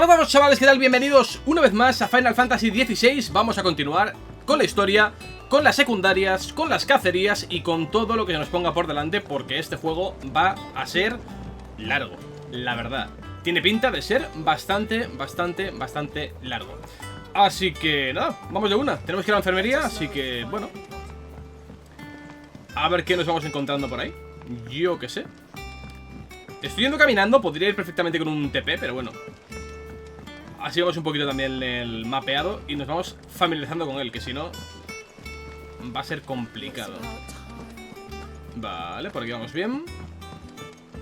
Hola a todos, chavales, ¿qué tal? Bienvenidos una vez más a Final Fantasy XVI. Vamos a continuar con la historia, con las secundarias, con las cacerías y con todo lo que nos ponga por delante, porque este juego va a ser largo, la verdad. Tiene pinta de ser bastante largo. Así que nada, vamos de una. Tenemos que ir a la enfermería, así que bueno, a ver qué nos vamos encontrando por ahí. Yo qué sé. Estoy yendo caminando, podría ir perfectamente con un TP, pero bueno, así vamos un poquito también el mapeado y nos vamos familiarizando con él, que si no va a ser complicado. Vale, por aquí vamos bien,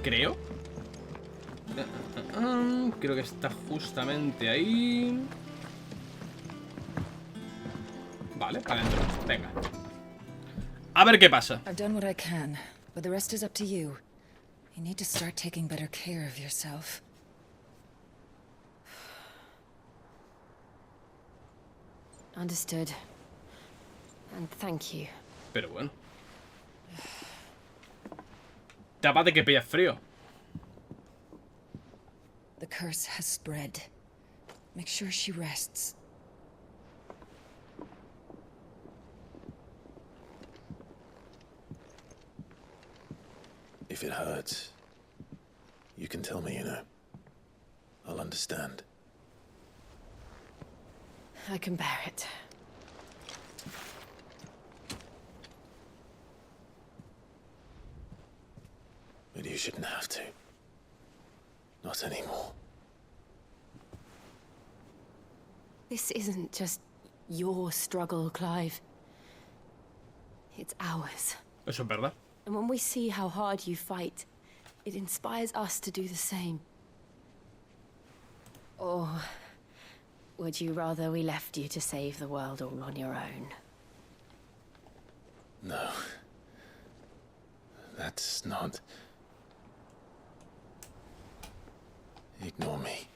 creo. Creo que está justamente ahí. Vale, para adentro, venga. A ver qué pasa. I've done what I can, but the rest is up to you. You need to start taking better care of yourself. Understood. And thank you. Pero bueno, tápate que pilla frío. The curse has spread. Make sure she rests. If it hurts, you can tell me, you know. I'll understand. I can bear it. But you shouldn't have to. Not anymore. This isn't just your struggle, Clive. It's ours. Eso es verdad. And when we see how hard you fight, it inspires us to do the same. Or would you rather we left you to save the world all on your own? No. That's not... Ignore me.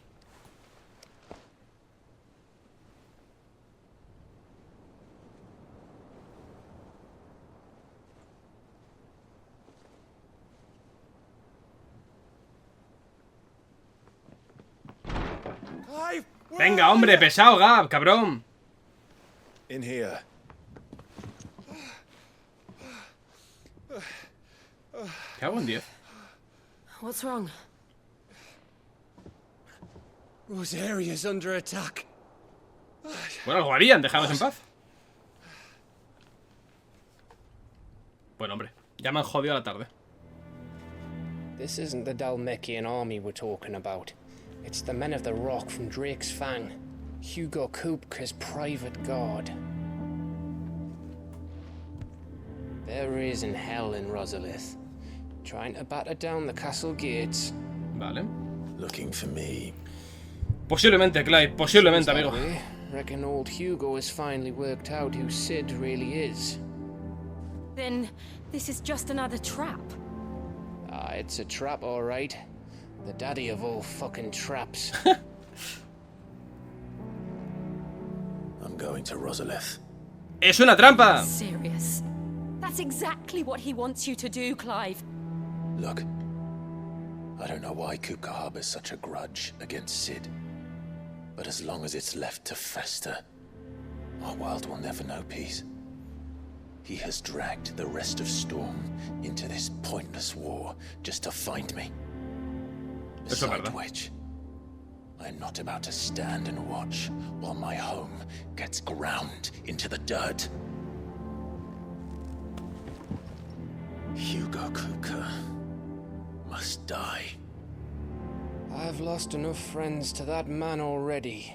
Venga, hombre, pesado, Gab, cabrón. In here. Cago en 10. What's wrong? Rosaria's under attack. Bueno, algo harían, dejarnos en paz. Bueno, hombre, ya me han jodido a la tarde. This isn't the Dalmekian army we're talking about. It's the men of the Rock from Drake's Fang. Hugo Kupka's private guard. There is in hell in Rosalith, trying to batter down the castle gates. Vale. Looking for me. Posiblemente, Clive, posiblemente, amigo. Reckon old Hugo has finally worked out who Sid really is. Then this is just another trap. Ah, it's a trap, all right. The daddy of all fucking traps. I'm going to Rosalith. ¡Es una trampa! Serious. That's exactly what he wants you to do, Clive. Look, I don't know why Kupka harbors such a grudge against Sid. But as long as it's left to fester, our world will never know peace. He has dragged the rest of Storm into this pointless war just to find me. Besides which, I am not about to stand and watch while my home gets ground into the dirt. Hugo Kupka must die. I've lost enough friends to that man already.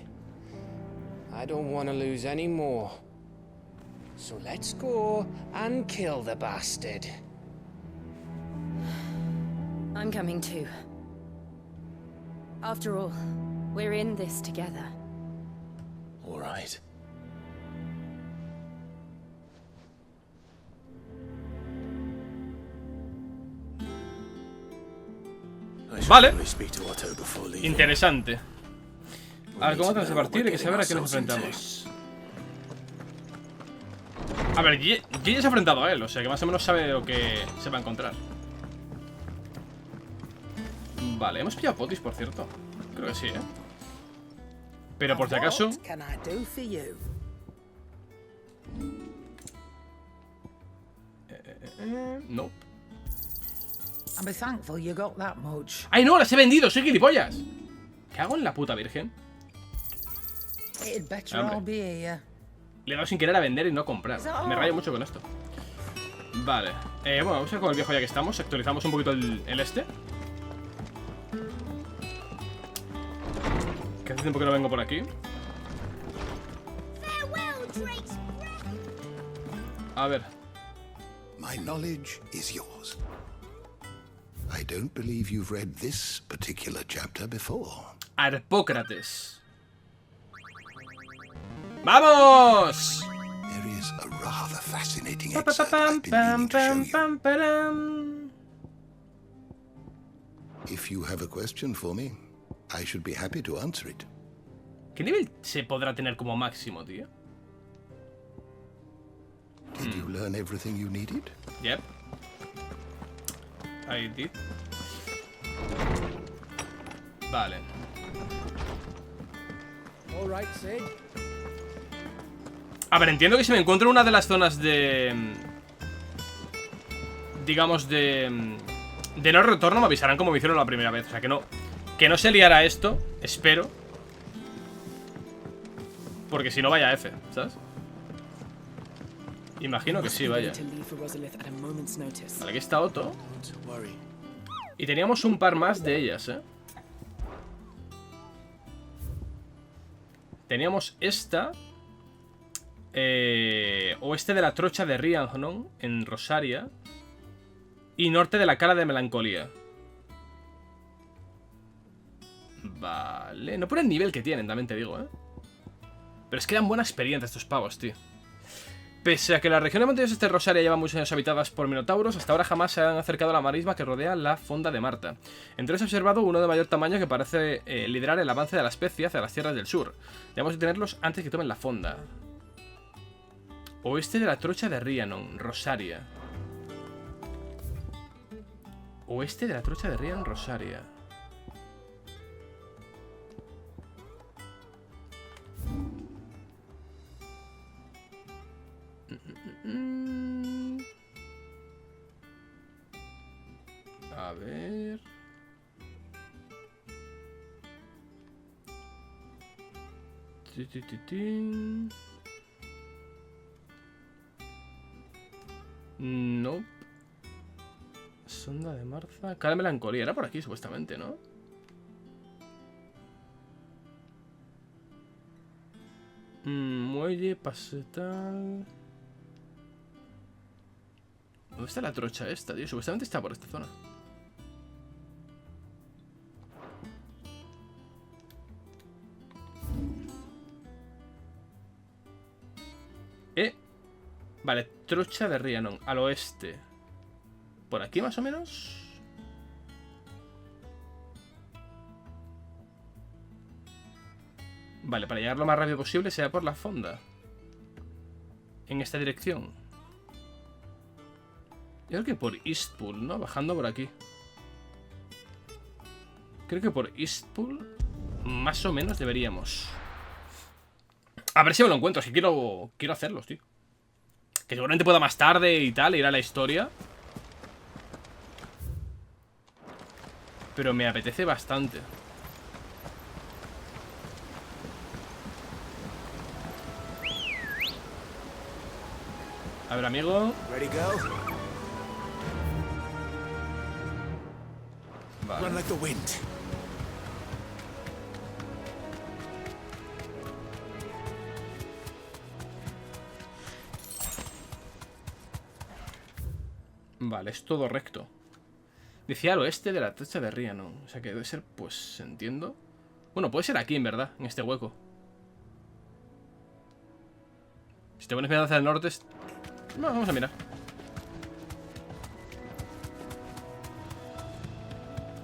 I don't want to lose any more. So let's go and kill the bastard. I'm coming too. After all, we're in this together. All right. Vale. Interesante. A ver, ¿cómo tenemos que partir? Hay que saber a qué nos enfrentamos. A ver, G ya se ha enfrentado a él, o sea que más o menos sabe lo que se va a encontrar. Vale, hemos pillado Podéis, por cierto. Creo que sí, ¿eh? Pero por si acaso... What can I do for you? No. I'll be thankful you got that much. ¡Ay, no! ¡Las he vendido! ¡Soy gilipollas! ¿Qué hago en la puta virgen? It'd better Hombre. all be here. Le he dado sin querer a vender y no comprar. Me rayo mucho con esto. Vale. Bueno, vamos a ir con el viejo ya que estamos. Actualizamos un poquito el este. Que hace tiempo que no vengo por aquí. A ver. My knowledge is yours. I don't believe you've read this particular chapter before. Arpócrates. ¡Vamos! There is a rather fascinating excerpt I've been meaning to show you. If you have a question for me, I should be happy to answer it. ¿Qué nivel se podrá tener como máximo, tío? Did you learn everything you needed? Yep. I did. Vale. All right, Sid. A ver, entiendo que si me encuentro en una de las zonas de... digamos, de no retorno, me avisarán como me hicieron la primera vez. O sea, que no se liara esto, espero. Porque si no, vaya F, ¿sabes? Imagino que sí, vaya. Vale, aquí está Otto. Y teníamos un par más de ellas, ¿eh? Teníamos esta... oeste de la trocha de Riannon, en Rosaria. Y norte de la cala de Melancolía. Vale. No por el nivel que tienen, también te digo, ¿eh? Pero es que dan buena experiencia estos pavos, tío. Pese a que la región de montañas de Rosaria lleva muchos años habitadas por minotauros, hasta ahora jamás se han acercado a la marisma que rodea la fonda de Marta. Entre ellos he observado uno de mayor tamaño que parece liderar el avance de la especie hacia las tierras del sur. Debemos detenerlos antes que tomen la fonda. Oeste de la trocha de Riannon, Rosaria. Oeste de la trocha de Riannon, Rosaria. A ver... No. Sonda de Marza. Cara de Melancolía. Era por aquí, supuestamente, ¿no? Muelle, pasetal... ¿Dónde está la trocha esta, tío? Supuestamente está por esta zona. Vale, trocha de Riannon, al oeste. ¿Por aquí más o menos? Vale, para llegar lo más rápido posible sea por la fonda. En esta dirección. Yo creo que por Eastpool, ¿no? Bajando por aquí. Creo que por Eastpool más o menos deberíamos. A ver si me lo encuentro, si quiero hacerlos, tío. Que seguramente pueda más tarde y tal, ir a la historia. Pero me apetece bastante. A ver, amigo. Ready, go? Vale. Run like the wind. Vale, es todo recto. Decía al oeste de la trocha de Riannon. O sea que debe ser, pues, entiendo. Bueno, puede ser aquí, en verdad, en este hueco. Si te pones mirando hacia el norte... No, vamos a mirar.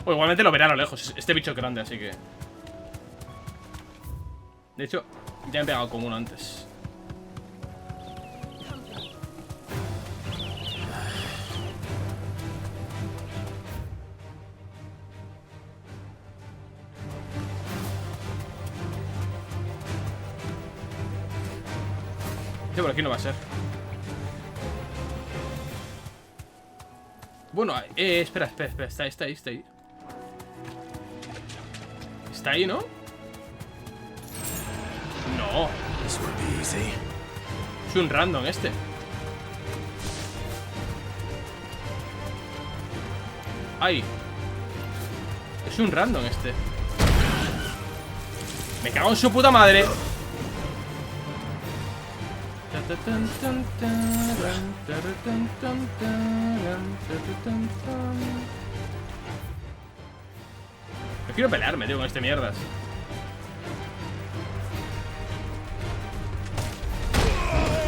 O igualmente lo veré a lo lejos. Este bicho es grande, así que... De hecho, ya he pegado con uno antes. Sí, por aquí no va a ser. Bueno, espera. Está ahí. Está ahí, ¿no? No. Es un random este. ¡Ay! Es un random este. Me cago en su puta madre. No quiero pelearme, tío, con este mierdas.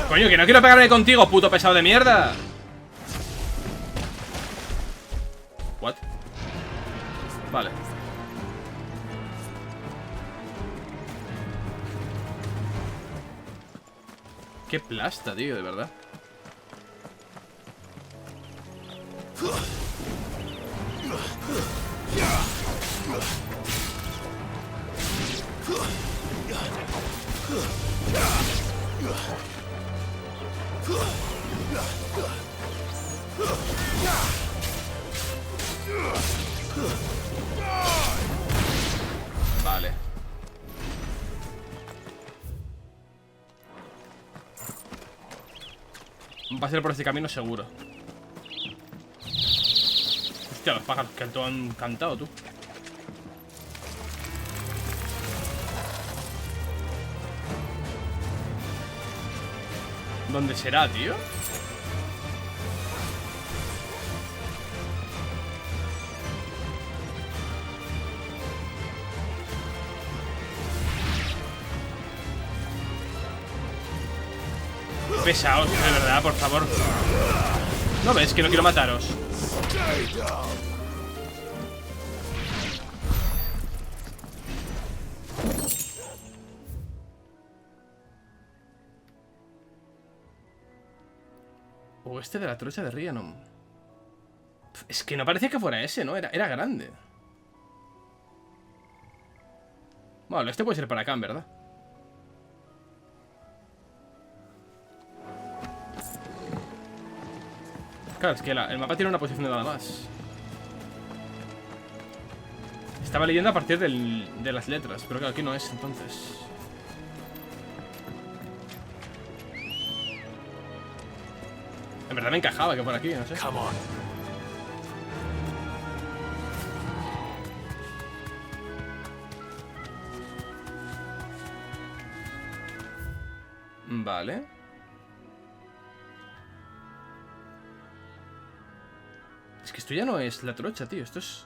Coño, que no quiero pegarme contigo, puto pesado de mierda. What? Vale. Qué plasta, tío, de verdad. Vale. Va a ser por este camino seguro. Hostia, los pájaros que han cantado, tú. ¿Dónde será, tío? Pesaos, de verdad, por favor. ¿No ves que no quiero mataros? O este de la trocha de Rhiannon. Es que no parecía que fuera ese, ¿no? Era grande. Bueno, este puede ser para acá, en verdad. Claro, es que el mapa tiene una posición de nada más. Estaba leyendo a partir de las letras, pero claro, aquí no es, entonces. En verdad me encajaba que por aquí, no sé. Vale. Es que esto ya no es la trocha, tío. Esto es...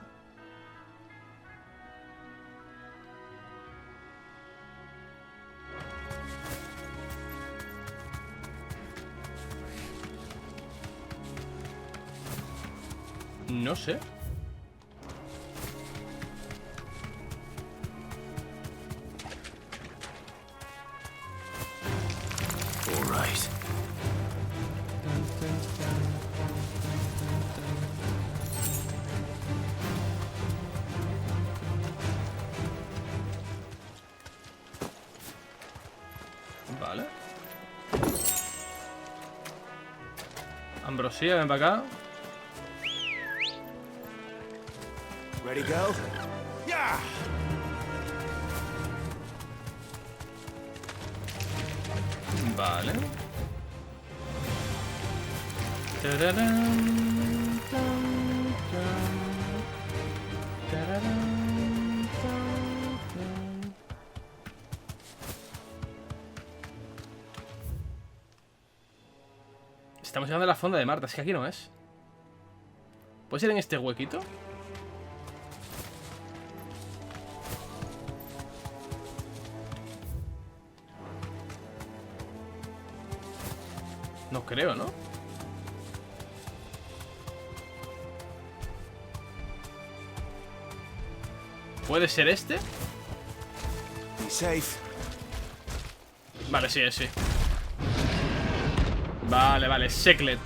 No sé. Vale. Ambrosía, ven para acá. Ready, go? Yeah! Vale. Tararán, tan, tan. Tararán, tan, tan. Estamos llegando a la fonda de Marta. Es que aquí no es. ¿Puede ser en este huequito? No creo, ¿no? ¿Puede ser este? Be safe. Vale, sí, sí. Vale, Seclet.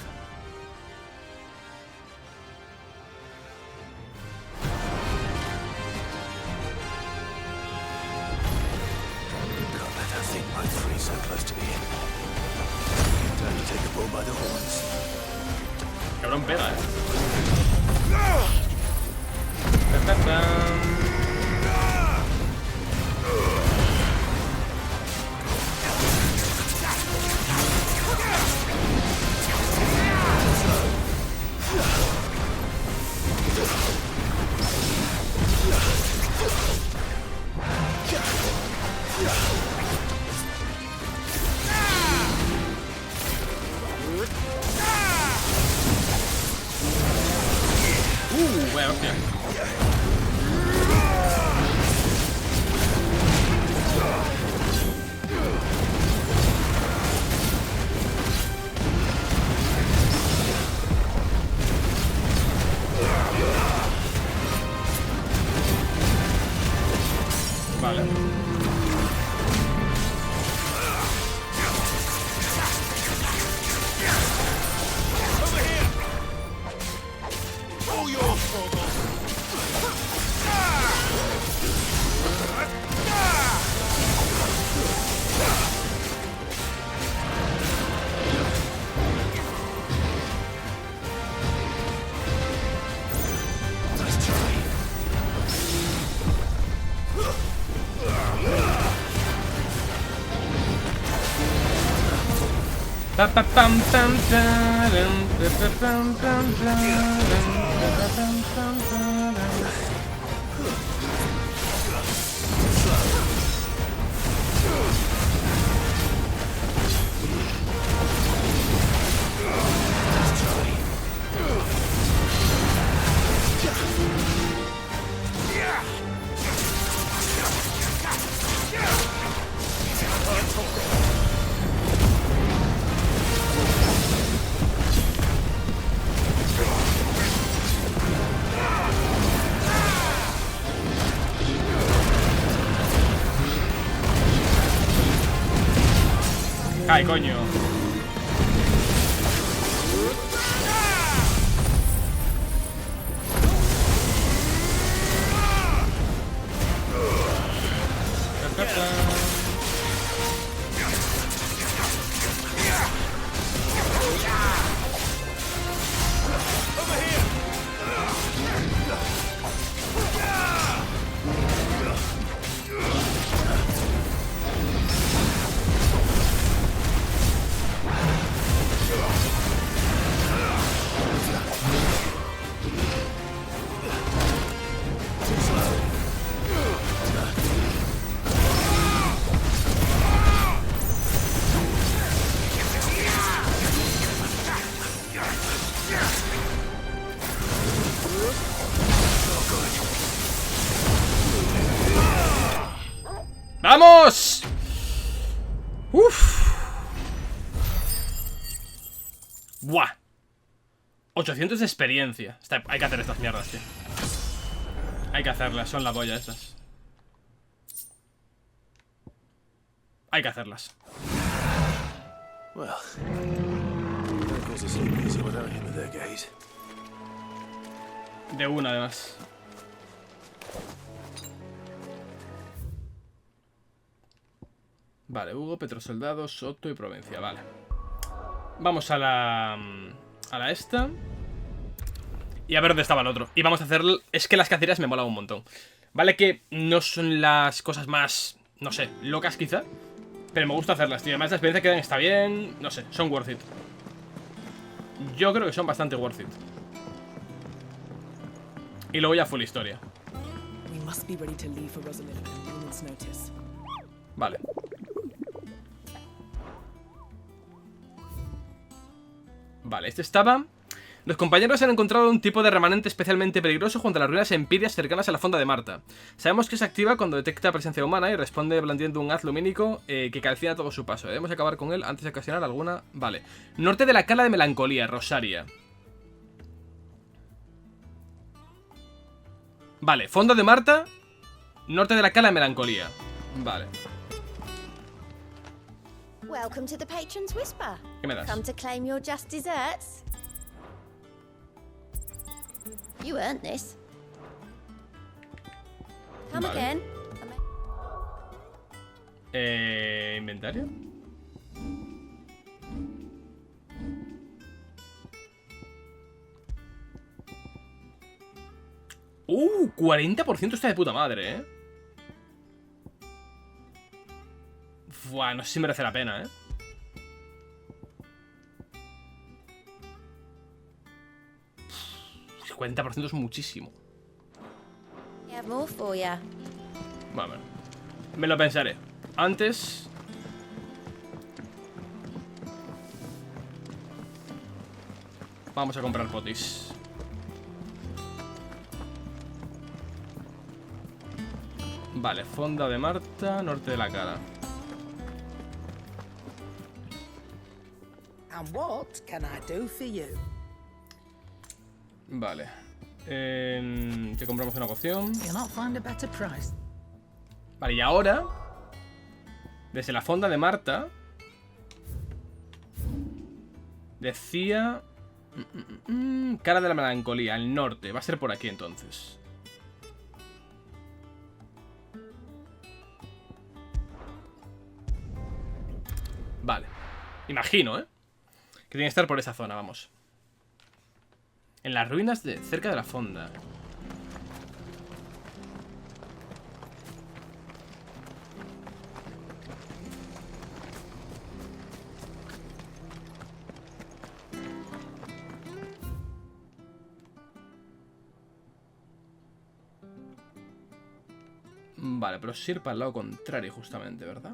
Can't let her think my three so close to the end. Cabrón pega, Buena hostia. Vale. Pa pa pam pam taram, pa pa pam pam taram, pa pa pam pam taram. ¡Ay, coño! ¡Vamos! ¡Uf! ¡Buah! 800 de experiencia. Hay que hacer estas mierdas, tío. Hay que hacerlas, son la polla estas. Hay que hacerlas. De una, además. Vale, Hugo, Petrosoldado, Soto y Provincia, vale. Vamos a la... a la esta. Y a ver dónde estaba el otro. Y vamos a hacer... Es que las cacerías me molan un montón. Vale que no son las cosas más... no sé, locas quizá. Pero me gusta hacerlas, tío. Además la experiencia que dan está bien. No sé, son worth it. Yo creo que son bastante worth it. Y luego ya full historia. Vale. Vale, este estaba... Los compañeros han encontrado un tipo de remanente especialmente peligroso junto a las ruinas empirias cercanas a la fonda de Marta. Sabemos que se activa cuando detecta presencia humana y responde blandiendo un haz lumínico que calcina todo su paso. Debemos acabar con él antes de ocasionar alguna... Vale. Norte de la cala de melancolía, Rosaria. Vale, fonda de Marta. Norte de la cala de melancolía. Vale. Welcome to the Patron's Whisper. ¿Qué me das? Come to claim your just desserts. You earned this. Come Vale. again. Inventario. 40% está de puta madre, ¿eh? Buah, no sé si merece la pena, ¿eh? El 40% es muchísimo. I have more for ya. Bueno, me lo pensaré. Antes... vamos a comprar potis. Vale, fonda de Marta, norte de la cara. And what can I do for you? Vale. Que compramos una poción. You'll not find a better price. Vale, y ahora, desde la fonda de Marta, decía... cara de la melancolía, al norte. Va a ser por aquí entonces. Vale. Imagino, ¿eh? Que tiene que estar por esa zona, vamos. En las ruinas de cerca de la fonda. Vale, pero es ir para el lado contrario justamente, ¿verdad?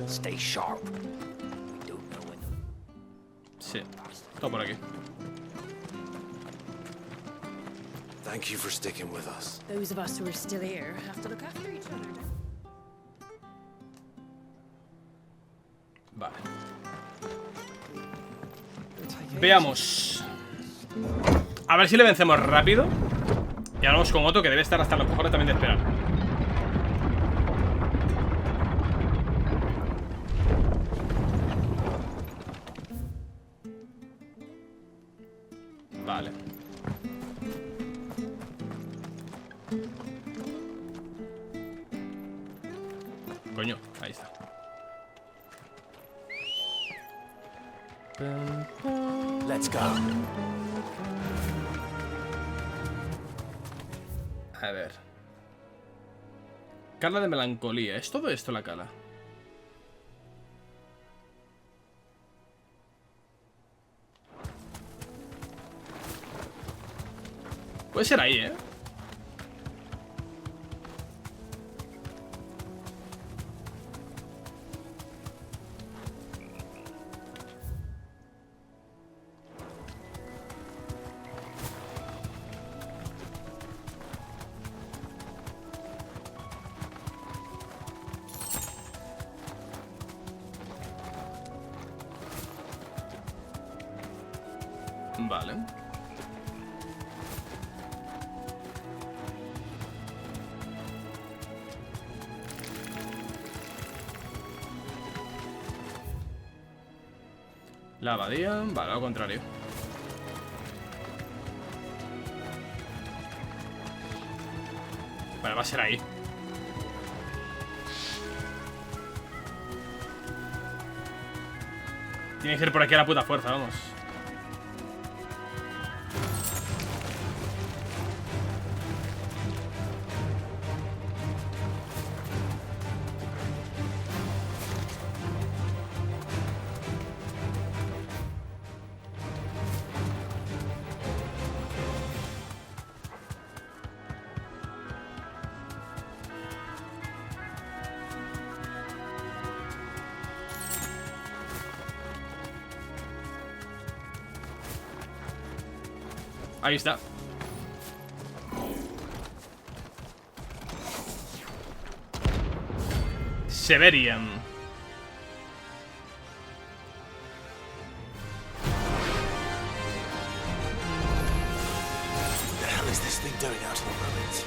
Stay sharp. We don't know when. Sí, todo por aquí. Thank you for sticking with us. Those of us who are still here have to look after each other. Vale. Veamos. A ver si le vencemos rápido. Y hablamos con Otto, que debe estar hasta los cojones también de esperar. Vale. Coño, ahí está. Let's go. A ver. Cala de melancolía. ¿Es todo esto la cala? Puede ser ahí, ¿eh? Vale. La abadía, vale, al contrario. Vale, va a ser ahí. Tiene que ser por aquí a la puta fuerza, vamos. Ahí está. Severian. What the hell is this thing doing out in the ruins?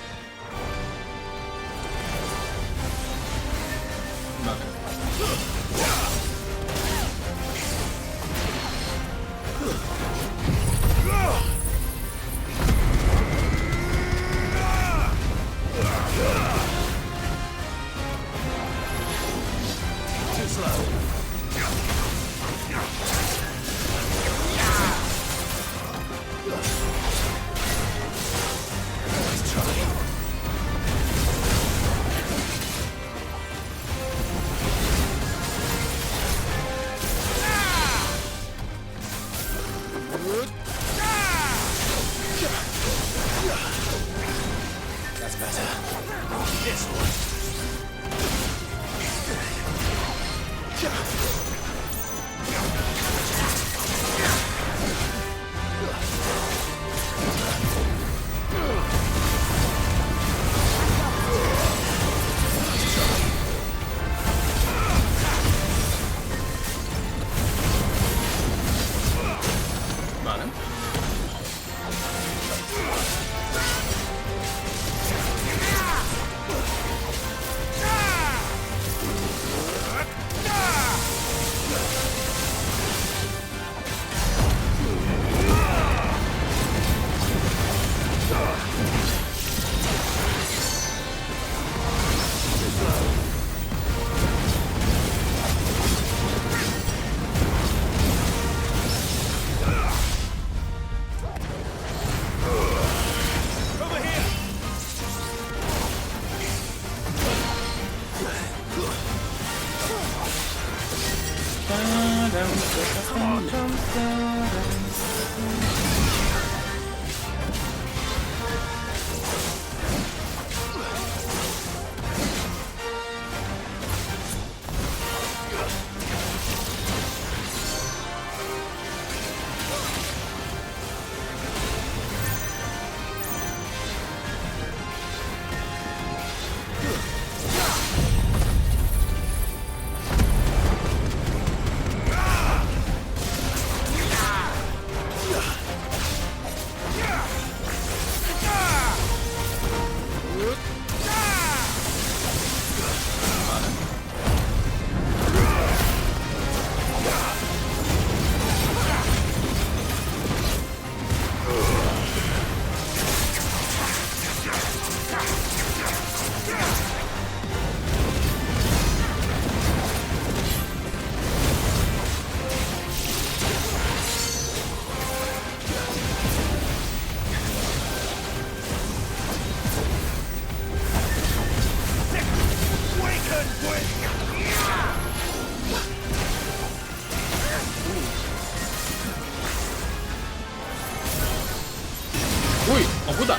¡Uy! ¡Oh, puta!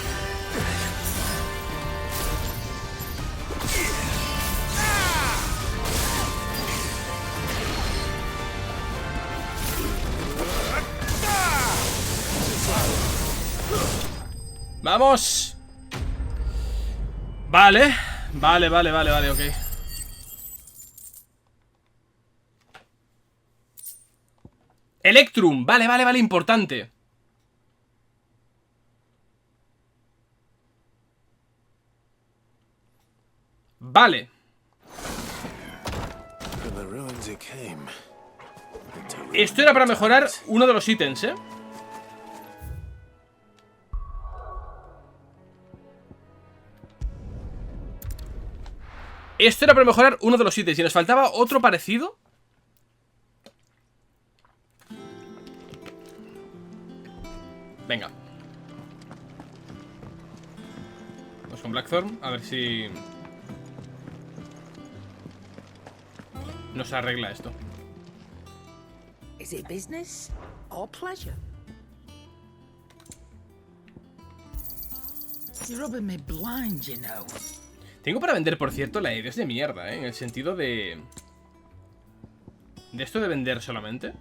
¡Vamos! Vale. Vale, ok. Electrum, vale, importante. Vale. Esto era para mejorar uno de los ítems, ¿eh? Esto era para mejorar uno de los ítems. Y nos faltaba otro parecido. Venga. Vamos con Blackthorn. A ver si nos arregla esto. Is it business or pleasure? You're rubbing me blind, you know. Tengo para vender, por cierto, la idea es de mierda, ¿eh? En el sentido de esto de vender solamente.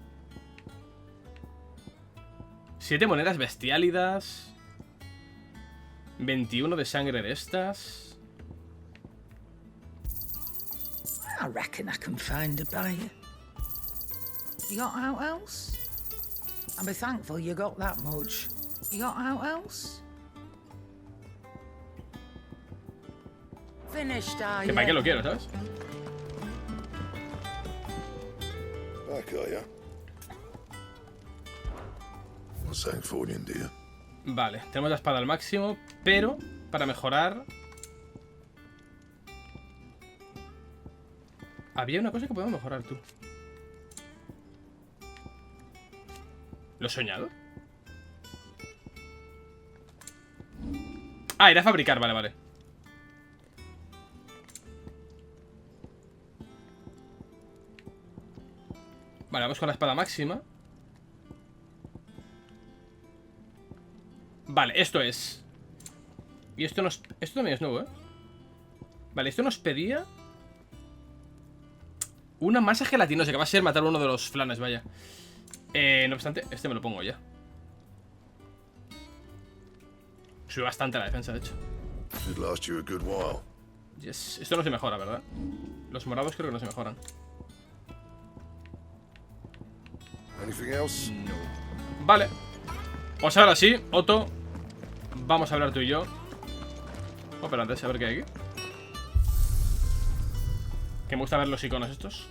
7 monedas bestiálidas. 21 de sangre de estas. I reckon I can find a buyer. You got out else? I'll be thankful you got that much. You got out else? Finished, are Que you? para qué lo quiero, ¿sabes? Vale, tenemos la espada al máximo, pero para mejorar... Había una cosa que podemos mejorar, tú. ¿Lo he soñado? Ah, era fabricar, vale. Vale, vamos con la espada máxima. Vale, esto es. Y esto no es... Esto también es nuevo, ¿eh? Vale, esto nos pedía una masa gelatinosa, que va a ser matar a uno de los flanes, vaya. No obstante, este me lo pongo ya. Sube bastante la defensa, de hecho. Yes. Esto no se mejora, ¿verdad? Los morados creo que no se mejoran. No. Vale. Pues ahora sí, Otto, vamos a hablar tú y yo. Oh, pero antes a ver qué hay aquí. Que me gusta ver los iconos estos.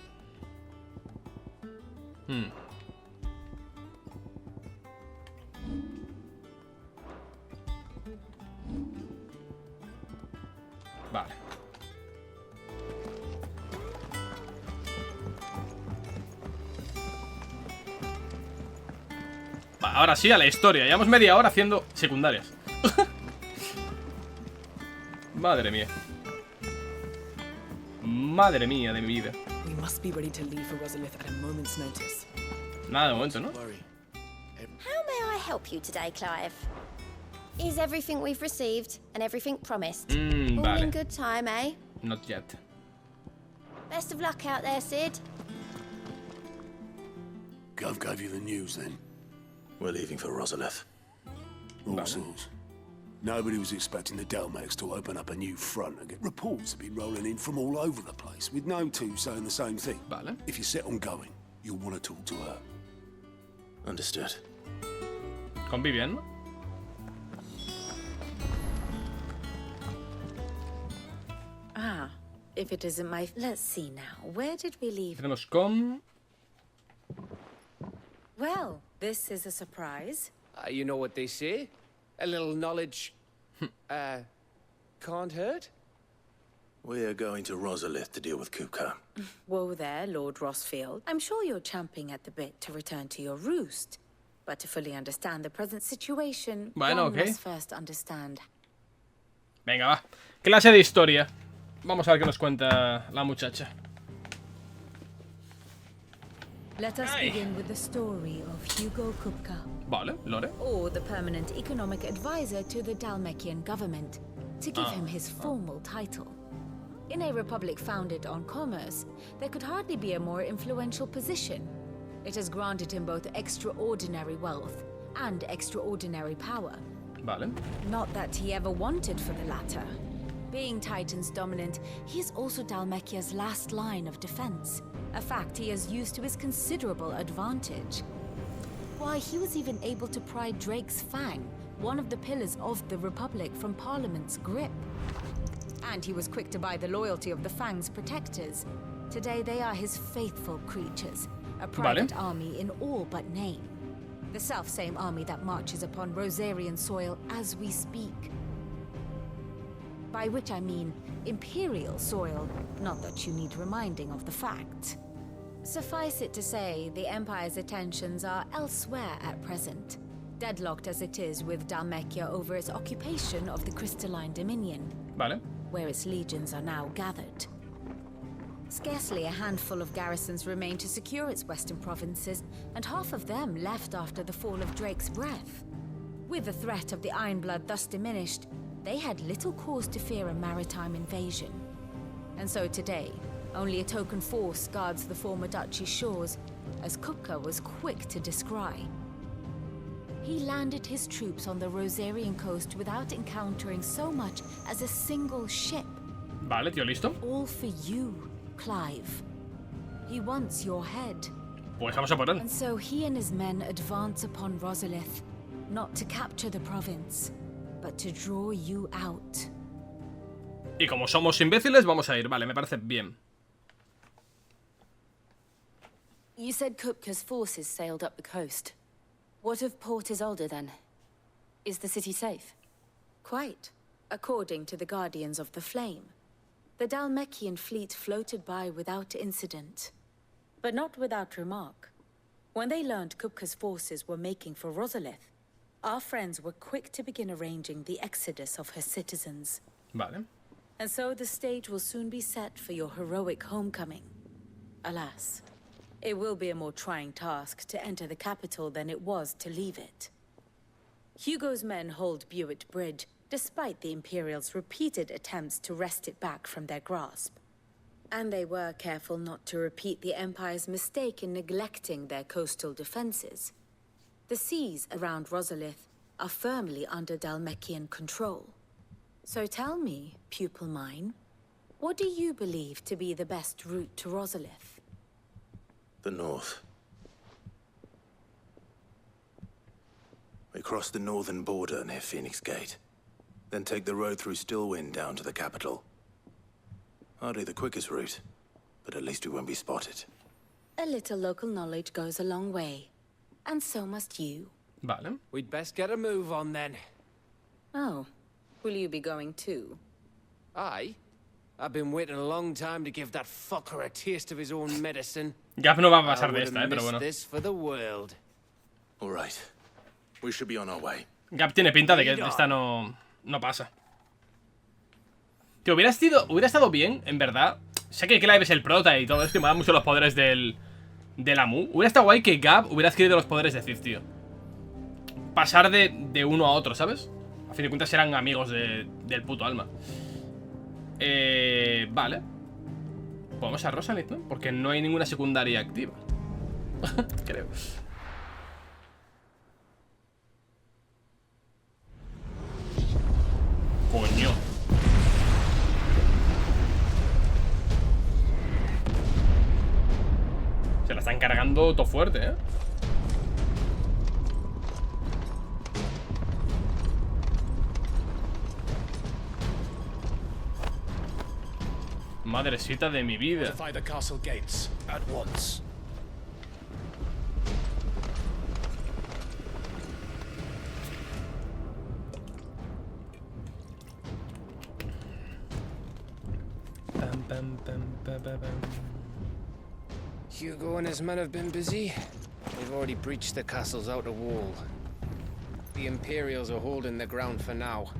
Vale. Ahora sí, a la historia. Llevamos media hora haciendo secundarias. Madre mía. Madre mía de mi vida. Nada de momento, ¿no? How may I help you today, Clive? Is everything we've received and everything promised? All Vale. in good time, eh? Not yet. Best of luck out there, Sid. Gov gave you the news then. We're leaving for Rosalith. All sorts. Nobody was expecting the Delmex to open up a new front and get reports have been rolling in from all over the place, with no two saying the same thing. Vale. If you're set on going, you'll want to talk to her. Understood. Conviven, ¿no? Ah, if it isn't my... Let's see now. Where did we leave? Tenemos con... Well, this is a surprise. You know what they say? A little knowledge, can't hurt? We're going to Rosalith to deal with Kuka. Whoa there, Lord Rossfield. I'm sure you're champing at the bit to return to your roost. But to fully understand the present situation, Bueno, one okay. must first understand. Venga, va. Clase de historia. Vamos a ver qué nos cuenta la muchacha. Let us begin with the story of Hugo Kupka. Vale, Lore. Or the permanent economic advisor to the Dalmatian government, to give him his formal title. In a republic founded on commerce, there could hardly be a more influential position. It has granted him both extraordinary wealth and extraordinary power. Vale. Not that he ever wanted for the latter. Being Titan's dominant, he is also Dalmacia's last line of defense, a fact he has used to his considerable advantage. Why, he was even able to pry Drake's Fang, one of the pillars of the Republic, from Parliament's grip. And he was quick to buy the loyalty of the Fang's protectors. Today they are his faithful creatures, a private army in all but name. The self-same army that marches upon Rosarian soil as we speak. By which I mean imperial soil, not that you need reminding of the fact. Suffice it to say, the Empire's attentions are elsewhere at present, deadlocked as it is with Dalmacia over its occupation of the Crystalline Dominion, Vale. where its legions are now gathered. Scarcely a handful of garrisons remain to secure its western provinces, and half of them left after the fall of Drake's Breath. With the threat of the Ironblood thus diminished, they had little cause to fear a maritime invasion. And so today, only a token force guards the former duchy's shores, as Kupka was quick to descry. He landed his troops on the Rosarian coast without encountering so much as a single ship. Vale, tío, listo. All for you, Clive. He wants your head. Pues vamos a por él. And so he and his men advance upon Rosalith, not to capture the province, but to draw you out. Y como somos imbéciles, vamos a ir. Vale, me parece bien. You said Kupka's forces sailed up the coast. What of Port Isolde, then? Is the city safe? Quite, according to the Guardians of the Flame. The Dalmacian fleet floated by without incident. But not without remark. When they learned Kupka's forces were making for Rosalith, our friends were quick to begin arranging the exodus of her citizens. Vale. And so the stage will soon be set for your heroic homecoming. Alas, it will be a more trying task to enter the capital than it was to leave it. Hugo's men hold Buett Bridge, despite the Imperials' repeated attempts to wrest it back from their grasp. And they were careful not to repeat the Empire's mistake in neglecting their coastal defenses. The seas around Rosalith are firmly under Dhalmekian control. So tell me, pupil mine, what do you believe to be the best route to Rosalith? The north. We cross the northern border near Phoenix Gate. Then take the road through Stillwind down to the capital. Hardly the quickest route, but at least we won't be spotted. A little local knowledge goes a long way. And so must you. Vale. We'd best get a move on then. Oh, will you be going too? I've been waiting a long time to give that fucker a taste of his own medicine. Gap no va a pasar de esta, pero bueno. This for the world. All right. We should be on our way. Gap tiene pinta de que esta no pasa. Tío, hubiera estado bien, en verdad. Sé que Clive es el prota y todo esto y me dan mucho los poderes del Amu. Hubiera estado guay que Gap hubiera adquirido los poderes de Cid, tío. Pasar de uno a otro, ¿sabes? A fin de cuentas eran amigos del puto alma. Vale. Podemos a Rosalith, ¿no? Porque no hay ninguna secundaria activa. Creo. Coño. Se la están cargando todo fuerte, ¿eh? Madrecita de mi vida. The castle gates at once. Hugo and his men have been busy. They've already breached the castle's outer wall. The Imperials are holding the ground for now,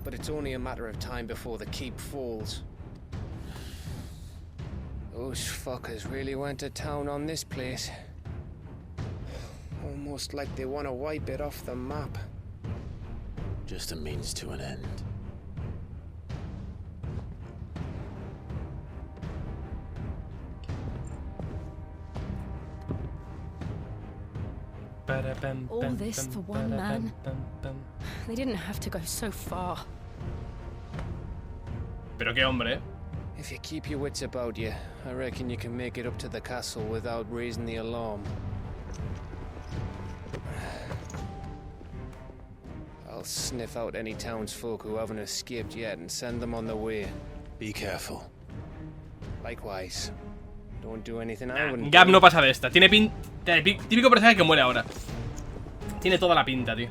but it's only a matter of time before the keep falls. Those fuckers really went to town on this place. Almost like they want to wipe it off the map. Just a means to an end. All this for one man? They didn't have to go so far. Pero qué hombre, ¿eh? If you keep your wits about you, I reckon you can make it up to the castle without raising the alarm. I'll sniff out any townsfolk who haven't escaped yet and send them on their way. Be careful. Likewise. Don't do anything I wouldn't. Gap no pasa de esta. Tiene pinta. Típico personaje que muere ahora. Tiene toda la pinta, tío.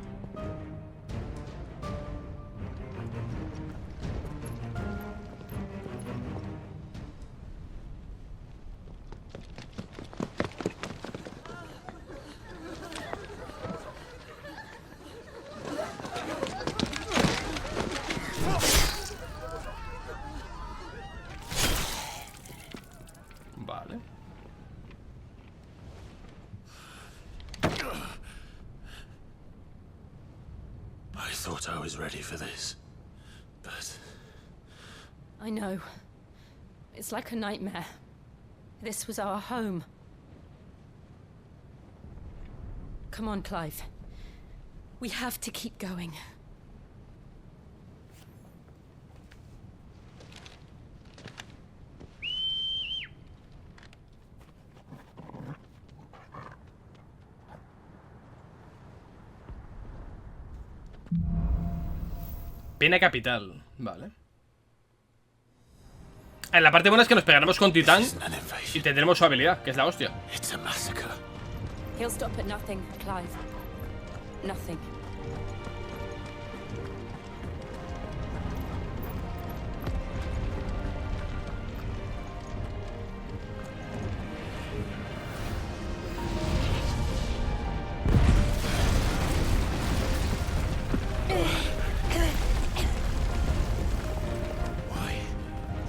Vale. I thought I was ready for this, but... I know. It's like a nightmare. This was our home. Come on, Clive. We have to keep going. Pena capital, vale. La parte buena es que nos pegaremos con Titán y tendremos su habilidad, que es la hostia. He'll stop at nothing, Clive. Nothing.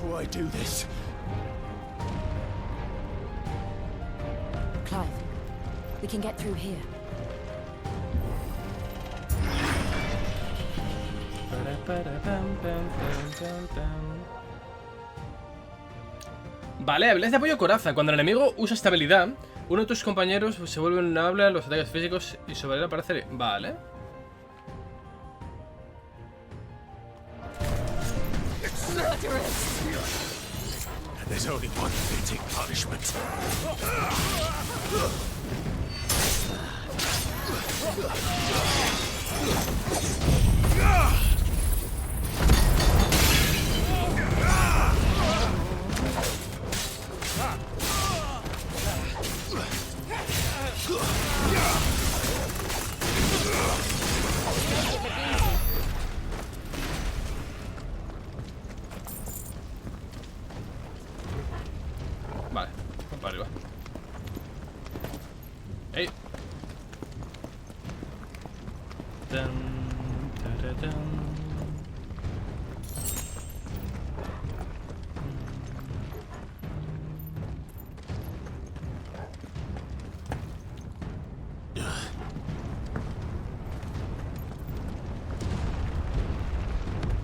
Why do this? Clive, we can get through here. Vale, habilidad de apoyo coraza. Cuando el enemigo usa esta habilidad, uno de tus compañeros se vuelve vulnerable a los ataques físicos y sobre él aparece... Vale. There's only one fitting punishment. Vale, vamos para arriba. ¡Ey! Tan, tararán.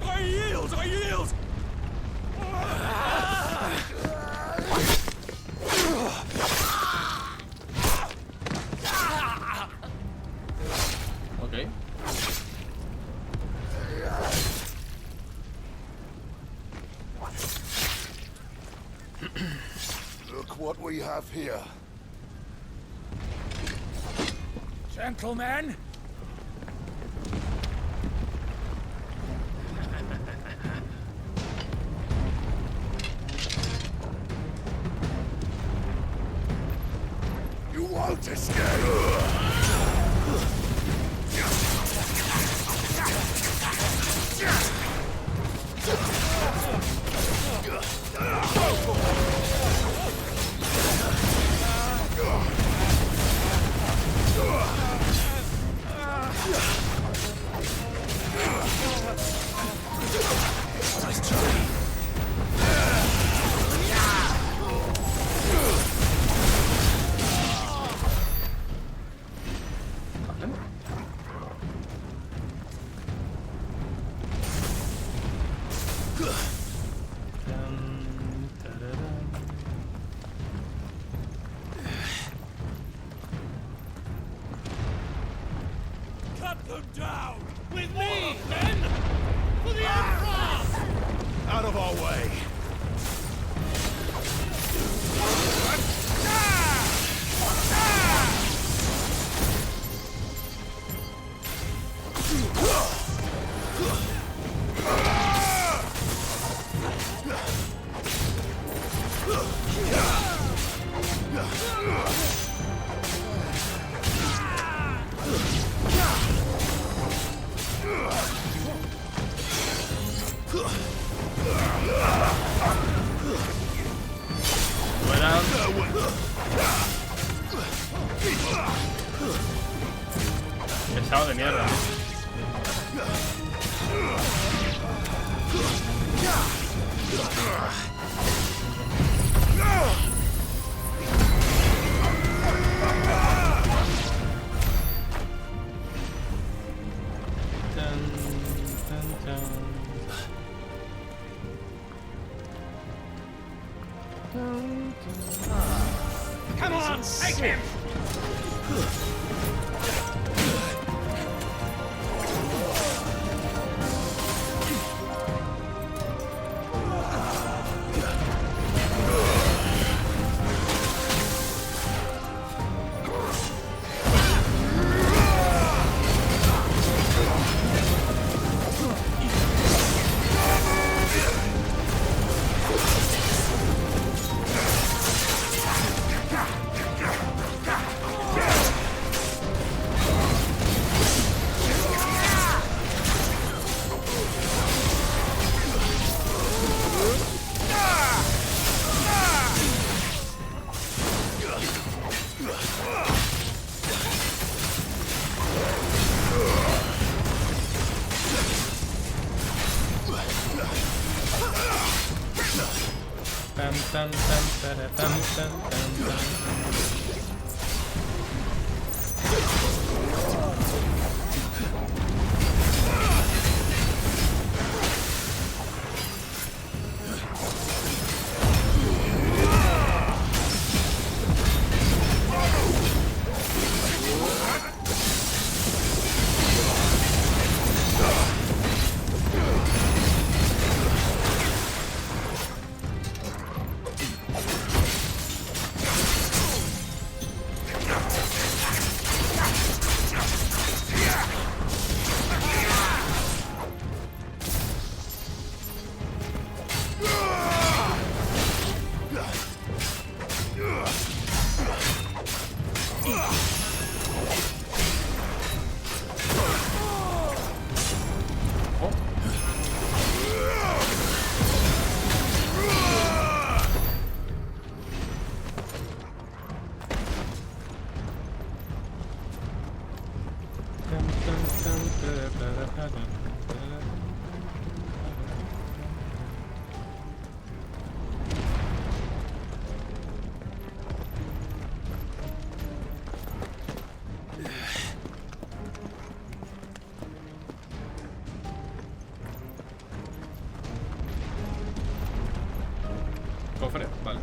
I yield! I yield! Ok. Look what we have here. Gentlemen! You won't escape! Cut them down! With me, men! For the Emperor! Out of our way! Buena. Pesado de mierda. Come on, take him! Tam, tam, tam, tara, tam, tam, tam, tam. Cofre, vale.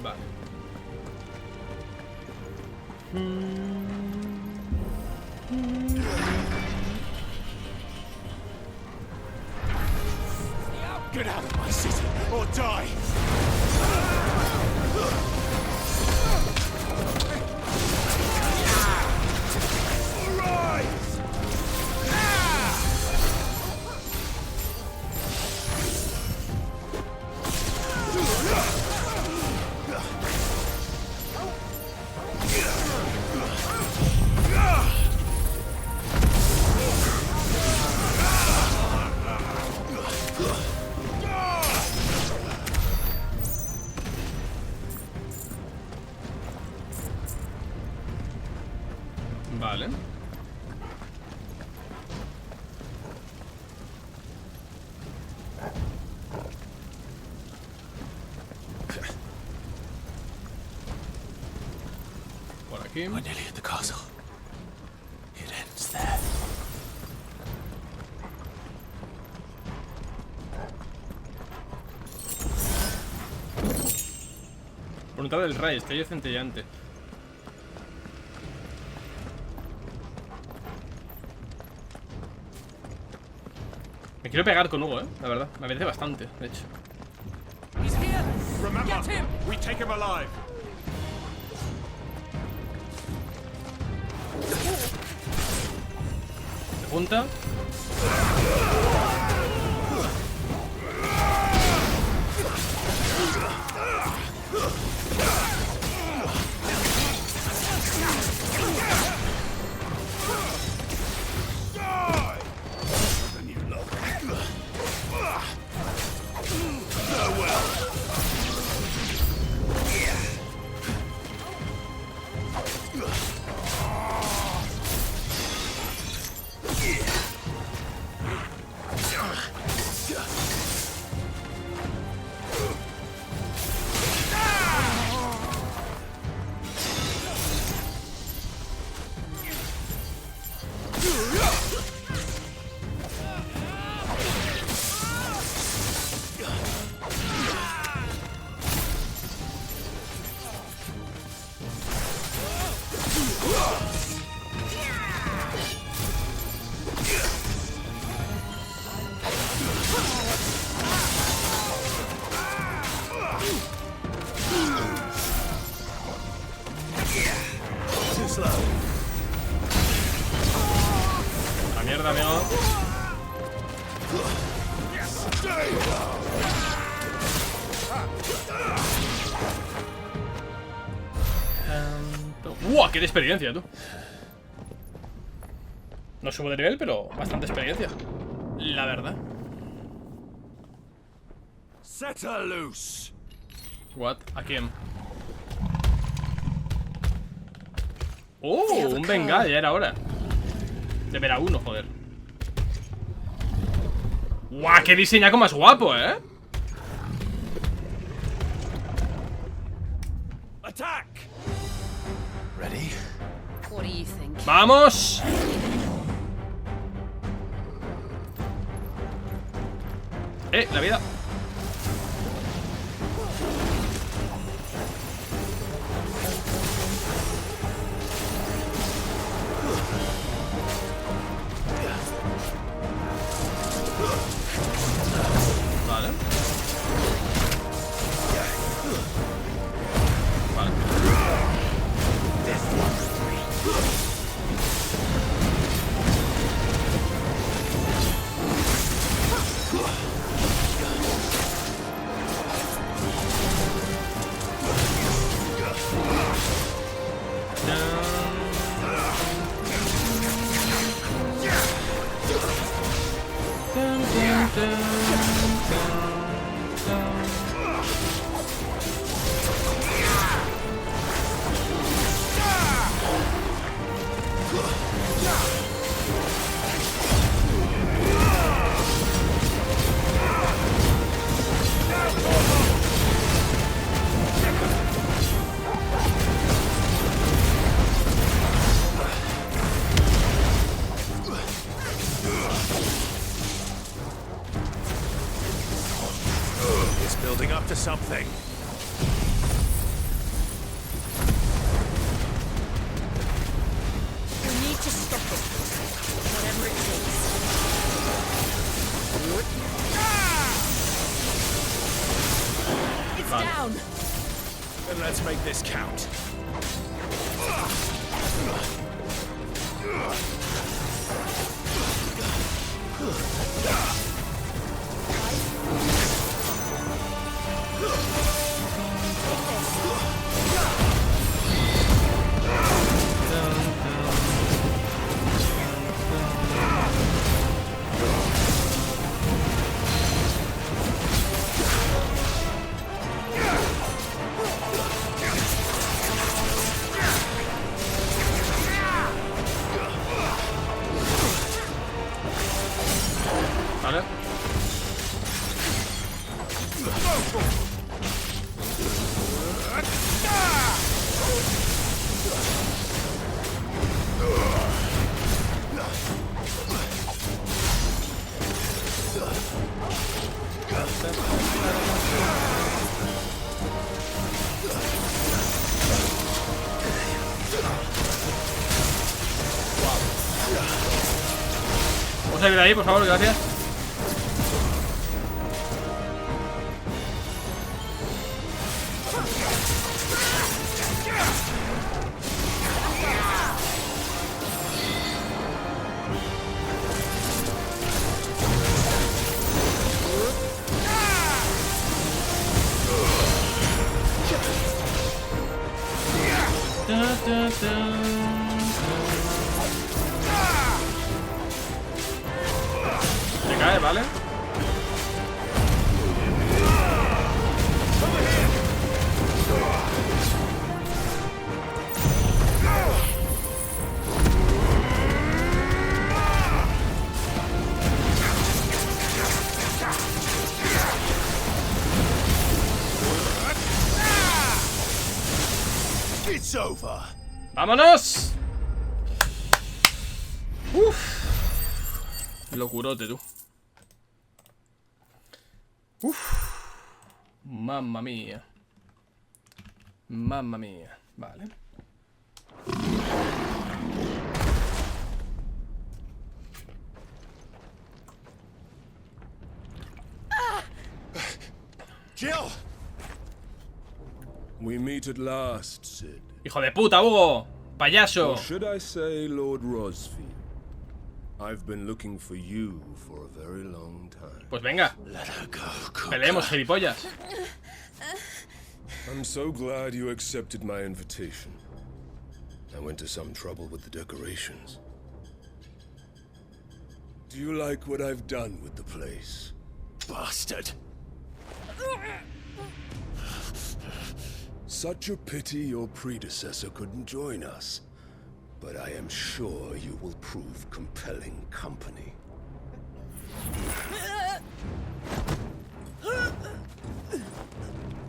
Vale. Get out of my city or die! Arise! Vale. Por aquí. We're nearly at the castle. It ends there. Voluntad del rey, estrella centellante. Me quiero pegar con Hugo, la verdad. Me apetece bastante, de hecho. Remember, we take him alive. Se junta. La mierda, amigo. ¡Wow! ¡Qué de experiencia, tú! No subo de nivel, pero bastante experiencia. La verdad. Set her loose. What? ¿A quién? ¡Oh! Un Bengal, ya era hora de ver a uno, joder. ¡Guau! ¡Qué diseñaco más guapo, Attack! Ready? What do you think? ¡Vamos! La vida. Vale. Vale. down. Then let's make this count. Vale. Vamos a salir de ahí, por favor, gracias. Se cae, ¿vale? It's over. ¡Vámonos! Uf. Locurote, tú. Uf. Mamma mía. Mamma mía. Vale. Jill! We meet at last, Sid. ¡Hijo de puta, Hugo! ¡Payaso! Or should I say Lord Rosfield? I've been looking for you for a very long time. Pues venga. Let her go, Peleemos, gilipollas. I'm so glad you accepted my invitation. I went to some trouble with the decorations. Do you like what I've done with the place? Bastard! Such a pity your predecessor couldn't join us. But I am sure you will prove compelling company.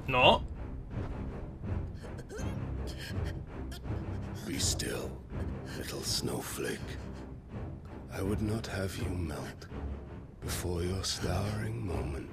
No. Be still, little snowflake. I would not have you melt before your starring moment.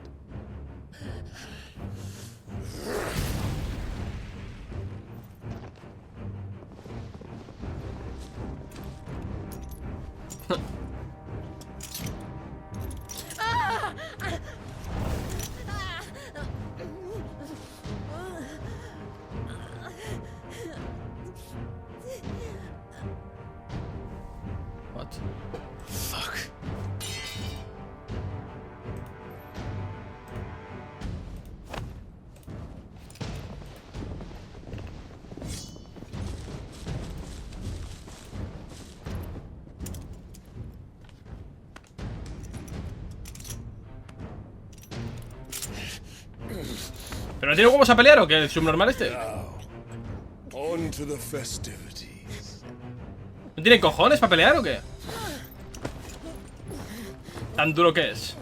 What? Fuck. ¿Pero no tiene huevos a pelear o qué? ¿El subnormal este? Now, on to the festivities. ¿No tiene cojones para pelear o qué? Tan duro que es.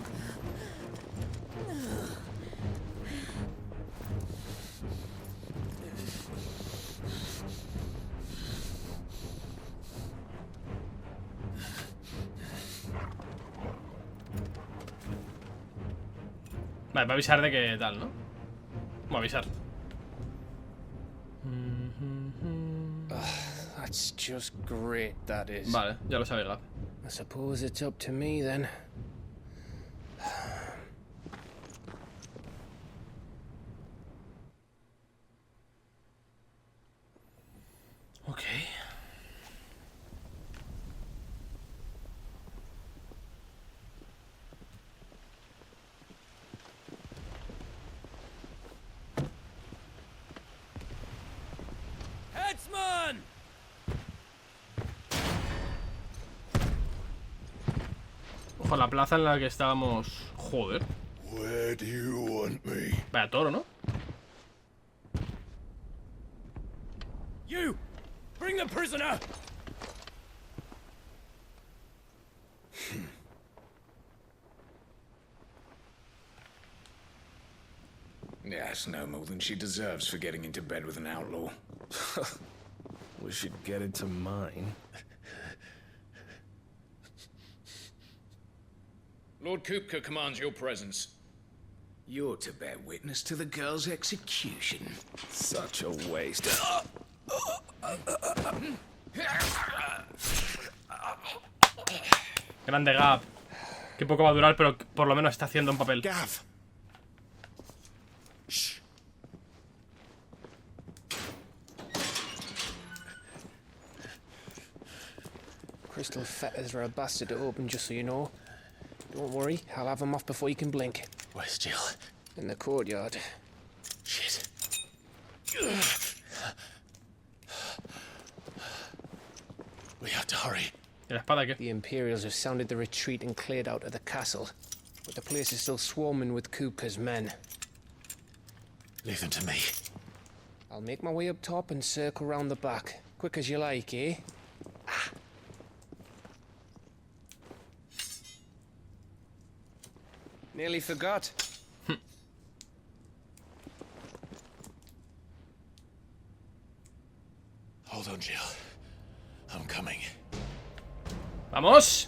Vale, va a avisar de que tal, ¿no? Vamos a avisar. That's just great, that is. Vale, ya lo sabe Gab. I suppose it's up to me then. Ok. Headsman! Ojo, la plaza en la que estábamos. Joder. Where do you want me? Vaya toro, ¿no? You! Bring the prisoner! Yes, no more than she deserves for getting into bed with an outlaw. We should get it to mine. Lord Kupka commands your presence. You're to bear witness to the girl's execution. Such a waste. Grande Gap. Que poco va a durar, pero por lo menos está haciendo un papel. Gav! Shh. Crystal fetters are a bastard to open, just so you know. Don't worry, I'll have them off before you can blink. Where's Jill? In the courtyard. Shit. We have to hurry. ¿Y la espada qué? The Imperials have sounded the retreat and cleared out of the castle. But the place is still swarming with Kupka's men. Leave them to me. I'll make my way up top and circle round the back. Quick as you like, eh? Nearly forgot. Hold on, Jill. I'm coming. ¡Vamos!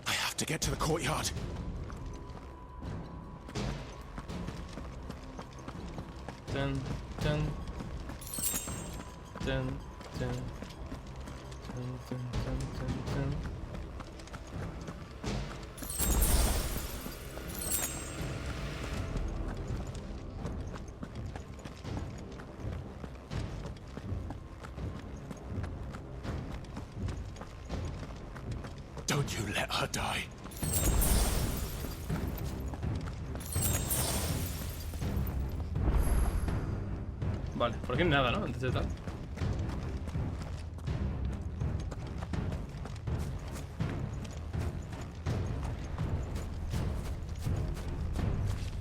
I have to get to the courtyard. Dun, dun. Dun, dun. Dun, dun, dun, dun, dun. Don't you let her die. Vale, por aquí no hay nada, ¿no? Antes de tal.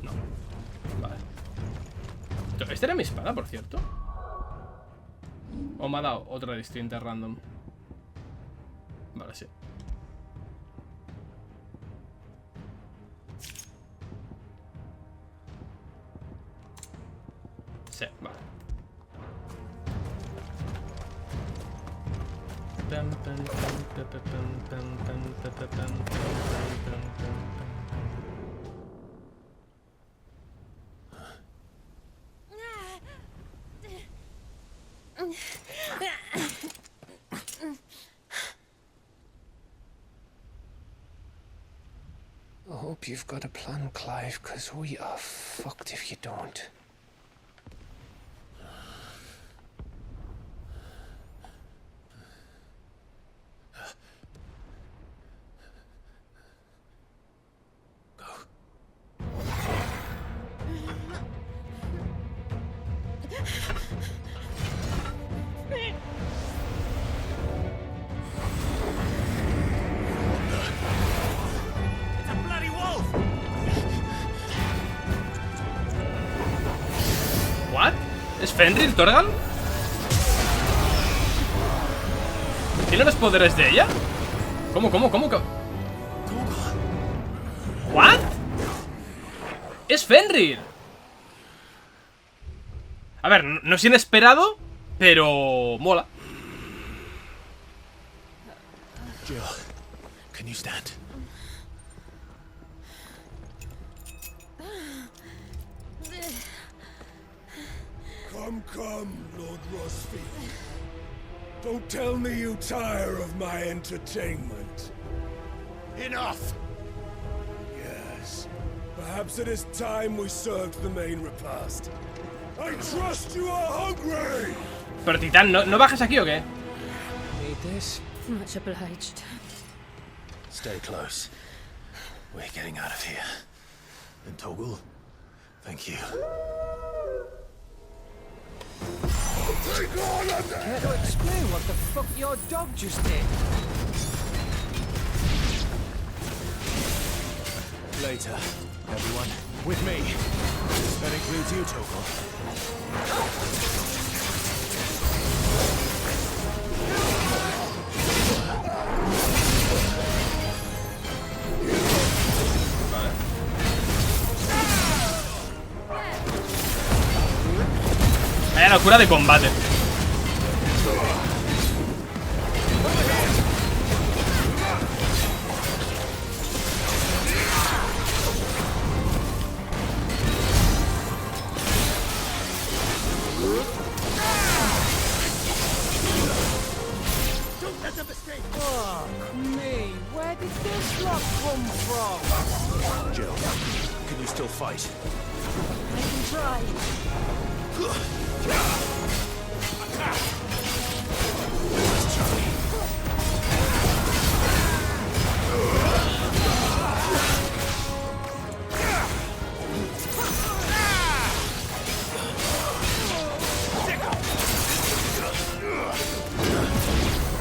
No. Vale. ¿Esta era mi espada, por cierto? ¿O me ha dado otra distinta random? Vale, sí. Sí, vale. I hope you've got a plan, Clive, because we are fucked if you don't. ¿Es Fenrir, Torgal? ¿Tiene los poderes de ella? ¿Cómo? ¿What? ¡Es Fenrir! A ver, no es inesperado, pero mola. Jill, can you stand? Come, Lord Rosfield. Don't tell me you tire of my entertainment. Enough! Yes, perhaps Perhaps it is time we served the main repast. I trust you are hungry. Pero Titán, ¿no bajas aquí o qué? Need this? Much obliged. Stay close. We're getting out of here. And Toggle, thank you. Care to explain what the fuck your dog just did? Later, everyone. With me. That includes you, Toggle. Vaya locura de combate. Fuck me, where did this lot come from? Jill, can you still fight? I can try.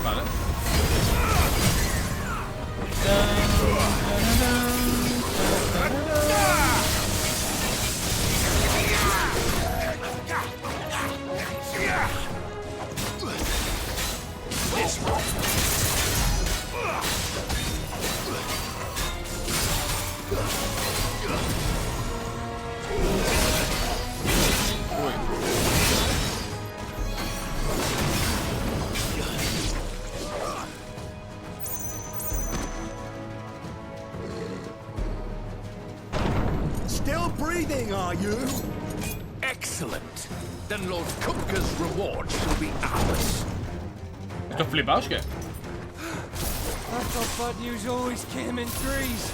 Vale. Still breathing, are you? Excellent. Then Lord Kupka's reward shall be ours. ¿Estos flipaos qué? I thought bad news always came in threes.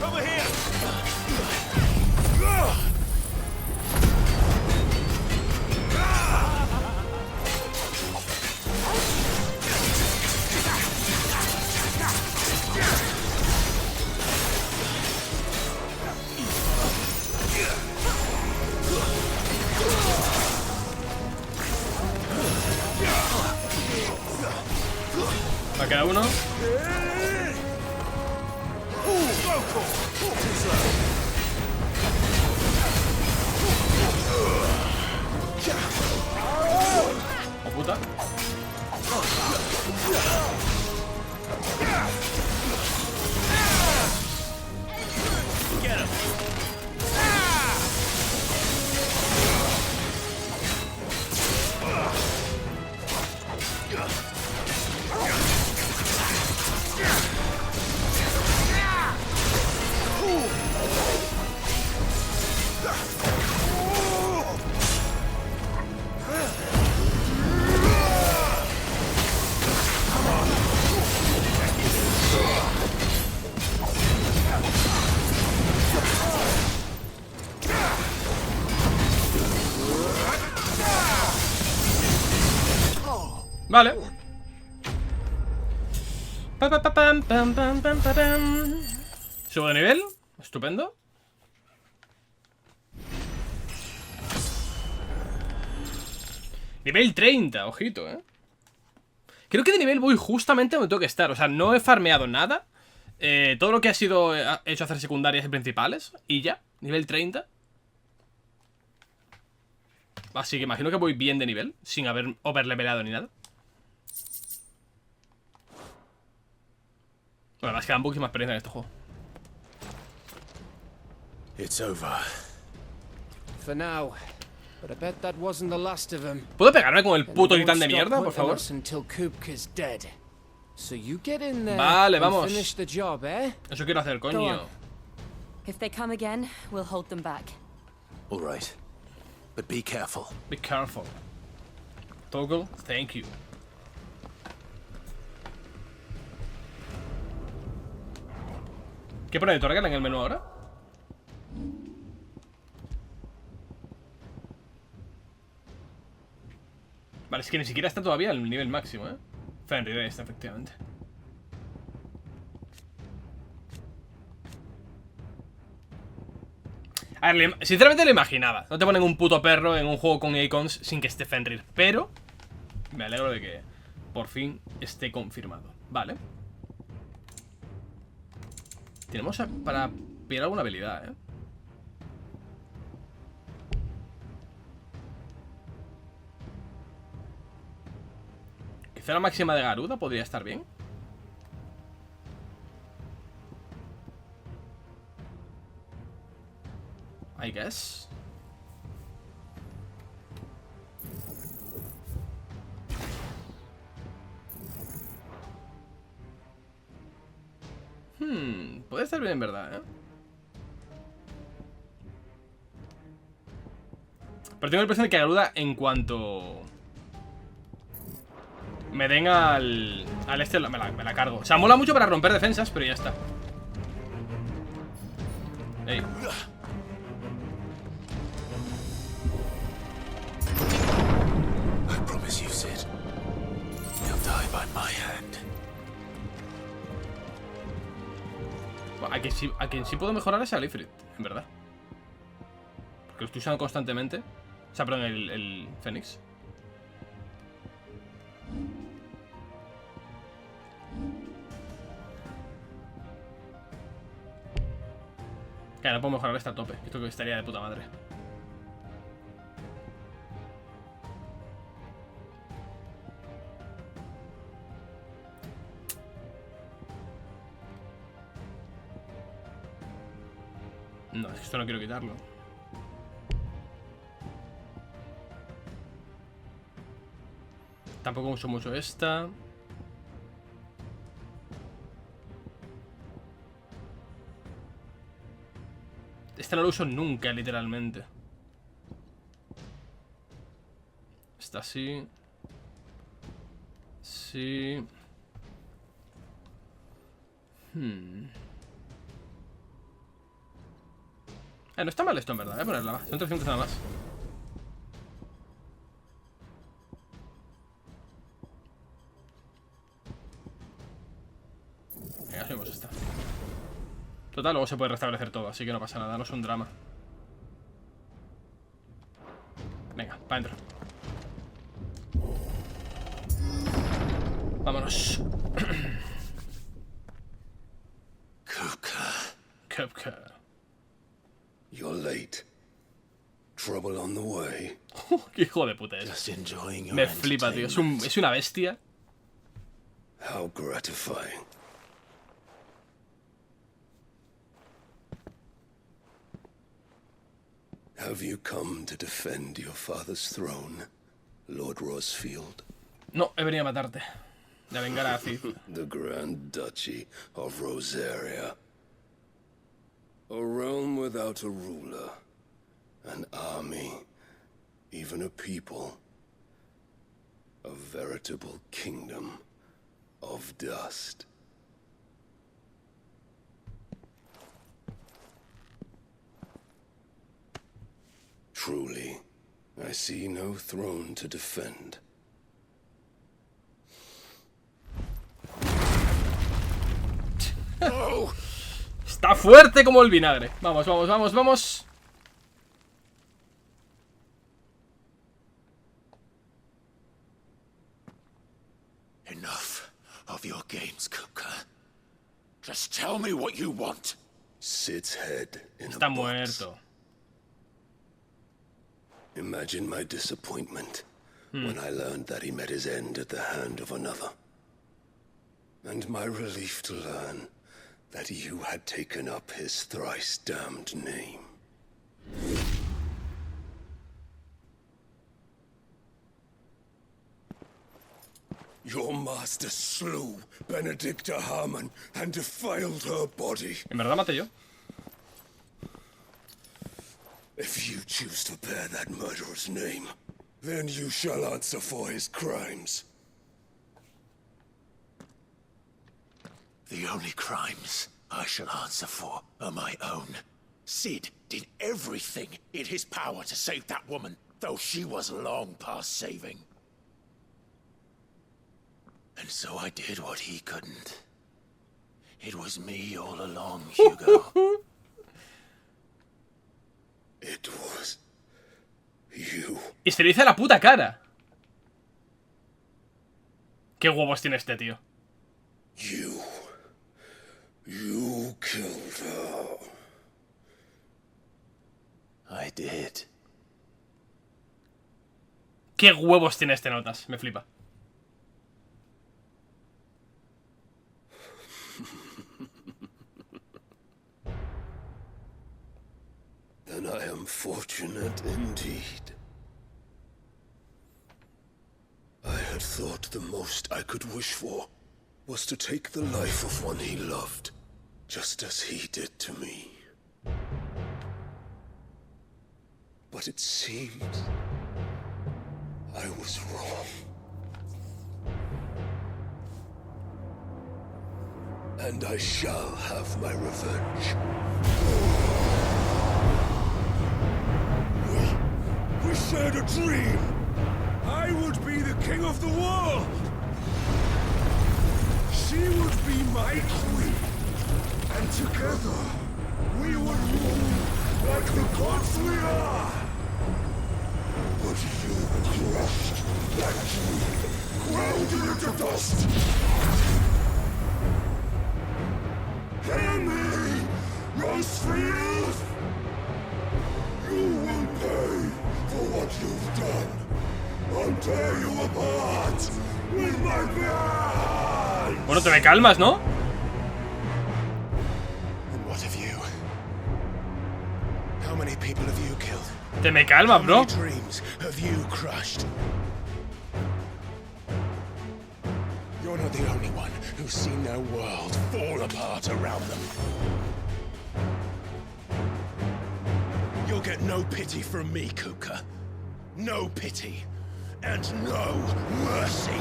Over here! Va a quedar uno. Oh puta. Get him! Vale. Pam, pam, pam, pam, pam. Subo de nivel. Estupendo. Nivel 30, ojito, Creo que de nivel voy justamente donde tengo que estar. O sea, no he farmeado nada. Todo lo que ha sido he hecho hacer secundarias y principales. Y ya, nivel 30. Así que imagino que voy bien de nivel, sin haber overleveleado ni nada. Bueno, además que dan muchísima experiencia en este juego. It's over. For now. But I bet that wasn't the last of them. ¿Puedo pegarme con el puto titán de mierda, por favor? Until Kupka's dead. So you get in there Vale, vamos. and finish the job, eh? Eso quiero hacer, coño. If they come again, we'll hold them back. All right. But be careful. Be careful. Toggle, thank you. ¿Qué pone de Torgal en el menú ahora? Vale, es que ni siquiera está todavía al nivel máximo, ¿eh? Fenrir está, efectivamente. A ver, sinceramente lo imaginaba. No te ponen un puto perro en un juego con icons sin que esté Fenrir. Pero me alegro de que por fin esté confirmado. Vale. Tenemos para pillar alguna habilidad, ¿eh? Quizá la máxima de Garuda podría estar bien. I guess. Puede estar bien en verdad, ¿eh? Pero tengo la impresión de que Garuda, en cuanto me den al este, me la cargo. O sea, mola mucho para romper defensas, pero ya está. Ey. I promise you, Sid. You'll die by my hand. A quien sí puedo mejorar es a Ifrit, en verdad. Porque lo estoy usando constantemente. O sea, perdón, el Fénix. Claro, no puedo mejorar esta a tope. Esto que estaría de puta madre. No, es que esto no quiero quitarlo. Tampoco uso mucho esta. Esta no lo uso nunca, literalmente. Esta sí. Sí. No está mal esto, en verdad. Voy a ponerla. Son 300 nada más. Venga, subimos esta. Total, luego se puede restablecer todo, así que no pasa nada, no es un drama. Venga, para adentro. Vámonos. Kupka. You're late. Trouble on the way. Qué hijo de puta es. Me flipa, tío. Es una bestia. How gratifying. Have you come to defend your father's throne, Lord Rosfield? No, he venido a matarte. De vengar a Cid. The Grand Duchy of Rosaria. A realm without a ruler. An army. Even a people. A veritable kingdom of dust. Truly, I see no throne to defend. Oh. Está fuerte como el vinagre. Vamos, vamos, vamos, vamos. Enough of your games, Kupka. Just tell me what you want. Sid's head in Está a box. muerto. Imagine my disappointment when I learned that he met his end at the hand of another. And my relief to learn that you had taken up his thrice damned name. Your master slew Benedicta Harmon and defiled her body. En verdad maté yo. If you choose to bear that murderer's name, then you shall answer for his crimes. The only crimes I shall answer for are my own. Sid did everything in his power to save that woman, though she was long past saving. And so I did what he couldn't. It was me all along, Hugo. It was you. Y se le dice a la puta cara. ¿Qué huevos tiene este tío? You killed her. I did. ¿Qué huevos tiene este notas? Me flipa. Then I am fortunate indeed. I had thought the most I could wish for was to take the life of one he loved, just as he did to me. But it seems I was wrong. And I shall have my revenge. We shared a dream. I would be the king of the world. She would be my queen. And together, we would rule like the gods we are. But you crushed that dream, ground it into dust. Hear me, Rosaria! You will pay for what you've done. I'll tear you apart with my blood. Bueno, te me calmas, ¿no? And what of you? How many people have you killed? Te me calma, bro. How many dreams have you crushed? You're not the only one who's seen their world fall apart around them. You'll get no pity from me, Kuka. No pity. And no mercy.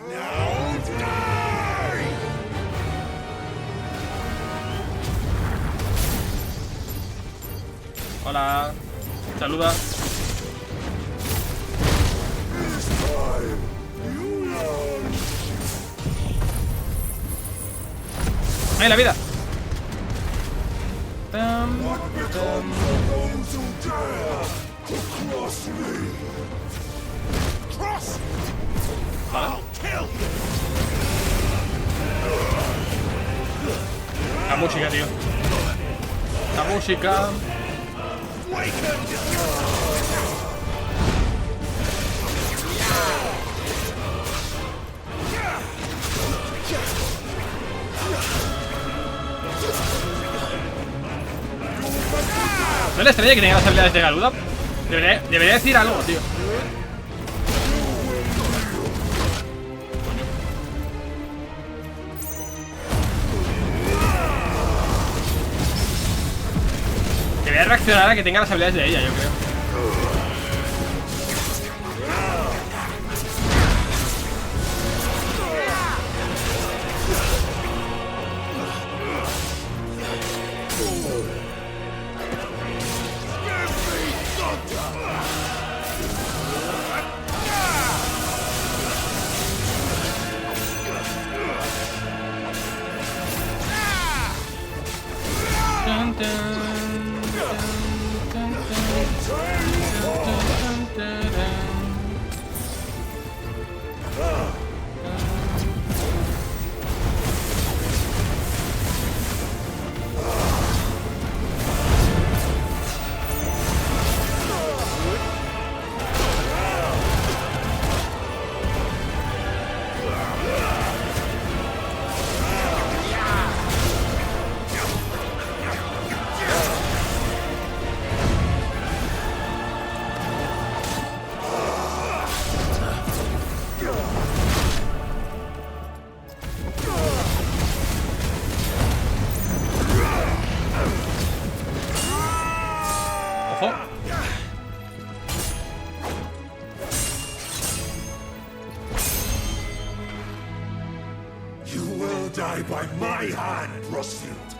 Now die! Hola. Saluda. ¡Ay, la vida! La música, tío. La música. ¿No le extraña que tenga las habilidades de Garuda? Debería decir algo, tío. Debería reaccionar a que tenga las habilidades de ella, yo creo.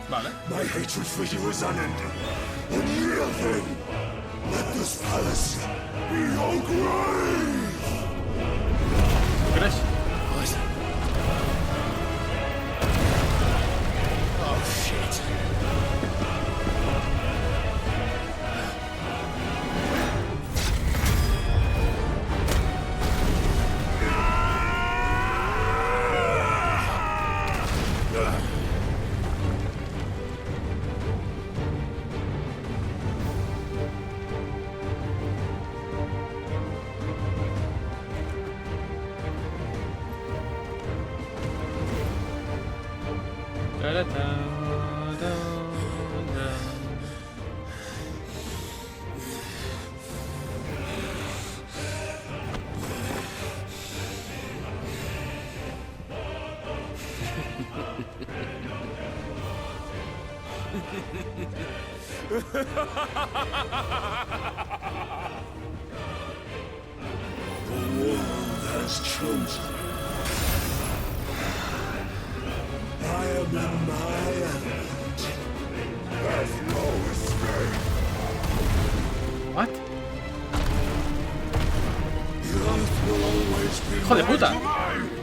Vale. My hatred for you is unending. A real thing. Let this palace be your grave. ¿Tú crees? Oh, shit. The world has chosen. I am in my element. There's no escape. What? The earth will always be Hijo de puta. mine.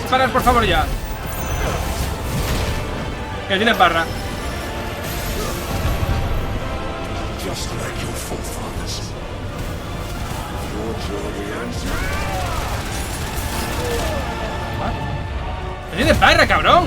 disparar, por favor, ya. Que tienes barra. Just like your forefathers. Que tienes barra, cabrón.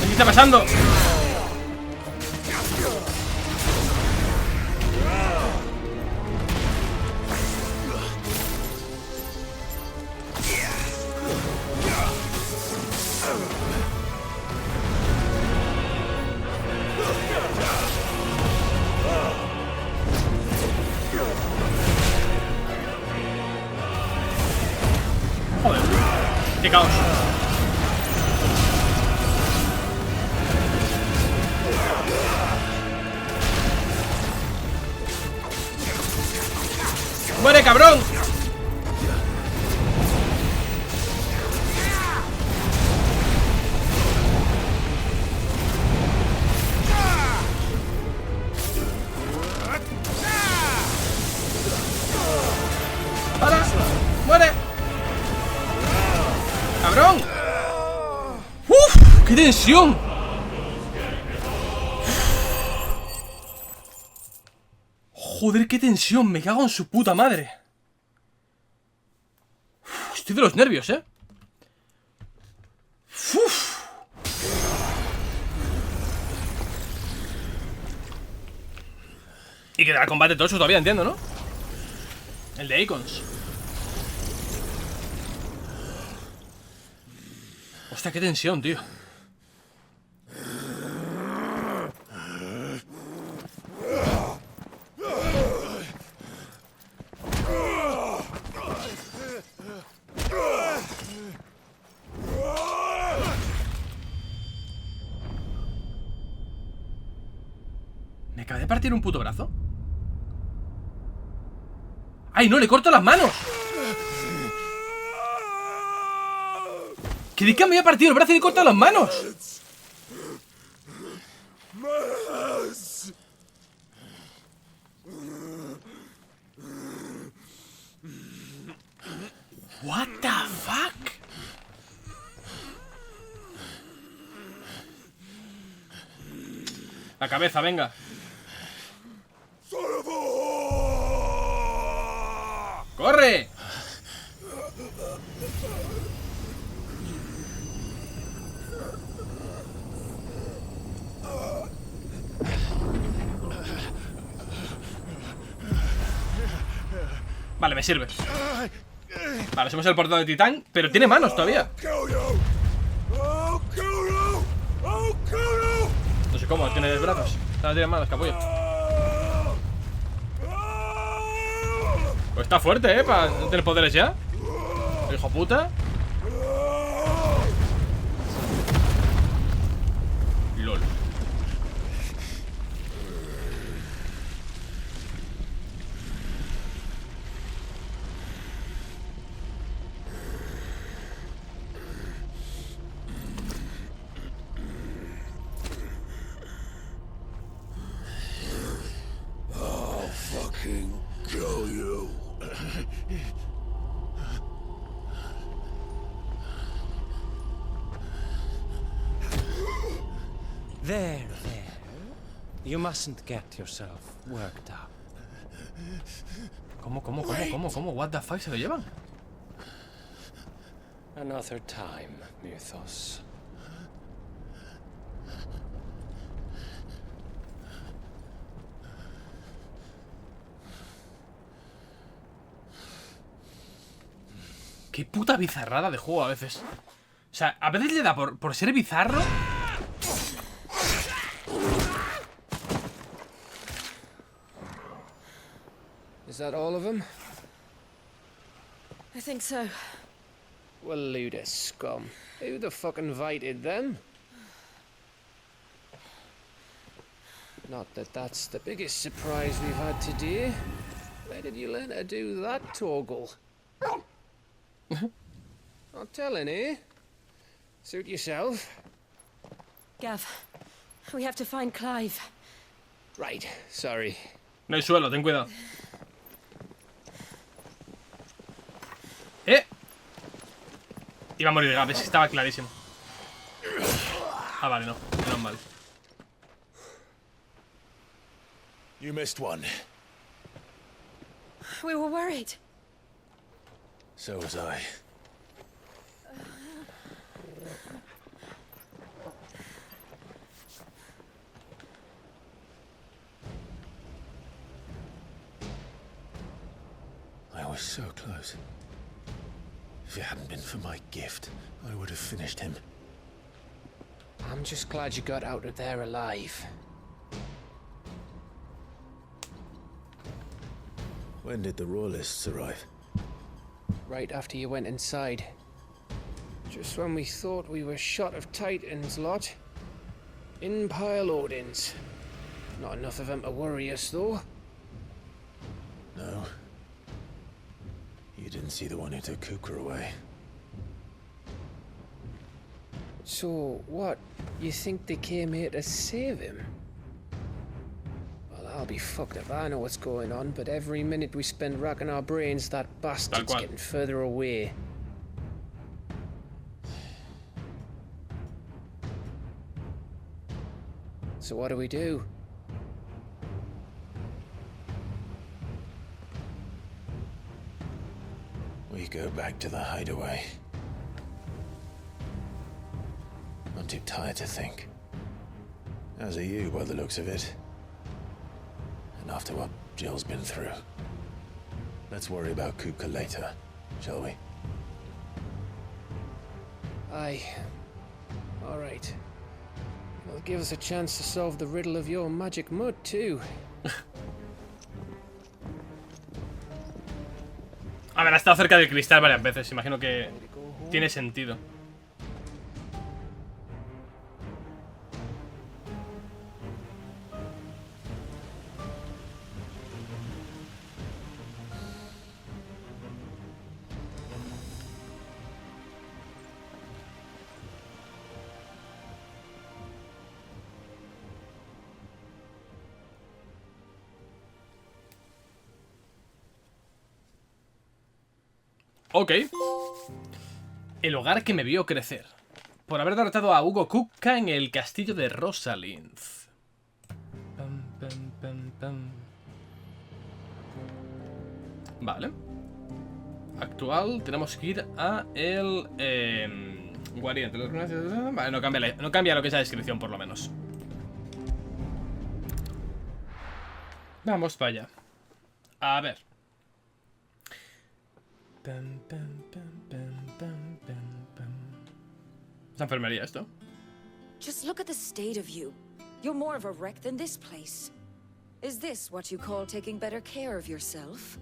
¿Qué está pasando? Joder, qué caos. ¡Muere, cabrón! ¡Para! ¡Muere! ¡Cabrón! ¡Uf! ¡Qué tensión! Joder, qué tensión, me cago en su puta madre. Uf, estoy de los nervios, Uf. Y quedará combate todo eso todavía, entiendo, ¿no? El de Icons. Hostia, qué tensión, tío. ¿Me acabé de partir un puto brazo? ¡Ay, no! ¡Le corto las manos! ¿Qué de que me había partido el brazo y le he cortado las manos? What the fuck? La cabeza, venga. ¡Corre! Vale, me sirve. Vale, somos el portador de Titán, pero tiene manos todavía. No sé cómo, tiene brazos. No tiene manos, capullo. Pues está fuerte, para no tener poderes ya. Hijo puta. LOL. show you. There. You mustn't get yourself worked up. ¿Cómo? What the fuck se lo llevan? Another time, Mythos. Qué puta bizarrada de juego a veces. O sea, a veces le da por ser bizarro. Is that all of them? I think so. Well, load of scum. Who the fuck invited them? Not that that's the biggest surprise we've had today. Where did you learn to do that, Torgal? Not telling, eh? Suit yourself. Gav, we have to find Clive. Right, sorry. No hay suelo, ten cuidado. Iba a morir, a ver si estaba clarísimo. Ah, vale, no. Menos mal. You missed one. We were worried. So was I. I was so close. If it hadn't been for my gift, I would have finished him. I'm just glad you got out of there alive. When did the royalists arrive? Right after you went inside. Just when we thought we were shot of Titans lot. In pile Odins. Not enough of them to worry us, though. No. You didn't see the one who took Kukra away. So, what? You think they came here to save him? Well, I'll be fucked if I know what's going on, but every minute we spend racking our brains, that bastard's getting further away. So what do? We go back to the hideaway. I'm too tired to think. As are you, by the looks of it. And after what Jill's been through. Let's worry about Kuka later, shall we? Aye. All right. It'll give us a chance to solve the riddle of your magic mud, too. A ver, ha estado cerca del cristal varias veces. Imagino que tiene sentido. Ok. El hogar que me vio crecer. Por haber derrotado a Hugo Kuka en el castillo de Rosalind. Vale. Actual. Tenemos que ir a el... guarida. Vale, no cambia lo que es la descripción, por lo menos. Vamos para allá. A ver. ¿Es enfermería esto? Just look at the state of you. You're more of a wreck than this place. Is this what you call taking better care of yourself?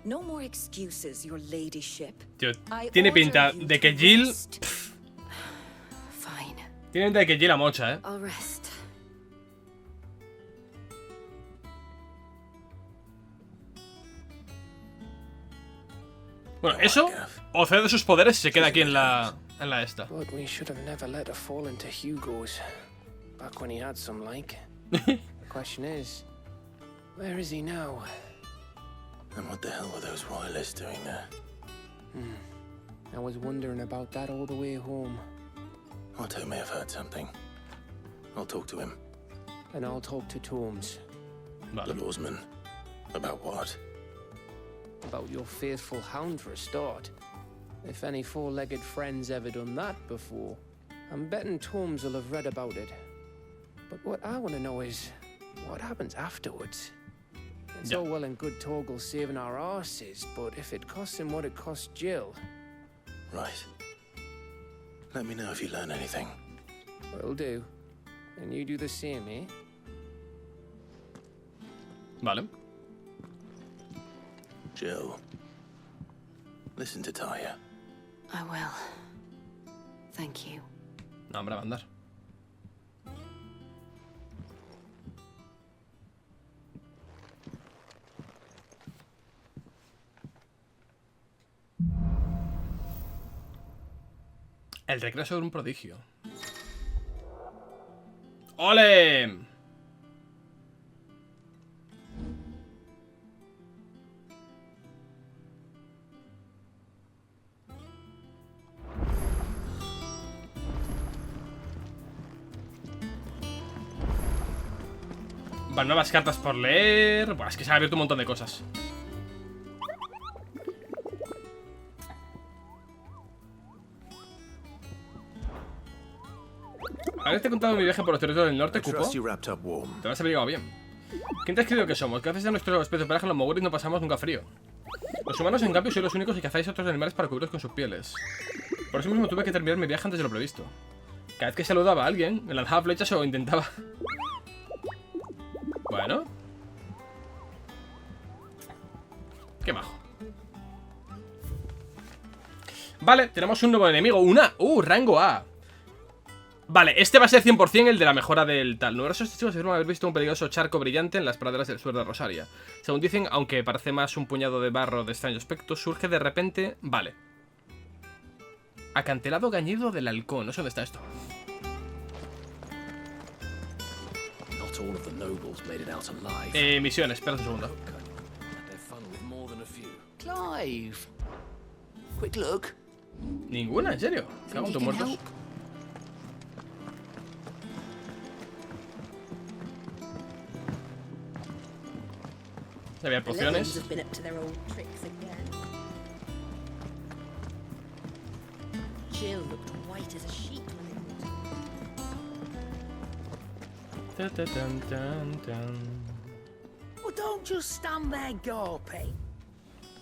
No more excuses, your ladyship. Tío, tiene pinta de que Jill... Fine. Tiene pinta de que Jill la mocha, ¿eh? I'll rest. Bueno, eso, o cede sus poderes y se queda aquí en la esta. But we should have never let her fall into Hugo's. Back when he had some like. The question is, where is he now? And what the hell were those wireless doing there? I was wondering about that all the way home. Otto may have heard something. I'll talk to him. And I'll talk to Tomes. The lawsman. About what? About your faithful hound for a start. If any four-legged friend's ever done that before, I'm betting Tomes will have read about it. But what I want to know is, what happens afterwards? It's all well and good Torgal saving our arses, but if it costs him what it cost Jill... Right. Let me know if you learn anything. Will do. And you do the same, eh? Vale. Jill. Listen to Taya. I will. Thank you. No, hombre, va a andar. El regreso de un prodigio. ¡Ole! Van nuevas cartas por leer. Buah, es que se han abierto un montón de cosas. Haberte contado mi viaje por los territorios del norte, Cupo. Te has averiguado bien. ¿Quién te ha escrito que somos? Gracias a nuestro especie de paraje, los moguris no pasamos nunca frío. Los humanos, en cambio, sois los únicos que cazáis a otros animales para cubriros con sus pieles. Por eso mismo tuve que terminar mi viaje antes de lo previsto. Cada vez que saludaba a alguien, me lanzaba flechas o intentaba... Bueno. Qué majo. Vale, tenemos un nuevo enemigo. Rango A. Vale, este va a ser 100% el de la mejora del tal. Numerosos testigos afirman haber visto un peligroso charco brillante en las praderas del sur de Rosaria. Según dicen, aunque parece más un puñado de barro de extraño aspecto, surge de repente... Vale. Acantilado gañido del halcón. No sé dónde está esto. Misiones, espera un segundo. Clive. Quick look. Ninguna, en serio. Cago en tus muertos. Había pociones.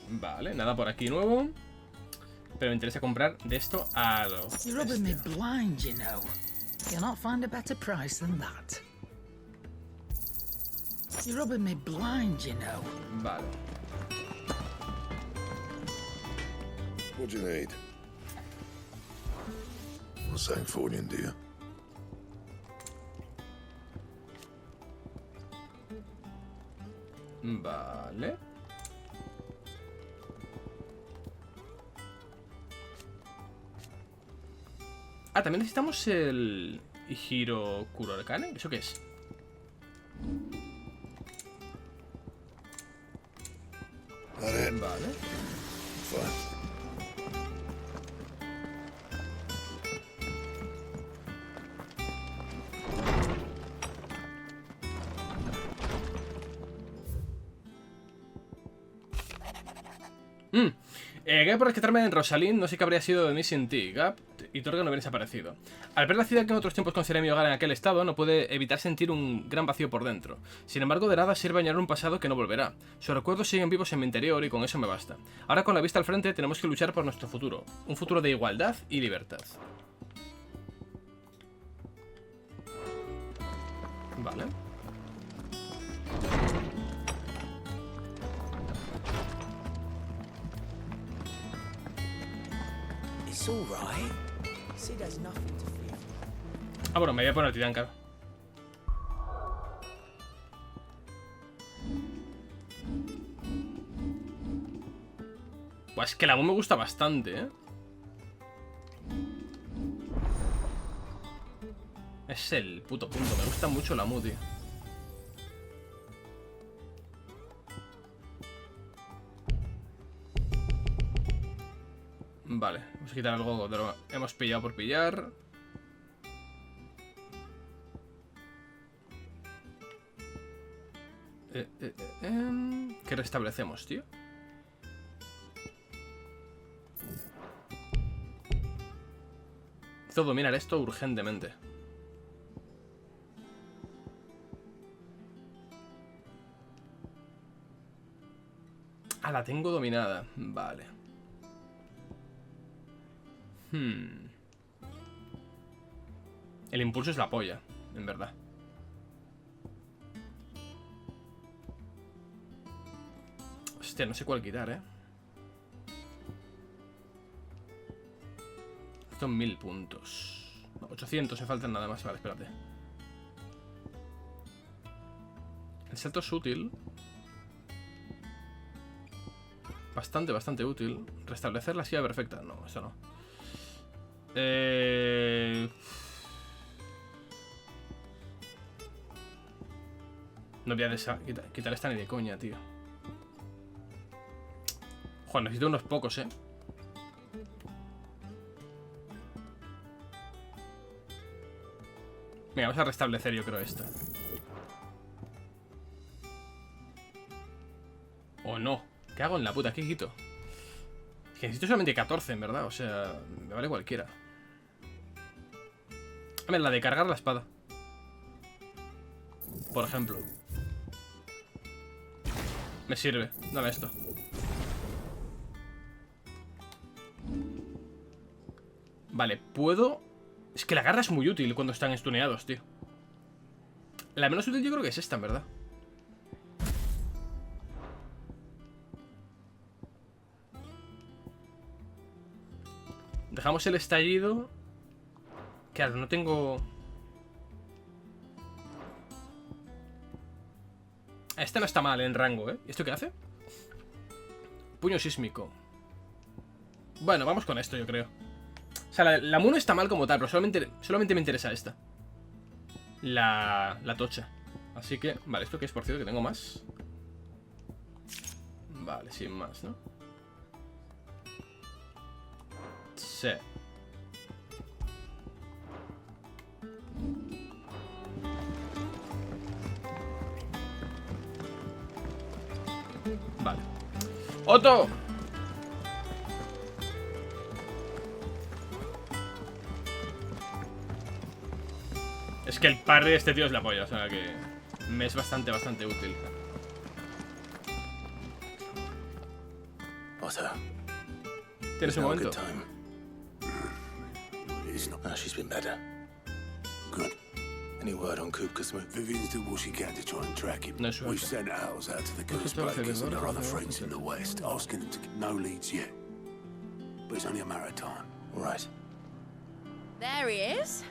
Vale, nada por aquí nuevo. Pero me interesa comprar de esto a lo... You're rubbing me blind, you know. You'll not find a better price than that. You're rubbing me blind, you know. Vale. What do you need? A Sanfordine, do you? Vale. Ah, también necesitamos el Hiro Kurokane. ¿Eso qué es? Vale. Fine. Gracias por rescatarme en Rosalind, no sé qué habría sido de mí sin ti, Gap, y Torga no hubiera desaparecido. Al ver la ciudad que en otros tiempos consideré mi hogar en aquel estado, no puede evitar sentir un gran vacío por dentro. Sin embargo, de nada sirve añorar un pasado que no volverá. Sus recuerdos siguen vivos en mi interior y con eso me basta. Ahora, con la vista al frente, tenemos que luchar por nuestro futuro. Un futuro de igualdad y libertad. Vale. Ah, bueno, me voy a poner Titán, claro. Pues es que la voz me gusta bastante, ¿eh? Es el puto punto, me gusta mucho la MU, tío. Vale, vamos a quitar algo de lo que hemos pillado por pillar. ¿Qué restablecemos, tío? Necesito dominar esto urgentemente. Ah, la tengo dominada. Vale. El impulso es la polla, en verdad. Hostia, no sé cuál quitar, Son 1000 puntos. No, 800, me faltan nada más. Vale, espérate. El salto es útil. Bastante útil. Restablecer la silla perfecta. No, eso no. No voy a quitar esta ni de coña, tío. Joder, necesito unos pocos, Venga, vamos a restablecer, yo creo, esta. ¿O no? ¿Qué hago en la puta? ¿Qué quito? Es que necesito solamente 14, en verdad. O sea, me vale cualquiera. A ver, la de cargar la espada, por ejemplo. Me sirve. Dame esto. Vale, puedo... Es que la garra es muy útil cuando están estuneados, tío. La menos útil yo creo que es esta, en verdad. Dejamos el estallido. Claro, no tengo... Esta no está mal en rango, ¿Y esto qué hace? Puño sísmico. Bueno, vamos con esto, yo creo. O sea, la Mu no está mal como tal, pero solamente me interesa esta. La tocha. Así que... Vale, ¿esto qué es, por cierto? Que tengo más. Vale, sin más, ¿no? Sí. Vale. ¡Otto! Es que el par de este tío es la polla, o sea que me es bastante útil. ¿Tienes un momento? She's been better. Good. Any word on Kupka's move? Vivian's did what she can to try and track him. No suerte. We've sent ours out to the Ghost Breakers and our other friends in the West, asking them to get no leads yet. But it's only a matter of time. All right. There he is.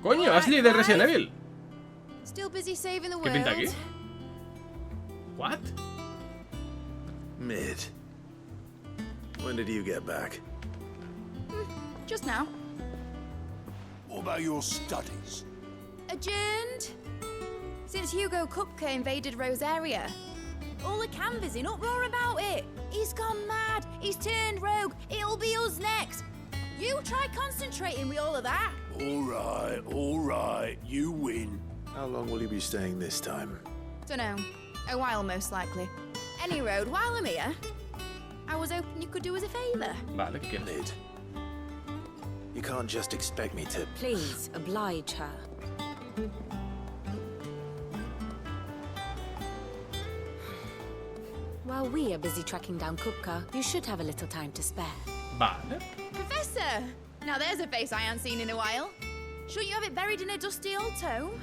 Coño, Ashley de Resident Evil. Still busy saving the ¿Qué world. pinta aquí? What? Mid. When did you get back? Just now. What about your studies? Adjourned. Since Hugo Kupka invaded Rosaria. All the canvas in uproar about it. He's gone mad. He's turned rogue. It'll be us next. You try concentrating with all of that. All right. You win. How long will you be staying this time? Dunno. A while, most likely. Any road, while I'm here, I was hoping you could do us a favour. Vale, ¿qué quieres? Mid. You can't just expect me to... Please, oblige her. While we are busy tracking down Kupka, you should have a little time to spare. Vale. Professor! Now there's a face I haven't seen in a while. Shouldn't you have it buried in a dusty old tome?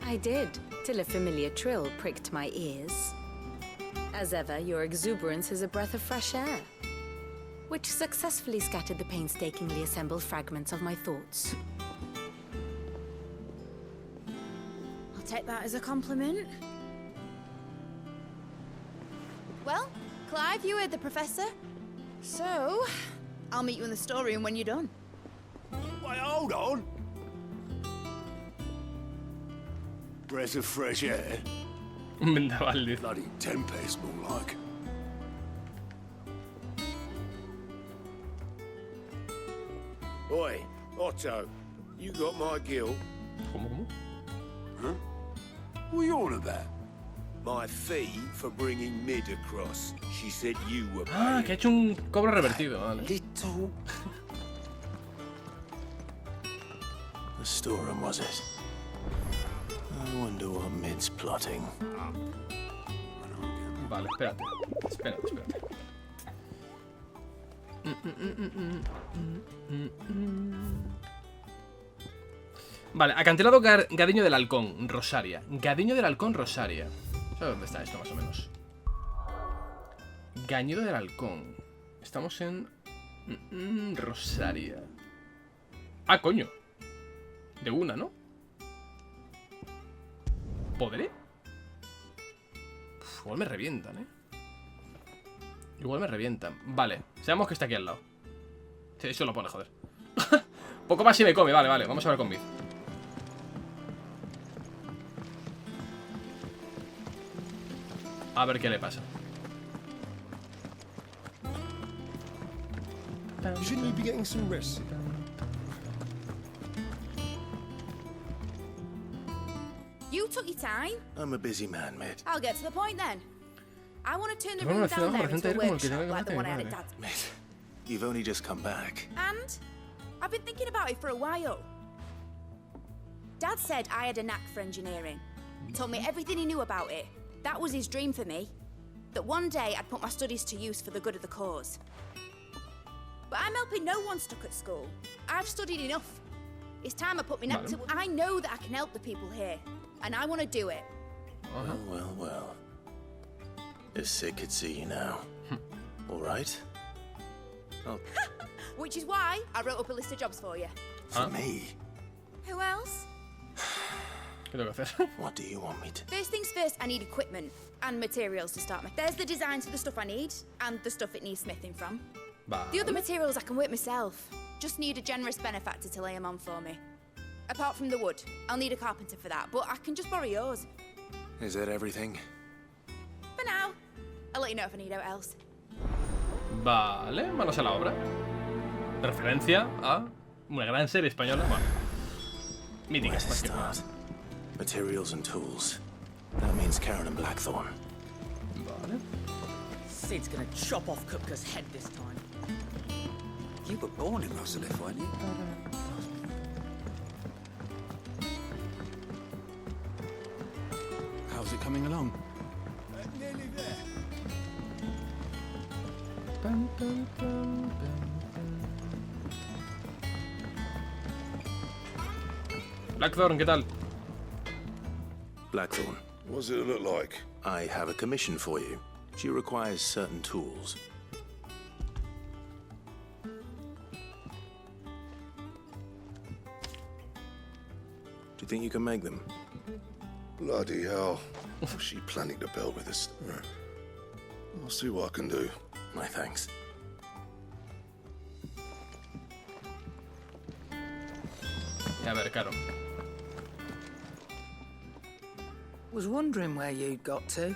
I did, till a familiar trill pricked my ears. As ever, your exuberance is a breath of fresh air, which successfully scattered the painstakingly assembled fragments of my thoughts. I'll take that as a compliment. Well, Clive, you heard the professor. So, I'll meet you in the storeroom when you're done. Wait, hold on. Breath of fresh air. Un vendaval, dice. Bloody tempest, more like. Oi, Otto, you got my guilt? ¿Cómo? Huh? What are you on about? My fee for bringing Mid across. She said you were paying. Ah, que ha hecho un cobro revertido. Vale. Little. The storeroom, was it? I wonder what Mid's plotting. Vale, espérate. Vale, acantilado Gadiño del Halcón, Rosaria. Gadiño del Halcón, Rosaria. ¿Sabes dónde está esto, más o menos? Gañido del Halcón. Estamos en... Rosaria. Ah, coño. De una, ¿no? ¿Podré? Uf, igual me revientan, ¿eh? Igual me revientan. Vale, sabemos que está aquí al lado. Sí, eso lo pone, joder. Poco más y me come, vale, vamos a ver con Vid. A ver qué le pasa. Shouldn't you be getting some rest? You took your time. I'm a busy man, Mid. I'll get to the point then. I want to turn the Bueno, room down there reciente into a como el que workshop tengo que like the hacer, one I had vale. at Dad's. Mid, you've only just come back. And I've been thinking about it for a while. Dad said I had a knack for engineering. Told me everything he knew about it. That was his dream for me. That one day I'd put my studies to use for the good of the cause. But I'm helping no one stuck at school. I've studied enough. It's time I put me knack to... I know that I can help the people here. And I want to do it. Well. If Sid could see you now. All right? Oh. Which is why I wrote up a list of jobs for you. For me? Who else? ¿Qué tengo que hacer? What do you want me to... First things first, I need equipment and materials to start me. There's the designs for the stuff I need and the stuff it needs smithing from. Vale. The other materials I can work myself. Just need a generous benefactor to lay them on for me. Apart from the wood, I'll need a carpenter for that, but I can just borrow yours. Is that everything? For now. I'll let you know if I need out else. Vale, manos a la obra. Referencia a una gran serie española. Bueno, mítica. Where's the start? Materials and tools. That means Karen and Blackthorn. Vale. Sid's gonna chop off Kupka's head this time. You were born in Rosalia, weren't you? How's it coming along? Nearly there. Blackthorn, ¿qué tal? Blackthorn. What does it look like? I have a commission for you. She requires certain tools. Do you think you can make them? Bloody hell. What's she planning to build with this? I'll see what I can do. My thanks. A ver, claro. Was wondering where you'd got to.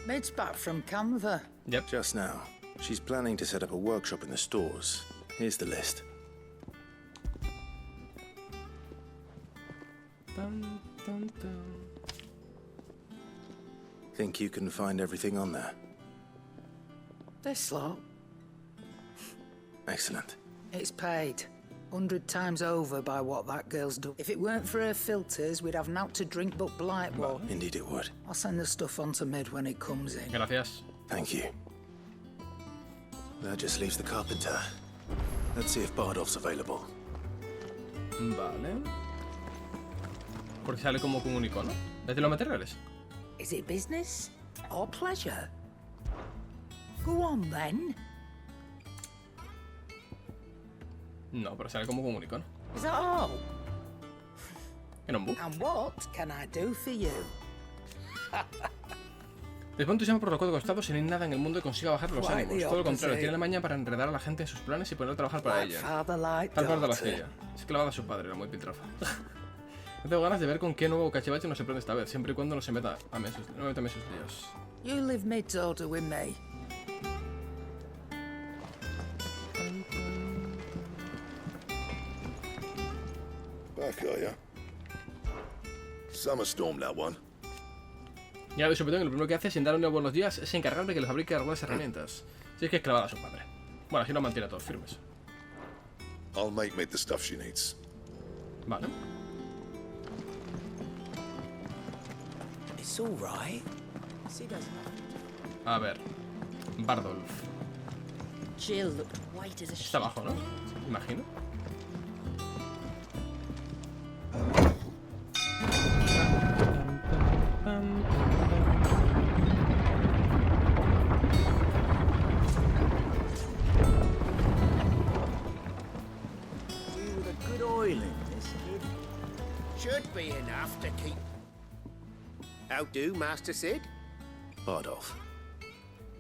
Mid's back from Canva. Yep. Just now. She's planning to set up a workshop in the stores. Here's the list. Dun, dun, dun. Think you can find everything on there? This lot, Excellent. it's paid. 100 times over by what that girl's done. If it weren't for her filters, we'd have naught to drink but blight water. Indeed it would. I'll send the stuff on to Mid when it comes in. Gracias. Thank you. That just leaves the carpenter. Let's see if Bardolph's available. Vale. Porque sale como con un icono. ¿Desde los materiales? Is it business or pleasure? Go on then. No, pero sale como con un icono. Is that all? En un book. And what can I do for you? Después entusiasmo por los códigos estados sin nada en el mundo que consiga bajar los Quite ánimos. the Todo lo contrario, opposite. tiene la maña para enredar a la gente en sus planes y poner a trabajar para Like ella. father, like Tal cual de la daughter. silla. Es clavada a su padre, era muy piltrafa. No tengo ganas de ver con qué nuevo cachivache nos sorprende esta vez, siempre y cuando no se meta a meses, no me meta en sus líos. You live Mid's order with me. Back, are ya? Summer storm, that one. Ya de Supetón, lo primero que hace sin darle unos buenos días es encargarme que les fabrique algunas herramientas. Si es que es clavada a su padre. Bueno, así nos mantiene a todos firmes. I'll make the stuff she needs. Vale. It's all right. She doesn't. A ver. Bardolph. Jill looked white as a sheet. Está abajo, ¿no? Imagino. With a good oil in this, kid. Should be enough to keep. How do, Master Sid? Bardolph.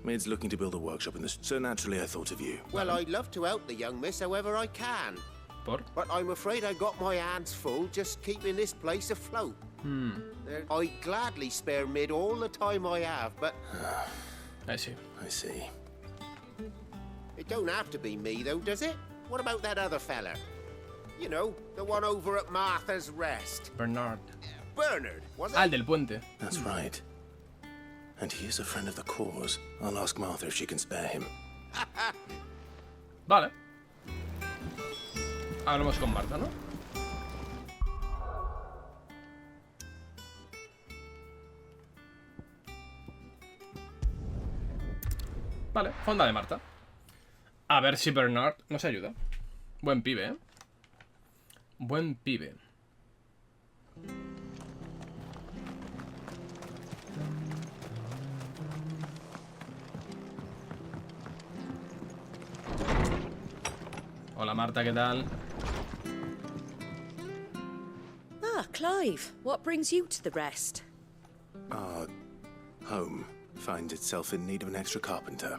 Mid's looking to build a workshop in this, so naturally I thought of you. Well, I'd love to help the young miss however I can. ¿Por? But I'm afraid I got my hands full just keeping this place afloat. I'd gladly spare Mid all the time I have, but... I see. I see. It don't have to be me, though, does it? What about that other fella? You know, the one over at Martha's Rest. Bernard. Bernard, was it? Ah, el del puente. That's right. And he is a friend of the cause. I'll ask Martha if she can spare him. Vale. Hablamos con Marta, ¿no? Vale, fonda de Marta. A ver si Bernard nos ayuda. Buen pibe, ¿eh? Buen pibe. Hola Marta, ¿qué tal? Ah, Clive, what brings you to the rest? Our home finds itself in need of an extra carpenter.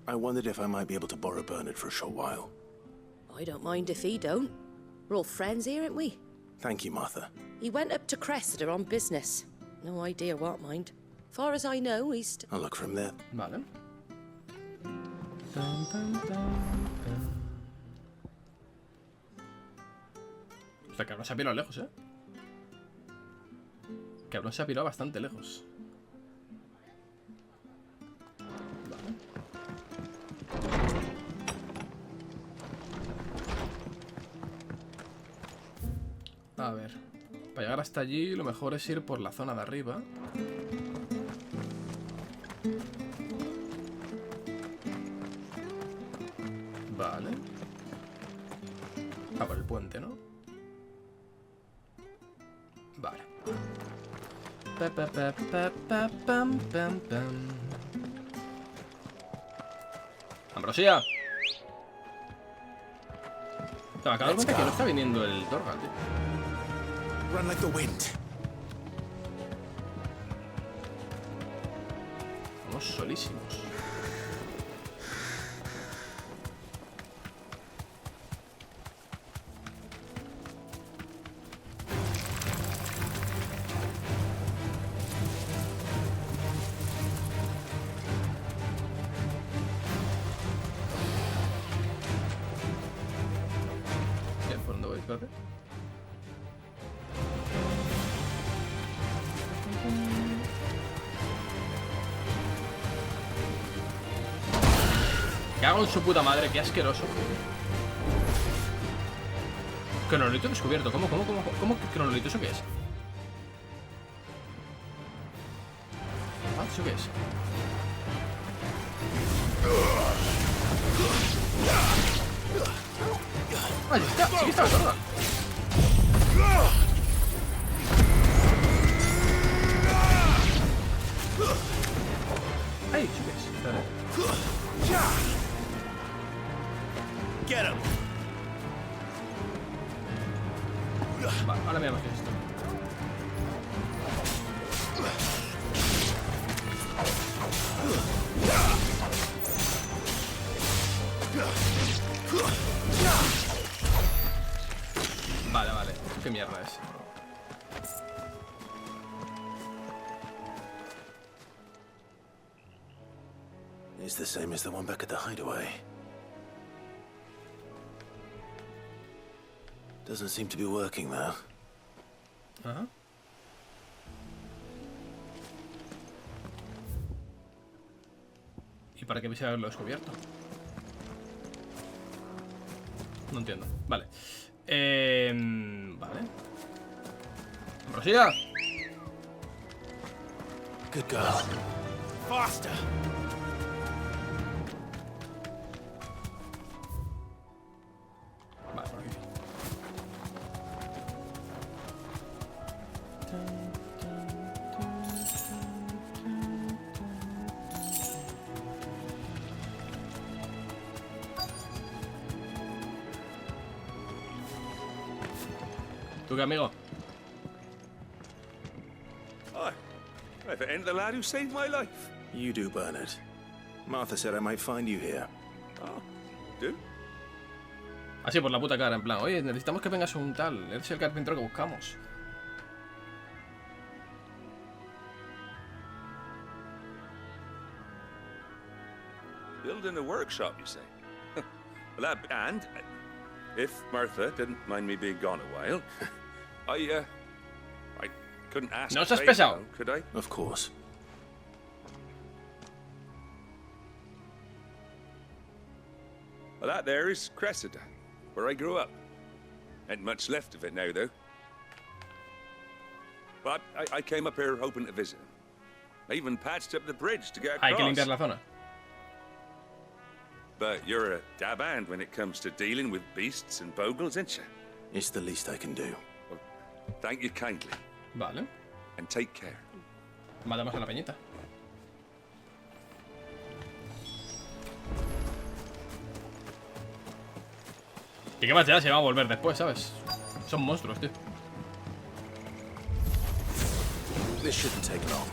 I wondered if I might be able to borrow Bernard for a short while. I don't mind if he don't. We're all friends here, aren't we? Thank you, Martha. He went up to Cressida on business. No idea what, mind. Far as I know, he's... I'll look from there. Vale. O sea, cabrón se ha pirado lejos, ¿eh? Cabrón se ha pirado bastante lejos. Vale. A ver. Para llegar hasta allí, lo mejor es ir por la zona de arriba. Vale. Ah, por el puente, ¿no? Vale. Ambrosia. Me acabo de dar cuenta que no está viniendo el Dorgal, tío. Run like the wind. Vamos solísimos. ¿Por dónde voy? Espérate. Cago en su puta madre, qué asqueroso. Cronolito descubierto. ¿Cómo que cronolito? ¿Eso qué es? ¿Eso qué es? Ah, ya está. Sí que estaba sorda. Ay, ¿eso qué es? Espera. Get him. Vale, ahora veamos qué es esto. Vale, vale. ¿Qué mierda es? It's the same as the one back at the hideaway. Doesn't seem to be working though. Ajá. ¿Y para qué vais a haberlo descubierto? No entiendo. Vale. Vale. Rosaria. Good girl. Faster. Vale, por aquí. ¿Tú qué, amigo? Hi. If it ain't the lad who saved my life. You do, Bernard. Martha said I might find you here. Oh, do? Así por la puta cara, en plan, oye, necesitamos que vengas un tal. Eres el carpintero que buscamos. Building a workshop, you say? Well, and if Martha didn't mind me being gone a while, I couldn't ask. No seas pesado. Could I? Of course. Well, that there is Cressida, where I grew up. Ain't much left of it now, though. But I came up here hoping to visit. I even patched up the bridge to get across. Hay que limpiar la zona. But you're a dab hand when it comes to dealing with beasts and bogles, ain't you? It's the least I can do. Well, thank you kindly. Vale. And take care. Matamos a la peñita. ¿Y qué más te da si va a volver después, sabes? Son monstruos, tío. This shouldn't take long.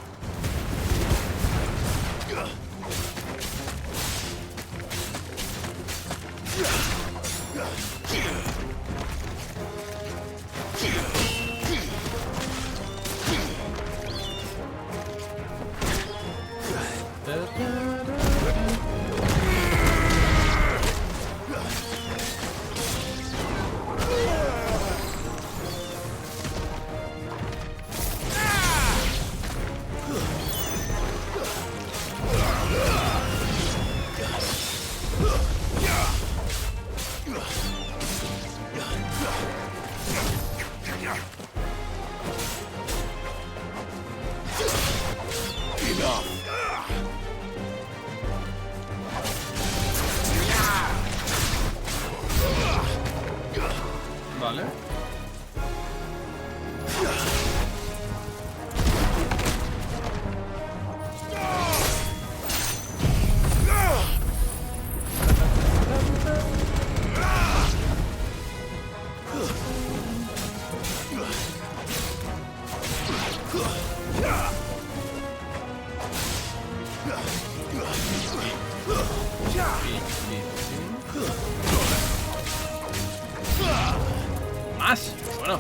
Vale. Más. Bueno.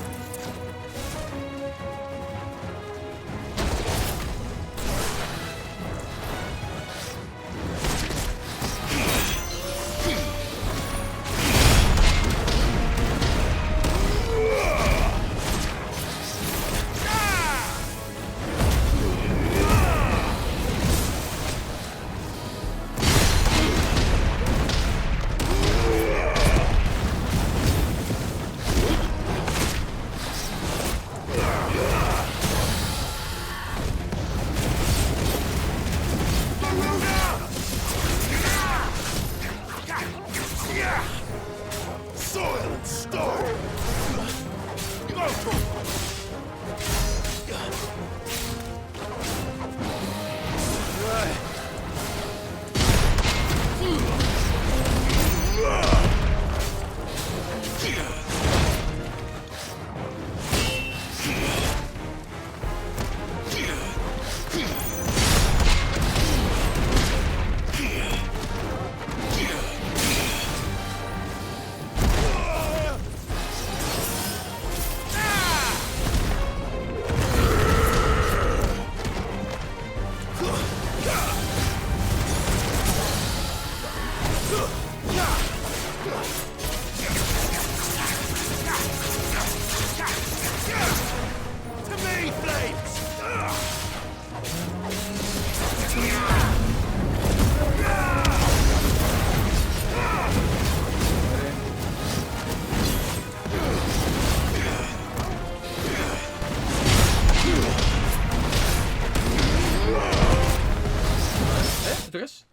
¿Esto qué es?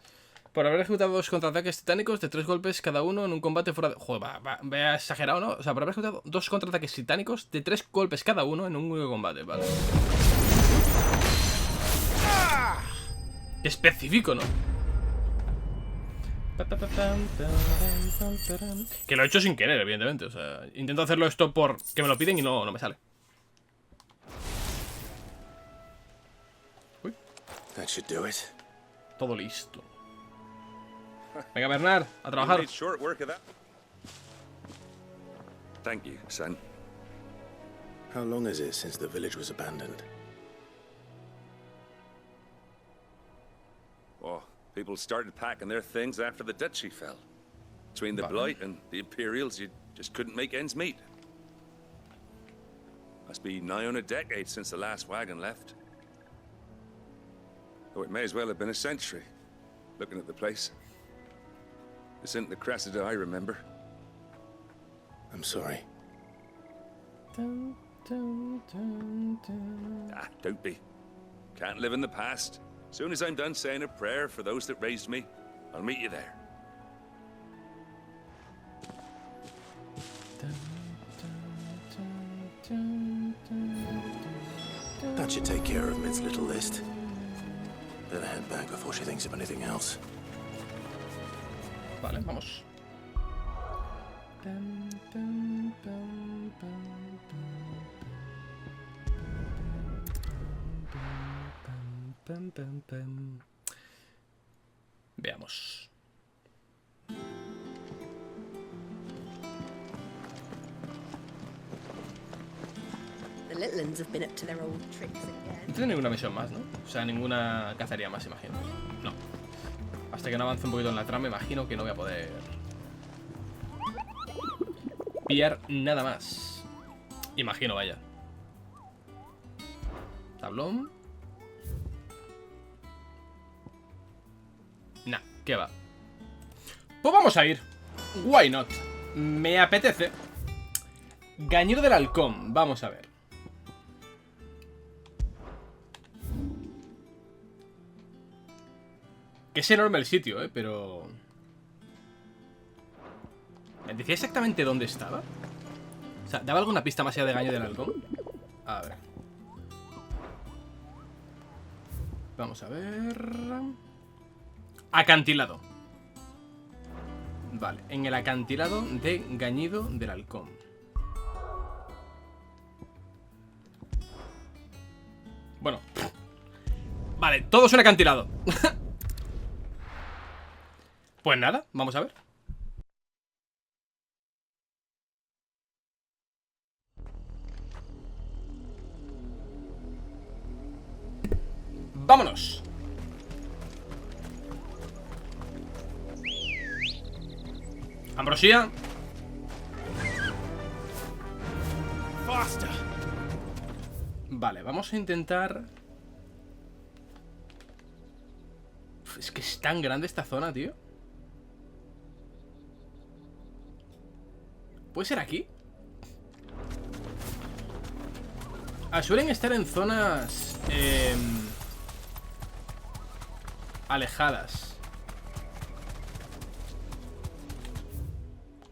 Por haber ejecutado 2 contraataques titánicos de 3 golpes cada uno en un combate fuera de... Joder, vaya exagerado, ¿no? O sea, por haber ejecutado 2 contraataques titánicos de 3 golpes cada uno en un único combate, vale. Específico, ¿no? Que lo he hecho sin querer, evidentemente. O sea, intento hacerlo esto porque me lo piden y no me sale. Uy. That should do it. Todo listo. Venga, Bernard, a trabajar. Thank you, son. How long is it since the village was abandoned? Oh, people started packing their things after the duchy fell. Between the Blight and the Imperials, you just couldn't make ends meet. Must be nigh on a decade since the last wagon left. Oh, it may as well have been a century, looking at the place. This isn't the Cressida I remember. I'm sorry. Ah, don't be. Can't live in the past. As soon as I'm done saying a prayer for those that raised me, I'll meet you there. That should take care of Mid's little list. Better head back before she thinks of anything else. Vale, vamos. Veamos. The little ones have been up to their old tricks again. No tiene ninguna misión más, ¿no? O sea, ninguna cacería más, imagino. No. Hasta que no avance un poquito en la trama, imagino que no voy a poder pillar nada más. Imagino, vaya. Tablón. Nah, ¿qué va? Pues vamos a ir. Why not? Me apetece. Gañero del halcón. Vamos a ver. Que es enorme el sitio, pero... ¿Me decía exactamente dónde estaba? O sea, ¿daba alguna pista más allá de Gañero del halcón? A ver. Vamos a ver... Acantilado. Vale, en el acantilado de Gañido del halcón. Bueno. Vale, todo es un acantilado. Pues nada, vamos a ver. ¡Vámonos! Ambrosía. Vale, vamos a intentar... Es que es tan grande esta zona, tío. ¿Puede ser aquí? Ah, suelen estar en zonas alejadas.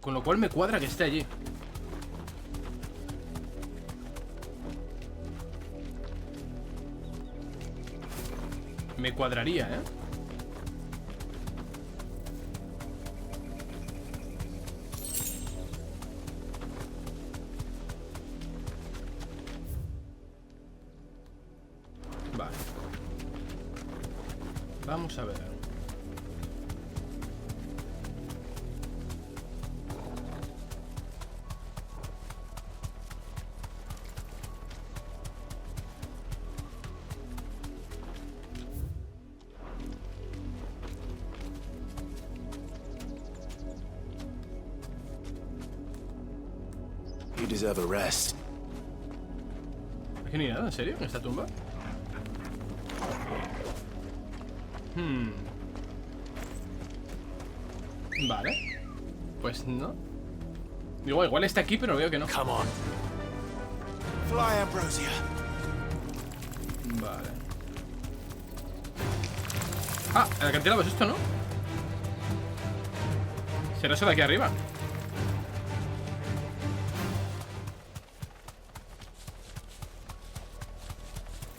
Con lo cual me cuadra que esté allí. Me cuadraría, ¿eh? Vale. Vamos a ver. You deserve a rest. Aquí no hay nada, ¿en serio? ¿En esta tumba? Vale. Pues no. Digo, igual está aquí, pero veo que no. Come on. Fly, Ambrosia. Vale. Ah, el acantilado es esto, ¿no? ¿Será eso de aquí arriba?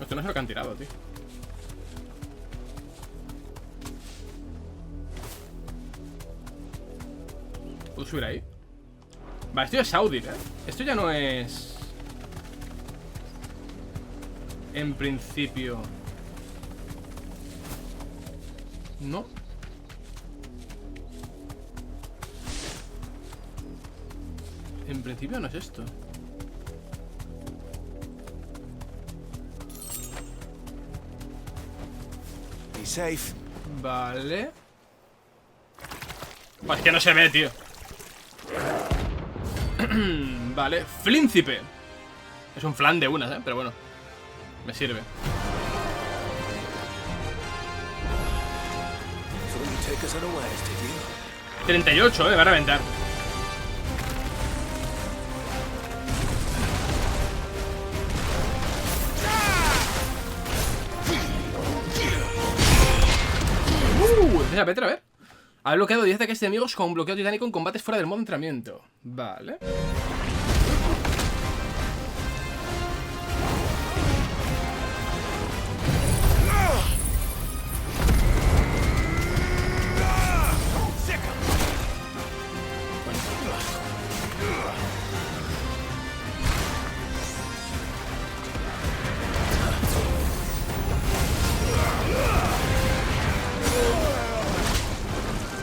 Esto no es el acantilado, tío. ¿Puedo subir ahí? Vale, esto ya es Audi, ¿eh? Esto ya no es... En principio... No. En principio no es esto. Be safe. Vale. Pues es que no se ve, tío. Vale, Flíncipe. Es un flan de unas, pero bueno. Me sirve. 38, va a reventar. Deja Petra, a ver. Ha bloqueado 10 ataques de enemigos con bloqueo titánico en combates fuera del modo entrenamiento. Vale.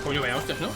Coño, vaya hostias, ¿no?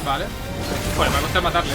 Vale. Pues me va a costar matarle,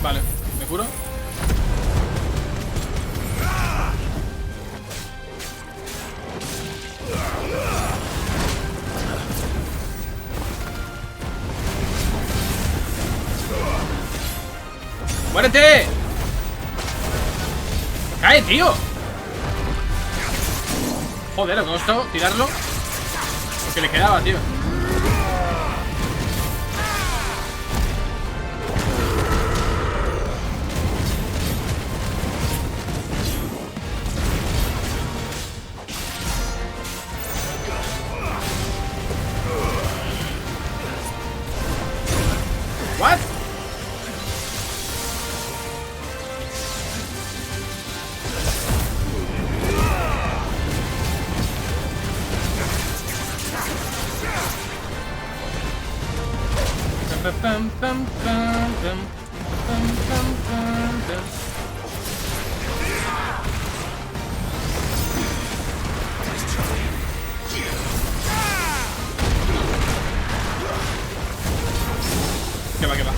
Vale, ¿me curo? ¡Muérete! ¡Cae, tío! Joder, me costó tirarlo. Porque le quedaba, tío. ¿What? Que va, que va.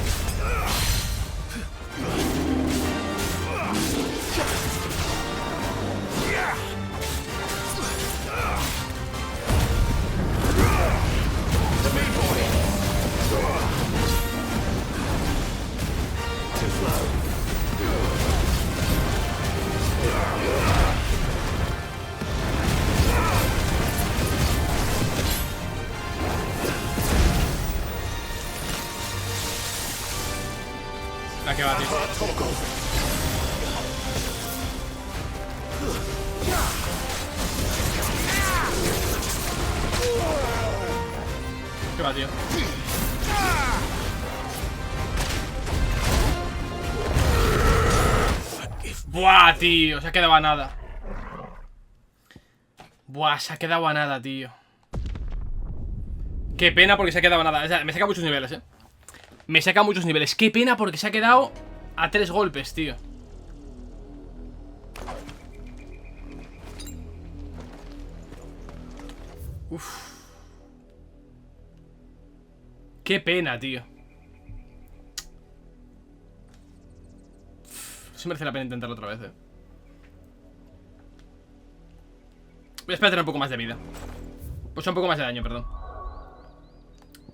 La que va, tío. ¿Qué va, tío? Buah, tío, se ha quedado a nada. Buah, se ha quedado a nada, tío. Qué pena porque se ha quedado a nada. O sea, me saca muchos niveles, Me saca muchos niveles. Qué pena porque se ha quedado a 3 golpes, tío. Uf. Qué pena, tío. Sí merece la pena intentarlo otra vez, Voy a esperar a tener un poco más de vida. Pues un poco más de daño, perdón.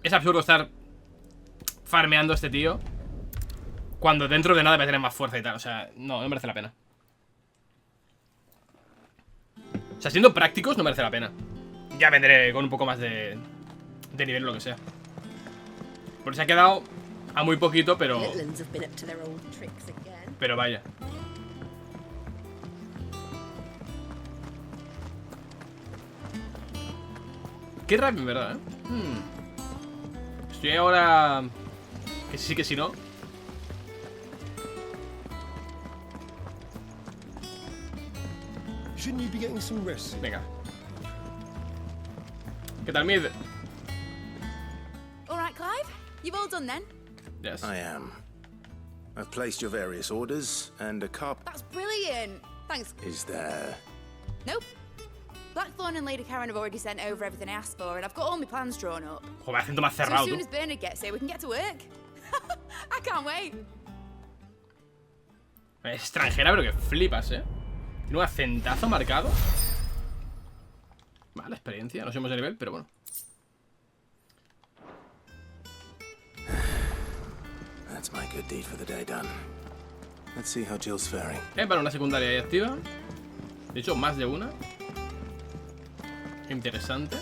Es absurdo estar farmeando a este tío cuando dentro de nada va a tener más fuerza y tal. O sea, no merece la pena. O sea, siendo prácticos no merece la pena. Ya vendré con un poco más de nivel o lo que sea. Porque se ha quedado a muy poquito, pero vaya. Qué rápido, en verdad, Estoy ahora... Que sí, que sí, no. Venga. ¿Qué tal, Mid? All right, Clive? You've all done then? Yes. I am. I've placed your various orders, and a cup... That's brilliant. Thanks. Is there... Nope. Blackthorn and Lady Karen have already sent over everything I asked for, and I've got all my plans drawn up. Joder, acento más So cerrado, as soon tú. as Bernard gets here, we can get to work. I can't wait. Es extranjera, pero que flipas, Tiene un acentazo marcado. Vale, experiencia. No somos de nivel, pero bueno. That's my good deed for the day done. Let's see how Jill's faring. Para una secundaria ahí activa. De hecho, más de una. Interesante.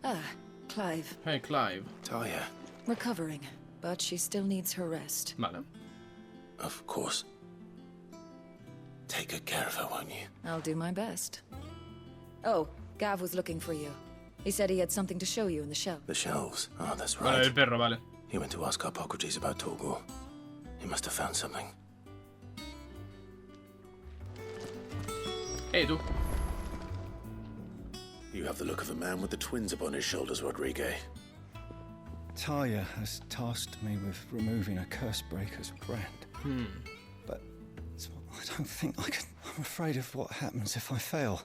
Ah, Clive. Hey, Clive. Talia. Recovering, but she still needs her rest. Vale. Of course. Take good care of her, won't you? I'll do my best. Oh, Gav was looking for you. He said he had something to show you in the shelf. The shelves. Oh, that's Vale, right. el perro, vale. He went to ask Hippocrates about Torgor. He must have found something. Hey, tú. You have the look of a man with the twins upon his shoulders, Rodrigue. Talia has tasked me with removing a curse breaker's brand. But I don't think I can. I'm afraid of what happens if I fail.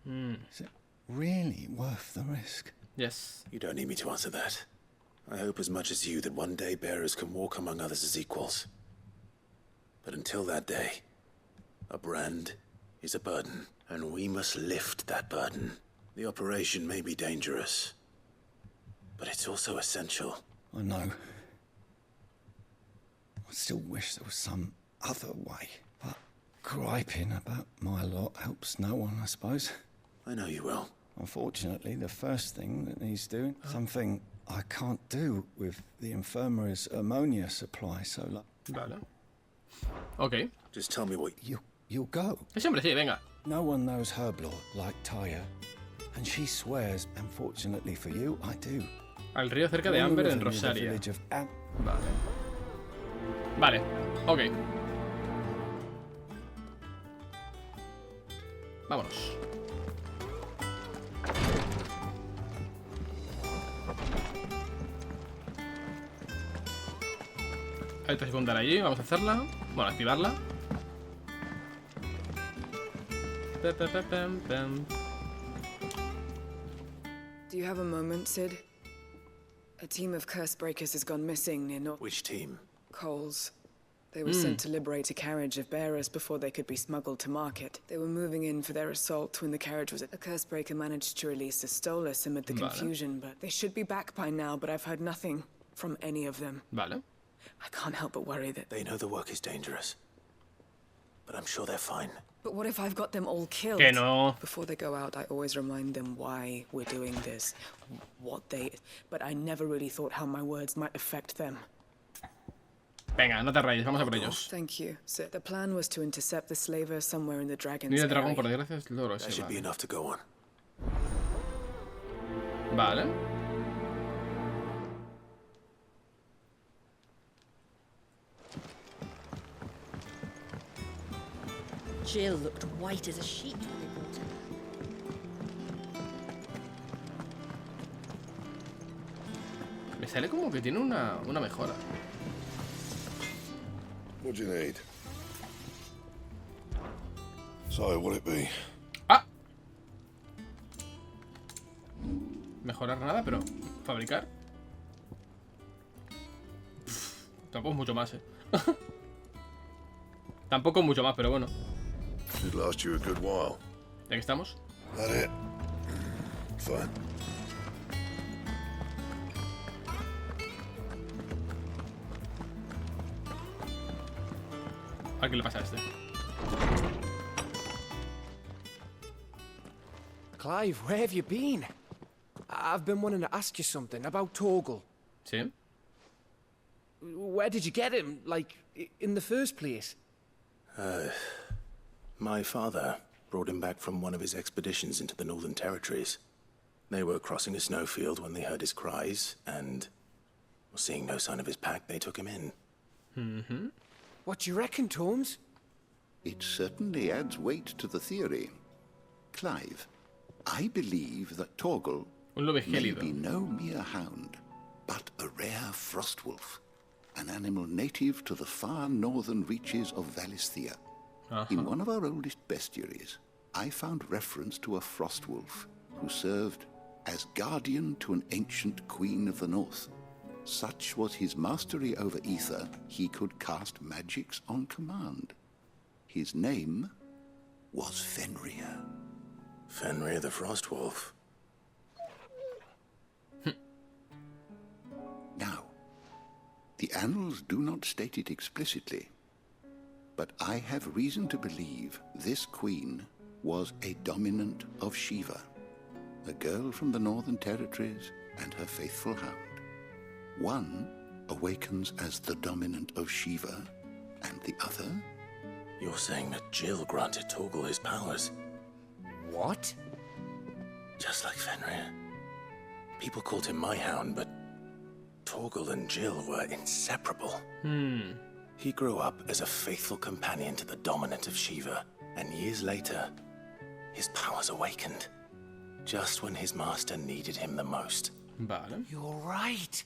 Is it really worth the risk? Yes. You don't need me to answer that. I hope as much as you that one day bearers can walk among others as equals. But until that day, a brand is a burden, and we must lift that burden. The operation may be dangerous, but it's also essential. I know. I still wish there was some other way, but griping about my lot helps no one, I suppose. I know you will. Unfortunately, the first thing that needs doing, something I can't do with the infirmary's ammonia supply, so like... Vale. Ok. Just tell me what... You'll go. Sí, hombre, sí, venga. No one knows herb lore like Talia, and she swears, and fortunately for you, I do. Al río cerca de Amber en Rosaria. Vale. Vale, ok. Vámonos. Esta secundaria allí, vamos a hacerla. Bueno, activarla. Do you have a moment, Sid? A team of curse breakers has gone missing near North... Which team? Coles. They were sent to liberate a carriage of bearers before they could be smuggled to market. They were moving in for their assault when the carriage was... A curse breaker managed to release a stolus amid the confusion, but they should be back by now, but I've heard nothing from any of them. Vale. I can't help but worry that... They know the work is dangerous. But I'm sure they're fine. But what if I've got them all killed? Que no. Before they go out, I always remind them why we're doing this. What they... But I never really thought how my words might affect them. Venga, no te rayes, vamos a por ellos. Thank you. So the plan was to intercept the slaver somewhere in the dragon's Mira el dragón, area. por desgracia, es loro. That should be enough to go on. Vale. Jill looked white as a sheet when they brought her. Me sale como que tiene una mejora. What do you need? So, what'll it be? ¡Ah! Mejorar nada, pero fabricar. Tampoco es mucho más, Tampoco mucho más, pero bueno. Should last you a good while. Ya que estamos. That it? Fine. ¿A qué le pasa a este? Clive, where have you been? I've been wanting to ask you something about Torgal. ¿Sí? Where did you get him? Like, in the first place? My father brought him back from one of his expeditions into the Northern Territories. They were crossing a snowfield when they heard his cries, and seeing no sign of his pack, they took him in. Mm-hmm. What do you reckon, Tomes? It certainly adds weight to the theory. Clive, I believe that Torgal may be no mere hound, but a rare frostwolf, an animal native to the far northern reaches of Valisthea. In one of our oldest bestiaries, I found reference to a frostwolf who served as guardian to an ancient queen of the north. Such was his mastery over ether, he could cast magics on command. His name was Fenrir. Fenrir the Frostwolf. Now, the annals do not state it explicitly, but I have reason to believe this queen was a dominant of Shiva, a girl from the Northern Territories and her faithful hound. One awakens as the dominant of Shiva, and the other... You're saying that Jill granted Torgal his powers? What? Just like Fenrir. People called him my hound, but Torgal and Jill were inseparable. He grew up as a faithful companion to the dominant of Shiva, and years later, his powers awakened. Just when his master needed him the most. Vale. You're right.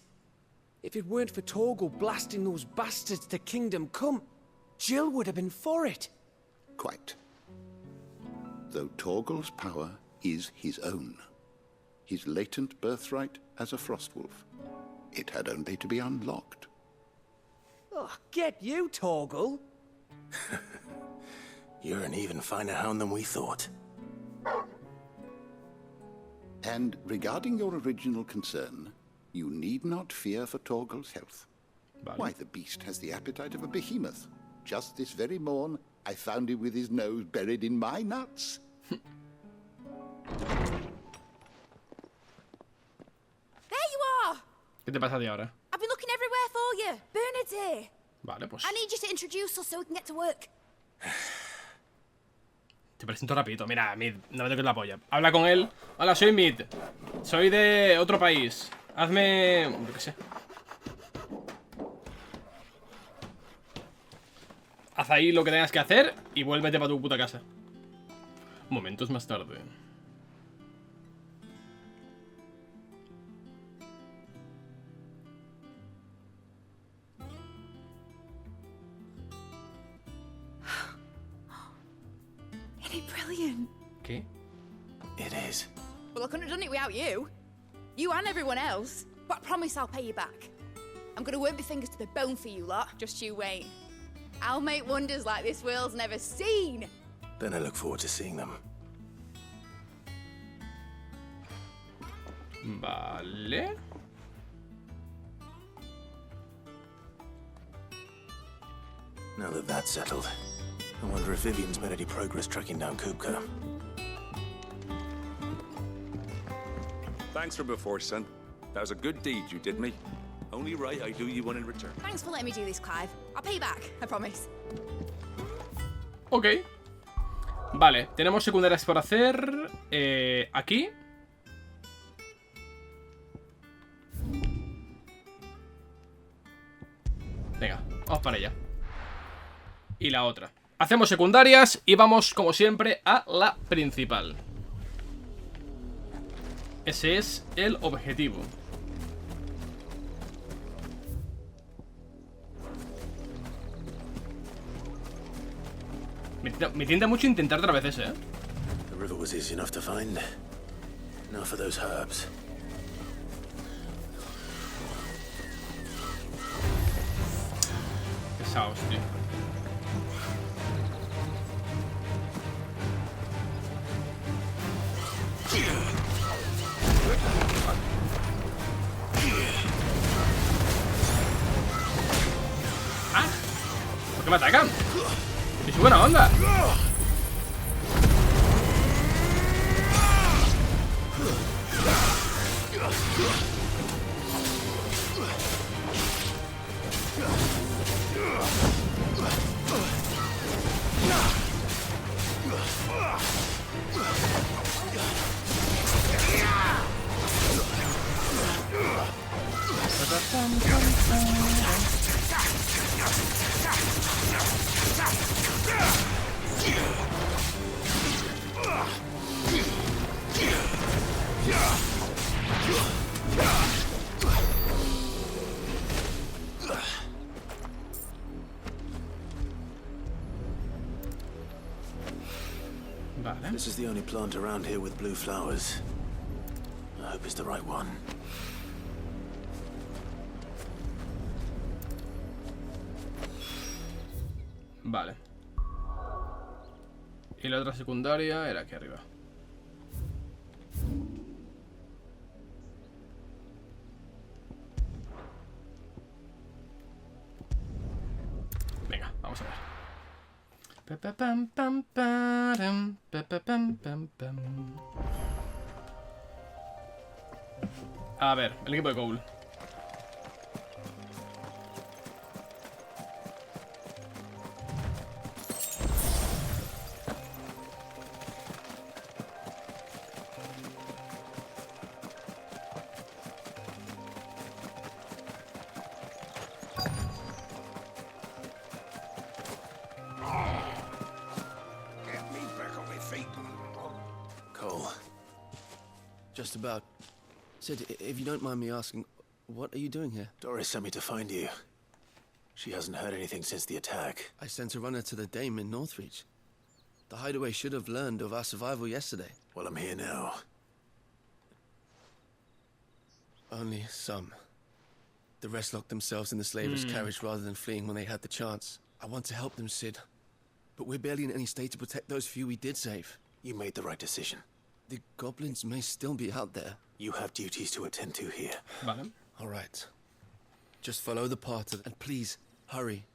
If it weren't for Torgal blasting those bastards to Kingdom Come, Jill would have been for it. Quite. Though Torgal's power is his own, his latent birthright as a frostwolf, it had only to be unlocked. Oh, get you, Torgal. You're an even finer hound than we thought. And regarding your original concern, you need not fear for Torgal's health. Vale. Why, the beast has the appetite of a behemoth. Just this very morn, I found him with his nose buried in my nuts. There you are! ¿Qué te pasa a ti ahora? I've been looking everywhere for you. Bernard's here. Vale, pues... I need you to introduce us so we can get to work. Te presento rapidito. Mira, Mid, no me toques la polla. Habla con él. Hola, soy Mid. Soy de otro país. Hazme... yo qué sé. Haz ahí lo que tengas que hacer y vuélvete para tu puta casa. Momentos más tarde. brilliant. ¿Qué? It is. Well, I couldn't have done it without you. You and everyone else. But I promise I'll pay you back. I'm gonna work my fingers to the bone for you lot. Just you wait. I'll make wonders like this world's never seen. Then I look forward to seeing them. Vale. Now that that's settled, I wonder if Vivian's made any progress tracking down Kupka. Thanks for before, son. That was a good deed you did me. Only right I do you one in return. Thanks for letting me do this, Clive. I'll pay you back, I promise. Ok. Vale, tenemos secundarias por hacer. Aquí. Venga, vamos para allá. Y la otra. Hacemos secundarias y vamos, como siempre, a la principal. Ese es el objetivo. Me tienta mucho intentar otra vez ese, ¿eh? The river was easy enough to find. Now for those herbs. Pesados, tío. ¡Ah! ¿Por qué me atacan? ¡Es buena onda! This is the only plant around here with blue flowers. I hope it's the right one. Vale. Y la otra secundaria era aquí arriba. Venga, vamos a ver. A ver, el equipo de Cole. Just about. Sid, if you don't mind me asking, what are you doing here? Doris sent me to find you. She hasn't heard anything since the attack. I sent a runner to the Dame in Northreach. The hideaway should have learned of our survival yesterday. Well, I'm here now. Only some. The rest locked themselves in the slaver's carriage rather than fleeing when they had the chance. I want to help them, Sid. But we're barely in any state to protect those few we did save. You made the right decision. The goblins may still be out there. You have duties to attend to here. Vale. All right. Just follow the path and please, hurry.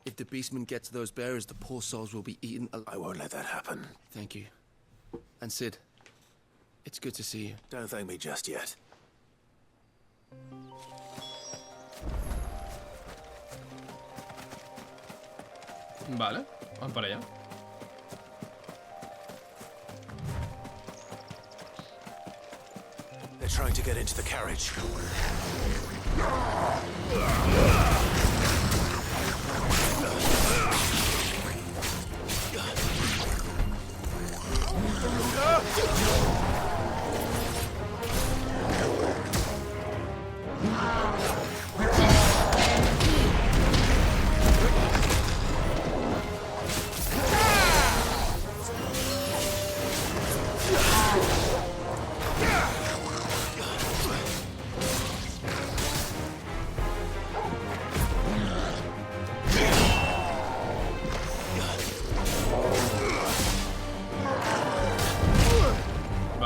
If the beastmen get to those bearers, the poor souls will be eaten alive. I won't let that happen. Thank you. And Sid, it's good to see you. Don't thank me just yet. Vale, vamos para allá. They're trying to get into the carriage.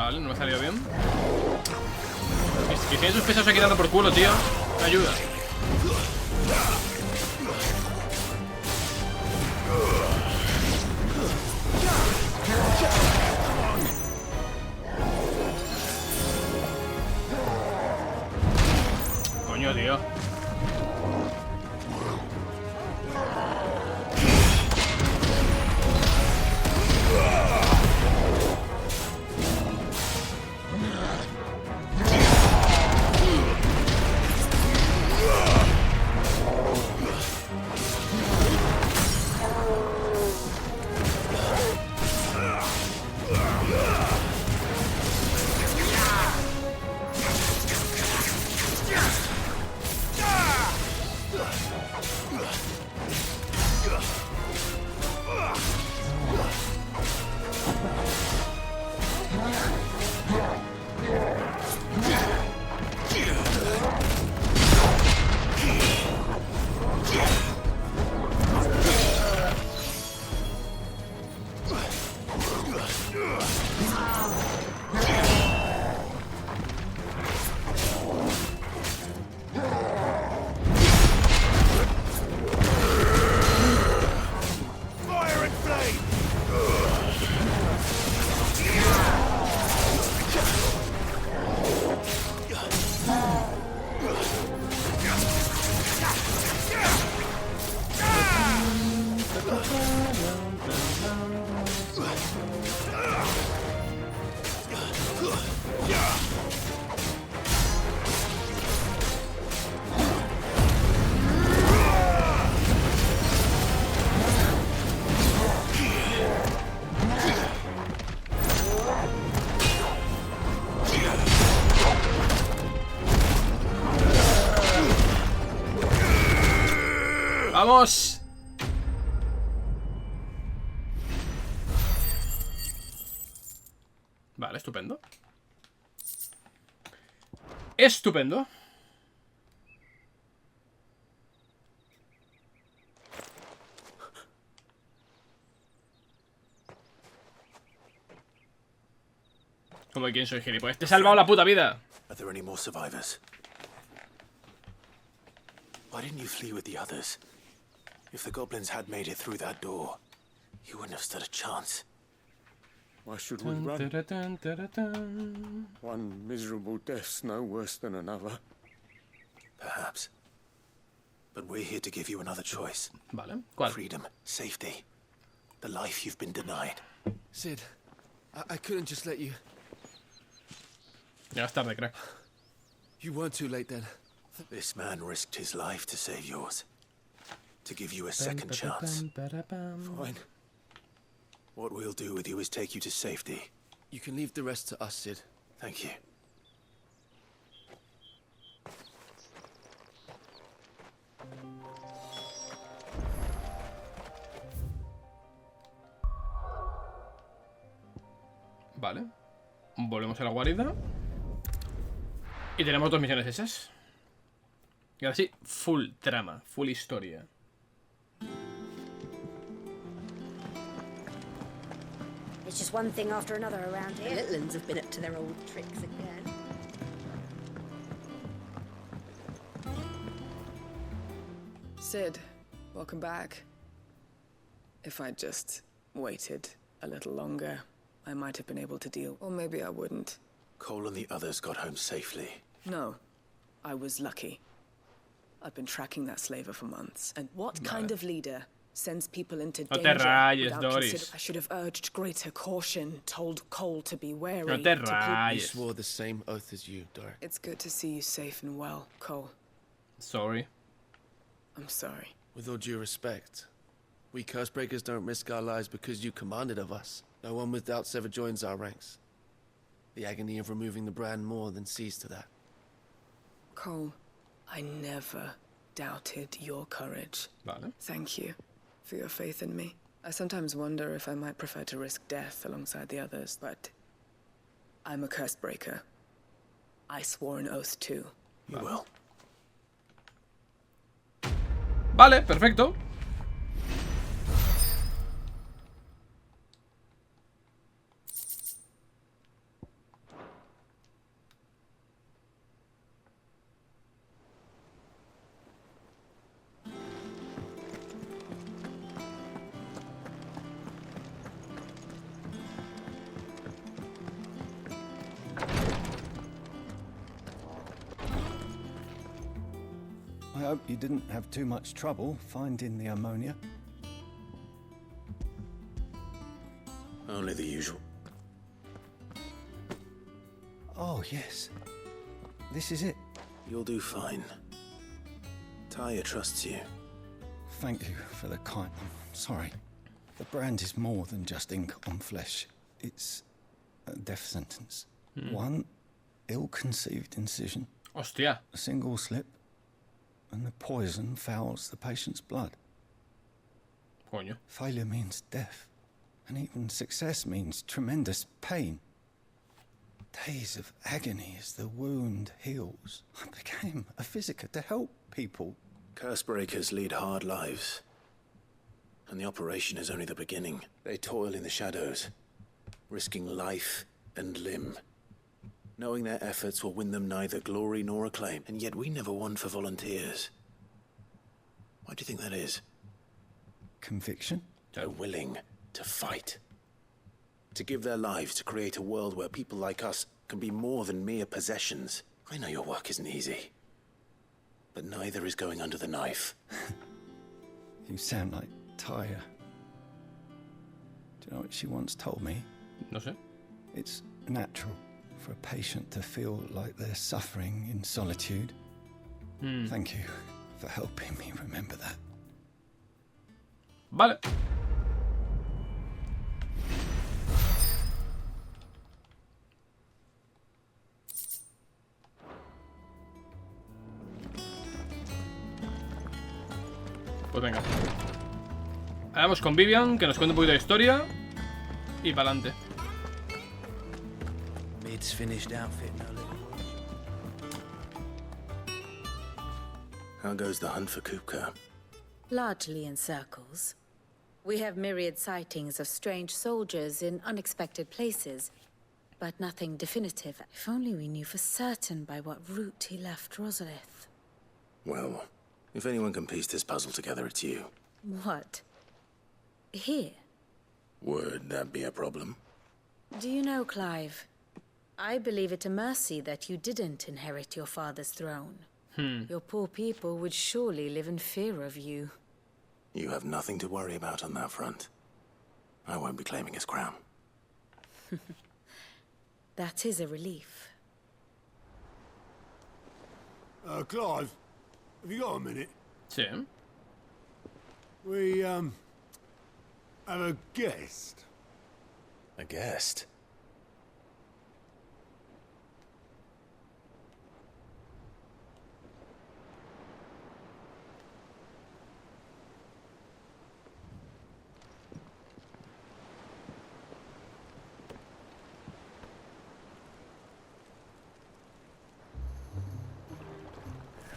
Vale, no me ha salido bien. Que tiene esos pesos aquí dando por culo, tío. Me ayuda. Coño, tío. ¡Vamos! Vale, estupendo. Estupendo. Como que quién soy, gilipollas. Te he salvado la puta vida. Are there any more survivors? Why didn't you flee with the others? If the goblins had made it through that door, you wouldn't have stood a chance. Why should we run? One miserable death's no worse than another. Perhaps. But we're here to give you another choice. Vale, ¿cuál? Freedom, safety, the life you've been denied. Sid, I couldn't just let you... Ya es tarde, crack. You weren't too late then. This man risked his life to save yours. To give you a second chance. Fine. What we'll do with you is take you to safety. You can leave the rest to us, Sid. Thank you. Vale. Volvemos a la guarida. Y tenemos 2 misiones esas. Y ahora sí, full trama, full historia. It's just one thing after another around here. The little ones have been up to their old tricks again. Sid, welcome back. If I'd just waited a little longer, I might have been able to deal. Or maybe I wouldn't. Cole and the others got home safely. No, I was lucky. I've been tracking that slaver for months. And what kind of leader sends people into danger without considering? I should have urged greater caution, told Cole to be wary. You swore the same oath as you, Dory. It's good to see you safe and well, Cole. Sorry. I'm sorry. With all due respect, we Cursebreakers don't risk our lives because you commanded of us. No one with doubts ever joins our ranks. The agony of removing the brand more than sees to that. Cole, I never doubted your courage. Vale. Thank you for your faith in me. I sometimes wonder if I might prefer to risk death alongside the others, but I'm a Cursebreaker. I swore an oath too. You will. Vale, perfecto. I hope you didn't have too much trouble finding the ammonia. Only the usual. Oh, yes. This is it. You'll do fine. Taya trusts you. Thank you for the kind... I'm sorry. The brand is more than just ink on flesh. It's a death sentence. One ill-conceived incision. Hostia. A single slip. And the poison fouls the patient's blood. Coño. Failure means death. And even success means tremendous pain. Days of agony as the wound heals. I became a physiker to help people. Cursebreakers lead hard lives. And the operation is only the beginning. They toil in the shadows, risking life and limb, knowing their efforts will win them neither glory nor acclaim. And yet we never won for volunteers. Why do you think that is? Conviction? They're willing to fight. To give their lives to create a world where people like us can be more than mere possessions. I know your work isn't easy. But neither is going under the knife. You sound like Taya. Do you know what she once told me? No sé. It's natural for a patient to feel like they're suffering in solitude. Thank you for helping me remember that. Vale. Pues venga. Ahora vamos con Vivian, que nos cuenta un poquito de historia. Y para adelante. Mid's finished outfit, no little. How goes the hunt for Kupka? Largely in circles. We have myriad sightings of strange soldiers in unexpected places, but nothing definitive. If only we knew for certain by what route he left Rosalith. Well, if anyone can piece this puzzle together, it's you. What? Here? Would that be a problem? Do you know, Clive? I believe it a mercy that you didn't inherit your father's throne. Your poor people would surely live in fear of you. You have nothing to worry about on that front. I won't be claiming his crown. That is a relief. Clive, have you got a minute? Sí. We, have a guest. A guest?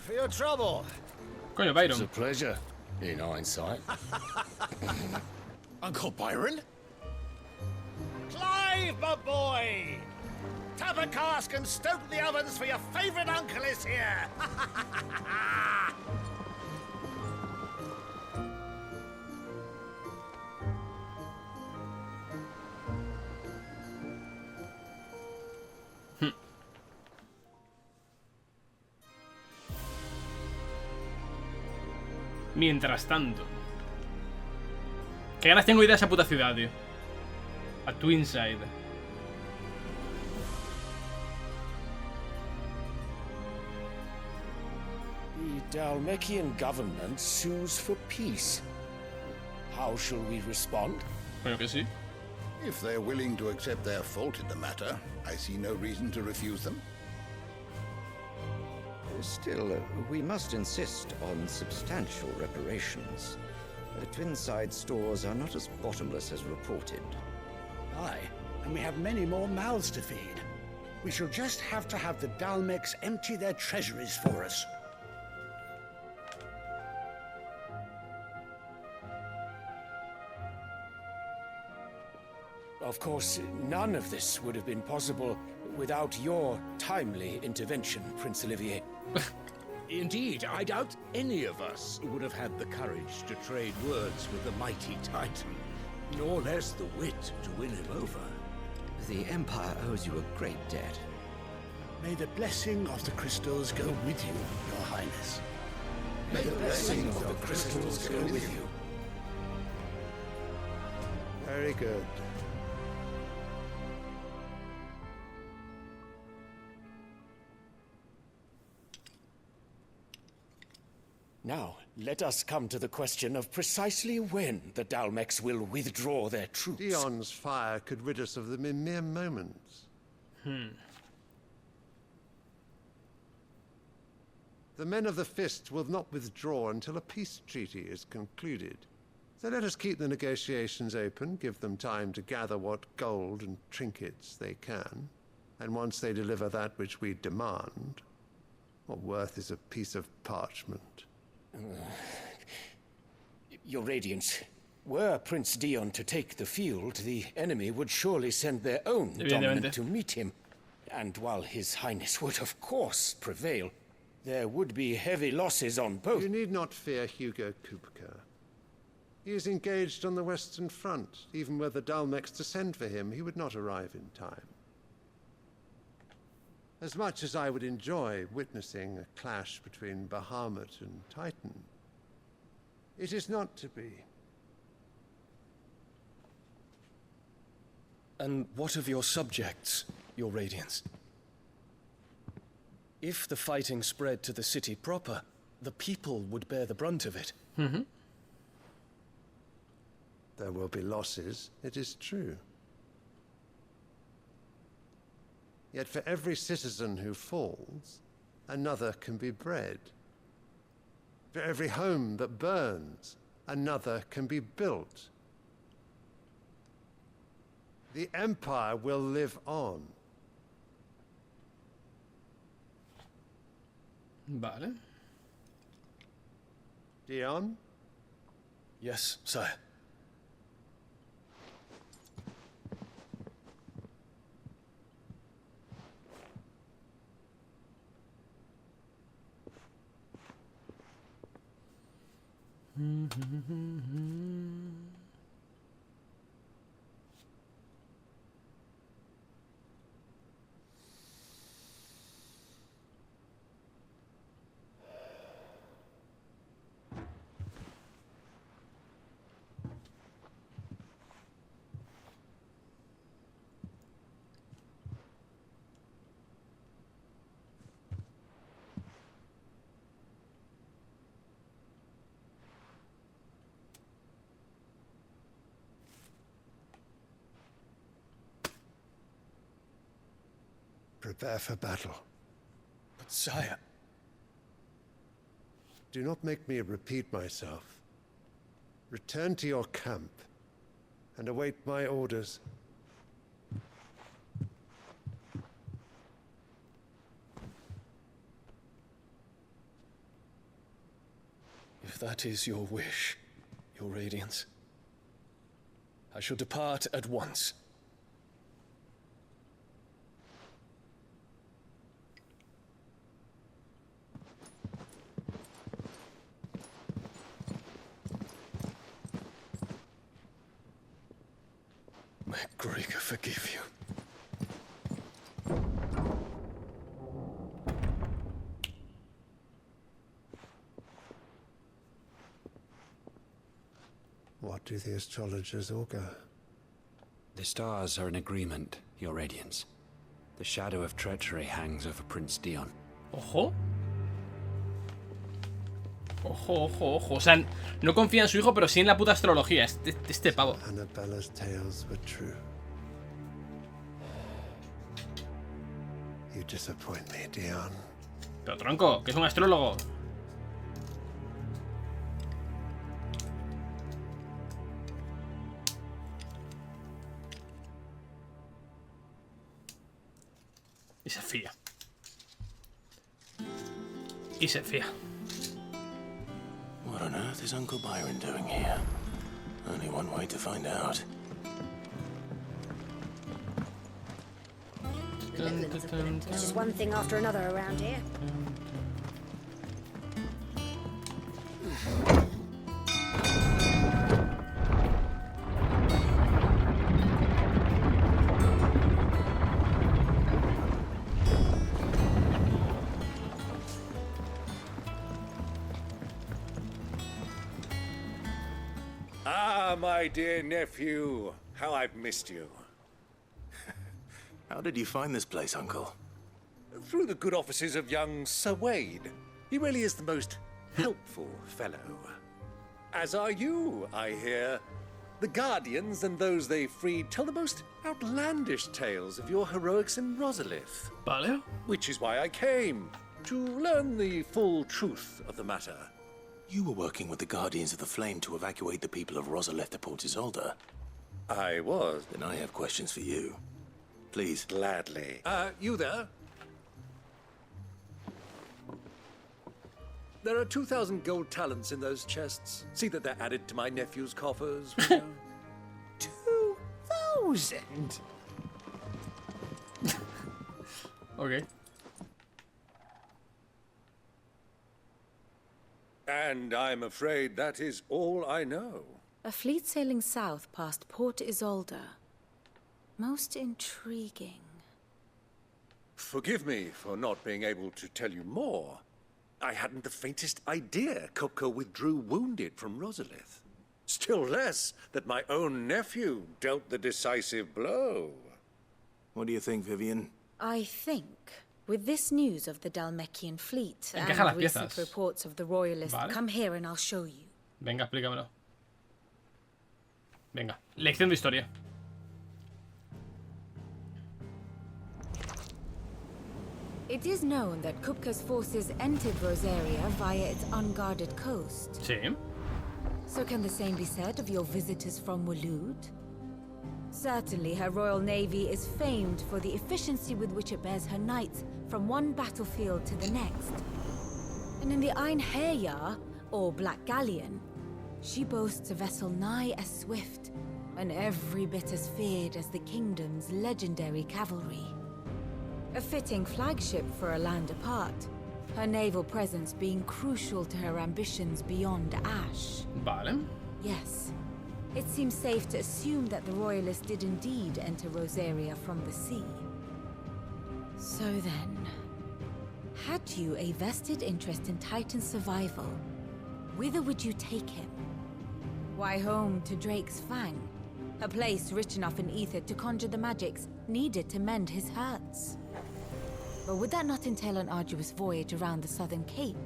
For your trouble. Coño, Byron. It's a pleasure, in hindsight. Uncle Byron? Clive, my boy! Tap a cask and stoke the ovens for your favourite uncle is here! Mientras tanto. Qué ganas tengo de ir a esa puta ciudad, tío. A Twinside. The Dalmekian government sues for peace. How shall we respond? Bueno, que sí. If they're willing to accept their fault in the matter, I see no reason to refuse them. Still, we must insist on substantial reparations. Twinside stores are not as bottomless as reported. Aye, and we have many more mouths to feed. We shall just have to have the Dalmecs empty their treasuries for us. Of course, none of this would have been possible without your timely intervention, Prince Olivier. Indeed, I doubt any of us would have had the courage to trade words with the mighty Titan, nor less the wit to win him over. The Empire owes you a great debt. May the blessing of the crystals go with you, Your Highness. May the blessing of the crystals go with you. Very good. Now, let us come to the question of precisely when the Dalmex will withdraw their troops. Dion's fire could rid us of them in mere moments. The men of the Fist will not withdraw until a peace treaty is concluded. So let us keep the negotiations open, give them time to gather what gold and trinkets they can. And once they deliver that which we demand, what worth is a piece of parchment? Your Radiance, were Prince Dion to take the field, the enemy would surely send their own dominant to meet him. And while His Highness would of course prevail, there would be heavy losses on both. You need not fear Hugo Kupka. He is engaged on the Western Front. Even were the Dalmex to send for him, he would not arrive in time. As much as I would enjoy witnessing a clash between Bahamut and Titan, it is not to be. And what of your subjects, Your Radiance? If the fighting spread to the city proper, the people would bear the brunt of it. There will be losses, it is true. Yet for every citizen who falls, another can be bred. For every home that burns, another can be built. The Empire will live on. Vale. Dion? Yes, sire. Prepare for battle. But sire... Do not make me repeat myself. Return to your camp and await my orders. If that is your wish, Your Radiance, I shall depart at once. May Gregor forgive you. What do the astrologers augur? The stars are in agreement, Your Radiance. The shadow of treachery hangs over Prince Dion. Ojo. Ojo, ojo, ojo. O sea, no confía en su hijo, pero sí en la puta astrología. Este pavo. Annabella's tales were true. You disappoint me, Dion. Pero tronco, que es un astrólogo. Y se fía. Y se fía. What on earth is Uncle Byron doing here? Only one way to find out. It's just one thing after another around here. Ah, my dear nephew. How I've missed you. How did you find this place, Uncle? Through the good offices of young Sir Wade. He really is the most helpful fellow. As are you, I hear. The Guardians and those they freed tell the most outlandish tales of your heroics in Rosalith. Vale. Which is why I came, to learn the full truth of the matter. You were working with the Guardians of the Flame to evacuate the people of Rosalith to Port Isolde. I was. Then I have questions for you. Please. Gladly. You there? There are 2,000 gold talents in those chests. See that they're added to my nephew's coffers. 2,000? Okay. And I'm afraid that is all I know. A fleet sailing south past Port Isolde. Most intriguing. Forgive me for not being able to tell you more. I hadn't the faintest idea Kupka withdrew wounded from Rosalith. Still less that my own nephew dealt the decisive blow. What do you think, Vivian? I think, with this news of the Dalmekian fleet Encaja and las recent piezas. reports of the royalists, Vale. come here and I'll show you. Venga, explícamelo. Venga, lección de historia. It is known that Kupka's forces entered Rosaria via its unguarded coast. Sí. So can the same be said of your visitors from Waloed? Certainly, her royal navy is famed for the efficiency with which it bears her knights from one battlefield to the next. And in the Einherjar, or Black Galleon, she boasts a vessel nigh as swift and every bit as feared as the kingdom's legendary cavalry. A fitting flagship for a land apart, her naval presence being crucial to her ambitions beyond Ash. Vale. Yes. It seems safe to assume that the Royalists did indeed enter Rosaria from the sea. So then, had you a vested interest in Titan's survival, whither would you take him? Why, home to Drake's Fang, a place rich enough in ether to conjure the magics needed to mend his hurts. But would that not entail an arduous voyage around the southern cape?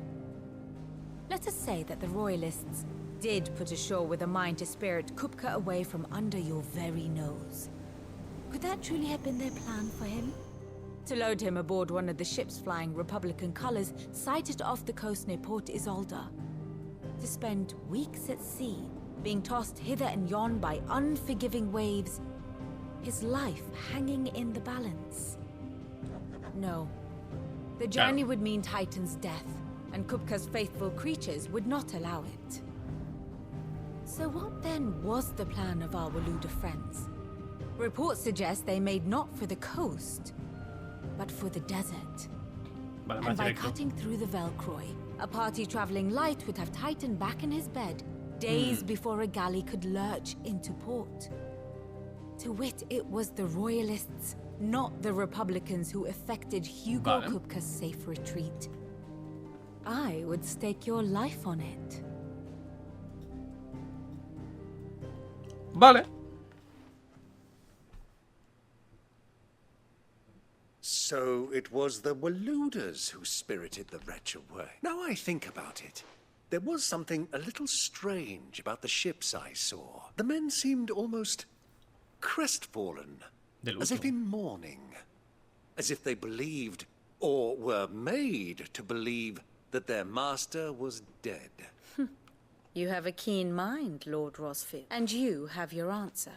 Let us say that the Royalists did put ashore with a mind to spirit Kupka away from under your very nose. Could that truly have been their plan for him? To load him aboard one of the ships flying Republican colors sighted off the coast near Port Isolde. To spend weeks at sea, being tossed hither and yon by unforgiving waves, his life hanging in the balance. No. The journey would mean Titan's death, and Kupka's faithful creatures would not allow it. So what then was the plan of our Waluda friends? Reports suggest they made not for the coast, but for the desert. And by cutting through the Velcroy, a party traveling light would have Titan back in his bed days before a galley could lurch into port. To wit, it was the Royalists, not the Republicans, who effected Hugo Kupka's safe retreat. I would stake your life on it. Vale. So it was the Waludas who spirited the wretch away. Now I think about it, there was something a little strange about the ships I saw. The men seemed almost crestfallen, as if in mourning, as if they believed, or were made to believe, that their master was dead. You have a keen mind, Lord Rosfield, and you have your answer.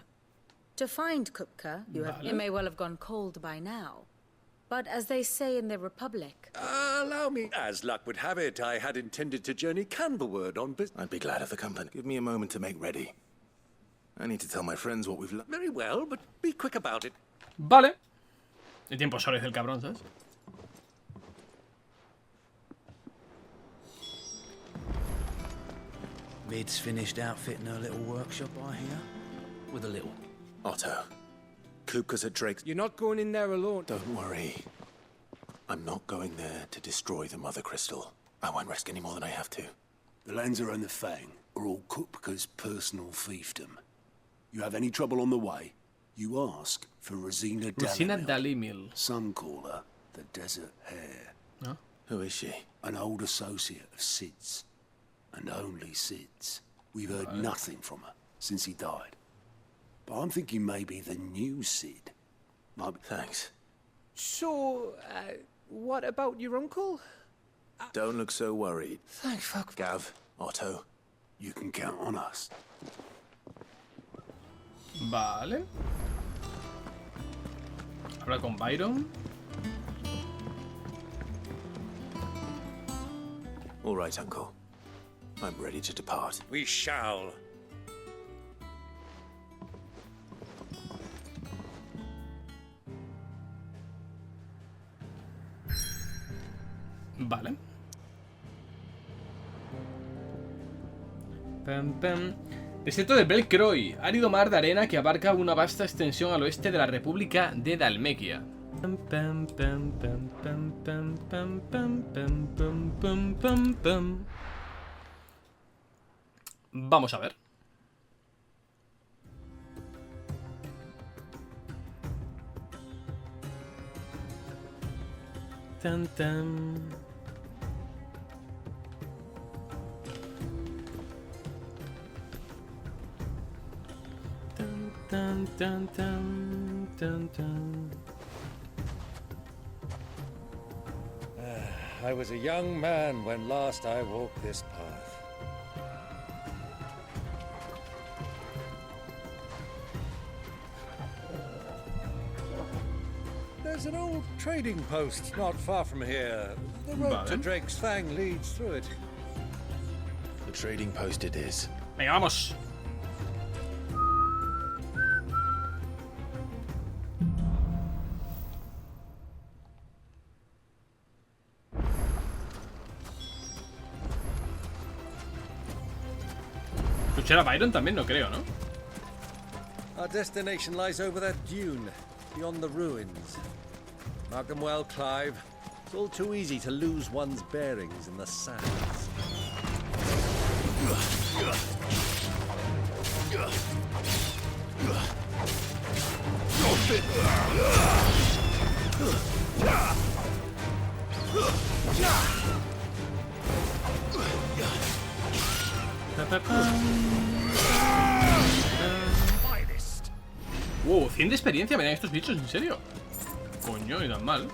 To find Kupka, you may well have gone cold by now. But as they say in the Republic... Allow me. As luck would have it, I had intended to journey Canberward on business. I'd be glad of the company. Give me a moment to make ready. I need to tell my friends what we've learned. Very well, but be quick about it. Vale. El tiempo solo es el cabrón, ¿sabes? Mid's finished outfitting her little workshop, I hear. With a little. Otto. Kupka's at Drake's. You're not going in there alone. Don't worry. I'm not going there to destroy the Mother Crystal. I won't risk any more than I have to. The Lancer and the Fang. are all Kupka's personal fiefdom. You have any trouble on the way, you ask for Rosina Dalimil. Some call her the Desert Hare. Huh? Who is she? An old associate of Sid's. And only Sid's. We've heard nothing from her since he died. But I'm thinking maybe the new Sid. Thanks. So, what about your uncle? Don't look so worried. Thank fuck. Gav, Otto, you can count on us. Vale. Habla con Byron. All right, Uncle. I'm ready to depart. We shall. Vale. Pam, pam. Desierto de Belcroy, árido mar de arena que abarca una vasta extensión al oeste de la República de Dalmequia. Pam, pam, pam, pam, pam, pam, pam, pam, pam, pam, pam, pam, pam. Vamos a ver. Tan, tan. Tan, tan, tan, tan, tan. I was a young man when last I walked this path. There's an old trading post not far from here. The road to Drake's Fang leads through it. The trading post it is. Venga, vamos. ¿Luchar a Byron también? No creo, ¿no? Our destination lies over that dune, beyond the ruins. Mark them well, Clive. It's all too easy to lose one's bearings in the sands. Wow, 100 de experiencia me dan estos bichos, ¿en serio? Coño, ni tan mal.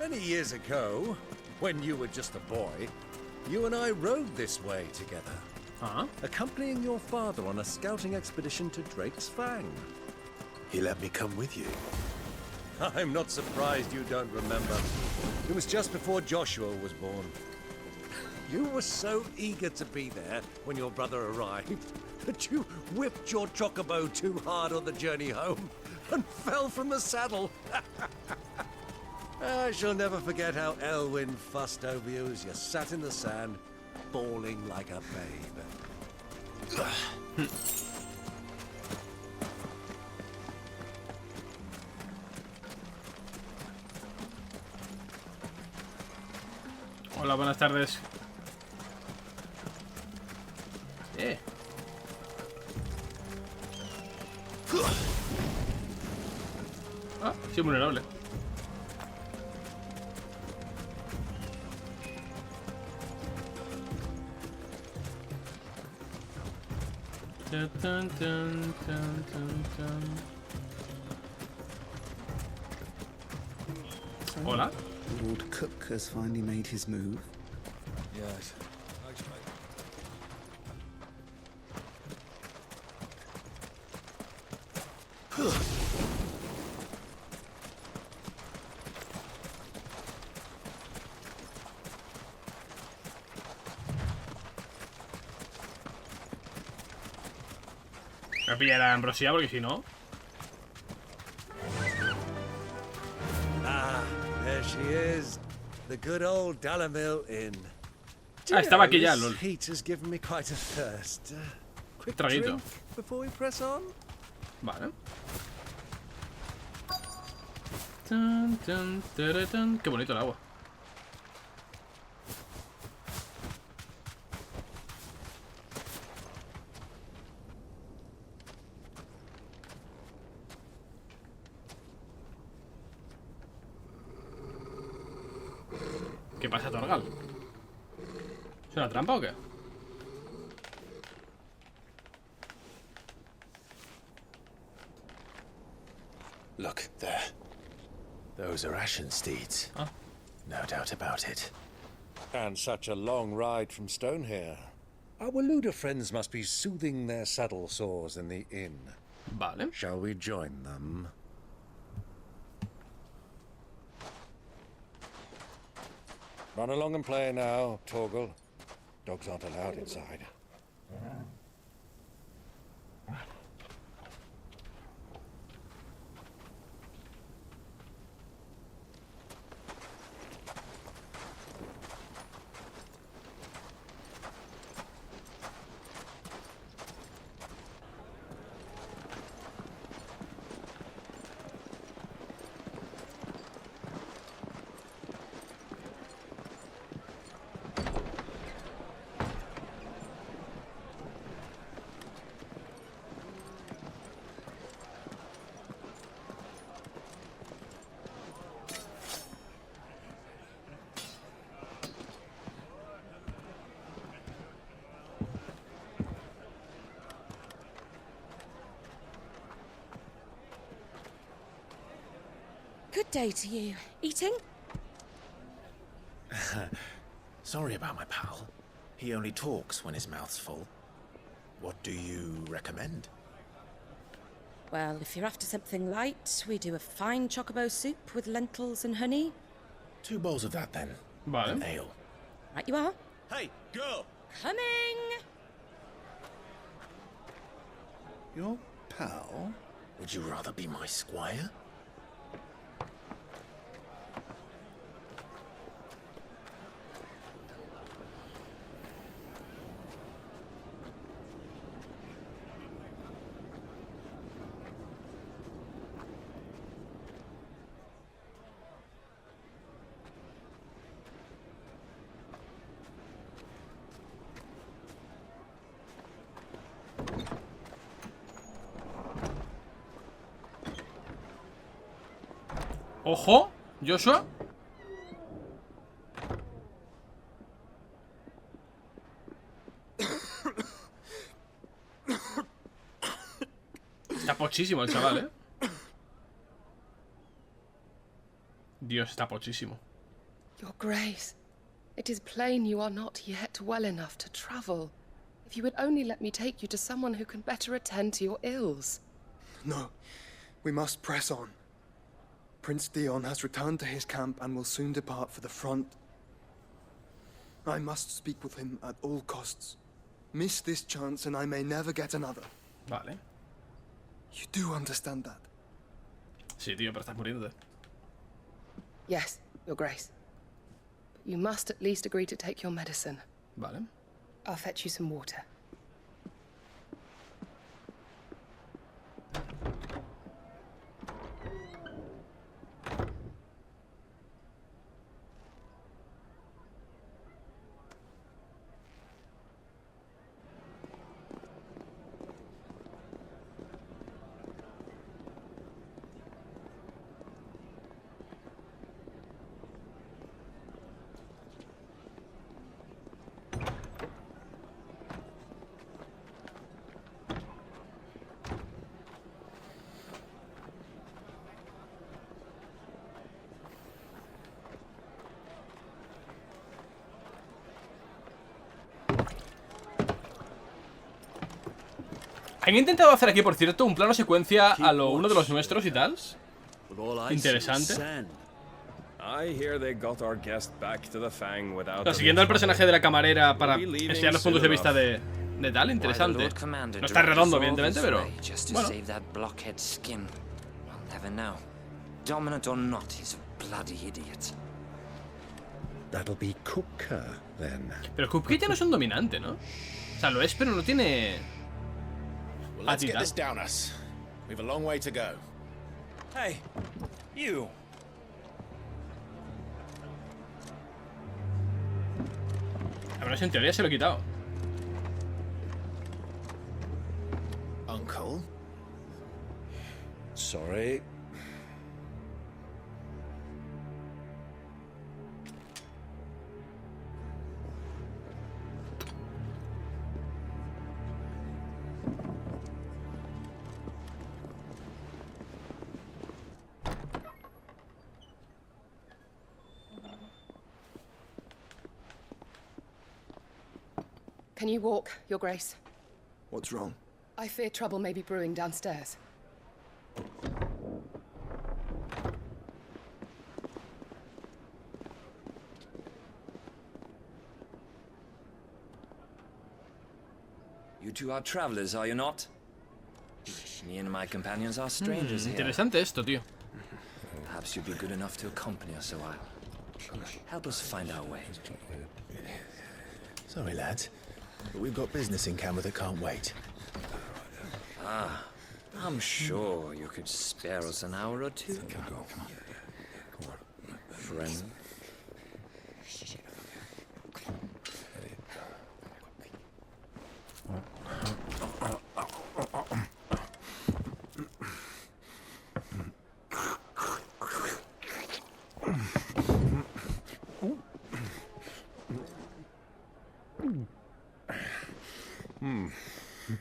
Many years ago, when you were just a boy, you and I rode this way together. Accompanying your father on a scouting expedition to Drake's Fang. He let me come with you. I'm not surprised you don't remember. It was just before Joshua was born. You were so eager to be there when your brother arrived that you whipped your chocobo too hard on the journey home and fell from the saddle. I shall never forget how Elwyn fussed over you as you sat in the sand, bawling like a babe. Hola, buenas tardes. Ah, sí, vulnerable. Hola. Lord Cook has finally made his move. Yes. Voy a pillar a Ambrosia porque si no. Ah, there she is. The good old Dalimil Inn. Ah, estaba aquí ya, lol. This heat has given me quite a thirst. Quick Traguito. drink before we press on. Vale. Qué bonito el agua. ¿Qué pasa, Torgal? ¿Es una trampa o qué? Look, there. Those are ashen steeds. Ah. No doubt about it. And such a long ride from Stonehair. Our Waluda friends must be soothing their saddle sores in the inn. Vale. Shall we join them? Run along and play now, Torgal. Dogs aren't allowed inside. Good day to you. Eating? Sorry about my pal. He only talks when his mouth's full. What do you recommend? Well, if you're after something light, we do a fine chocobo soup with lentils and honey. 2 bowls of that, then. Vale. And ale. Right you are. Hey, girl! Coming! Your pal? Would you rather be my squire? Ojo, Joshua. Está pochísimo el chaval, ¿eh? Dios, está pochísimo. Your Grace, it is plain you are not yet well enough to travel. If you would only let me take you to someone who can better attend to your ills. No, we must press on. Prince Dion has returned to his camp and will soon depart for the front. I must speak with him at all costs. Miss this chance and I may never get another. Vale. You do understand that? Sí, tío, pero estás muriéndote. Yes, Your Grace. But you must at least agree to take your medicine. Vale. I'll fetch you some water. Han intentado hacer aquí, por cierto, un plano secuencia a lo uno de los nuestros y tal. Interesante. O sea, siguiendo al personaje de la camarera para enseñar los puntos de vista de tal, interesante. No está redondo, evidentemente, pero bueno. Pero Kupka ya no es un dominante, ¿no? O sea, lo es, pero no tiene... Let's get this down us. We've a long way to go. Hey, you. menos en teoría se lo he quitado. Uncle? Sorry. Can you walk, Your Grace? What's wrong? I fear trouble may be brewing downstairs. You two are travelers, are you not? Me and my companions are strangers here. Interesante esto, tío. Perhaps you'd be good enough to accompany us a while. Help us find our way. Sorry, lads, but we've got business in camera that can't wait. Ah, I'm sure you could spare us an hour or two. Come on. Friend.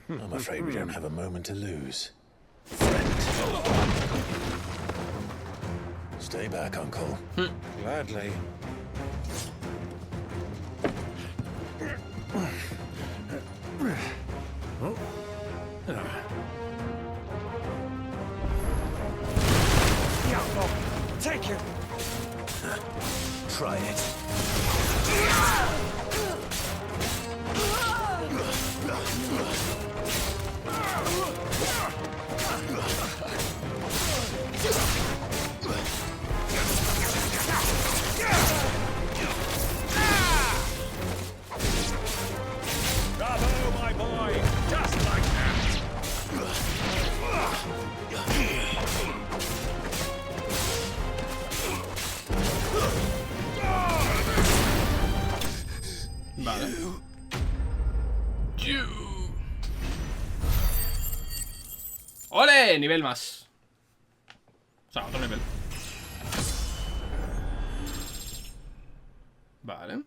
I'm afraid we don't have a moment to lose. Stay back, Uncle. Gladly. Take it! Try it. Bravo, my boy! Just like that! Vale. ¡Ole! Nivel más. O sea, otro nivel. Vale.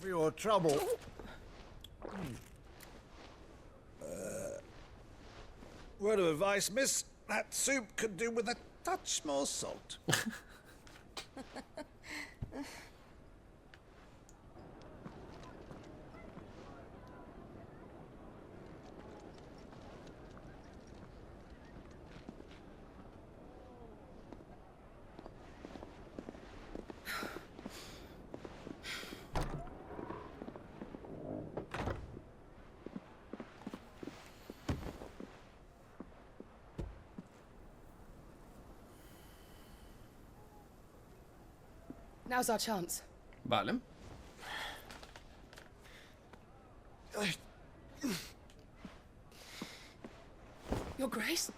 For your trouble. Word of advice, miss. That soup could do with a touch more salt. Now's our chance. Vale. Your Grace?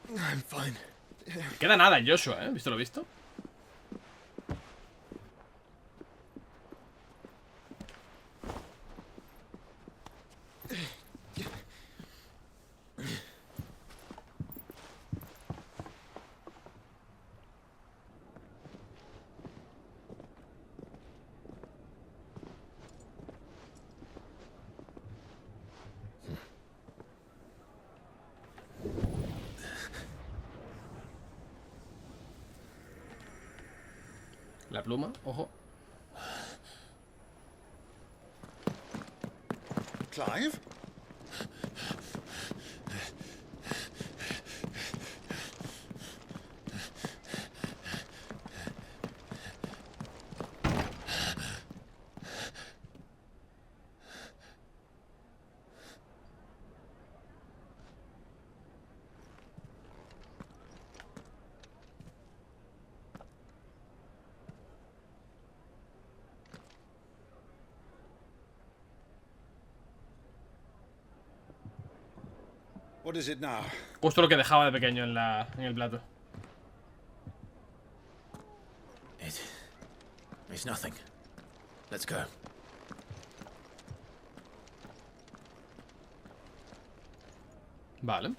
I'm fine. Queda nada, Joshua, ¿eh? ¿Visto lo visto? La pluma, ojo. Clive? What is it now? Justo lo que dejaba de pequeño en el plato. It's nothing. Let's go. Vale.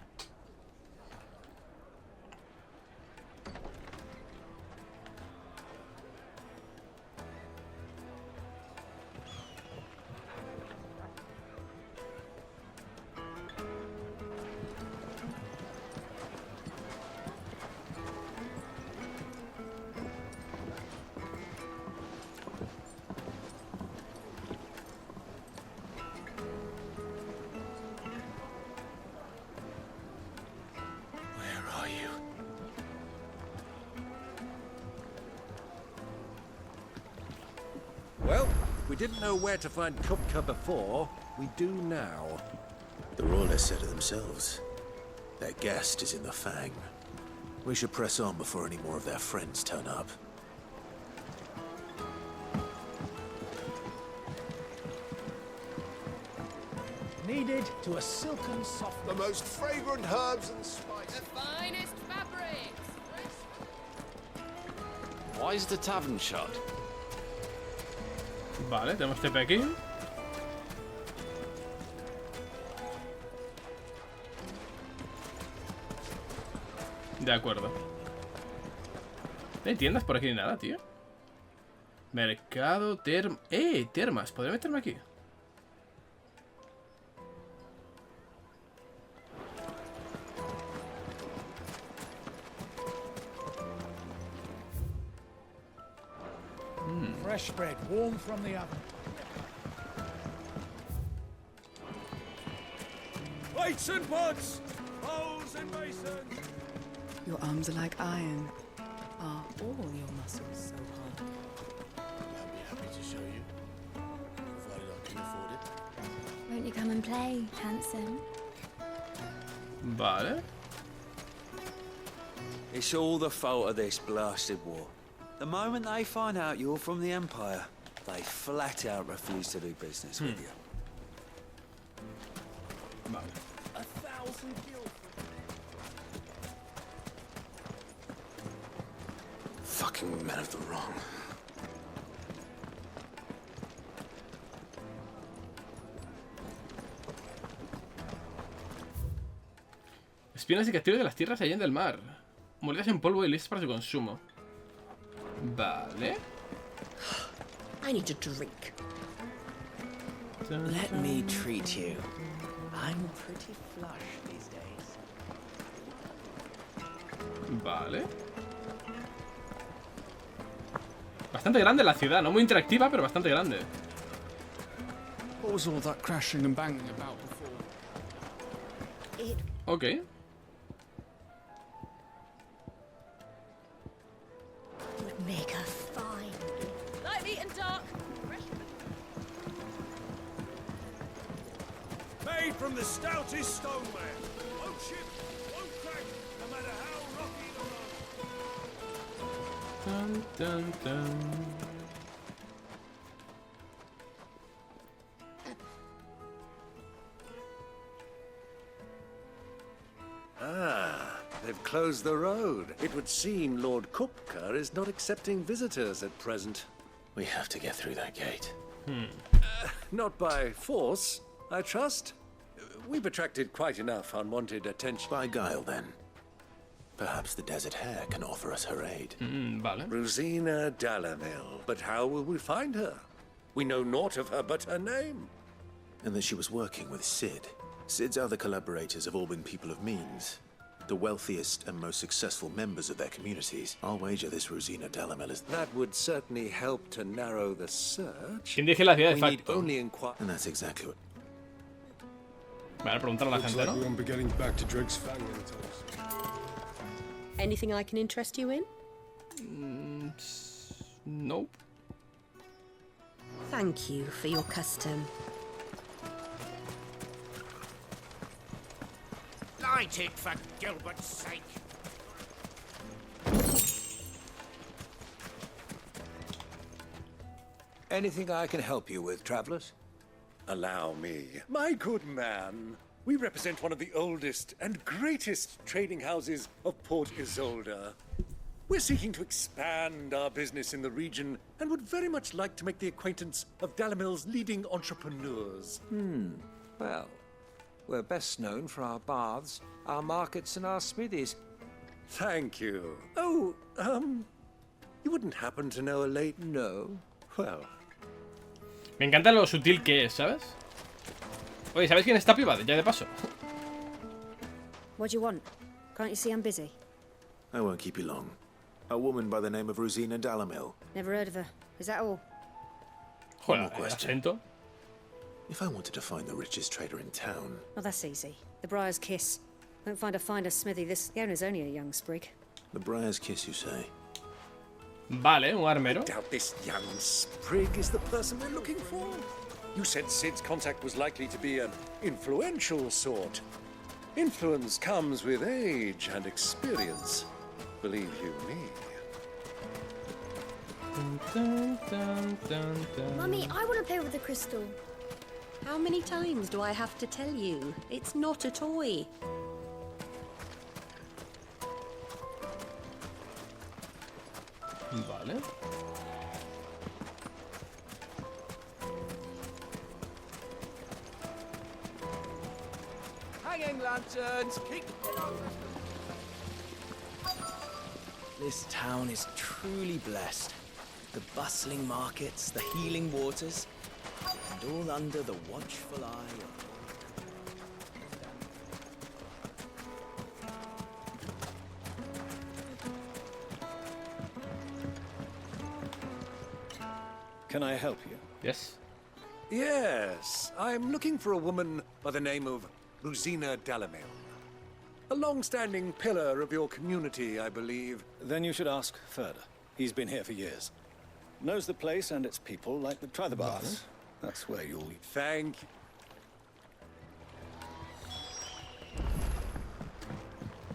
Well, we didn't know where to find Kupka before. We do now. The Royalists said it themselves. Their guest is in the Fang. We should press on before any more of their friends turn up. Needed to a silken soft. The most fragrant herbs and spices. The finest fabrics. Why is the tavern shut? Vale, tenemos TP aquí. De acuerdo. ¿No hay tiendas por aquí ni nada, tío? Mercado, termas. ¿Podría meterme aquí? Fresh bread, warm from the oven. Weights and pots! Bowls and basins! Your arms are like iron. Are all your muscles so hard? I'd be happy to show you, provided I can afford it. Won't you come and play, handsome? Vale. It's all the fault of this blasted war. The moment they find out you're from the Empire, they flat out refuse to do business with you. Vale. 1,000 gil. Fucking men of the wrong. Espinas y castillos de las tierras allá en del mar. Molidas en polvo y listas para su consumo. Vale. I need a drink. Let me treat you. I'm pretty flush these days. Vale. Bastante grande la ciudad, no muy interactiva, pero bastante grande. What was all that crashing and banging about before? Ok. Make a fine. Light, meat, and dark. Made from the stoutest stoneware. Won't chip, won't crack, no matter how rocky the road. Dun, dun, dun. Ah, they've closed the road. It would seem Lord Kupka is not accepting visitors at present. We have to get through that gate. Not by force, I trust. We've attracted quite enough unwanted attention. By guile, then. Perhaps the Desert Hare can offer us her aid. Vale. Rosina Dalamil. But how will we find her? We know naught of her but her name. And that she was working with Sid. Sid's other collaborators have all been people of means. The wealthiest and most successful members of their communities. I'll wager this Rosina Dalamil is... That would certainly help to narrow the search. ¿Quién dirige la ciudad de We need facto? only inquire... And that's exactly what... Vale, preguntar a la gente, ¿no? We won't be getting back to Drake's Fang anytime. Anything I can interest you in? Nope. Thank you for your custom. Light it for Gilbert's sake. Anything I can help you with, travelers? Allow me. My good man. We represent one of the oldest and greatest trading houses of Port Isolde. We're seeking to expand our business in the region and would very much like to make the acquaintance of Dalamil's leading entrepreneurs. Well, we're best known for our baths, our markets, and our smithies. Thank you. Oh, you wouldn't happen to know a late... No. Well... Me encanta lo sutil que es, ¿sabes? Oye, ¿sabéis quién está piba? Ya de paso. What do you want? Can't you see I'm busy? I won't keep you long. A woman by the name of Rosina Dalamil. Never heard of her. Is that all? Joder, el acento. If I wanted to find the richest trader in town... Oh, that's easy. The Briar's Kiss. Won't find a finer smithy. The owner's only a young sprig. The Briar's Kiss, you say? Vale, un armero. I doubt this young sprig is the person we're looking for. You said Sid's contact was likely to be an influential sort. Influence comes with age and experience. Believe you me. Mummy, I want to play with the crystal. How many times do I have to tell you? It's not a toy. Vale. Hanging lanterns, keep... This town is truly blessed. The bustling markets, the healing waters, and all under the watchful eye of... Can I help you? Yes. Yes, I'm looking for a woman by the name of Rosina Dalamil. A long-standing pillar of your community, I believe. Then you should ask Further. He's been here for years. Knows the place and its people like the try the baths. That's where you'll... Thank you.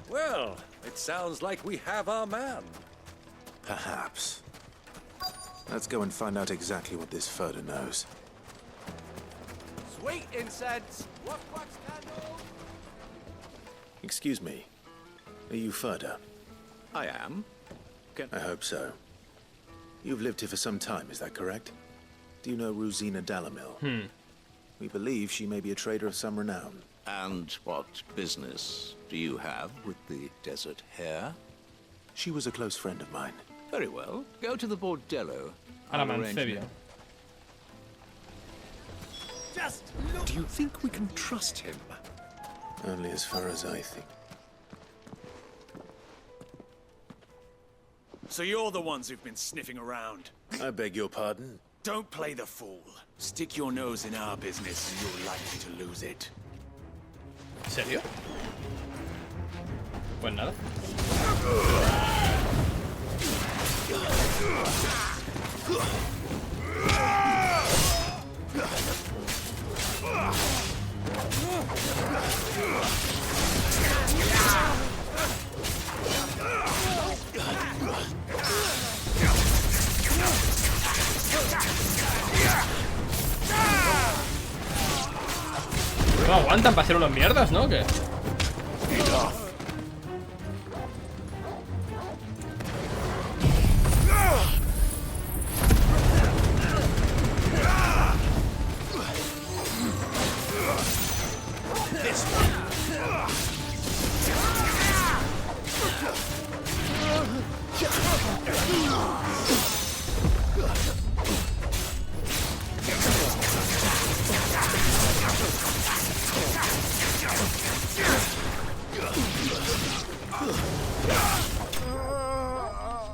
Well, it sounds like we have our man. Perhaps. Let's go and find out exactly what this Further knows. Sweet incense. What candle? Excuse me. Are you Further? I am. I hope so. You've lived here for some time, is that correct? Do you know Rosina Dalamil? We believe she may be a trader of some renown. And what business do you have with the desert hare? She was a close friend of mine. Very well. Go to the bordello. Just look. Do you think we can trust him? Only as far as I think. So you're the ones who've been sniffing around. I beg your pardon? Don't play the fool. Stick your nose in our business and you're likely to lose it. ¿En serio? Pues nada. No aguantan para ser unos mierdas, ¿no? ¿Qué?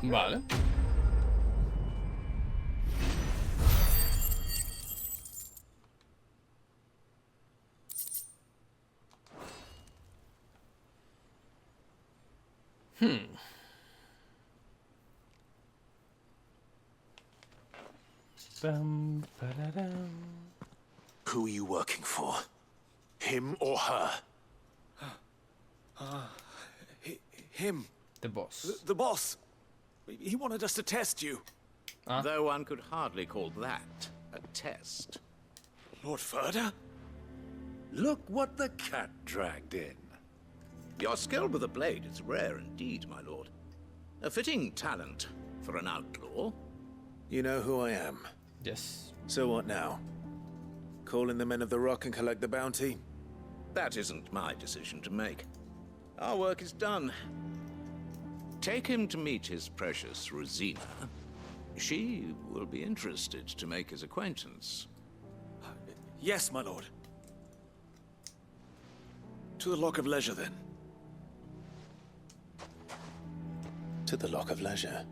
Vale. Who are you working for? Him or her? Him. The boss. The boss. He wanted us to test you. Though one could hardly call that a test. Lord Further? Look what the cat dragged in. Your skill with a blade is rare indeed, my lord. A fitting talent for an outlaw. You know who I am. Yes. So what now? Call in the men of the rock and collect the bounty? That isn't my decision to make. Our work is done. Take him to meet his precious Rosina. She will be interested to make his acquaintance. Yes, my lord. To the Lock of Leisure, then. To the Lock of Leisure.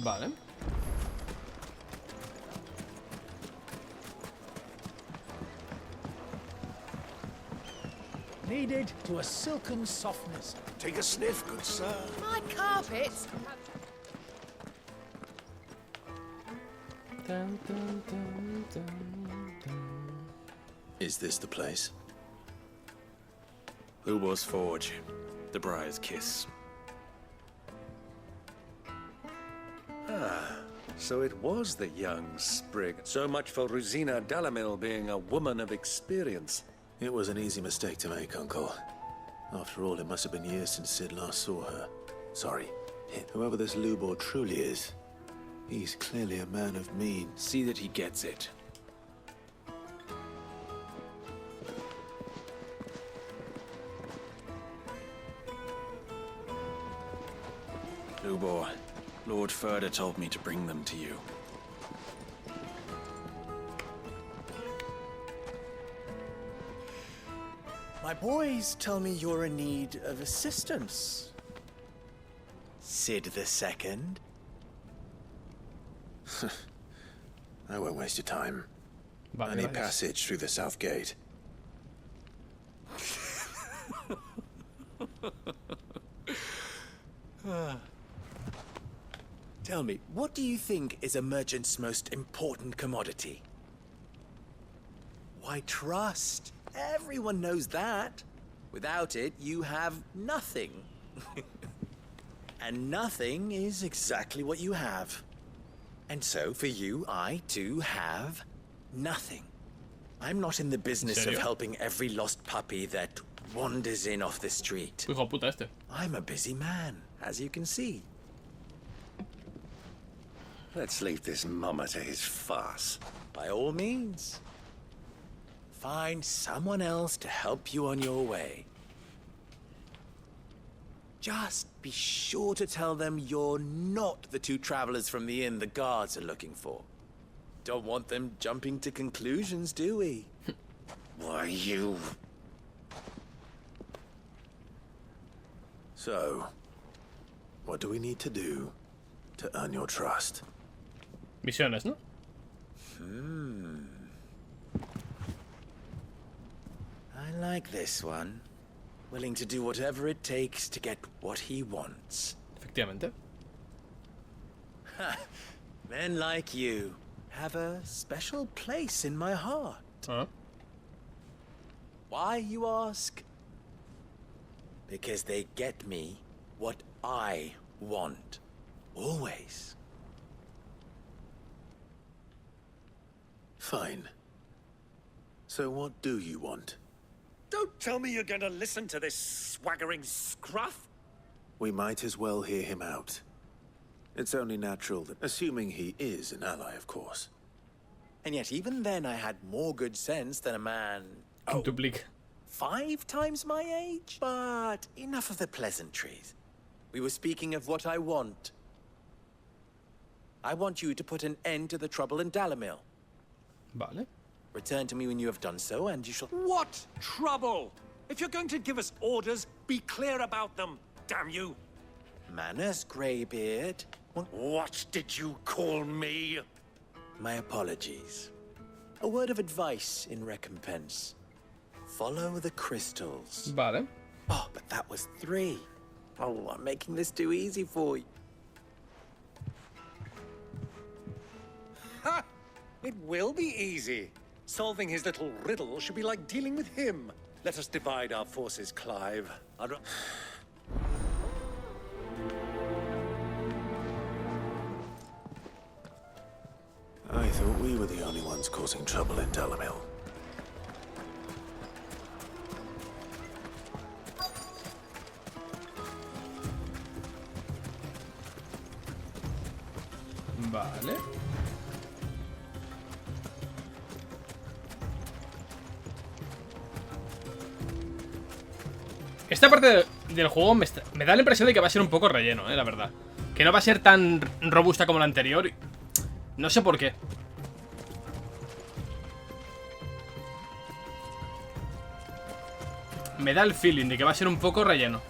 Vale. Kneaded to a silken softness. Take a sniff, good sir. My carpets! Dun, dun, dun, dun, dun. Is this the place? Hugo's Forge. The Briar's Kiss. Ah, so it was the young sprig. So much for Rosina Dalamil being a woman of experience. It was an easy mistake to make, Uncle. After all, it must have been years since Sid last saw her. Sorry. Whoever this Lubor truly is, he's clearly a man of means. See that he gets it. Lubor, Lord Furder told me to bring them to you. My boys tell me you're in need of assistance. Sid the Second. I won't waste your time. Vale, I need vale. passage through the south gate. Tell me, what do you think is a merchant's most important commodity? Why, trust. Everyone knows that. Without it, you have nothing. And nothing is exactly what you have. And so, for you, I, too, have nothing. I'm not in the business of ¿Serio? helping every lost puppy that wanders in off the street. Hijo de puta este. I'm a busy man, as you can see. Let's leave this mummer to his farce. By all means. Find someone else to help you on your way. Just be sure to tell them you're not the two travelers from the inn the guards are looking for. Don't want them jumping to conclusions, do we? Why, you... So, what do we need to do to earn your trust? Misiones, ¿no? I like this one. Willing to do whatever it takes to get what he wants. Efectivamente. Men like you have a special place in my heart. Ah. Why, you ask? Because they get me what I want. Always. Fine. So what do you want? Don't tell me you're going to listen to this swaggering scruff. We might as well hear him out. It's only natural that, assuming he is an ally, of course. And yet even then I had more good sense than a man... Duplica. 5 times my age? But enough of the pleasantries. We were speaking of what I want. I want you to put an end to the trouble in Dalamil. Vale. Return to me when you have done so, and you shall... What trouble? If you're going to give us orders, be clear about them, damn you. Manners, Greybeard. What did you call me? My apologies. A word of advice in recompense. Follow the crystals. Vale. Oh, but that was 3. Oh, I'm making this too easy for you. Ha! It will be easy. Solving his little riddle should be like dealing with him. Let us divide our forces, Clive. I thought we were the only ones causing trouble in Dalamil. Vale. Esta parte del juego me da la impresión de que va a ser un poco relleno, la verdad. Que no va a ser tan robusta como la anterior. No sé por qué. Me da el feeling de que va a ser un poco relleno.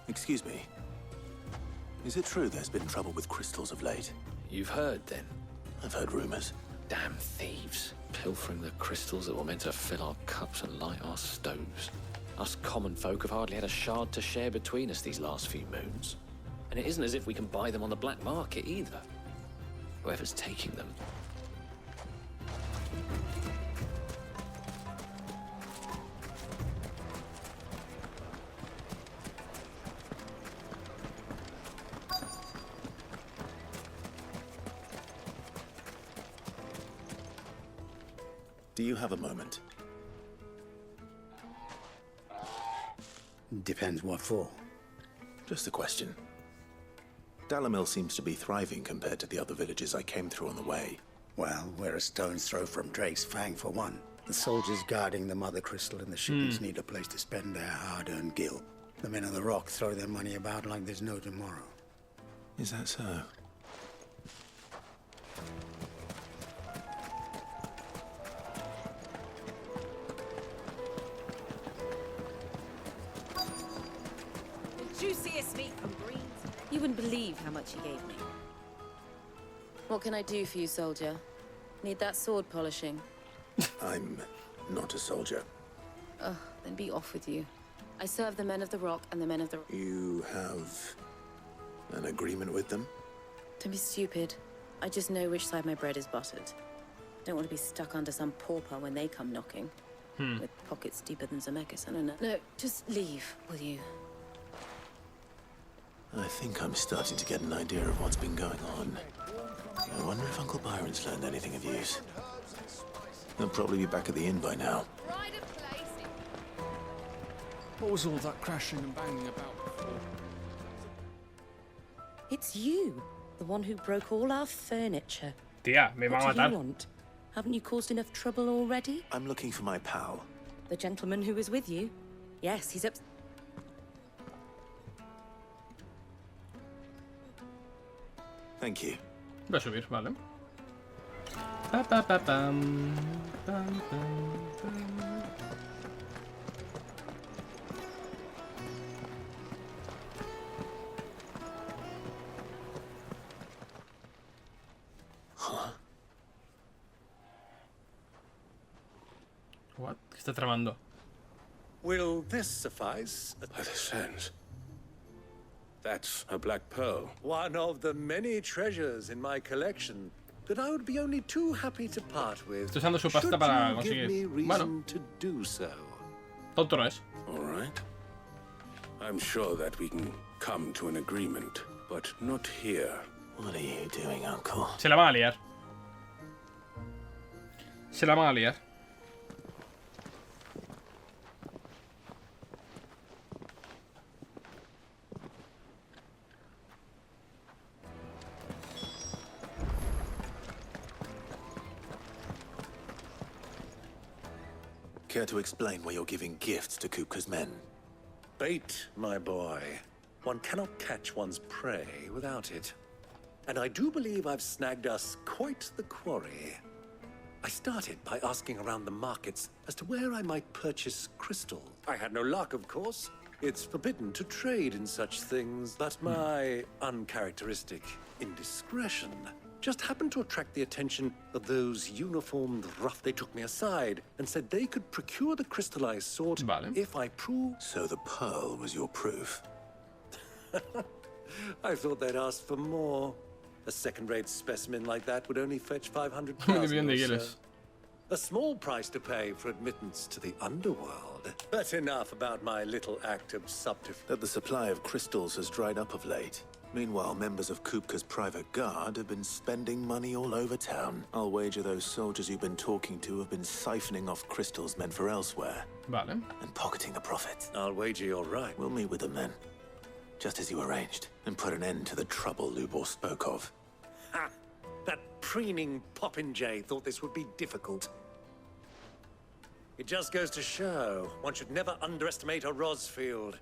Excuse me. Is it true there's been trouble with crystals of late? You've heard, then? I've heard rumors. Damn thieves. Pilfering the crystals that were meant to fill our cups and light our stoves. Us common folk have hardly had a shard to share between us these last few moons. And it isn't as if we can buy them on the black market either. Whoever's taking them. Do you have a moment? Depends what for. Just a question. Dalamil seems to be thriving compared to the other villages I came through on the way. Well, we're a stone's throw from Drake's Fang for one. The soldiers guarding the mother crystal and the shipments need a place to spend their hard-earned gil. The men of the rock throw their money about like there's no tomorrow. Is that so? Juiciest meat from Greens. You wouldn't believe how much he gave me. What can I do for you, soldier? Need that sword polishing? I'm not a soldier. Ugh, then be off with you. I serve the men of the rock and the men of the... You have an agreement with them? Don't be stupid. I just know which side my bread is buttered. Don't want to be stuck under some pauper when they come knocking. With pockets deeper than Zemeckis, I don't know. No, just leave, will you? I think I'm starting to get an idea of what's been going on. I wonder if Uncle Byron's learned anything of use. He'll probably be back at the inn by now. What was all that crashing and banging about before? It's you, the one who broke all our furniture. Tía, me va a What do matar. you want? Haven't you caused enough trouble already? I'm looking for my pal. The gentleman who was with you? Yes, he's up... Thank you. Voy a subir, vale. Pa, pa, pa, pam, pam, pam, pam. What? ¿Qué está tramando? Will this suffice? By the sands. That's a black pearl. One of the many treasures in my collection that I would be only too happy to part with. Estoy usando su pasta should para you give me conseguir. reason Bueno, to do so. tonto no es. All right. I'm sure that we can come to an agreement, but not here. What are you doing, Uncle? Se la van a liar. Se la van a liar. Care to explain why you're giving gifts to Kupka's men? Bait, my boy. One cannot catch one's prey without it. And I do believe I've snagged us quite the quarry. I started by asking around the markets as to where I might purchase crystal. I had no luck, of course. It's forbidden to trade in such things, but my uncharacteristic indiscretion just happened to attract the attention of those uniformed rough. They took me aside and said they could procure the crystallized sword if I prove... So the pearl was your proof? I thought they'd ask for more. A second-rate specimen like that would only fetch 500,000 or so. A small price to pay for admittance to the underworld. But enough about my little act of subterfuge. That the supply of crystals has dried up of late. Meanwhile, members of Kupka's private guard have been spending money all over town. I'll wager those soldiers you've been talking to have been siphoning off crystals meant for elsewhere. Vale. And pocketing the profits. I'll wager you're right. We'll meet with them then. Just as you arranged. And put an end to the trouble Lubor spoke of. Ha! That preening popinjay thought this would be difficult. It just goes to show one should never underestimate a Rosfield.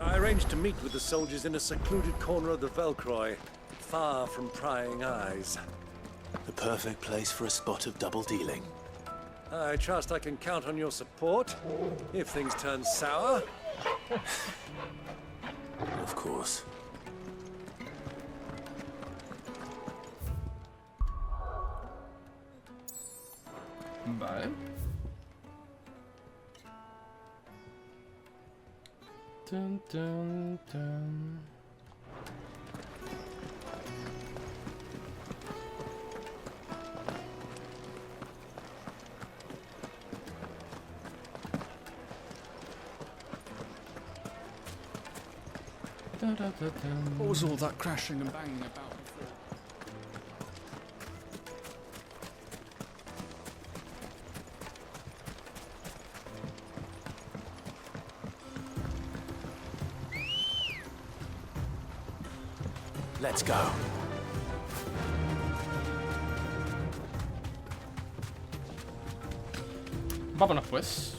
I arranged to meet with the soldiers in a secluded corner of the Velcroy, far from prying eyes. The perfect place for a spot of double dealing. I trust I can count on your support, if things turn sour. Of course. Vale. Dun, dun, dun. What was all that crashing and banging about before? Let's go. Vámonos pues.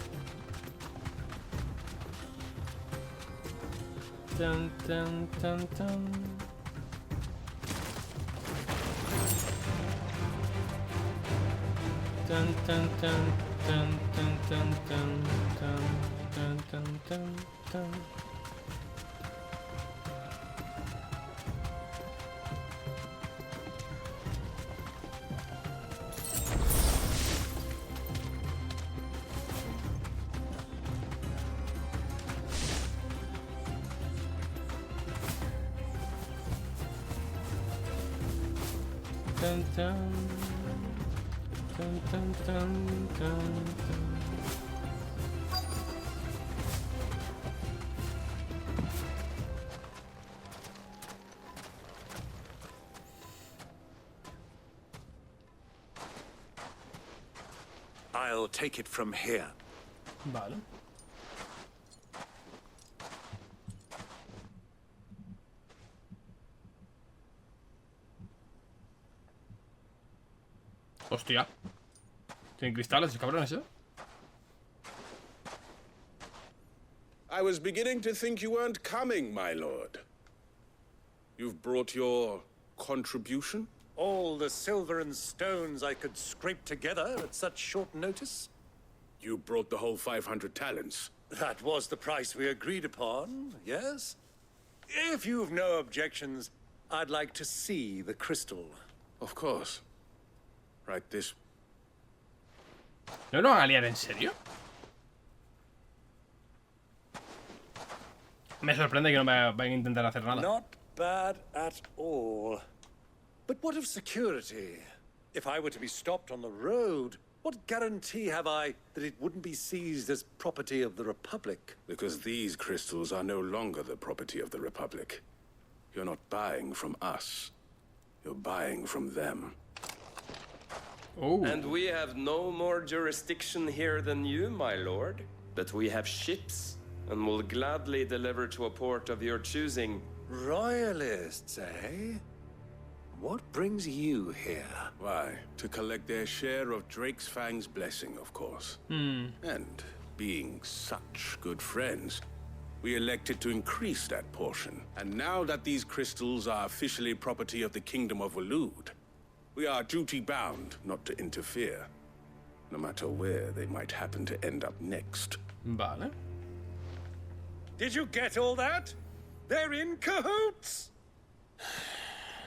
Dun, dun, dun, dun. Dun, dun, dun, dun, dun, dun, dun, dun, dun, dun, dun. Dun, dun, dun, dun, dun, dun, dun. I'll take it from here. Vale. Hostia. ¿Tienen cristales, cabrones, eh? I was beginning to think you weren't coming, my lord. You've brought your contribution? All the silver and stones I could scrape together at such short notice? You brought the whole 500 talents. That was the price we agreed upon, yes? If you've no objections, I'd like to see the crystal. Of course. Right this. ¿No lo van a liar en serio? Me sorprende que no me vayan a intentar hacer nada. Not bad at all. But what of security? If I were to be stopped on the road, what guarantee have I that it wouldn't be seized as property of the Republic? Because these crystals are no longer the property of the Republic. You're not buying from us. You're buying from them. Oh. And we have no more jurisdiction here than you, my lord. But we have ships, and will gladly deliver to a port of your choosing. Royalists, eh? What brings you here? Why, to collect their share of Drake's Fang's blessing, of course. And being such good friends, we elected to increase that portion. And now that these crystals are officially property of the Kingdom of Waloed, we are duty-bound not to interfere, no matter where they might happen to end up next. Vale. Did you get all that? They're in cahoots!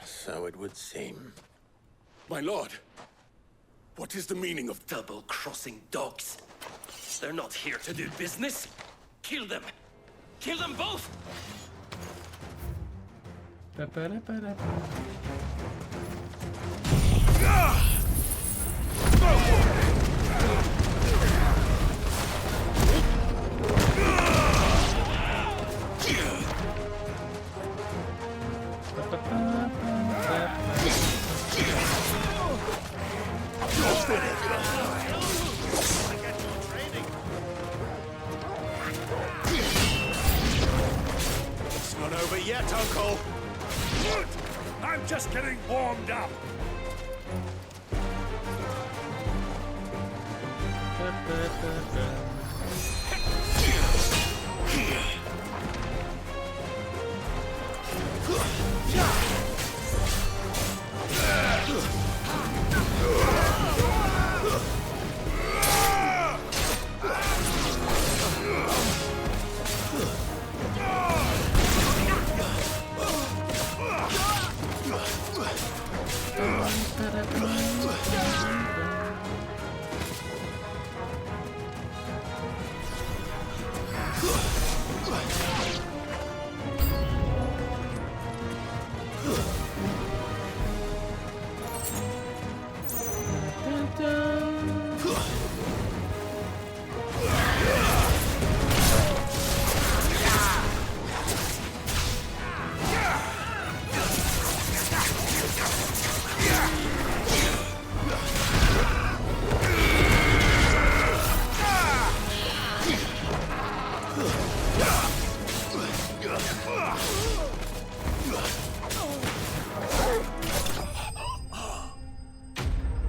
So it would seem. My lord, what is the meaning of double-crossing dogs? They're not here to do business. Kill them! Kill them both! yet, Uncle. Good. I'm just getting warmed up.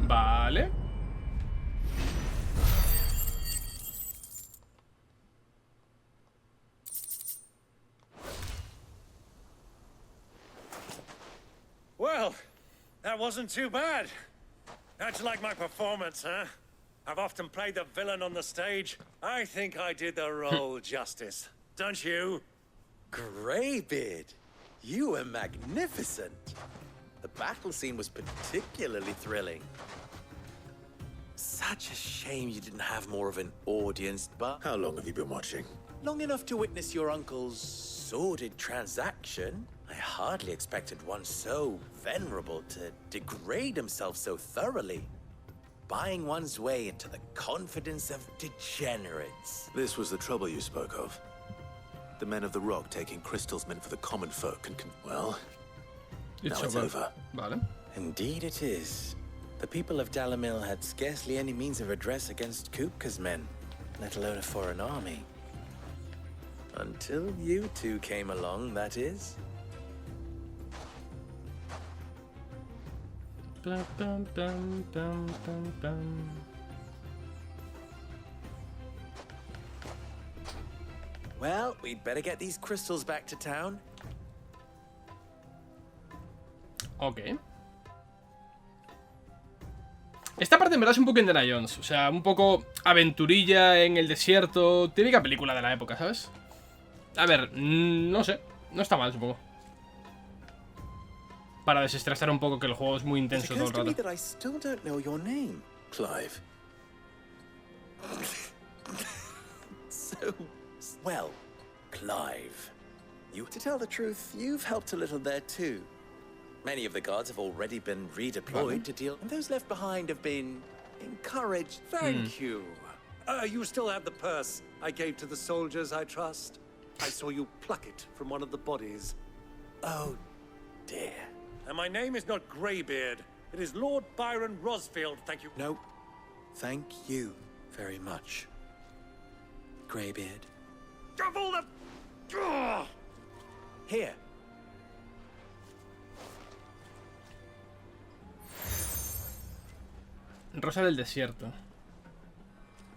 Vale. Well, that wasn't too bad. How'd you like my performance, huh? I've often played the villain on the stage. I think I did the role justice. Don't you? Greybeard, you were magnificent. The battle scene was particularly thrilling. Such a shame you didn't have more of an audience, but... How long have you been watching? Long enough to witness your uncle's sordid transaction. I hardly expected one so venerable to degrade himself so thoroughly. Buying one's way into the confidence of degenerates. This was the trouble you spoke of. The men of the Rock taking crystals meant for the common folk and well, now it's over. Vale. Indeed it is. The people of Dalamil had scarcely any means of redress against Kupka's men, let alone a foreign army. Until you two came along, that is. Bum, bum, bum, bum, bum, bum. Well, we'd better get these crystals back to town. Ok. Esta parte en verdad es un poco Indiana Jones, o sea, un poco aventurilla en el desierto, típica película de la época, ¿sabes? A ver, no sé, no está mal, supongo. Para desestresar un poco, que el juego es muy intenso todo el rato. Clive. So, well, Clive. To tell the truth, you've helped a little there too. Many of the guards have already been redeployed to deal, and those left behind have been encouraged. Thank you. You still have the purse I gave to the soldiers, I trust. I saw you pluck it from one of the bodies. Oh, dear. And my name is not Greybeard. It is Lord Byron Rosfield, thank you. No, thank you very much, Greybeard. Double the... Here. Rosa del desierto.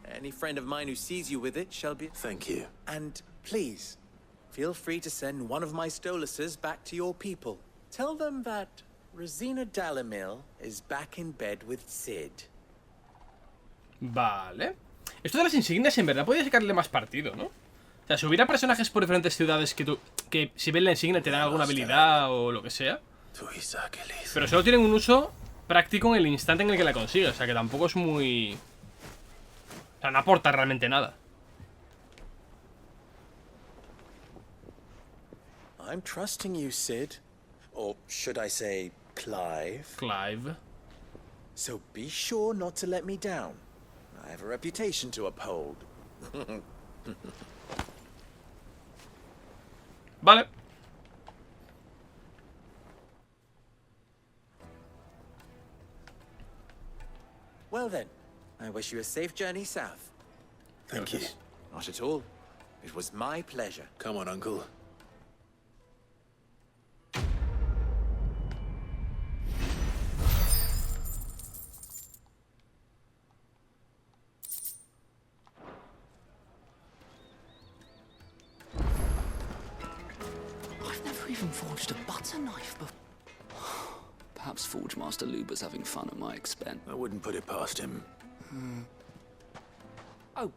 Any friend of mine who sees you with it shall be... Thank you. And please, feel free to send one of my Stoluses back to your people. Tell them that Rosina Dalamil is back in bed with Sid. Vale. Esto de las insignias en verdad podría sacarle más partido, ¿no? O sea, si hubiera personajes por diferentes ciudades que si ven la insignia te dan alguna habilidad o lo que sea. Pero solo tienen un uso práctico en el instante en el que la consigues. O sea, que tampoco es muy... O sea, no aporta realmente nada. I'm trusting you, Sid. Or should I say, Clive? Clive. So be sure not to let me down. I have a reputation to uphold. Vale. Well then, I wish you a safe journey south. Thank you. Not at all. It was my pleasure. Come on, Uncle. never even forged a butter knife before. Perhaps Forge Master Luber's having fun at my expense. I wouldn't put it past him. Oh,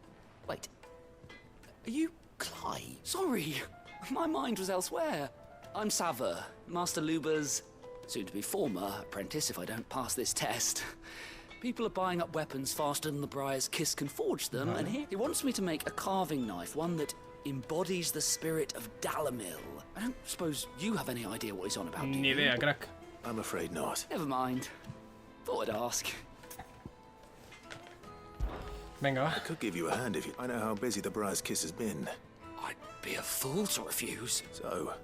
wait. Are you Clyde? Sorry, my mind was elsewhere. I'm Sava, Master Luber's soon-to-be former apprentice if I don't pass this test. People are buying up weapons faster than the Briar's Kiss can forge them, and he wants me to make a carving knife, one that embodies the spirit of Dalamil. I don't suppose you have any idea what he's on about, do you? Ni idea, crack. I'm afraid not. Never mind. Thought I'd ask. Venga, va. I could give you a hand if you... I know how busy the Briar's Kiss has been. I'd be a fool to refuse. So...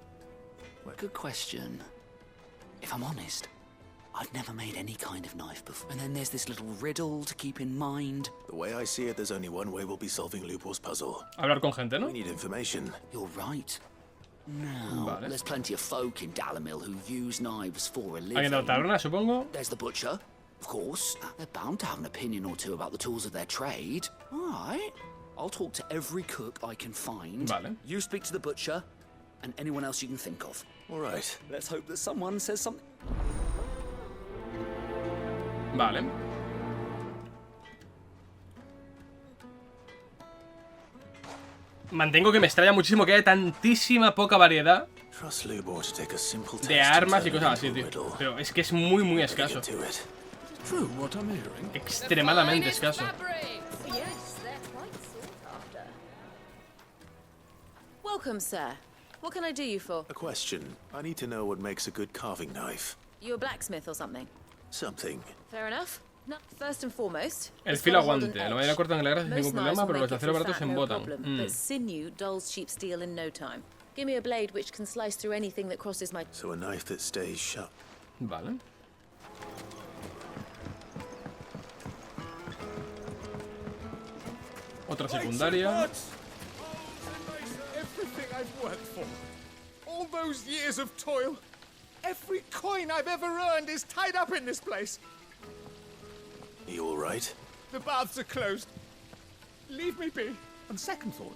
Good question. If I'm honest, I've never made any kind of knife before. And then there's this little riddle to keep in mind. The way I see it, there's only one way we'll be solving Lubor's puzzle. Hablar con gente, ¿no? We need information. You're right. Now, there's plenty of folk in Dalamil who use knives for a living. Alguien de la taberna, supongo. There's the butcher, of course. They're bound to have an opinion or two about the tools of their trade. All right. I'll talk to every cook I can find. Vale. You speak to the butcher and anyone else you can think of. All right. Let's hope that someone says something. Vale. Mantengo que me extraña muchísimo que haya tantísima poca variedad de armas y cosas así, tío. Pero es que es muy, muy escaso. Extremadamente escaso. Welcome, sir. What can I do you for? A question. I need to know what makes a good carving knife. You a blacksmith or something? Something. Fair enough. No, first and foremost, El filo aguante. La madera corta en la grasa sin ningún problema, pero los de acero baratos se embotan. But sinew dulls cheap steel in no time. Give me a blade which can slice through anything that crosses my... So a knife that stays sharp. Vale. Otra secundaria. Everything I've worked for. All those years of toil. Every coin I've ever earned is tied up in this place. Are you all right? The baths are closed. Leave me be. On second thought,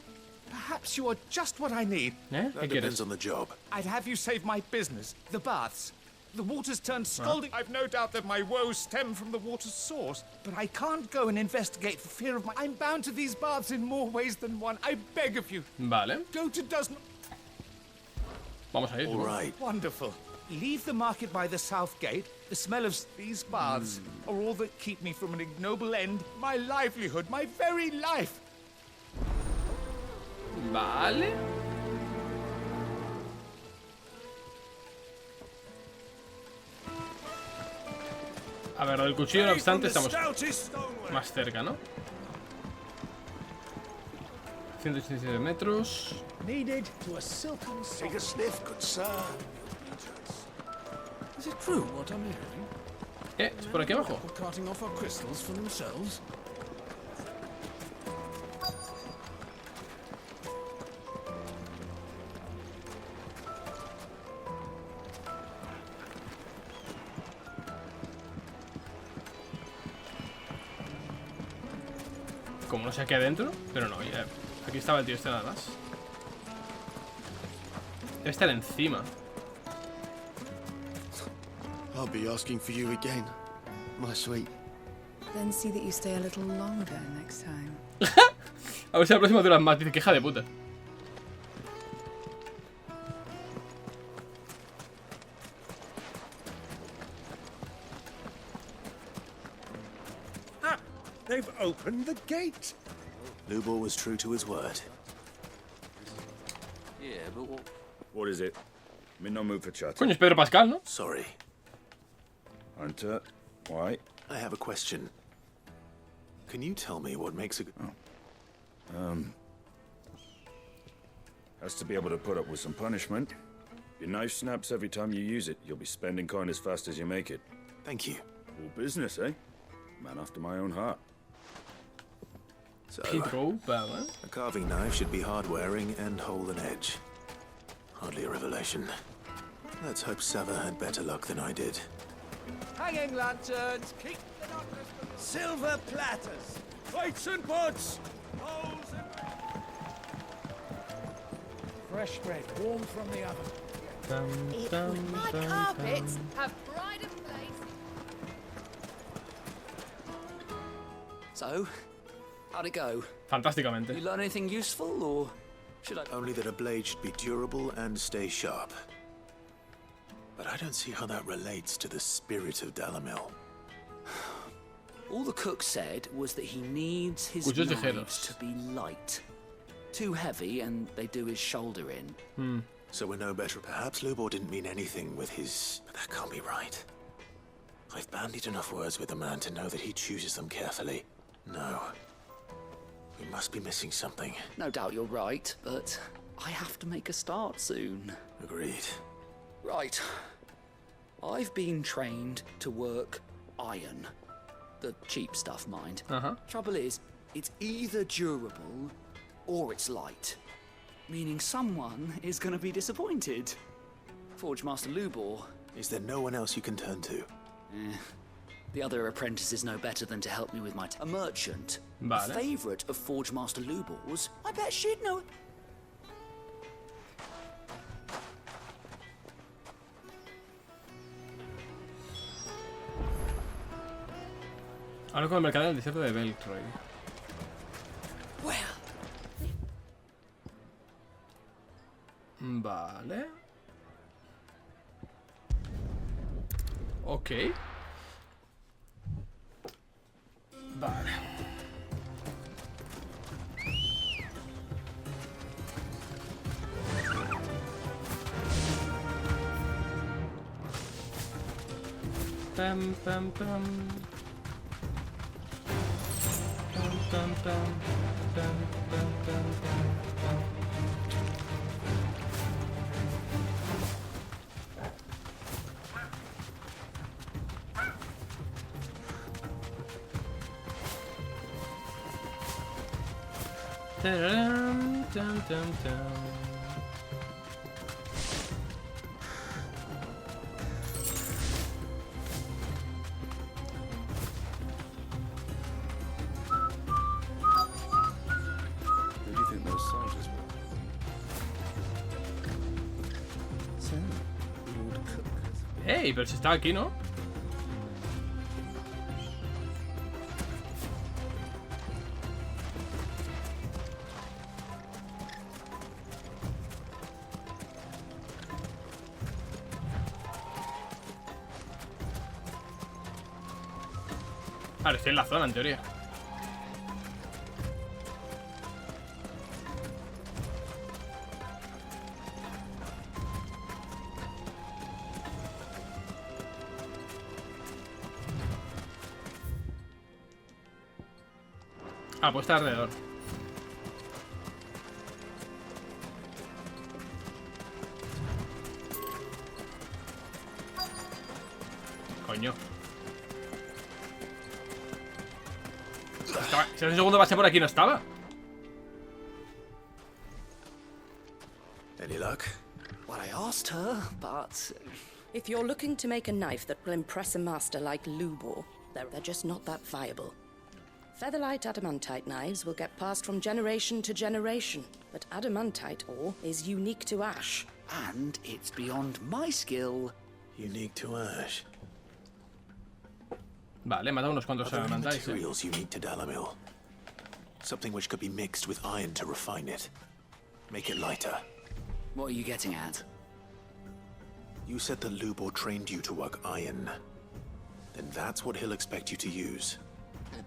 perhaps you are just what I need. That depends on the job. I'd have you save my business, the baths. The water's turned scalding. I've no doubt that my woes stem from the water's source, but I can't go and investigate for fear of my... I'm bound to these baths in more ways than one. I beg of you. Vale. Go to dozen... Vamos a ir. All right. Wonderful. Leave the market by the south gate. The smell of these baths are all that keep me from an ignoble end. My livelihood, my very life. Vale. A ver, del cuchillo, no obstante, estamos más cerca, ¿no? 187 metros. Needed to a silken take a sniff, good sir. Is it true what I'm hearing? ¿Es por aquí abajo? Carting off our crystals for themselves. Como no sé aquí adentro, pero no, ya, aquí estaba el tío este nada más. Debe estar encima. I'll be asking for you again, my sweet. Then see that you stay a little longer next time. A ver si la próxima duras más. Dice, que hija de puta. Ah, they've opened the gate. Lubor was true to his word. Yeah, but what is it? I'm in no mood for chat. Coño, es Pedro Pascal, ¿no? Sorry. Hunter, why? I have a question. Can you tell me what makes a good... Has to be able to put up with some punishment. Your knife snaps every time you use it. You'll be spending coin as fast as you make it. Thank you. All business, eh? Man after my own heart. So, a carving knife should be hard-wearing and hold an edge. Hardly a revelation. Let's hope Sava had better luck than I did. Hanging lanterns, keep the darkness... Silver platters, plates and pots, bowls and... Fresh bread, warm from the oven. My carpets have pride of place. So, how'd it go? Fantásticamente. You learn anything useful, or should I? Only that a blade should be durable and stay sharp. But I don't see how that relates to the spirit of Dalamil. All the cook said was that he needs his Cuyos knives ligeros. to be light. Too heavy, and they do his shoulder in. So we're no better. Perhaps Lubor didn't mean anything with his... But that can't be right. I've bandied enough words with the man to know that he chooses them carefully. No. We must be missing something. No doubt you're right, but I have to make a start soon. Agreed. Right. I've been trained to work iron. The cheap stuff, mind. Trouble is, it's either durable or it's light. Meaning someone is going to be disappointed. Forge Master Lubor. Is there no one else you can turn to? The other apprentice is no better than to help me with my... A merchant. Vale. A favourite of Forge Master Lubor's. I bet she'd know... Hablo con el mercader del desierto de Beltroy. Vale. Ok. Vale. Pam, pam, pam. Pam, pam, pam. Pam, pam, pam, pam. Dum, dum, dum, dum. Who do you think those soldiers were? Hey, pero si está aquí, ¿no? Vale, estoy en la zona, en teoría. Ah, pues está alrededor. Coño. Si hace un segundo pasé por aquí, ¿no estaba? Any luck? Well, I asked her, but... If you're looking to make a knife that will impress a master like Lubor, they're just not that viable. Featherlight adamantite knives will get passed from generation to generation, but adamantite ore is unique to ash. And it's beyond my skill. Unique to ash. Vale, me ha dado unos cuantos Are there any adamantite. materials unique to Dalamil? Something which could be mixed with iron to refine it. Make it lighter. What are you getting at? You said that Lubor trained you to work iron. Then that's what he'll expect you to use.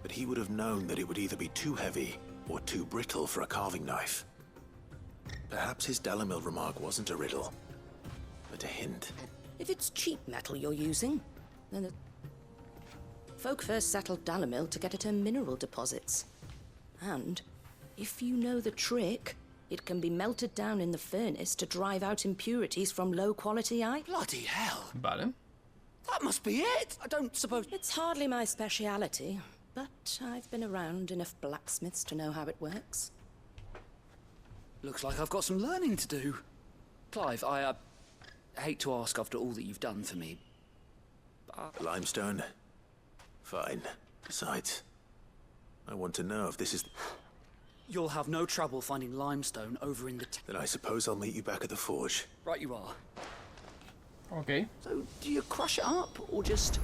But he would have known that it would either be too heavy or too brittle for a carving knife. Perhaps his Dalamil remark wasn't a riddle, but a hint. If it's cheap metal you're using, then the folk first settled Dalamil to get at her mineral deposits. And if you know the trick, it can be melted down in the furnace to drive out impurities from low-quality iron. Bloody hell! Vale. That must be it! I don't suppose... It's hardly my speciality, but I've been around enough blacksmiths to know how it works. Looks like I've got some learning to do. Clive, I hate to ask after all that you've done for me. Limestone? Fine. Besides, I want to know if this is... You'll have no trouble finding limestone over in the... Then I suppose I'll meet you back at the forge. Right you are. Ok. So, do you crush it up or just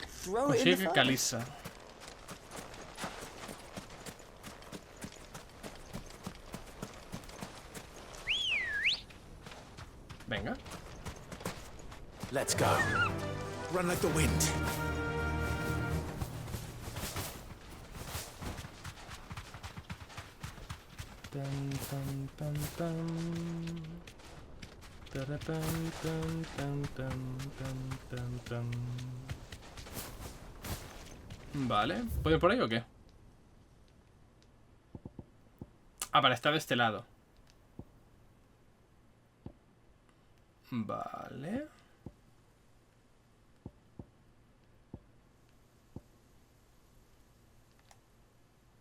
throw it in the Consigue furnace? caliza. Venga. Let's go. Run like the wind. Tan, tan, tan, tan. Tarapam, tan, tan, tan, tan, tan, tan. Vale. ¿Puedo ir por ahí o qué? Ah, para estar de este lado. Vale.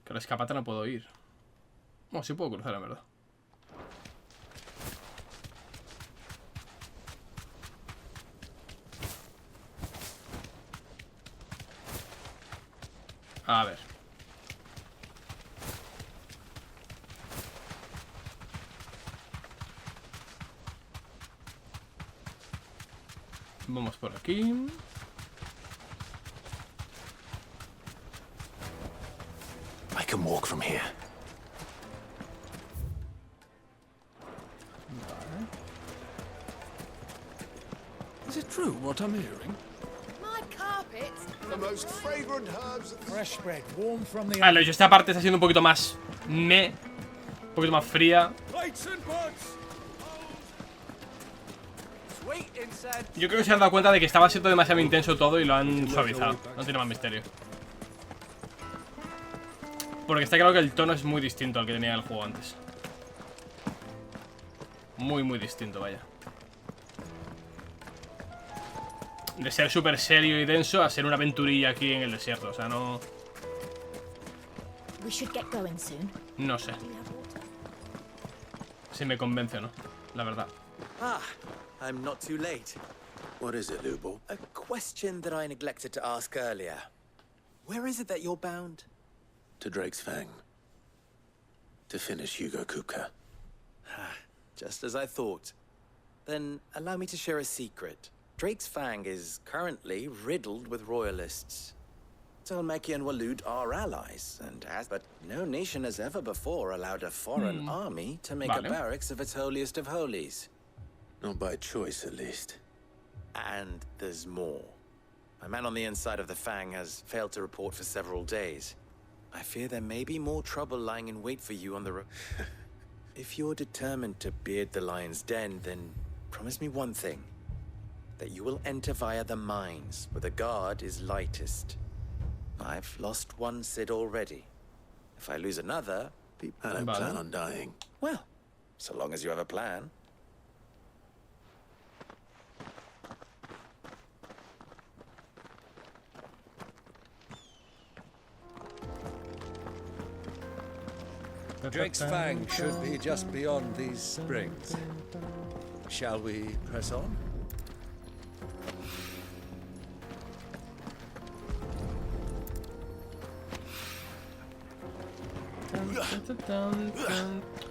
Que la escapata no puedo ir. Bueno, sí puedo cruzar, en verdad. A ver. Vamos por aquí. I can walk from here. Is it true what I'm hearing? My carpet. The most fragrant herbs. Fresh bread, warm from the. Vale, esta parte está siendo un poquito más un poquito más fría. Yo creo que se han dado cuenta de que estaba siendo demasiado intenso todo y lo han suavizado. No tiene más misterio. Porque está claro que el tono es muy distinto al que tenía el juego antes. Muy, muy distinto, vaya. De ser súper serio y denso a ser una aventurilla aquí en el desierto. O sea, no... No sé si me convence o no, la verdad. Ah, I'm not too late. What is it, Lubo? A question that I neglected to ask earlier. Where is it that you're bound? To Drake's Fang. To finish Hugo Kupka. Just as I thought. Then allow me to share a secret. Drake's Fang is currently riddled with royalists. Talmeki and Waloed are allies, but no nation has ever before allowed a foreign army to make a barracks of its holiest of holies. Not by choice, at least. And there's more. A man on the inside of the Fang has failed to report for several days. I fear there may be more trouble lying in wait for you on the road. If you're determined to beard the lion's den, then promise me one thing. That you will enter via the mines, where the guard is lightest. I've lost one Cid already. If I lose another... I don't plan on dying. Well, so long as you have a plan. Drake's Fang should be just beyond these springs. Shall we press on?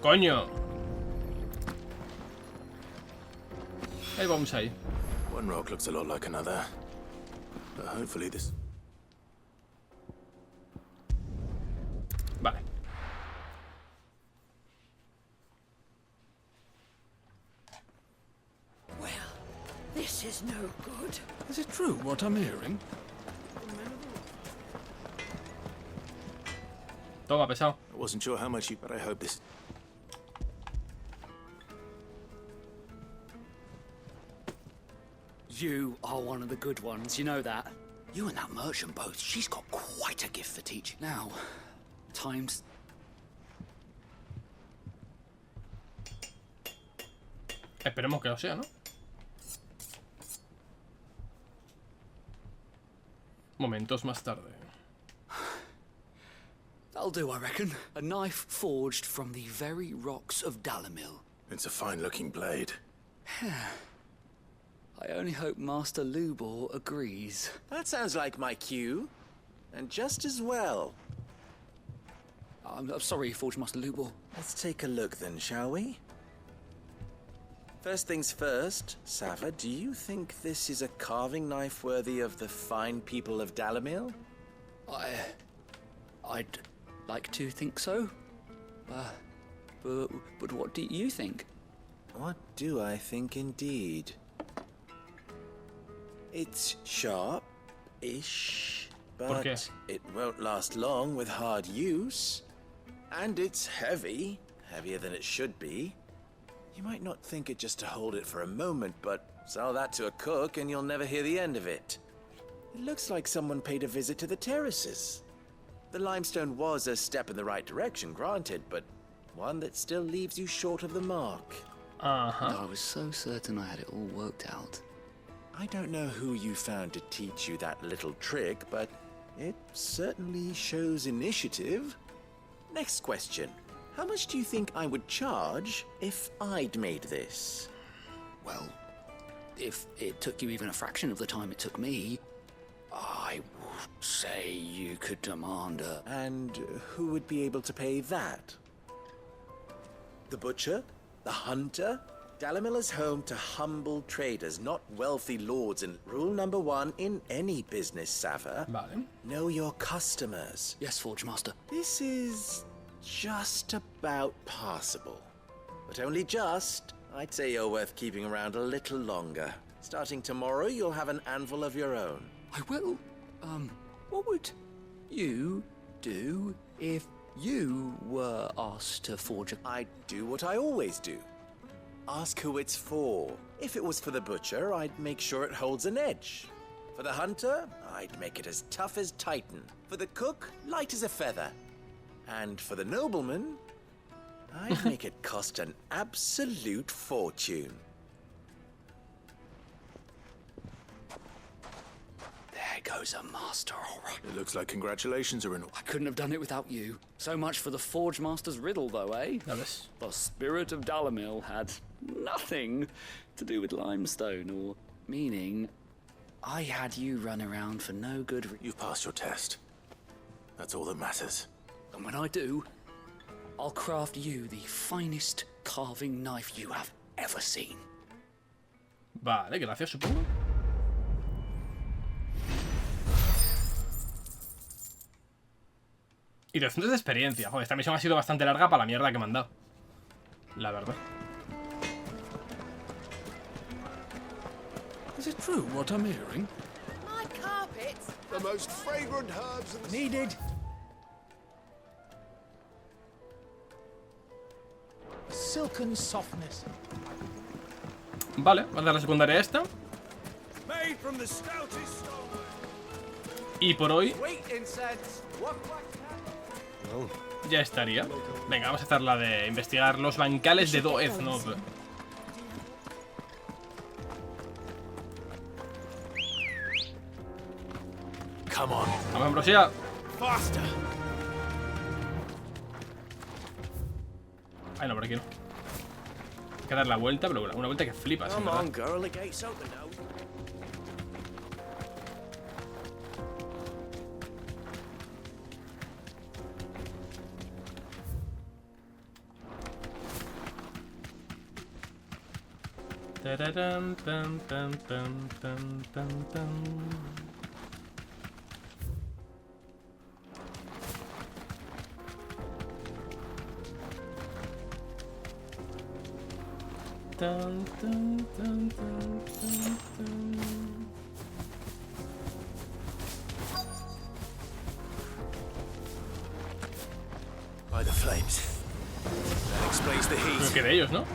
¡Coño! Ahí vamos ahí. One rock looks a lot like another. But hopefully this... Vale. Well, this is no good. Is it true what I'm hearing? Toma, pesado. I wasn't sure how much you... but I hope this... You are one of the good ones, you know that. You and that merchant both, she's got quite a gift for teaching. Now, times... Esperemos que lo sea, ¿no? Momentos más tarde. That'll do, I reckon. A knife forged from the very rocks of Dalamil. It's a fine-looking blade. I only hope Master Lubor agrees. That sounds like my cue. And just as well. I'm sorry, Forge Master Lubor. Let's take a look then, shall we? First things first, Sava, do you think this is a carving knife worthy of the fine people of Dalamil? I'd like to think so. But what do you think? What do I think indeed? It's sharp-ish, but it won't last long with hard use. And it's heavy, heavier than it should be. You might not think it just to hold it for a moment, but sell that to a cook and you'll never hear the end of it. It looks like someone paid a visit to the terraces. The limestone was a step in the right direction, granted, but one that still leaves you short of the mark. I was so certain I had it all worked out. I don't know who you found to teach you that little trick, but it certainly shows initiative. Next question. How much do you think I would charge if I'd made this? Well, if it took you even a fraction of the time it took me, I would say you could demand a... And who would be able to pay that? The butcher? The hunter? Dalamil is home to humble traders, not wealthy lords, and rule number 1 in any business, Sava. Vale. Know your customers. Yes, Forge Master. This is just about passable. But only just. I'd say you're worth keeping around a little longer. Starting tomorrow, you'll have an anvil of your own. I will. What would you do if you were asked to forge a... I'd do what I always do. Ask who it's for. If it was for the butcher, I'd make sure it holds an edge. For the hunter, I'd make it as tough as Titan. For the cook, light as a feather. And for the nobleman, I'd make it cost an absolute fortune. There goes a master, all right. It looks like congratulations are in order. I couldn't have done it without you. So much for the Forge Master's riddle, though, eh? ¿Sabes? The spirit of Dalamil had nothing to do with limestone, or meaning I had you run around for no good reason. You've passed your test. That's all that matters. And when I do, I'll craft you the finest carving knife you have ever seen. Vale, gracias, supongo. Y 200 de experiencia. Joder, esta misión ha sido bastante larga para la mierda que me han dado. La verdad. Is it true what I'm hearing? My carpets. The most fragrant herbs and Needed. Silken softness. Vale, vamos a dar la secundaria esta. Made from the stoutest stone. Y por hoy Sweet incense. ya estaría. Venga, vamos a hacer la de investigar los bancales de Doeznov. Come on. Vamos, Ambrosia. Faster. Ay, no, por aquí no. Hay que dar la vuelta, pero una vuelta que flipas. Come on, girl, the gate's open now. Tararán, tan, tan, tan, tan, tan, tan. Tan, tan, tan, tan, tan, tan. By the flames. That explains the heat. Creo que de ellos, ¿no?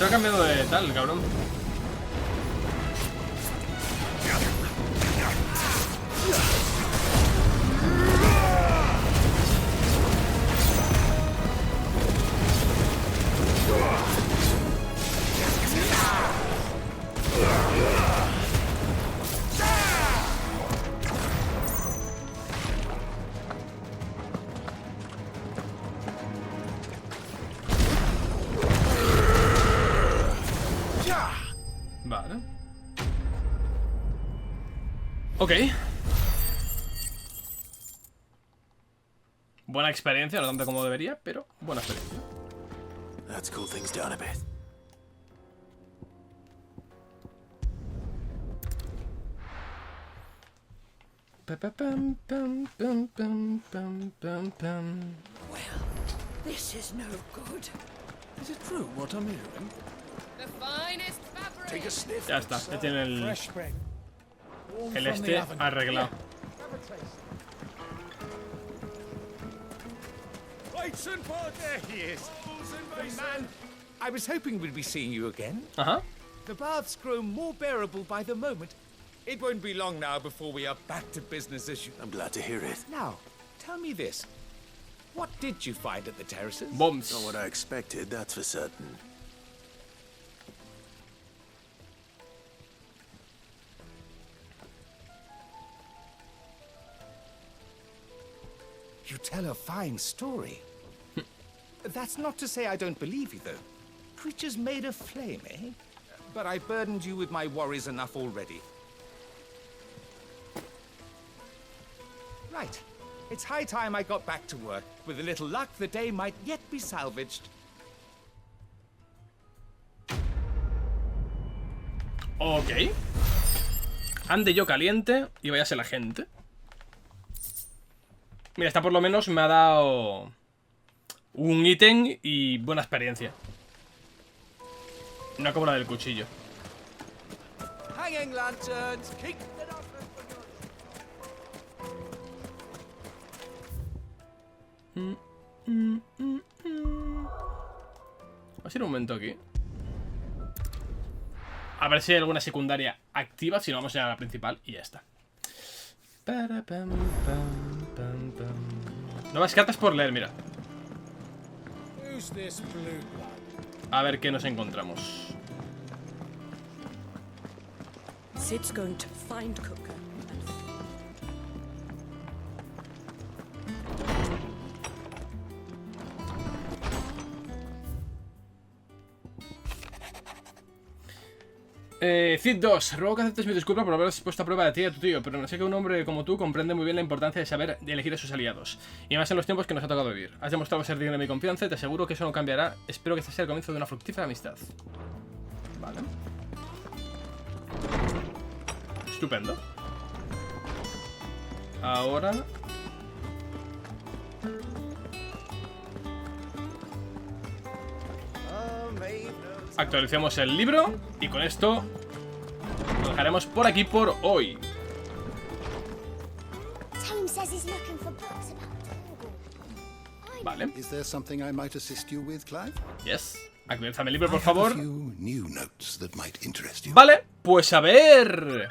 Se ha cambiado de tal, cabrón. Vale. Ok. Buena experiencia, no tanto como debería, pero buena experiencia. Let's cool things down a bit. Well, this is no good. Is it true what I'm hearing? The finest fabric. Take a sniff. Ya está, ya tiene el From este the oven. arreglado. There he is. The man. I was hoping we'd be seeing you again. Ajá. The baths grow more bearable by the moment. It won't be long now before we are back to business as usual. I'm glad to hear it. Now, tell me this. What did you find at the terraces? Bombs. Not what I expected, that's for certain. You tell a fine story. That's not to say I don't believe you, though. Creatures made of flame, eh? But I burdened you with my worries enough already. Right. It's high time I got back to work. With a little luck, the day might yet be salvaged. Ok. Ande yo caliente y váyase la gente. Mira, esta por lo menos me ha dado un ítem y buena experiencia. Una cobra del cuchillo. Hanging lanterns, keep it up. Va a ser un momento aquí. A ver si hay alguna secundaria activa. Si no, vamos a la principal y ya está. Nuevas cartas por leer, mira. A ver qué nos encontramos. Sid's going to find Cooker. Cid 2, ruego que aceptes mi disculpa por haber puesto a prueba de ti y a tu tío, pero no sé que un hombre como tú comprende muy bien la importancia de saber elegir a sus aliados, y más en los tiempos que nos ha tocado vivir. Has demostrado ser digno de mi confianza y te aseguro que eso no cambiará. Espero que este sea el comienzo de una fructífera amistad. Vale. Estupendo. Ahora... actualicemos el libro y con esto lo dejaremos por aquí por hoy. Vale. Yes. Actualízame el libro, por favor. Vale, pues a ver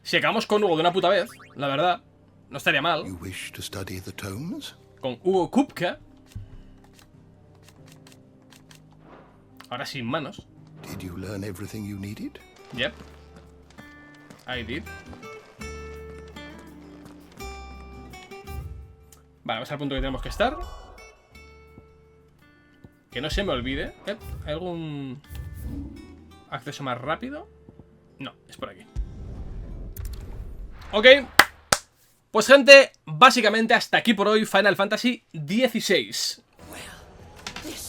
si acabamos con Hugo de una puta vez. La verdad, no estaría mal. Con Hugo Kupka. Ahora sin manos. Yep. I did. Vale, vamos al punto que tenemos que estar. Que no se me olvide. ¿Hay algún acceso más rápido? No, es por aquí. Ok. Pues gente, básicamente hasta aquí por hoy Final Fantasy XVI.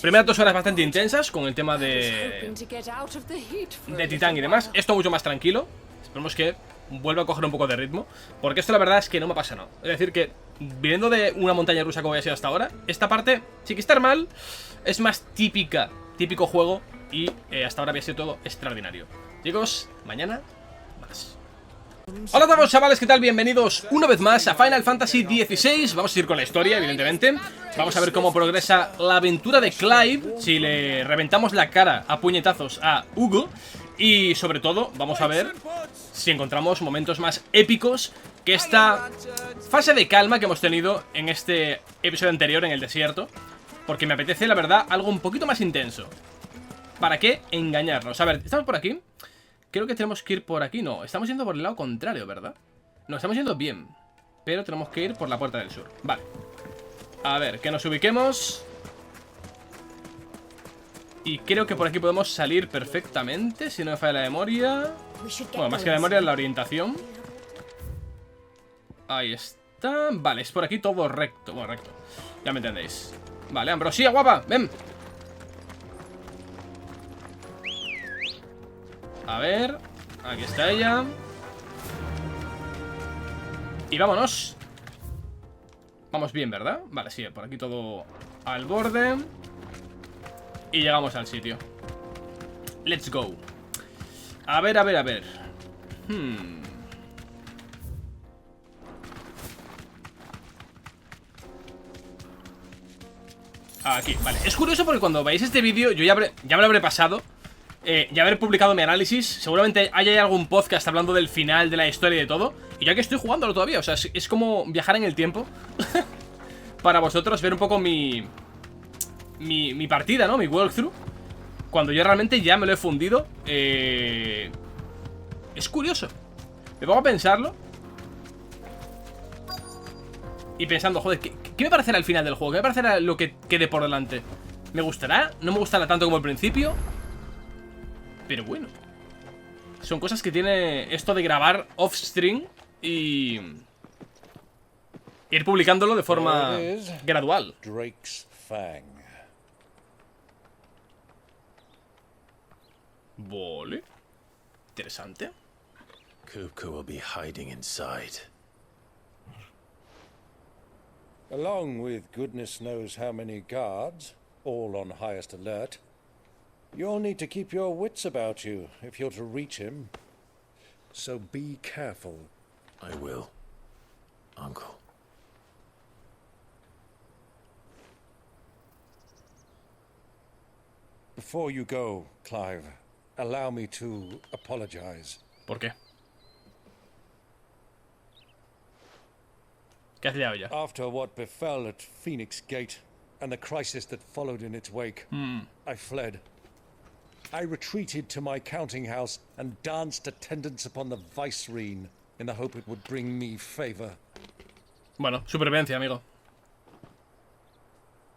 Primeras 2 horas bastante intensas con el tema de Titán y demás. Esto mucho más tranquilo. Esperemos que vuelva a coger un poco de ritmo, porque esto la verdad es que no me pasa nada. Es decir que, viniendo de una montaña rusa como había sido hasta ahora, esta parte, sí que estar mal, es más típico juego. Y hasta ahora había sido todo extraordinario. Chicos, mañana más. Hola a todos, chavales, ¿qué tal? Bienvenidos una vez más a Final Fantasy XVI. Vamos a ir con la historia, evidentemente. Vamos a ver cómo progresa la aventura de Clive, si le reventamos la cara a puñetazos a Hugo. Y sobre todo, vamos a ver si encontramos momentos más épicos que esta fase de calma que hemos tenido en este episodio anterior, en el desierto. Porque me apetece, la verdad, algo un poquito más intenso. ¿Para qué engañarnos? A ver, ¿estamos por aquí? Creo que tenemos que ir por aquí. No, estamos yendo por el lado contrario, ¿verdad? No, estamos yendo bien, pero tenemos que ir por la puerta del sur. Vale. A ver, que nos ubiquemos. Y creo que por aquí podemos salir perfectamente, si no me falla la memoria. Bueno, más que la memoria, la orientación. Ahí está. Vale, es por aquí todo recto. Bueno, recto. Ya me entendéis. Vale, Ambrosía, guapa, ven. A ver, aquí está ella. Y vámonos. Vamos bien, ¿verdad? Vale, sí, por aquí todo al borde. Y llegamos al sitio. Let's go. A ver, a ver, a ver. Aquí, vale. Es curioso porque cuando veáis este vídeo, yo ya me lo habré pasado. Ya habré publicado mi análisis. Seguramente haya algún podcast hablando del final, de la historia y de todo. Y ya que estoy jugándolo todavía, o sea, es como viajar en el tiempo. Para vosotros ver un poco mi partida, ¿no? Mi walkthrough. Cuando yo realmente ya me lo he fundido. Es curioso. Me pongo a pensarlo. Y pensando, joder, ¿qué me parecerá el final del juego? ¿Qué me parecerá lo que quede por delante? ¿Me gustará? ¿No me gustará tanto como al principio? Pero bueno, son cosas que tiene esto de grabar off-stream y ir publicándolo de forma gradual. Drake's Fang. Vale. Interesante. Kupka will be hiding inside. Along with goodness knows how many guards, all on highest alert. You'll need to keep your wits about you if you're to reach him. So be careful. I will, Uncle. Before you go, Clive, allow me to apologize. ¿Por qué? ¿Qué has liado ya? After what befell at Phoenix Gate and the crisis that followed in its wake, I fled. I retreated to my counting house and danced attendance upon the vicereine in the hope it would bring me favor. Bueno, supervivencia, amigo.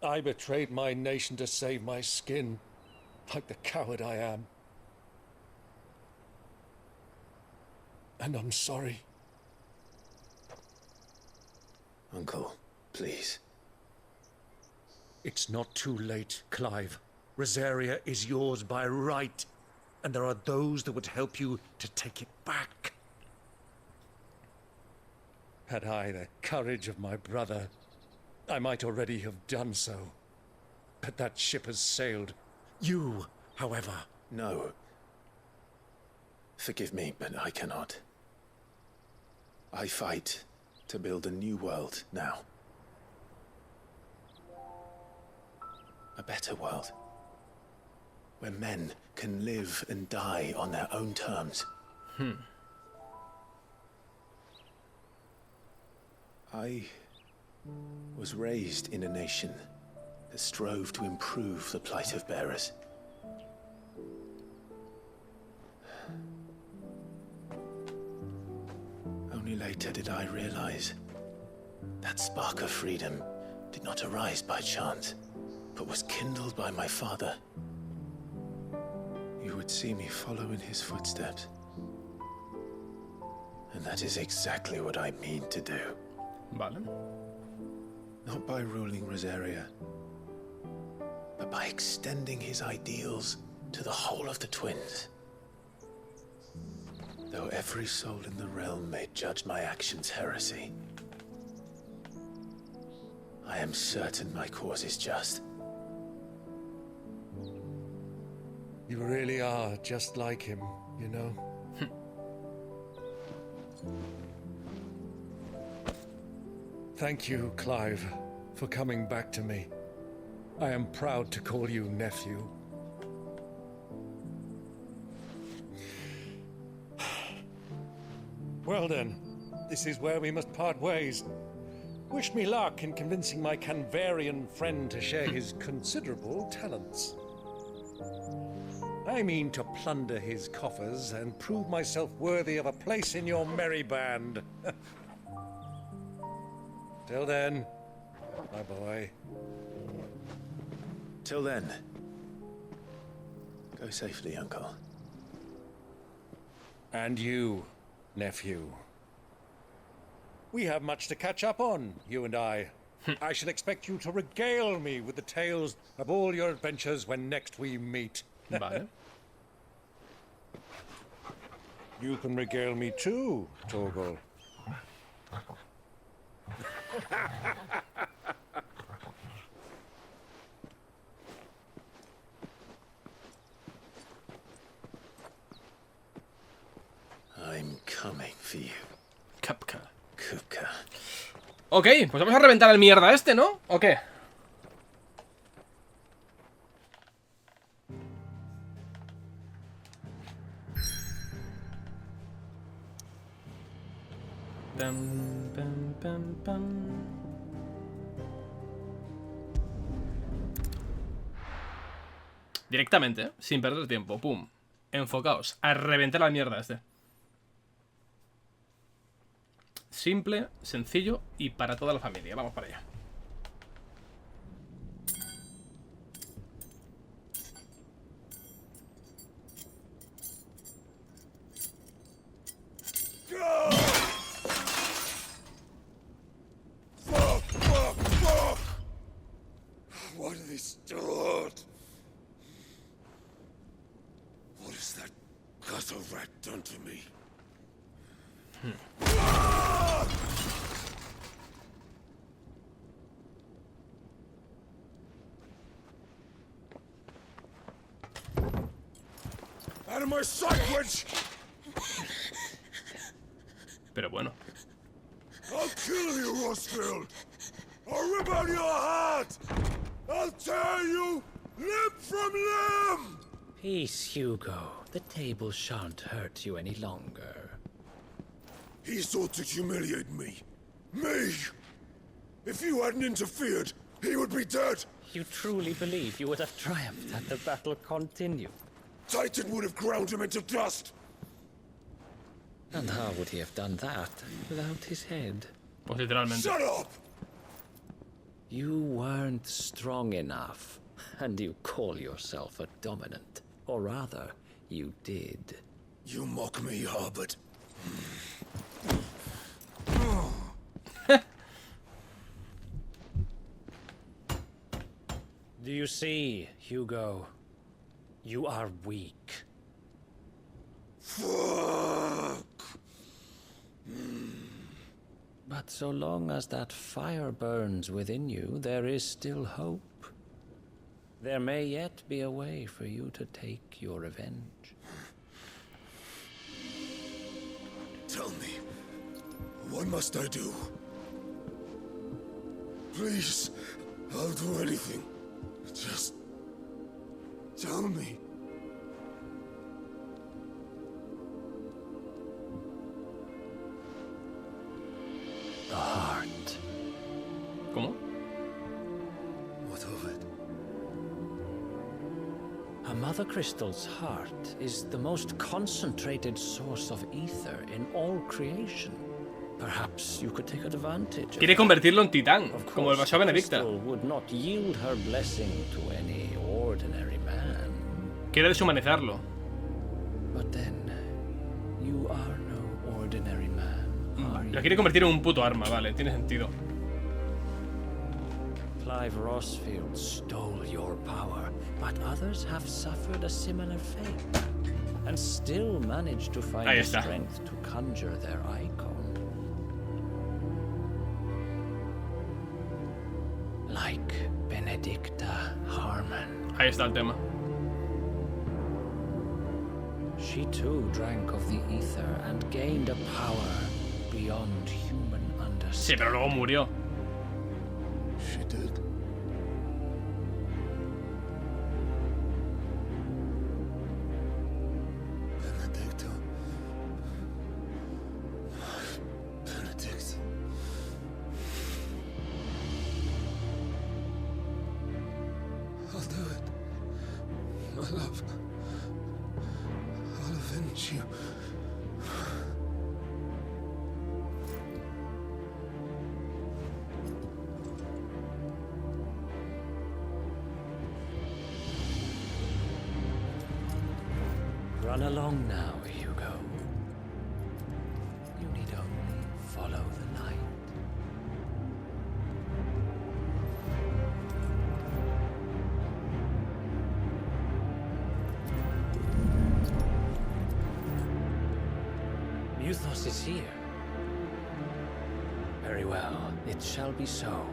I betrayed my nation to save my skin, like the coward I am. And I'm sorry. Uncle, please. It's not too late, Clive. Rosaria is yours by right, and there are those that would help you to take it back. Had I the courage of my brother, I might already have done so. But that ship has sailed. You, however... No. Forgive me, but I cannot. I fight to build a new world now. A better world. Where men can live and die on their own terms. I was raised in a nation that strove to improve the plight of bearers. Only later did I realize that spark of freedom did not arise by chance, but was kindled by my father. You would see me follow in his footsteps. And that is exactly what I mean to do. Vale. Not by ruling Rosaria, but by extending his ideals to the whole of the twins. Though every soul in the realm may judge my actions heresy, I am certain my cause is just. You really are just like him, you know? Thank you, Clive, for coming back to me. I am proud to call you nephew. Well then, this is where we must part ways. Wish me luck in convincing my Canvarian friend to share his considerable talents. I mean to plunder his coffers and prove myself worthy of a place in your merry band. Till then, my boy. Till then, go safely, Uncle. And you, nephew. We have much to catch up on, you and I. I shall expect you to regale me with the tales of all your adventures when next we meet. Vale. You can regale me too, Torgal. I'm coming for you. Kapka. Kupka. Ok, pues vamos a reventar el mierda este, ¿no? ¿O qué? Pam, pam, pam, pam. Directamente, ¿eh? Sin perder tiempo. Pum. Enfocaos. A reventar la mierda este. Simple, sencillo y para toda la familia. Vamos para allá. Why do they still hurt? What has that gutter rat done to me? Out of my sight, witch! Pero bueno. I'll kill you, Rosfield! I'll rip out your heart! I'll tear you limb from limb! Peace, Hugo. The table shan't hurt you any longer. He sought to humiliate me. Me! If you hadn't interfered, he would be dead! You truly believe you would have triumphed had the battle continued? Titan would have ground him into dust! And how would he have done that without his head? Pues literalmente. Shut up! You weren't strong enough, and you call yourself a dominant. Or rather, you did. You mock me, Harbert. Do you see, Hugo? You are weak. Fuck! But so long as that fire burns within you, there is still hope. There may yet be a way for you to take your revenge. Tell me, what must I do? Please, I'll do anything. Just tell me. The heart. ¿Cómo? What of it? A Mother Crystal's heart is the most concentrated source of ether in all creation. Perhaps you could take advantage of Quiere convertirlo en titán, como el vaso Benedicta. Crystal would not yield her blessing to any ordinary man. Quiere deshumanizarlo. But then, you are no ordinary man, are you? La quiere convertir en un puto arma, vale, tiene sentido. Clive Rosfield stole your power, but others have suffered a similar fate, and still managed to find Ahí the está. strength to conjure their icon. Like Benedicta Harmon. Ahí está el tema. She too drank of the ether and gained a power beyond human understanding. Sí, pero luego murió. did. Benedicto. Benedict. I'll do it. My love. I'll avenge you. Run along now, Hugo. You need only follow the light. Muthos is here. Very well, it shall be so.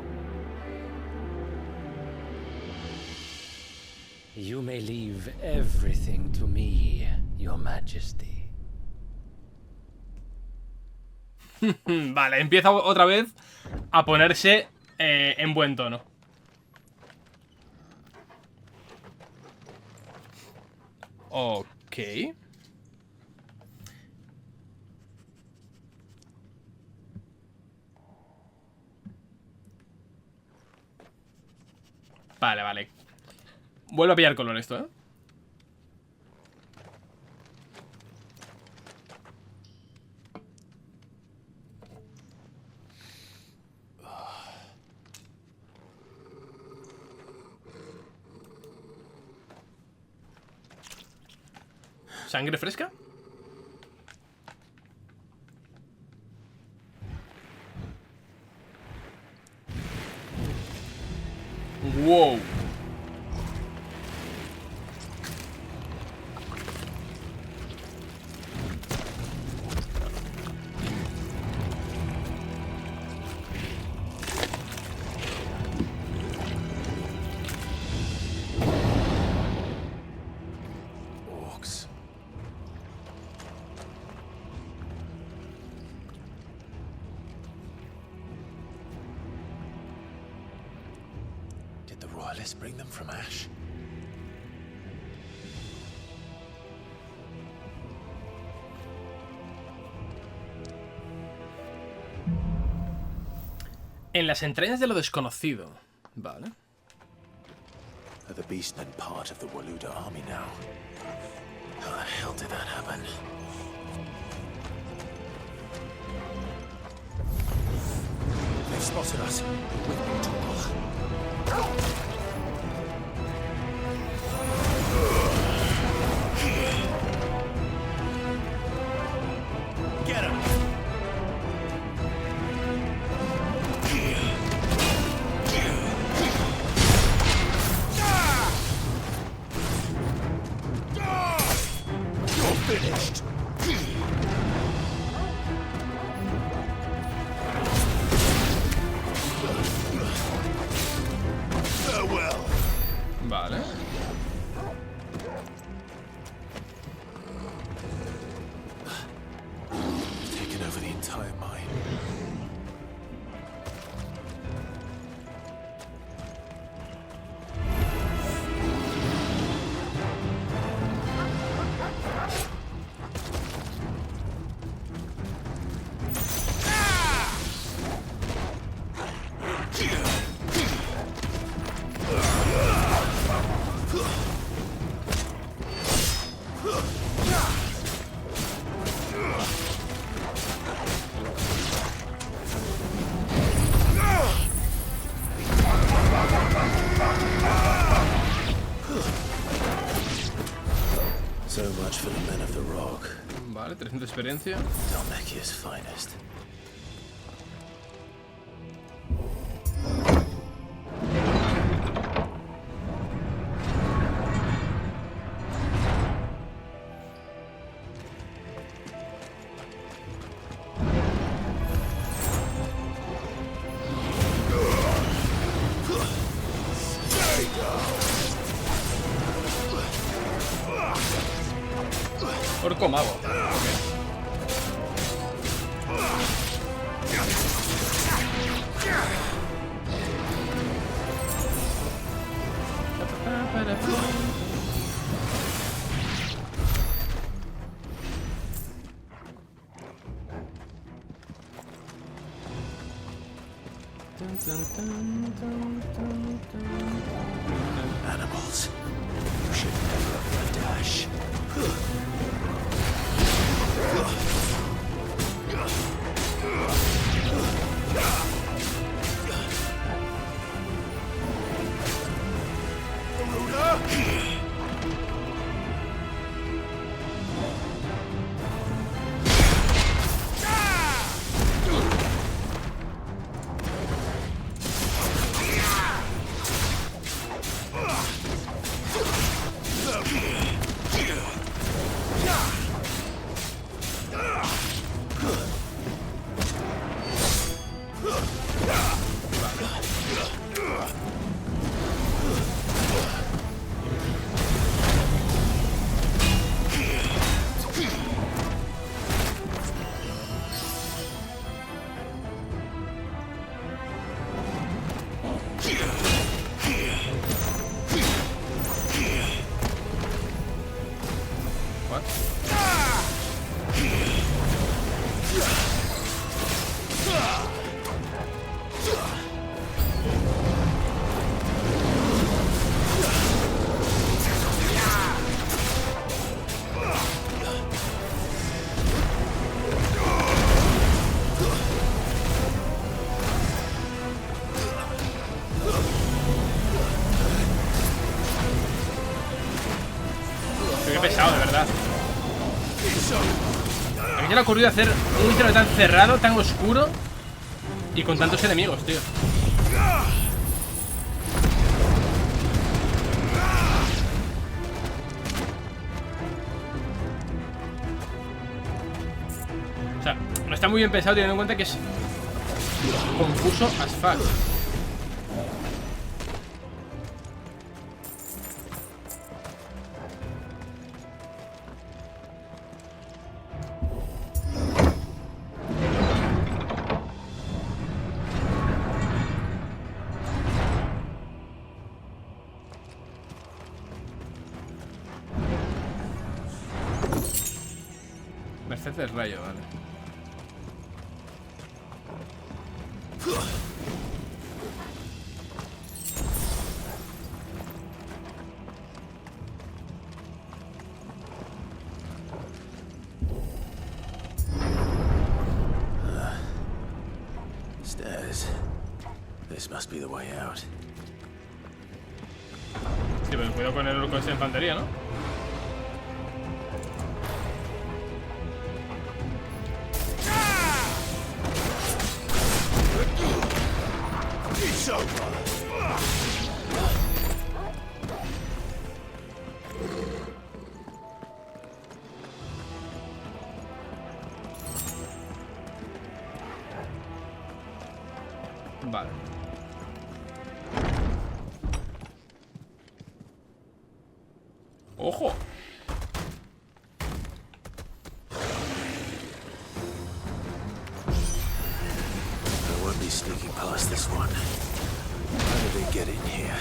You may leave everything to me, Your Majesty. Vale, empieza otra vez a ponerse en buen tono. Ok. Vale, vale. Vuelvo a pillar color esto, ¿eh? ¿Sangre fresca? Wow. Let's bring them from Ash. En las entrañas de lo desconocido. Vale. Are the beastmen part of the Waluda army now? How the hell did that happen? They've spotted us. With me, Tall. Get him! You're finished! Farewell! Vale. Over the entire mine. So much for the men of the rock. Vale, 300 de experiencia. Dalmekia's finest. Orco mago. Animals. You should never have a dash. Pesado, de verdad. ¿A qué se le ha ocurrido hacer un intro tan cerrado, tan oscuro y con tantos enemigos, tío? O sea, no está muy bien pensado teniendo en cuenta que es confuso as fuck. Merced del rayo, vale. Stairs. This must be the way out. Sí, pero cuidado con el coche de infantería, ¿no? Vale. ¡Ojo! I won't be sneaking past this one. How did they get in here?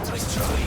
Nice try.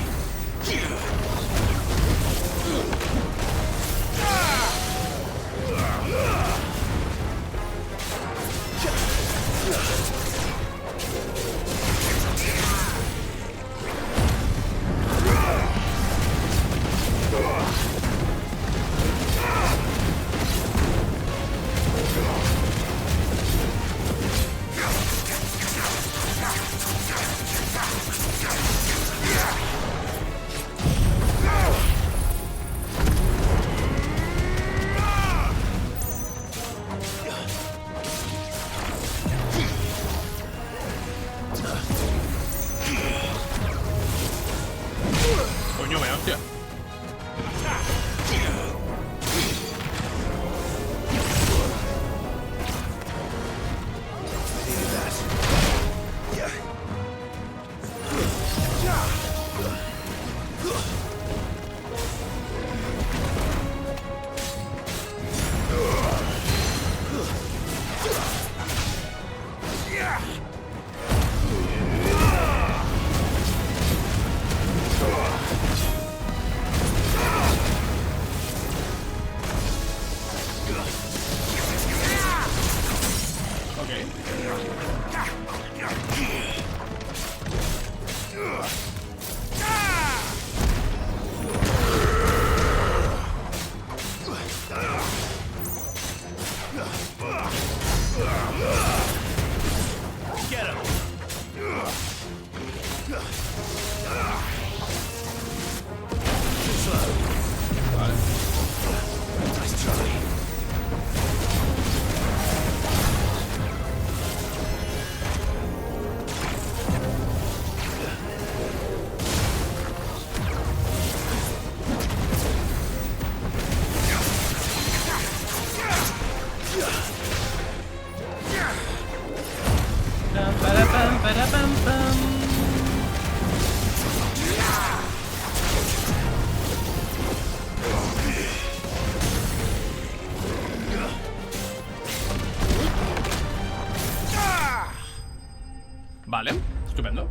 Vale, estupendo.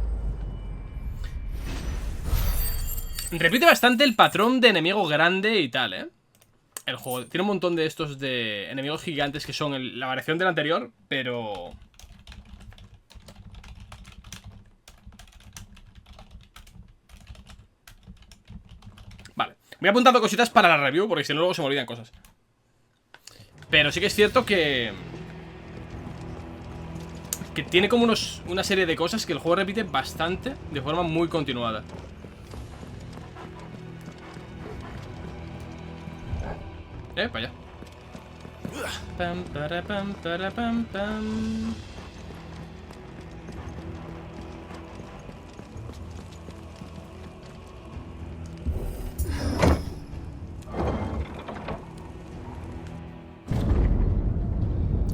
Repite bastante el patrón de enemigo grande y tal, ¿eh? El juego tiene un montón de estos de enemigos gigantes que son la variación del anterior, pero... Vale, voy apuntando cositas para la review, porque si no luego se me olvidan cosas. Pero sí que es cierto que tiene como una serie de cosas que el juego repite bastante, de forma muy continuada. Para allá. Pam, para, pam, para, pam, pam.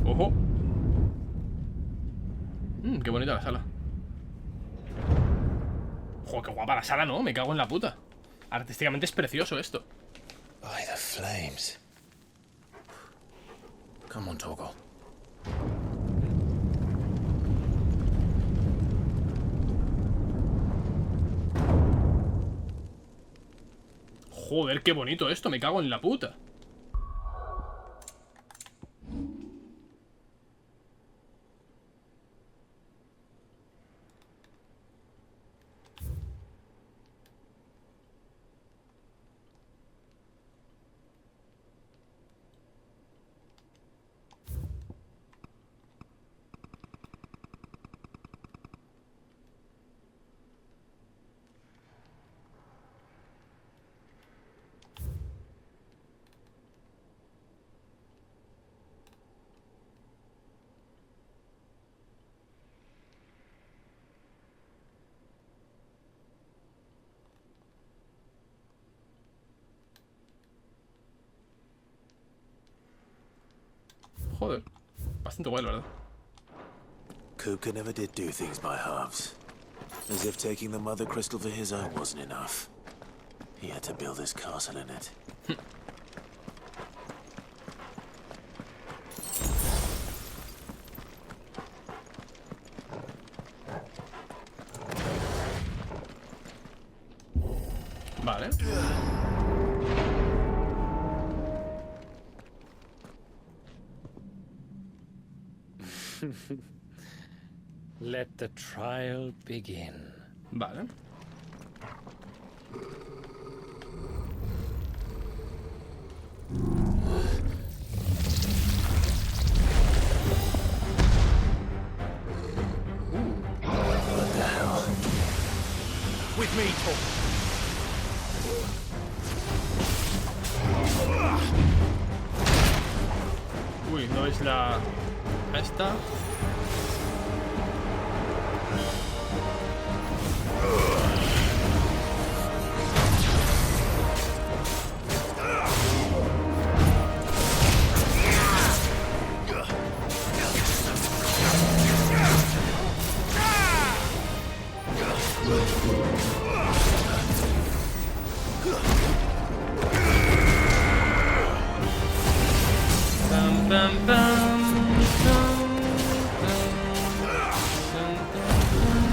Ojo. Qué bonita la sala. Joder, qué guapa la sala, ¿no? Me cago en la puta. Artísticamente es precioso esto. By the flames. Come on, Togo. Joder, qué bonito esto, me cago en la puta. Joder, bastante guay, la verdad. Kuka never did do things by halves. As if taking the mother crystal for his own wasn't enough. He had to build his castle in it. Vale. Let the trial begin. Vale. What the hell? With me, Tom. Uy, no es la... Esta. Bam, bam, bam, bam, bam, bam, bam.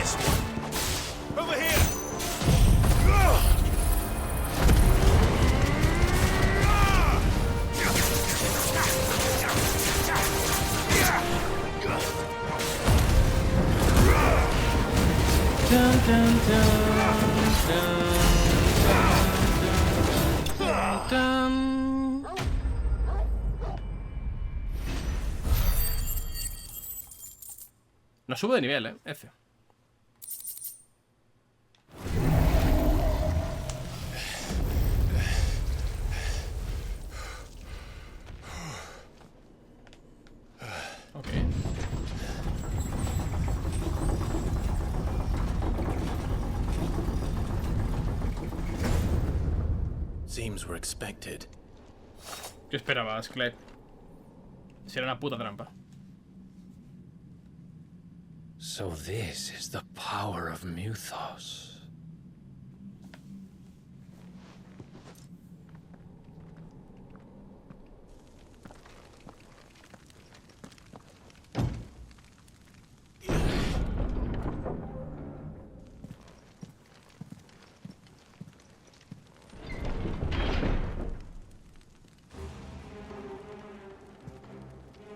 This one. Over here. Dun, dun, dun, dun, dun, dun. No subo de nivel, F. Okay. Seems we're expected. ¿Qué esperabas, Clep? Será una puta trampa. So this is the power of Muthos.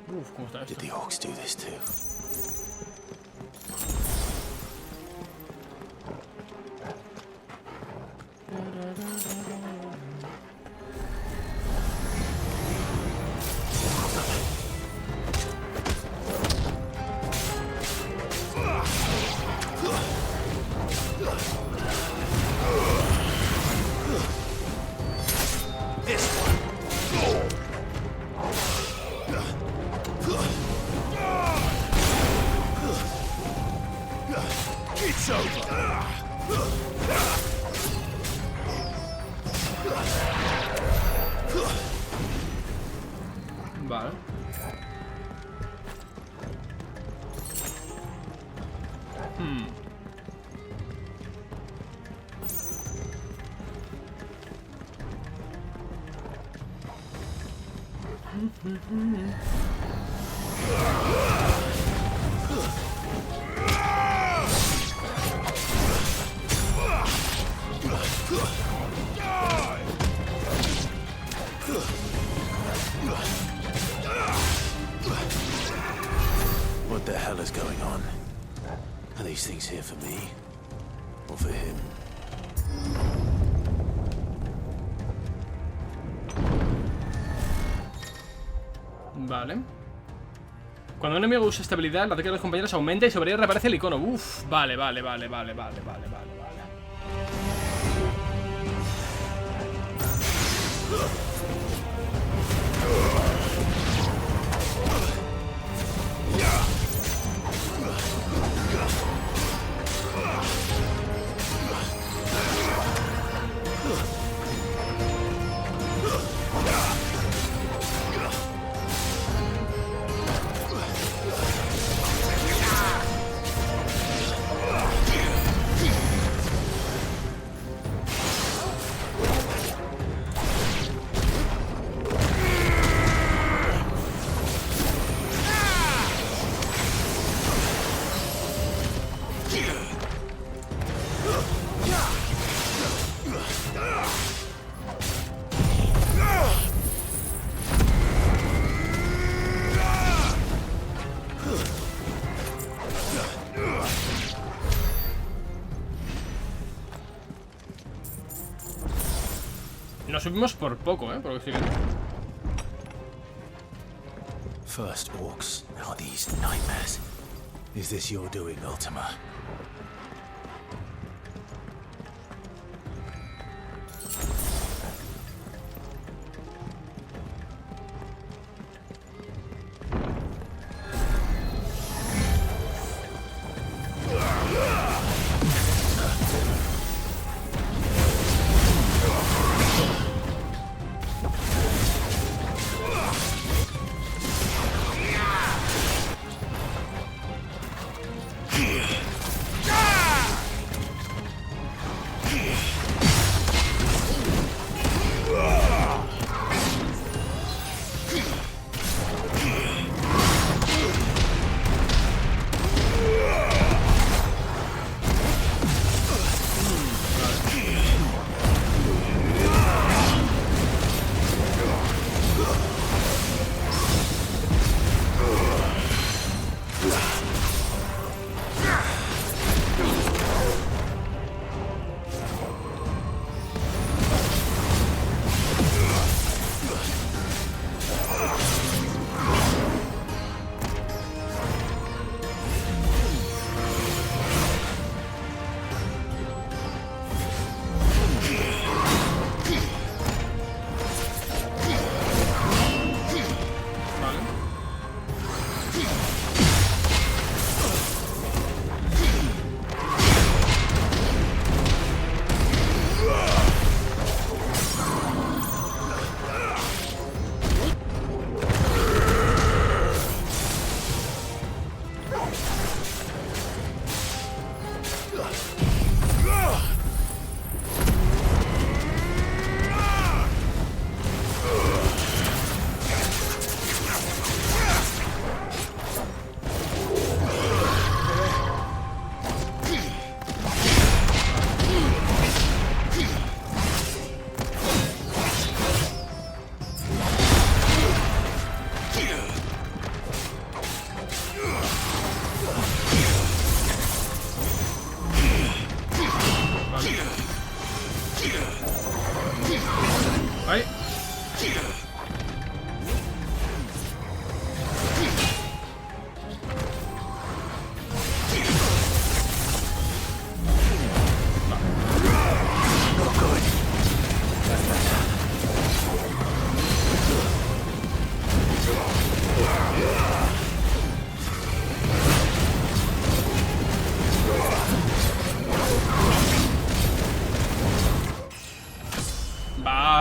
Uf, ¿cómo está esto? Did the orcs do this too? It's over. Vale. What the hell is going on? Are these things here for me? Or for him? Vale. Cuando un enemigo usa esta habilidad, la ataque de los compañeros aumenta y sobre ella reaparece el icono. Uf, vale. Nos subimos por poco, por lo que estoy viendo. First orcs, now these nightmares. Is this your doing, Ultima? Ah!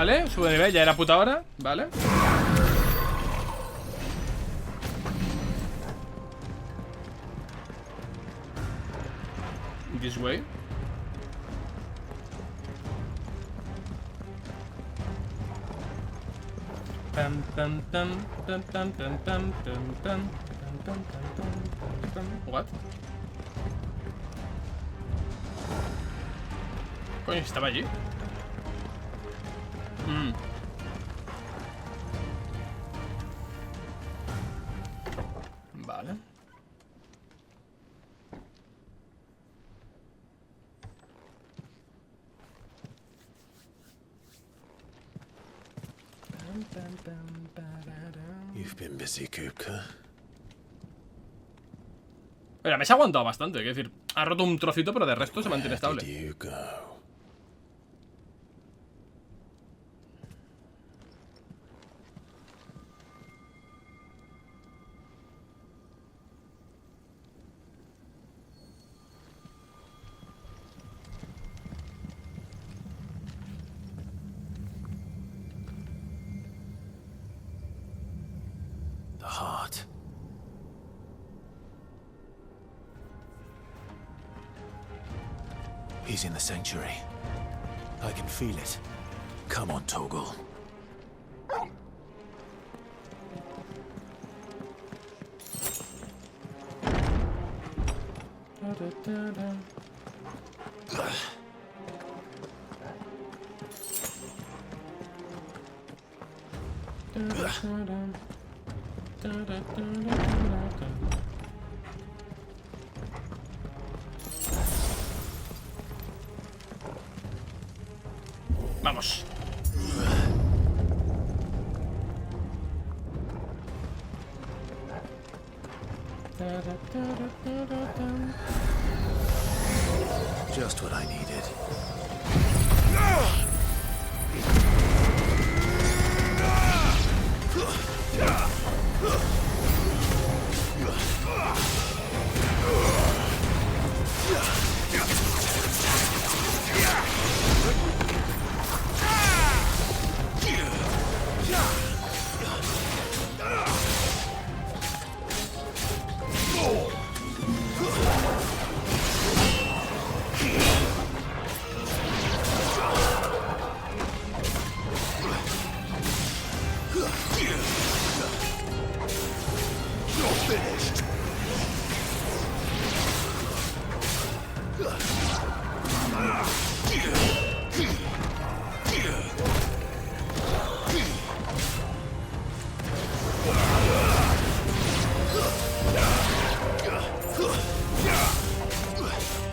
Vale, sube de nivel, ya era puta hora. Vale. This way. Pam, pam, pam, pam, pam, pam, pam, pam, pam, pam. What? Coño, estaba allí. Vale. You've been busy, Kupka. La mesa ha aguantado bastante, quiero decir, ha roto un trocito, pero de resto se mantiene estable. The heart. He's in the sanctuary. I can feel it. Come on, Toggle. Vamos. Just what I needed.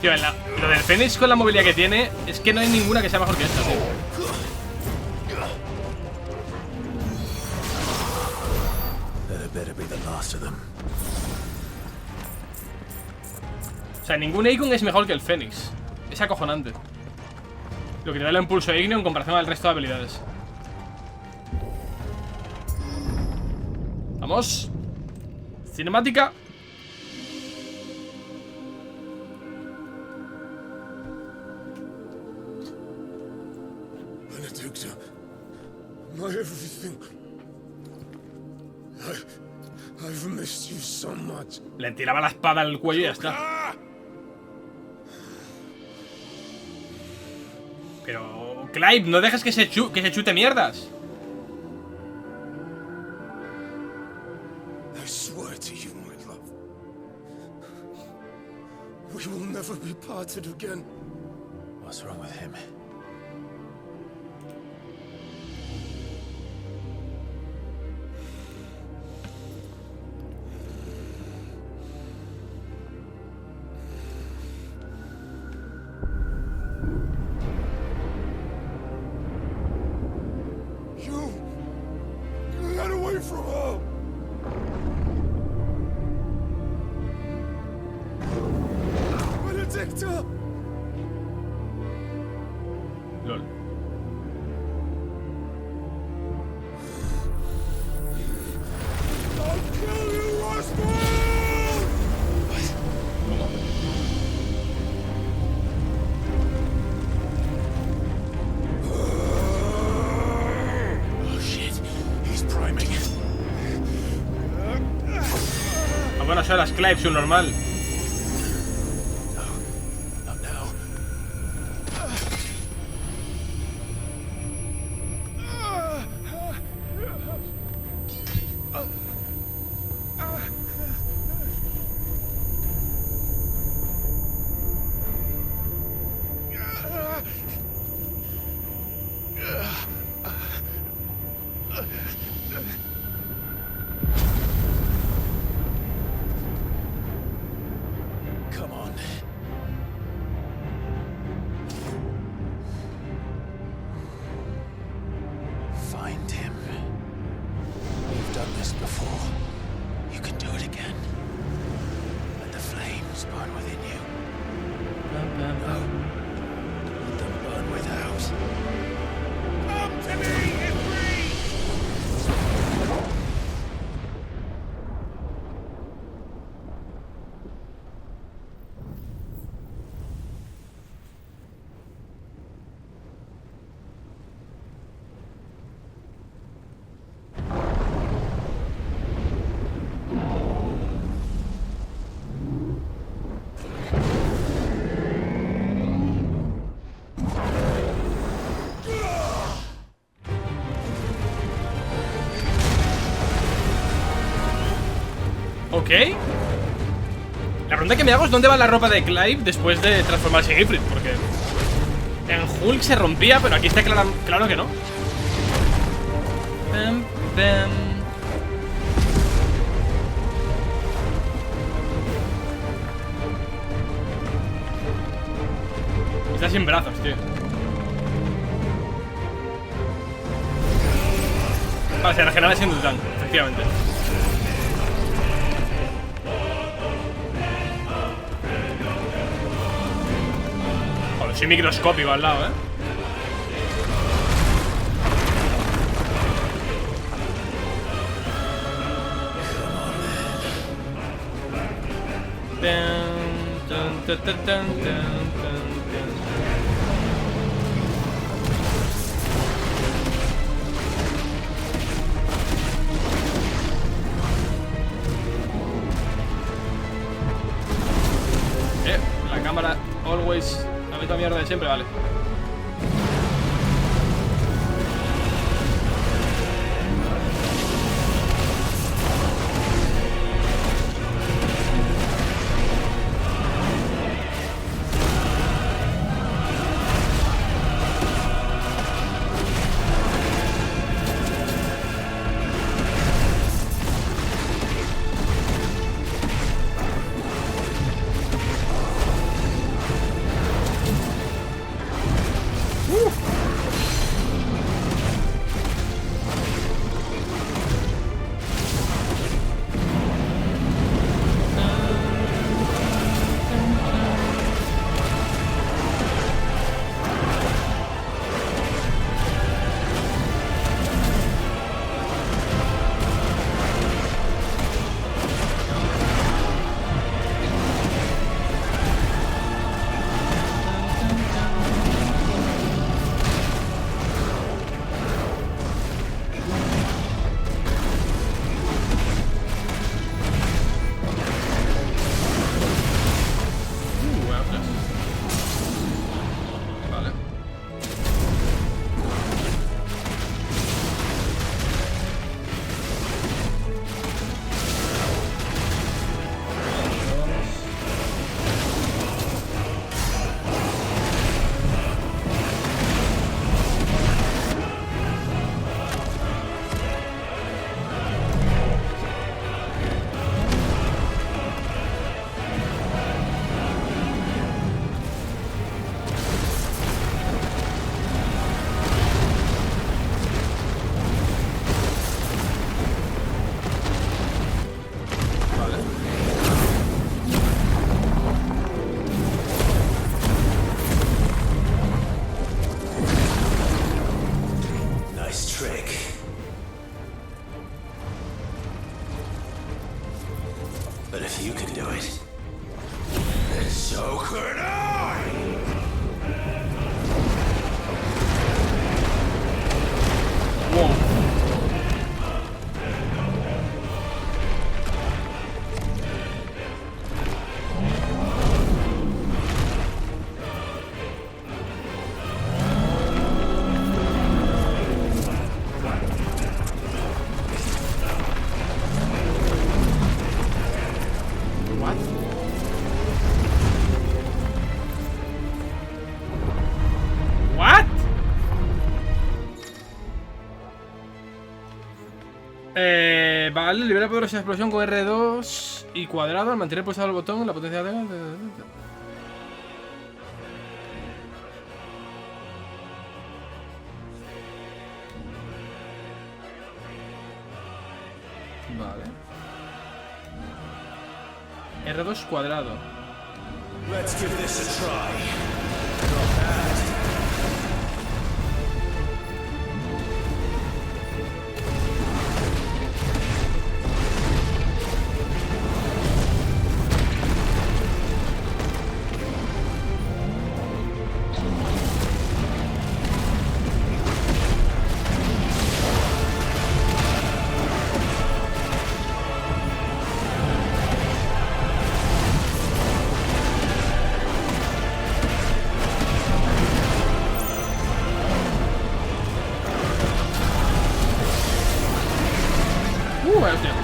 Tío, lo del Fénix con la movilidad que tiene, es que no hay ninguna que sea mejor que esta, tío. O sea, ningún Icon es mejor que el Fénix. Es acojonante lo que te da el impulso igneo en comparación al resto de habilidades. Vamos. Cinemática. My everything. I've missed you so much. Le tiraba la espada al cuello y ya está. Pero, Clive, no dejes que se chute mierdas. I swear to you, my love, we will never be parted again. What's wrong with him? LOL. horas, Clive, su normal. Ok. La pregunta que me hago es ¿dónde va la ropa de Clive después de transformarse en Ifrit? Porque en Hulk se rompía, pero aquí está claro que no. Está sin brazos, tío. Vale, se regenera siendo Titán, efectivamente. Joder, soy microscópico al lado, La cámara, always. La misma mierda de siempre, vale. Vale, libera poderosa explosión con R2 y cuadrado al mantener pulsado el botón, la potencia de... Vale. R2 cuadrado. Let's give this a try. Hostia.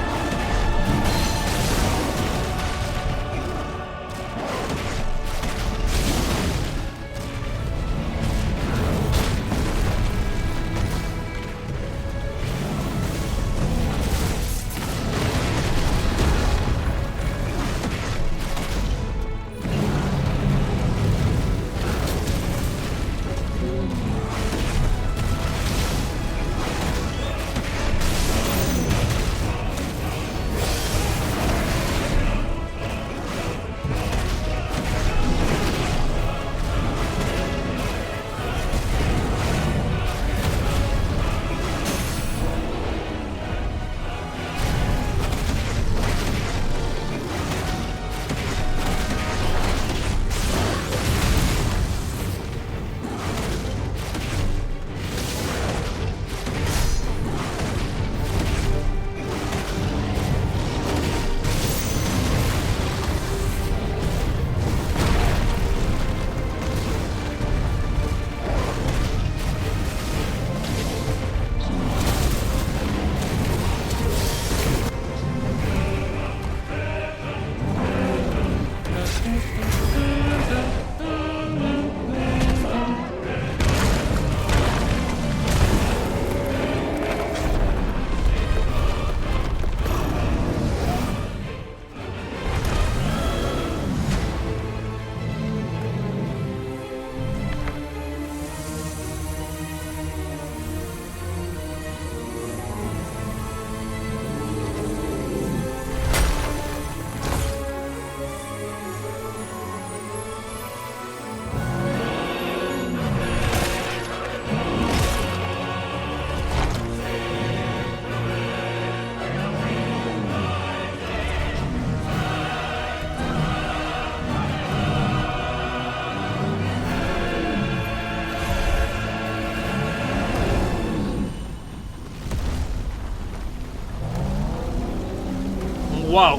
Wow.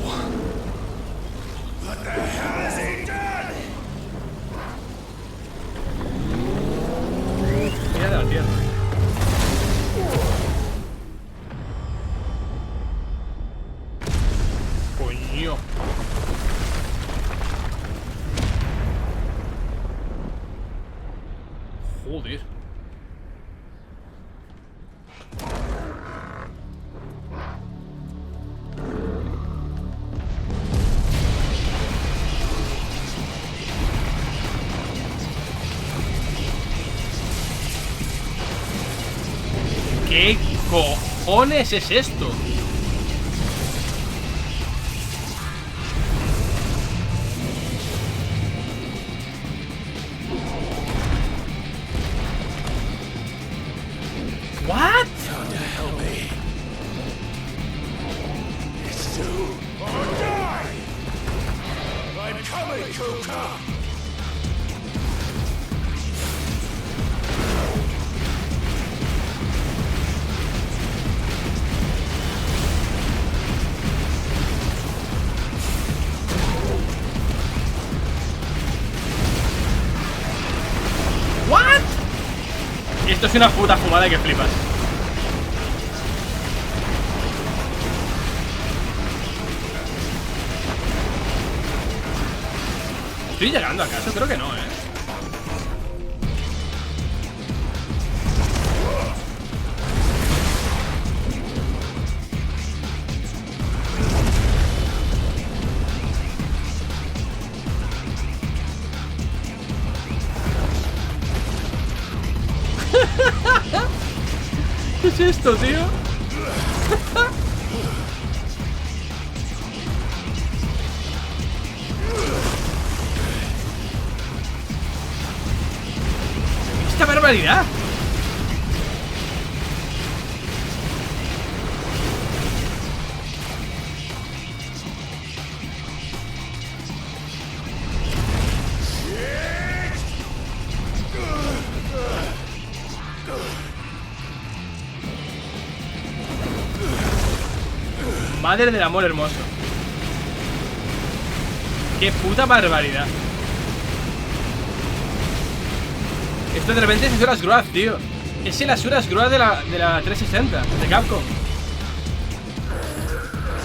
What the hell has he done? Mira de la tierra. Coño. Joder. ¿Qué cojones es esto? What? Come to help me. It's do or die. I'm coming, Kuka. What? Esto es una puta fumada que flipas. ¿Estoy llegando acaso? Creo que no, ¿Qué es esto, tío? ¡Esta barbaridad! Madre del amor hermoso. ¡Qué puta barbaridad! Esto de repente es Asuras Growth, tío. Es el Asuras Growth de la 360, de Capcom.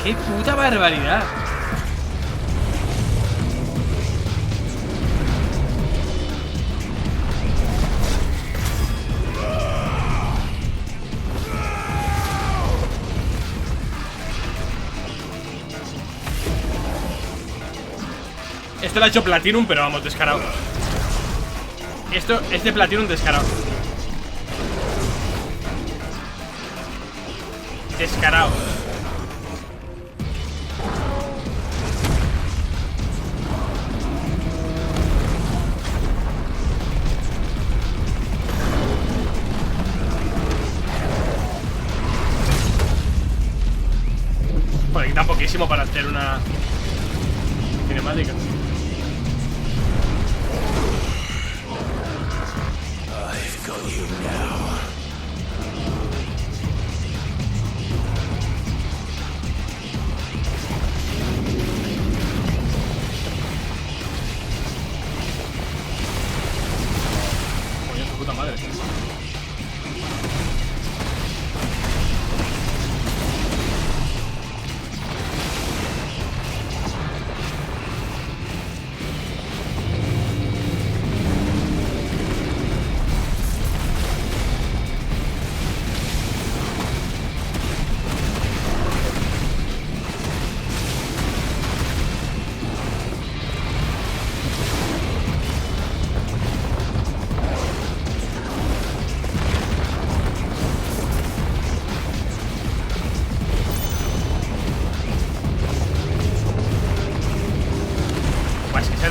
¡Qué puta barbaridad! Esto lo ha hecho Platinum, pero vamos, descarado. Esto es de Platinum descarado. Descarado. Joder, quita poquísimo para hacer una cinemática. Coño, su puta madre.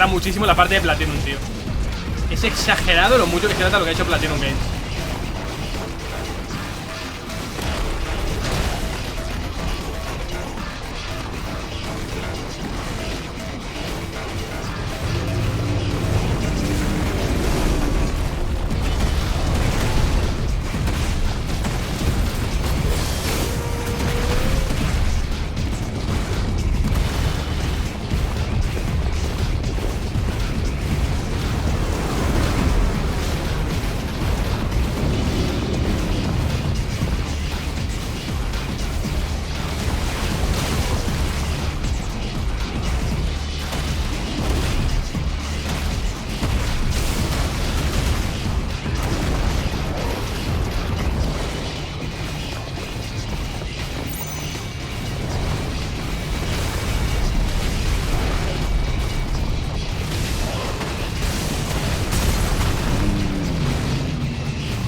Muchísimo la parte de Platinum, tío. Es exagerado lo mucho que se trata lo que ha hecho Platinum Games.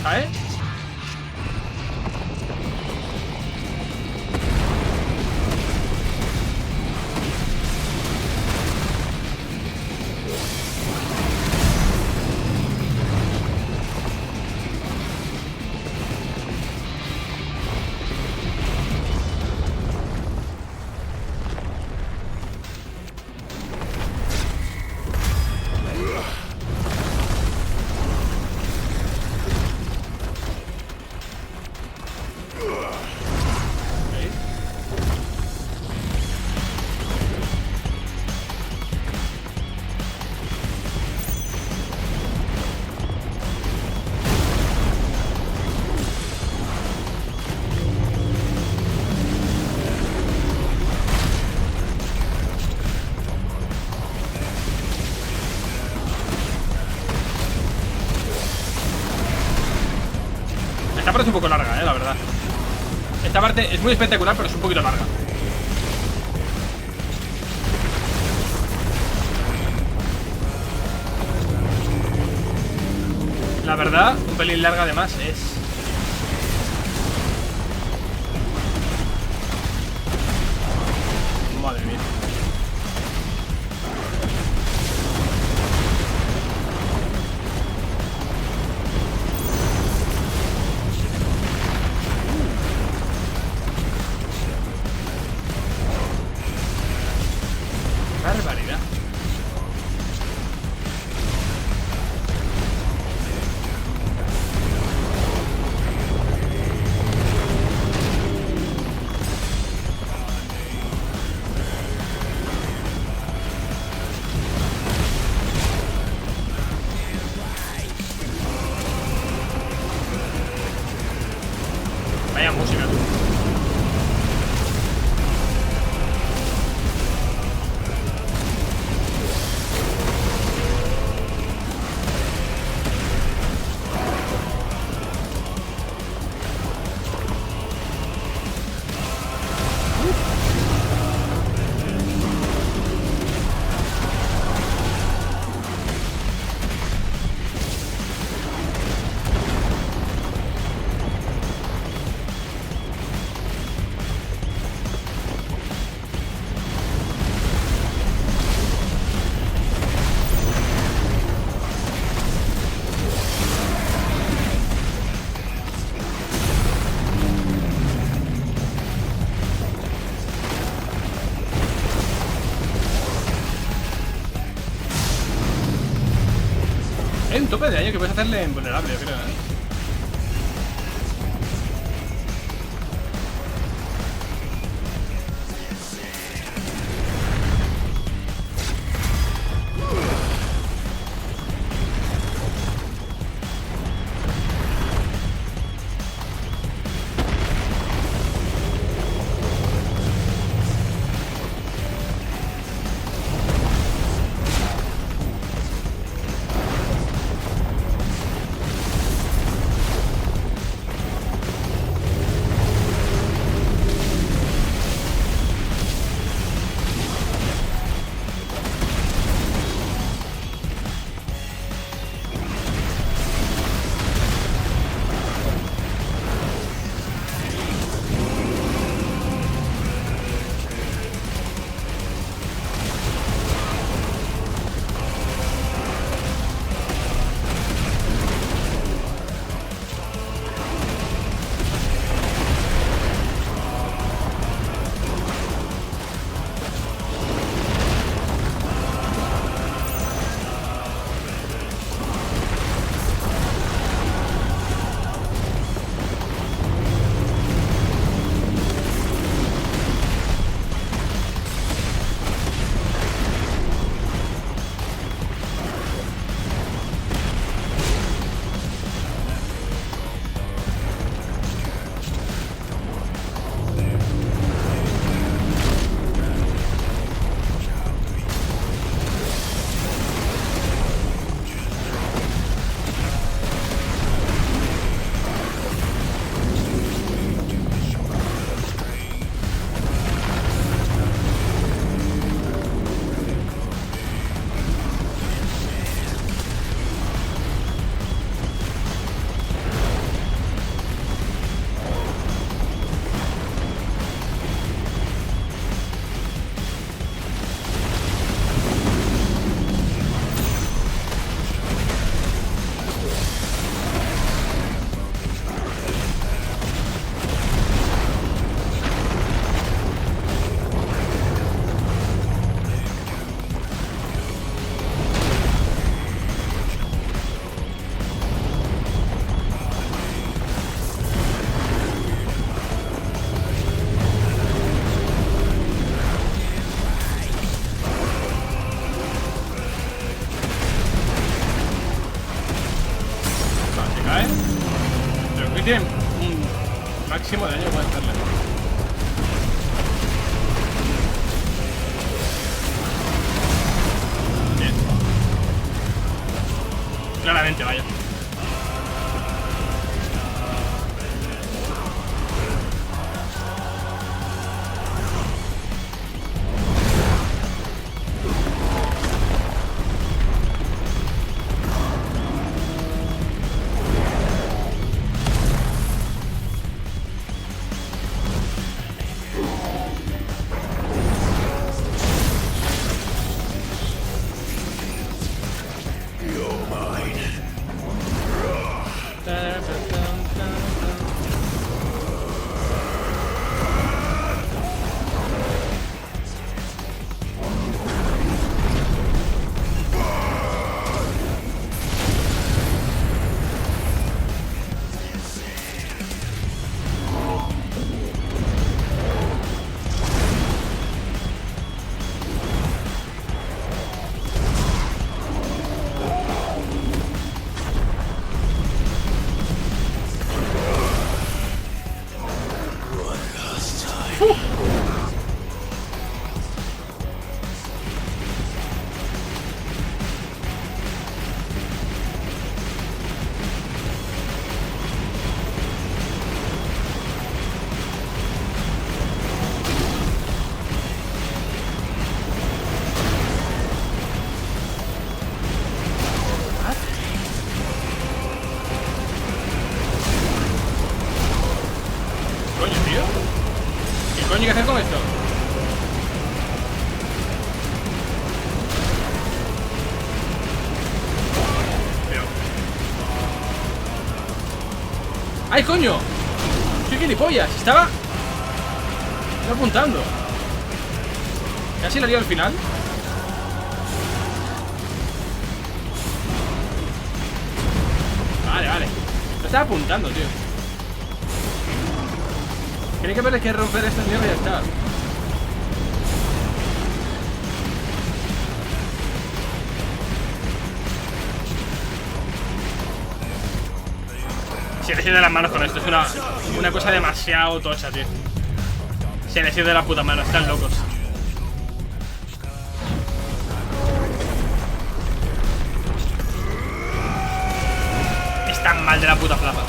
¿Sabes? Esta parte es un poco larga, la verdad. Esta parte es muy espectacular, pero es un poquito larga. La verdad, un pelín larga además es. Hay un tope de daño que puedes hacerle invulnerable, yo creo, ¿eh? Tiene un máximo de daño que puede hacerle. Bien. Claramente, vaya. ¿Qué hay que hacer con esto? ¡Ay, coño! ¡Soy gilipollas! Estaba apuntando. Casi la lío al final. está apuntando, tío. Tiene que haber que romper esta mierda y ya está. Se les de las manos con esto. Es una cosa demasiado tocha, tío. Se les de la puta mano. Están locos. Están mal de la puta plaza.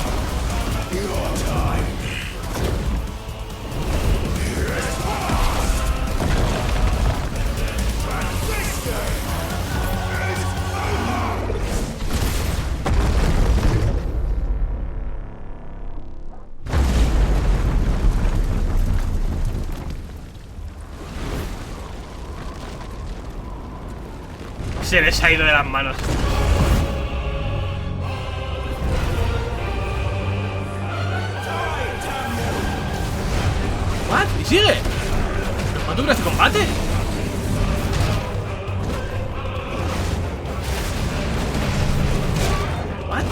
Se les ha ido de las manos. ¿What? ¿Y sigue? ¿Pero cuánto dura este combate? ¿What?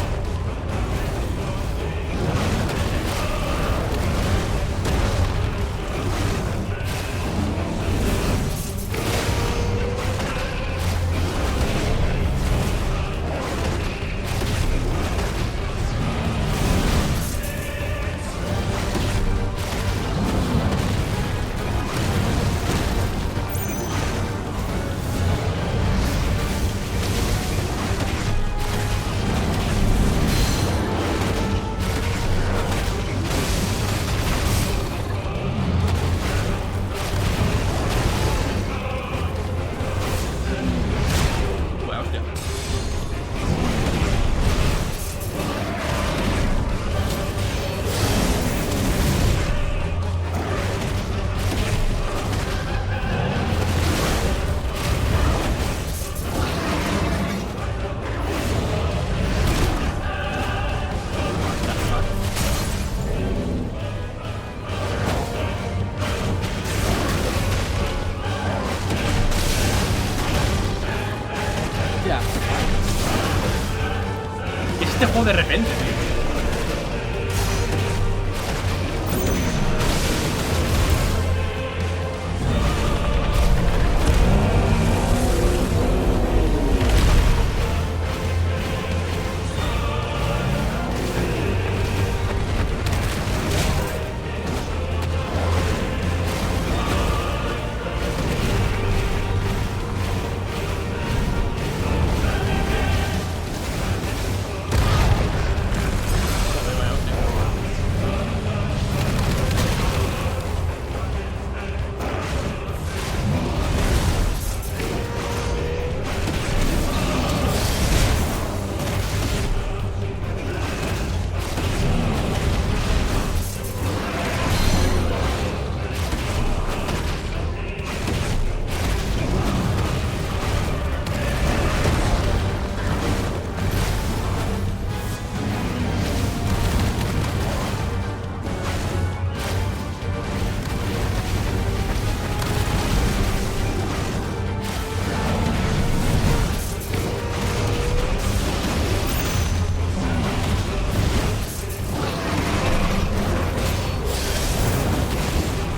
Este juego de repente, tío.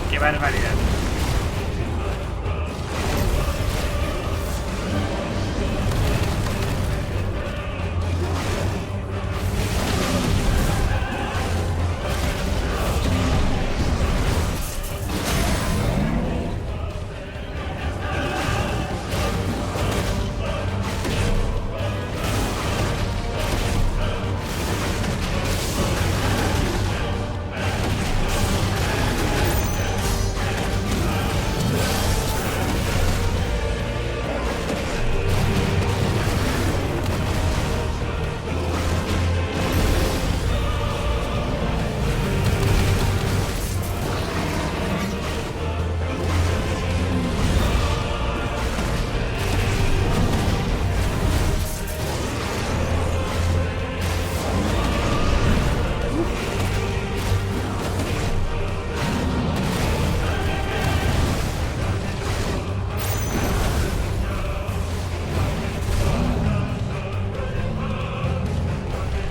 Qué barbaridad.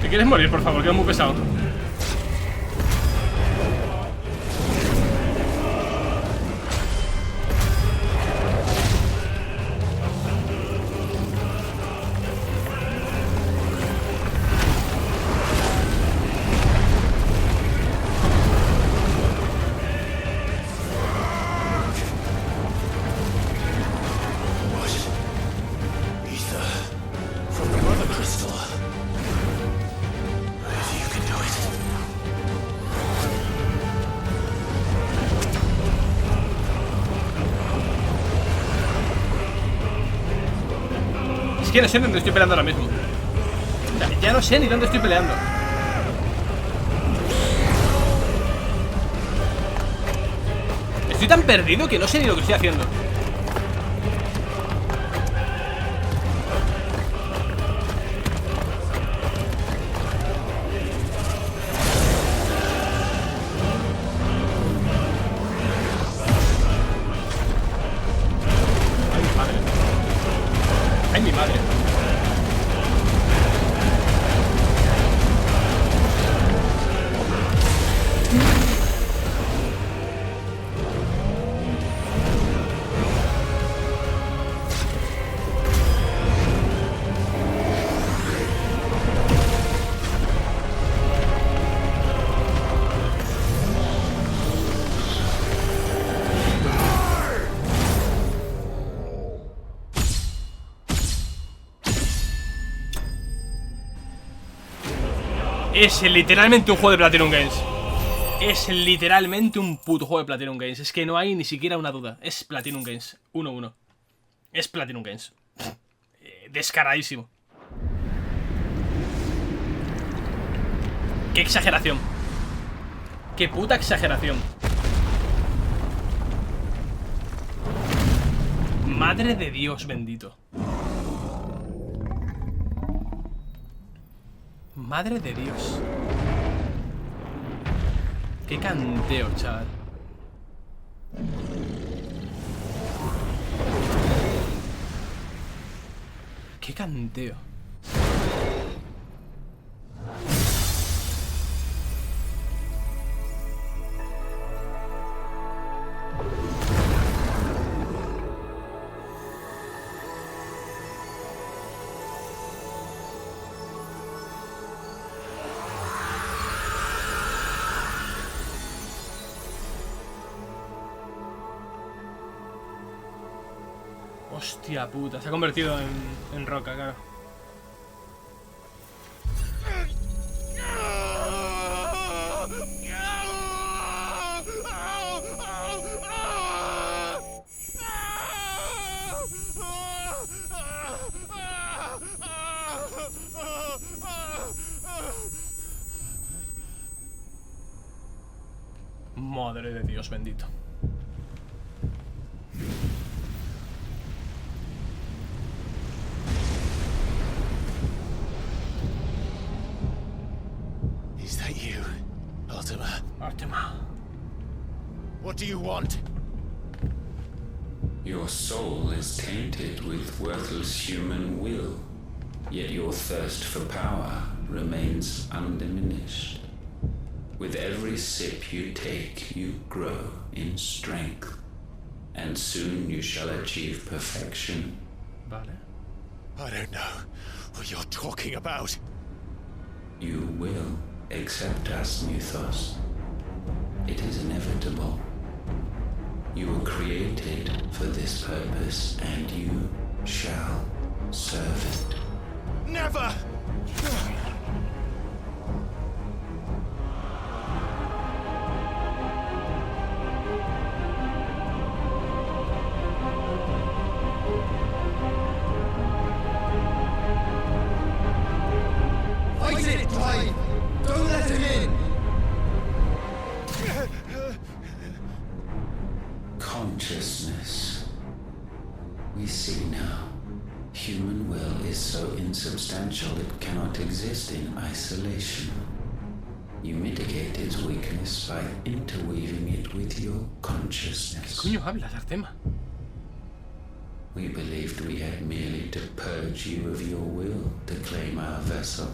¿Te quieres morir, por favor? Que es muy pesado. Ya no sé dónde estoy peleando ahora mismo. O sea, ya no sé ni dónde estoy peleando. Estoy tan perdido que no sé ni lo que estoy haciendo. Ay, mi madre. Es literalmente un juego de Platinum Games. Es literalmente un puto juego de Platinum Games. Es que no hay ni siquiera una duda. Es Platinum Games 1-1. Es Platinum Games. Descaradísimo. Qué exageración. Qué puta exageración. Madre de Dios bendito. Madre de Dios. Qué canteo, chaval. Qué canteo. Hostia puta, se ha convertido en roca, claro. Madre de Dios bendito. What do you want? Your soul is tainted with worthless human will, yet your thirst for power remains undiminished. With every sip you take, you grow in strength, and soon you shall achieve perfection. Vale. I don't know what you're talking about. You will accept us, Mythos. It is inevitable. You were created for this purpose, and you shall serve it. Never! Fight it, Clive! Don't let him in! Consciousness. We see now. Human will is so insubstantial it cannot exist in isolation. You mitigate its weakness by interweaving it with your consciousness. ¿Qué coño hablas, Artema? We believed we had merely to purge you of your will to claim our vessel.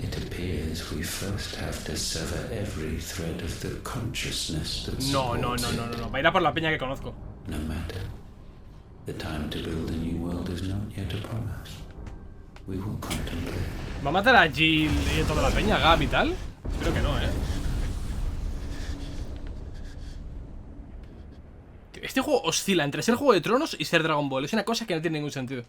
It appears we first have to sever every thread of the consciousness that No. Va a ir a por la peña que conozco. No matter. The time to build a new world is not yet upon us. We will contemplate. ¿Va a matar a Jill y toda la peña, Gab y tal? Espero que no, Este juego oscila entre ser Juego de Tronos y ser Dragon Ball. Es una cosa que no tiene ningún sentido.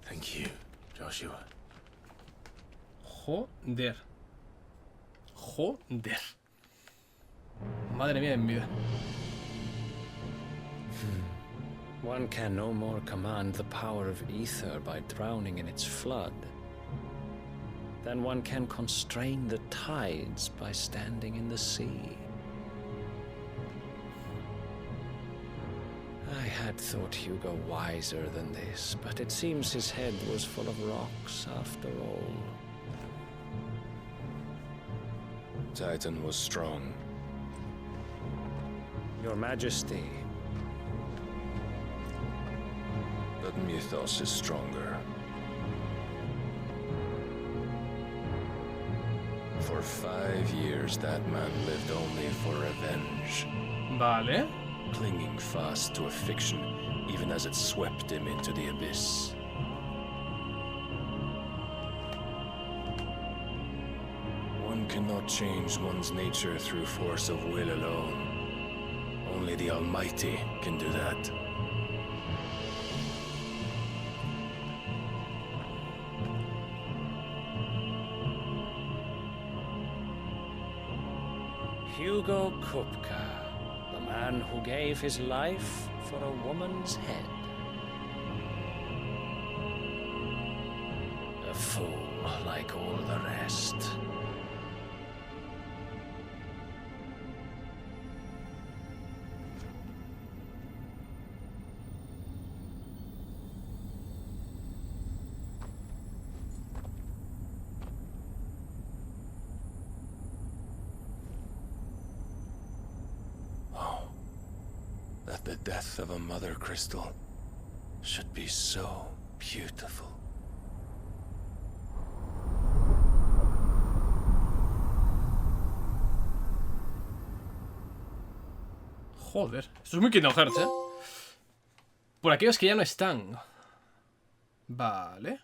Thank you, Joshua. Joder. Joder. Madre mía de mi vida. One can no more command the power of ether by drowning in its flood than one can constrain the tides by standing in the sea. I had thought Hugo wiser than this, but it seems his head was full of rocks after all. Titan was strong. Your Majesty. But Mythos is stronger. For 5 years, that man lived only for revenge. Vale. Clinging fast to a fiction, even as it swept him into the abyss. One cannot change one's nature through force of will alone. Only the Almighty can do that. Hugo Kupka, the man who gave his life for a woman's head. A fool like all the rest. That the death of a mother crystal should be so beautiful. Joder, esto es muy Kingdom Hearts, Por aquellos que ya no están. Vale.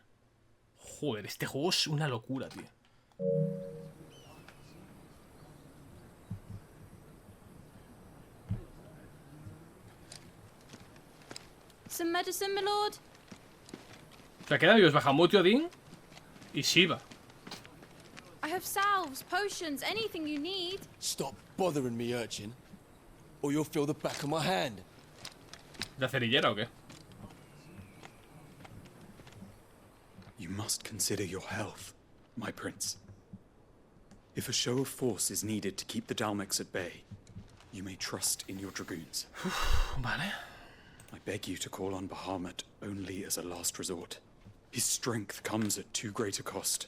Joder, este juego es una locura, tío. Some medicine, my lord? O sea, quedan vivos Bahamut, Odin y Shiva. I have salves, potions, anything you need. Stop bothering me, urchin, or you'll feel the back of my hand. ¿La cerillera o qué? You must consider your health, my prince. If a show of force is needed to keep the Dalmex at bay, you may trust in your dragoons. Vale. I beg you to call on Bahamut only as a last resort. His strength comes at too great a cost.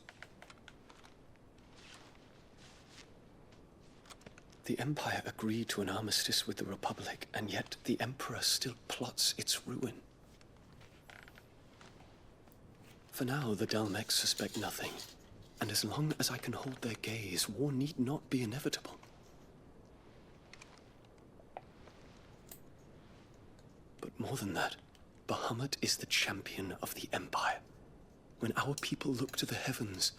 The Empire agreed to an armistice with the Republic, and yet the Emperor still plots its ruin. For now, the Dalmex suspect nothing, and as long as I can hold their gaze, war need not be inevitable. But more than that, Bahamut is the champion of the Empire. When our people look to the heavens,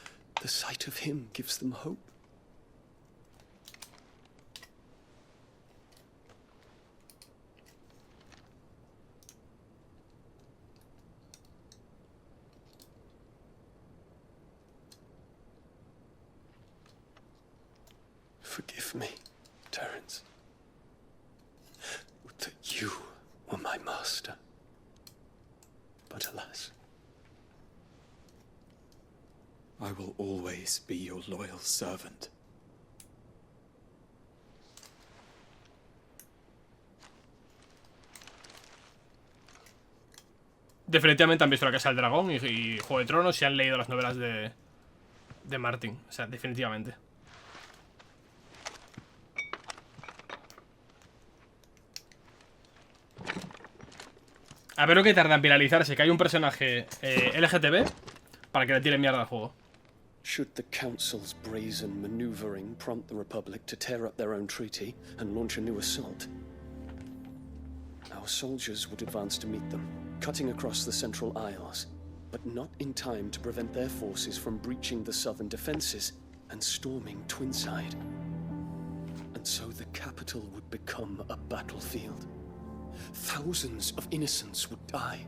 the sight of him gives them hope. Forgive me, Terence. Would that you were my master. But alas. I will always be your loyal servant. Definitivamente han visto La Casa del Dragón y Juego de Tronos y han leído las novelas de Martin. O sea, definitivamente. A ver lo que tarda en viralizarse, que hay un personaje LGTB para que le tire mierda al juego. Should the Council's brazen maneuvering prompt the Republic to tear up their own treaty and launch a new assault, our soldiers would advance to meet them, cutting across the Central Isles, but not in time to prevent their forces from breaching the southern defenses and storming Twinside. And so the capital would become a battlefield. Thousands of innocents would die.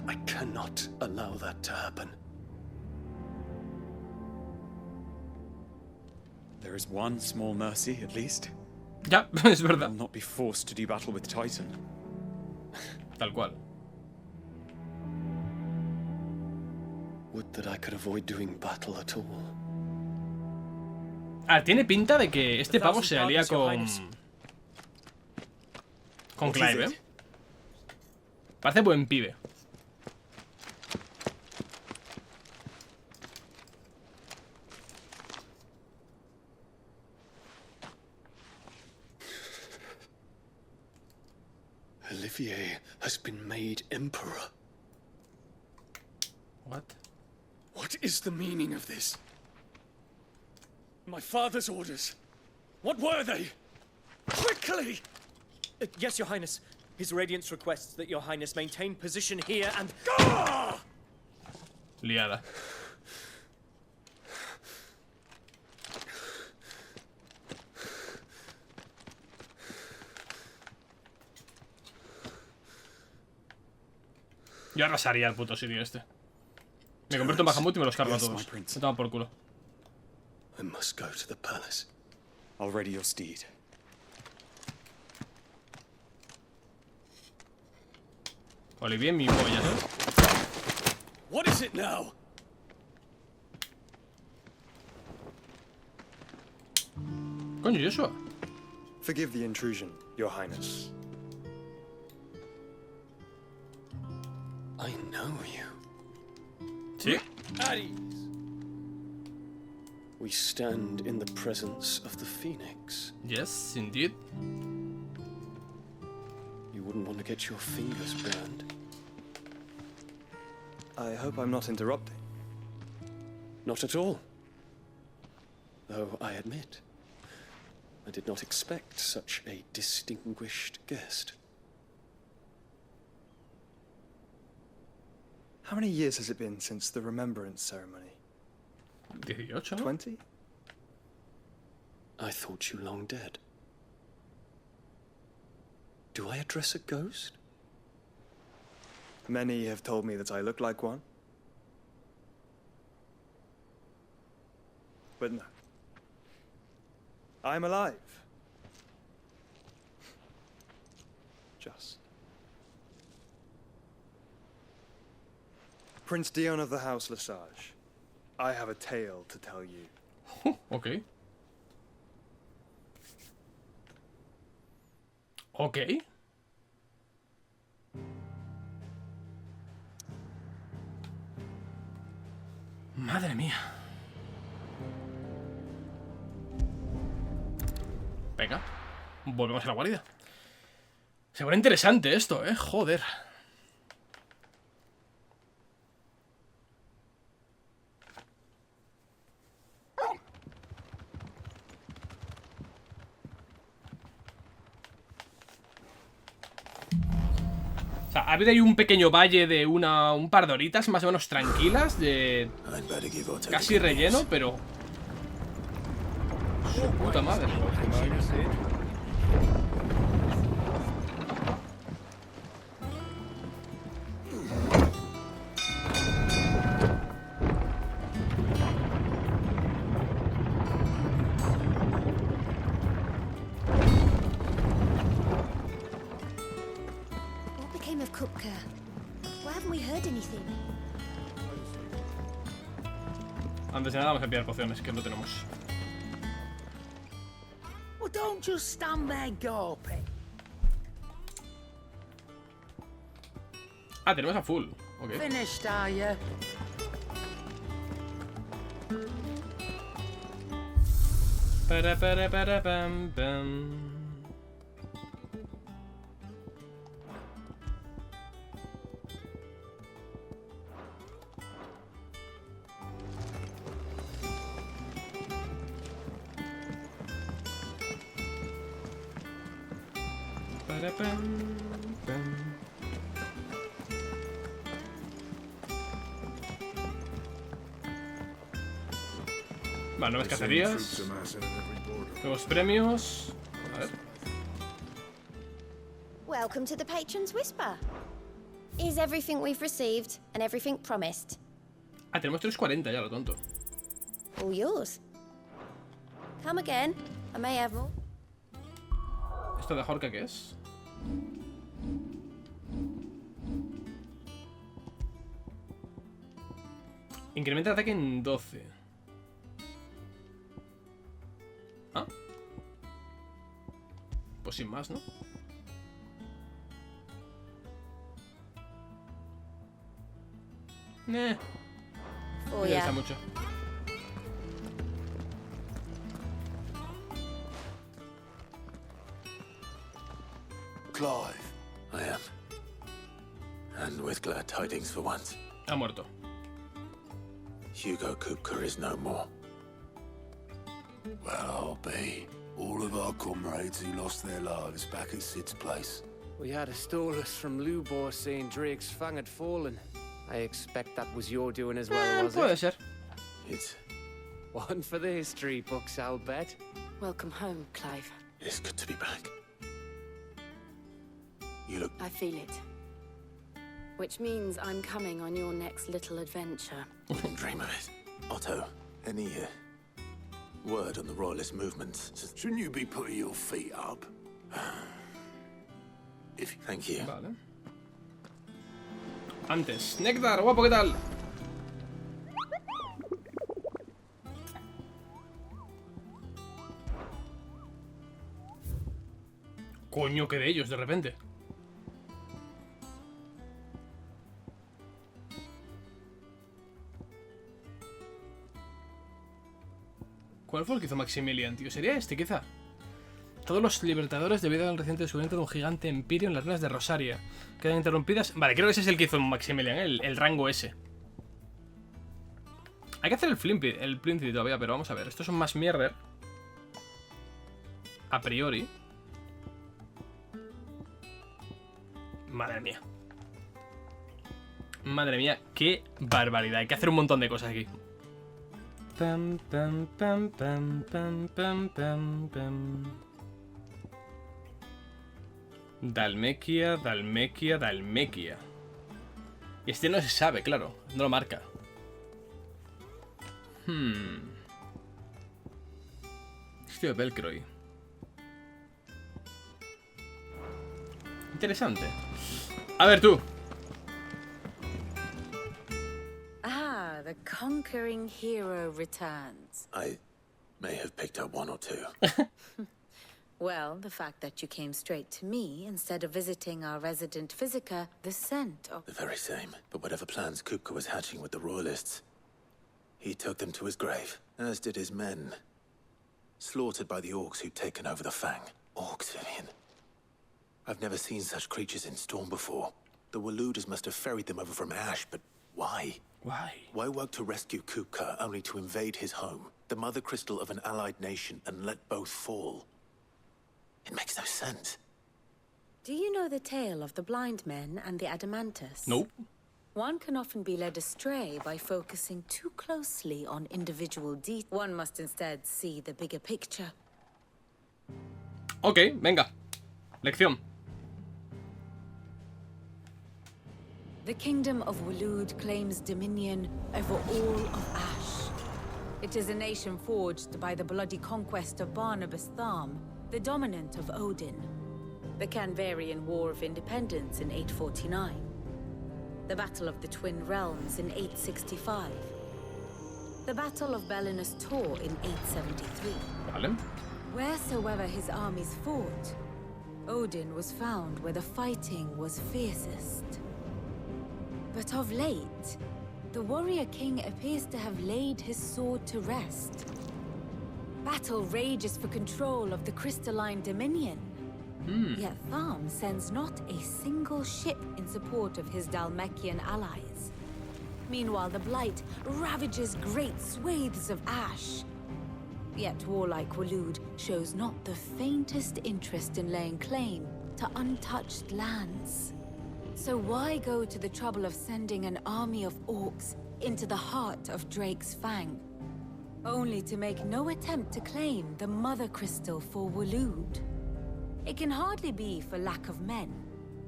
I cannot allow that to happen. There is one small mercy, at least. Ya, es verdad. I'll not be forced to do battle with Titan. Tal cual. Would that I could avoid doing battle at all. Ah, tiene pinta de que este pavo se alía con Clive, ¿eh? Parece buen pibe. Olivier has been made emperor. What? What is the meaning of this? My father's orders. What were they? Quickly! Yes, Your Highness. His Radiance requests that Your Highness maintain position here and... Liada. Yo arrasaría el puto sitio este. Me convierto en Bahamut y me los cargo a todos. Me toman por culo. I must go to the palace. I'll ready your steed. Olivier, mi polla, ¿eh? What is it now? Coño, Joshua. Forgive the intrusion, Your Highness. I know you. Sí. At ease. We stand in the presence of the Phoenix. Yes, indeed. You wouldn't want to get your fingers burned. I hope I'm not interrupting. Not at all. Though I admit, I did not expect such a distinguished guest. How many years has it been since the remembrance ceremony? 18, 20? I thought you long dead. Do I address a ghost? Many have told me that I look like one. But no. I'm alive. Just. Prince Dion of the House Lesage, I have a tale to tell you. Okay. Okay. Madre mía. Venga, volvemos a la guarida. Se pone interesante esto, joder. O sea, ha habido ahí un pequeño valle de un par de horitas más o menos tranquilas, de casi relleno, pero... Su puta madre. Antes de nada vamos a pillar pociones, que no tenemos. Well, don't just stand there gawping. Ah, tenemos a full. Okay. Finished, are you? Para pam pam. Vale, nuevas cacerías. Nuevos premios. A ver. Welcome to the Patron's Whisper. Is everything we've received and everything promised? Ah, tenemos 340 ya, lo tonto. All yours. Come again. I may have more. ¿Esto de Jorka qué es? Incrementa el ataque en 12. Ah. Pues sin más, ¿no? Oh, me yeah. gusta mucho. Clive. I am. And with glad tidings for once. Ha muerto. Hugo Kupka is no more. Well, I'll be. All of our comrades who lost their lives back at Sid's place. We had a stolus from Lubor saying Drake's fang had fallen. I expect that was your doing as well, was puede it? ser. It's One for the history books, I'll bet. Welcome home, Clive. it's good to be back. You look I feel it. Which means I'm coming on your next little adventure. wouldn't dream of it. Otto, any word on the royalist movements? Shouldn't you be putting your feet up? Thank you. Vale. Antes, Néctar, guapo, ¿qué tal? Coño, que de ellos, de repente. ¿Cuál fue el que hizo Maximilian, tío? ¿Sería este, quizá? Todos los libertadores, debido al reciente descubrimiento de un gigante empirio en las ruinas de Rosaria, quedan interrumpidas. Vale, creo que ese es el que hizo Maximilian, ¿eh? el rango ese. Hay que hacer el príncipe todavía, pero vamos a ver. Estos son más mierder. A priori. Madre mía. Madre mía, qué barbaridad. Hay que hacer un montón de cosas aquí. Pam, pam, pam, pam, pam, pam, pam, pam. Dalmequia, Dalmequia, Dalmequia. Y este no se sabe, claro. No lo marca. Este de Belcroy. Interesante. A ver tú. Ah, the conquering hero returns. I may have picked up one or two. Well, the fact that you came straight to me instead of visiting our resident physiker, the scent of... The very same. But whatever plans Kupka was hatching with the royalists, he took them to his grave, as did his men. Slaughtered by the orcs who'd taken over the Fang. Orcs, Vivian. I've never seen such creatures in Storm before. The Waluders must have ferried them over from Ash, but why? Why? Why work to rescue Kupka only to invade his home, the mother crystal of an allied nation, and let both fall? It makes no sense. Do you know the tale of the blind men and the adamantus? Nope. One can often be led astray by focusing too closely on individual details. One must instead see the bigger picture. Ok, venga. Lección. The kingdom of Walud claims dominion over all of Ash. It is a nation forged by the bloody conquest of Barnabas Tharm, the dominant of Odin. The Canvarian War of Independence in 849. The Battle of the Twin Realms in 865. The Battle of Belinus Tor in 873. Vale. Wheresoever his armies fought, Odin was found where the fighting was fiercest. But of late, the warrior king appears to have laid his sword to rest. Battle rages for control of the crystalline dominion. Yet Tharm sends not a single ship in support of his Dalmekian allies. Meanwhile, the Blight ravages great swathes of Ash. Yet warlike Walud shows not the faintest interest in laying claim to untouched lands. So why go to the trouble of sending an army of orcs into the heart of Drake's Fang, only to make no attempt to claim the Mother Crystal for Waloed? It can hardly be for lack of men.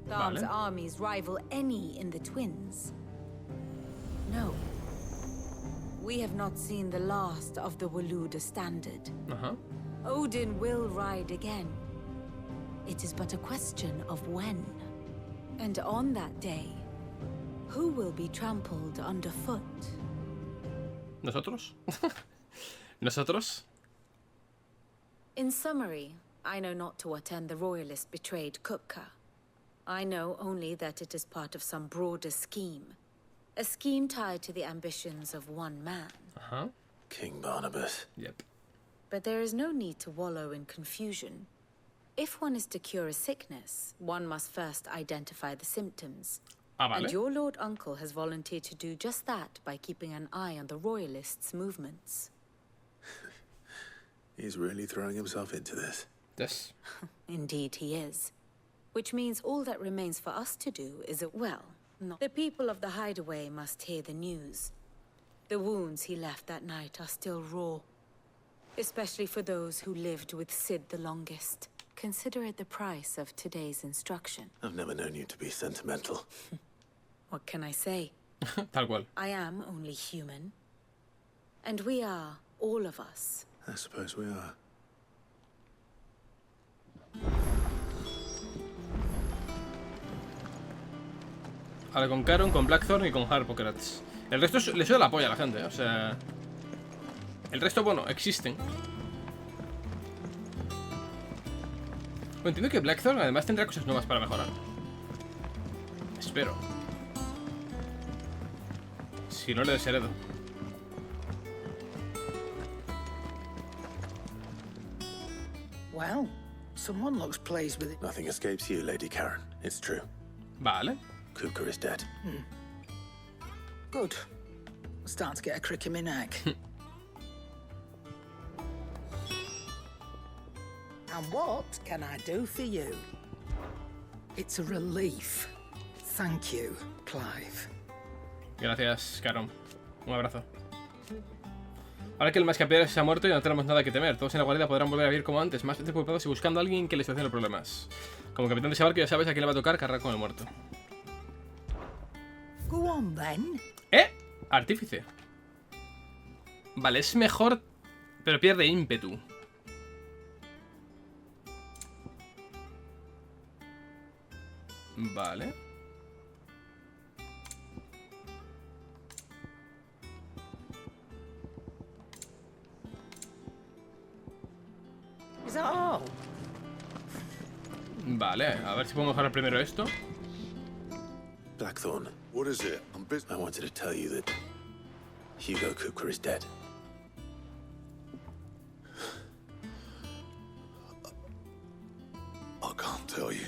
Tharm's armies rival any in the Twins. No. We have not seen the last of the Waloed standard. Odin will ride again. It is but a question of when. And on that day, who will be trampled underfoot? ¿Nosotros? ¿Nosotros? In summary, I know not to what end the royalist betrayed Kupka. I know only that it is part of some broader scheme. A scheme tied to the ambitions of one man. King Barnabas. Yep. But there is no need to wallow in confusion. If one is to cure a sickness, one must first identify the symptoms. And your Lord Uncle has volunteered to do just that by keeping an eye on the royalists' movements. He's really throwing himself into this. Yes. Indeed he is. Which means all that remains for us to do is, the people of the hideaway must hear the news. The wounds he left that night are still raw. Especially for those who lived with Sid the longest. Consider it the price of today's instruction. I've never known you to be sentimental. What can I say? Tal cual. I am only human. And we are, all of us. I suppose we are. Ahora con Caron, con Blackthorn y con Harpocrats. El resto le suda la polla a la gente, o sea... El resto, bueno, existen. Bueno, entiendo que Blackthorn además tendrá cosas nuevas para mejorar. Espero. Si no, le desheredo. Well, someone looks pleased with it. Nothing escapes you, Lady Karen. It's true. Vale. Kupka is dead. Good. I'm starting to get a crick in my neck. And what can I do for you? It's a relief. Thank you, Clive. Gracias, Caron. Un abrazo. Ahora que el mascapiedras se ha muerto y no tenemos nada que temer, todos en la guarida podrán volver a vivir como antes, más preocupados y buscando a alguien que les solucione los problemas. Como capitán de ese barco ya sabes a quién le va a tocar cargar con el muerto. Go on, then. Artífice. Vale, es mejor, pero pierde ímpetu. Vale. Is that all? Vale, a ver si puedo mejorar primero esto. Blackthorn. What is it? I'm busy. I wanted to tell you that Hugo Kupka is dead. I can't tell you.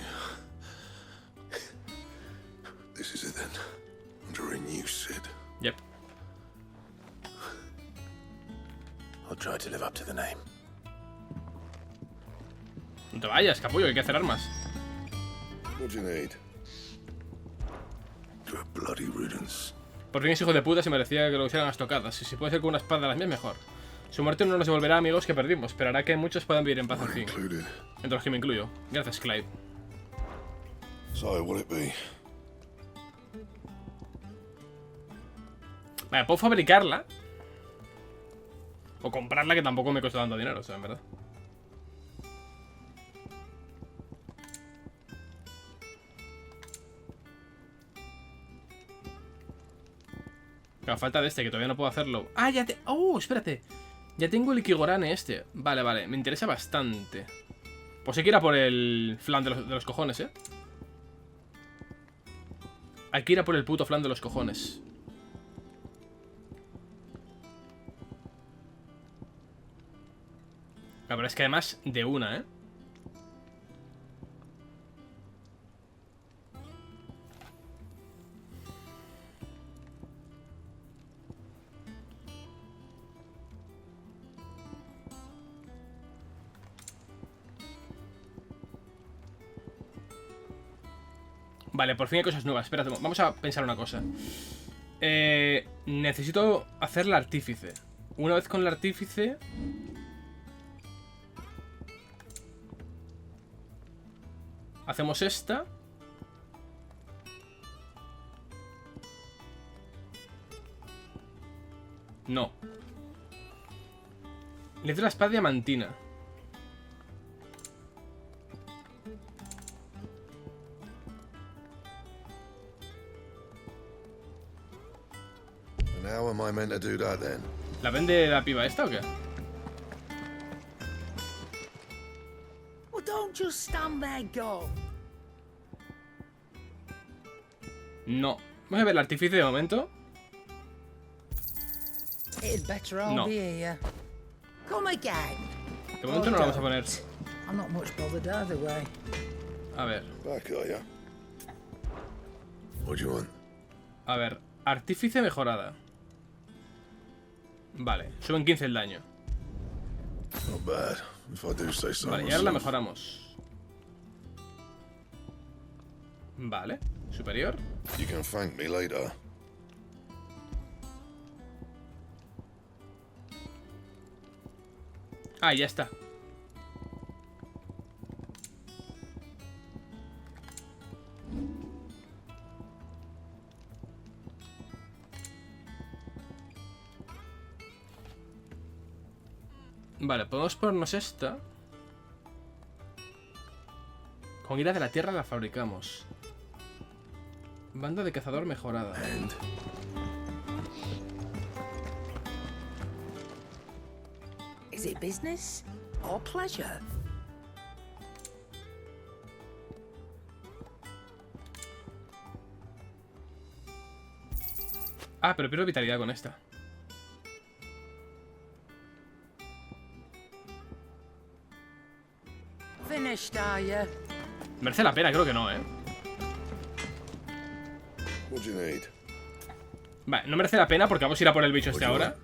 This is it then. Under a new Sid. Yep. I'll try to live up to the name. No te vayas, capullo, hay que hacer armas. What do you need? To a bloody riddance. Por fin es hijo de puta, se merecía que lo usaran las tocadas. Y si puede ser con una espada de las mías, mejor. Su muerte no nos devolverá amigos que perdimos, pero hará que muchos puedan vivir en paz al fin. Entre los que me incluyo. Gracias, Clive. So, what'll it be? Vale, puedo fabricarla. O comprarla, que tampoco me cuesta tanto dinero, o sea, en verdad. A falta de este, que todavía no puedo hacerlo. Ah, ya te... Oh, espérate. Ya tengo el Kigorane este. Vale, vale, me interesa bastante. Pues hay que ir a por el flan de los cojones, ¿eh? Hay que ir a por el puto flan de los cojones. La verdad es que además de una, ¿eh? Vale, por fin hay cosas nuevas. Espérate, vamos a pensar una cosa. Necesito hacer la artífice. Una vez con la artífice... hacemos esta. No. Necesito la espada diamantina. And how am I meant to do that then? ¿La vende la piba esta o qué? Well, don't just stand there, go. No. Vamos a ver el artífice de momento. It'd better all No. be here. Come again. De momento no lo vamos a poner. I'm not much bothered either way. A ver. Back, are ya? What do you want? A ver. Artífice mejorada. Vale. Suben 15 el daño. Not bad, if I do say so. Vale, y ahora la mejoramos. Vale. Superior. You can thank me later. Ah, ya está. Vale, podemos ponernos esta. Con ira de la tierra la fabricamos. Banda de cazador mejorada. Is it business or pleasure? Ah, pero pierdo vitalidad con esta. Finished, are you? Merece la pena, creo que no, ¿eh? What do you need? Vale, no merece la pena porque vamos a ir a por el bicho este ahora.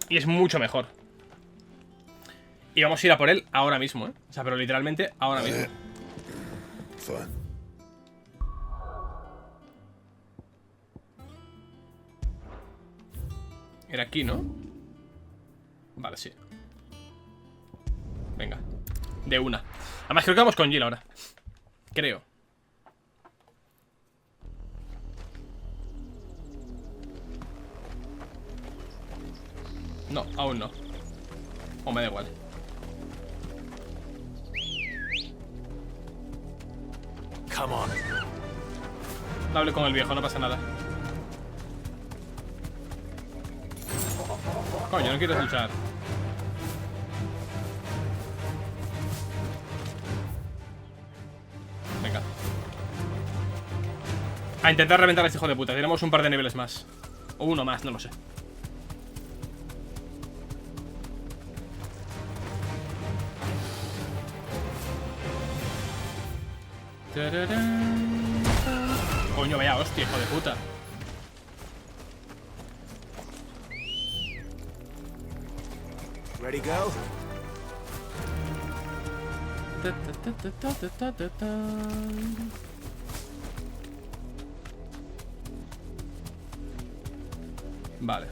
Y es mucho mejor. Y vamos a ir a por él ahora mismo, ¿eh? O sea, pero literalmente ahora mismo. Era aquí, ¿no? Vale, sí. Venga. De una. Además creo que vamos con Jill ahora. Creo. No, aún no. O me da igual. Come on. Hable con el viejo, no pasa nada. Coño, no quiero luchar. Venga. A intentar reventar a este hijo de puta. Tenemos un par de niveles más. O uno más, no lo sé. Coño, vaya hostia, hijo de puta. Ready, go? Vale.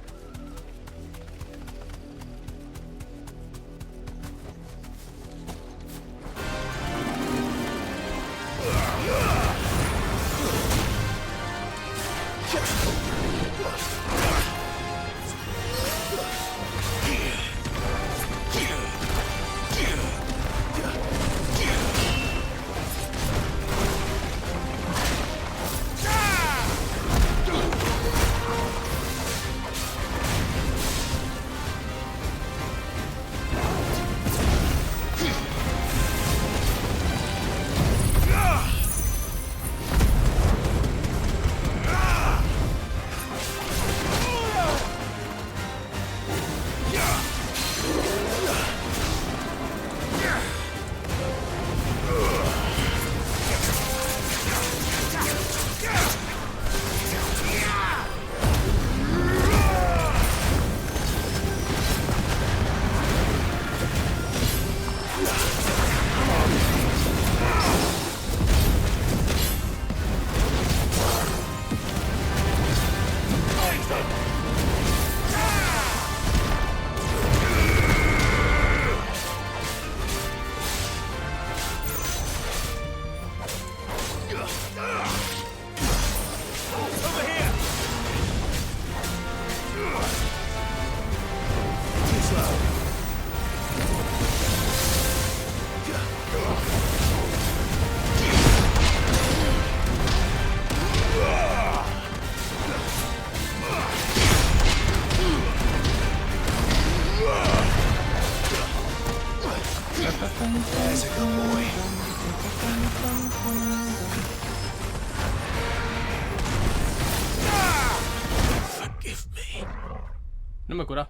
No me he curado.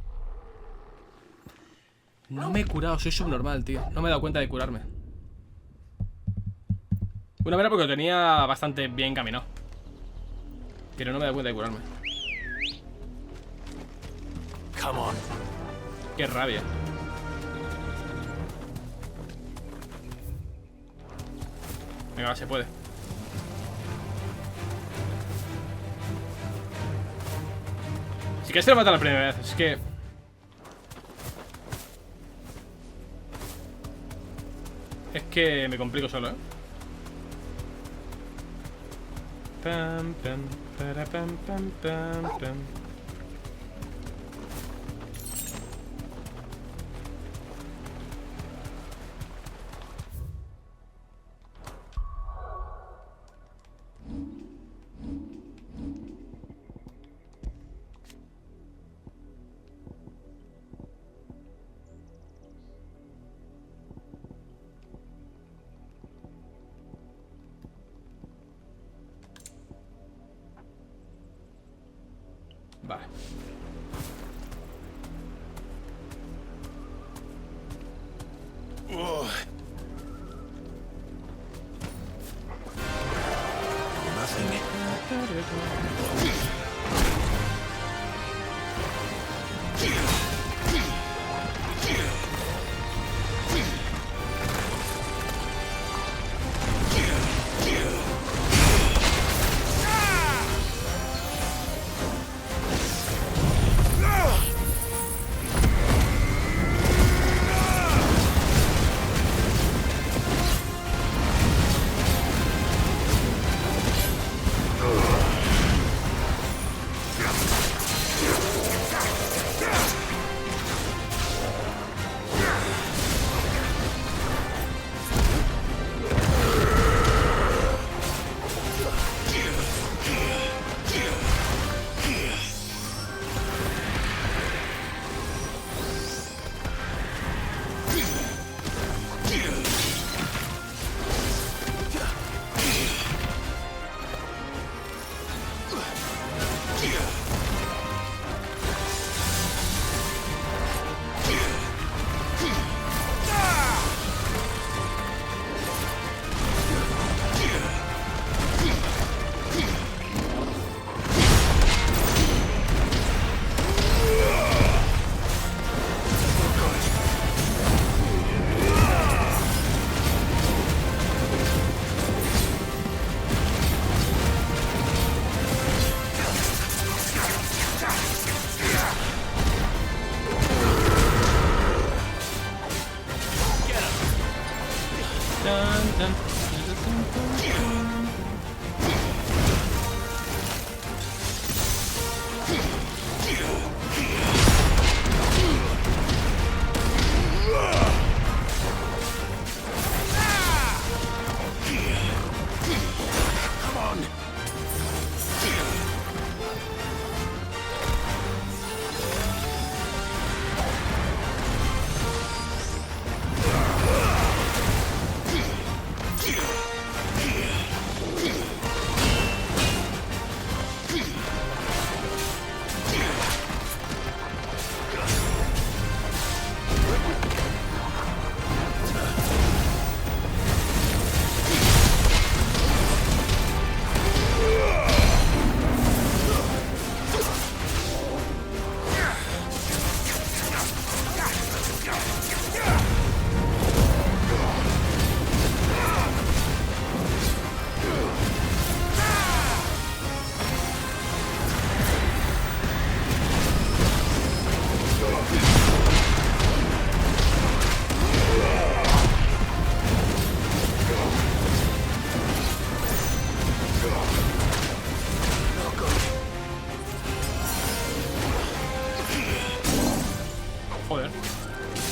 No me he curado, soy subnormal, tío. No me he dado cuenta de curarme. Una vez porque lo tenía bastante bien caminado. Pero no me he dado cuenta de curarme. Come on. Qué rabia. Venga, va, se puede. Sí que se lo mata la primera vez. Es que... Es que me complico solo, ¿eh? Pam, pam, para, pam, pam, pam, pam. Vale.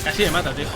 Casi me mata, tío.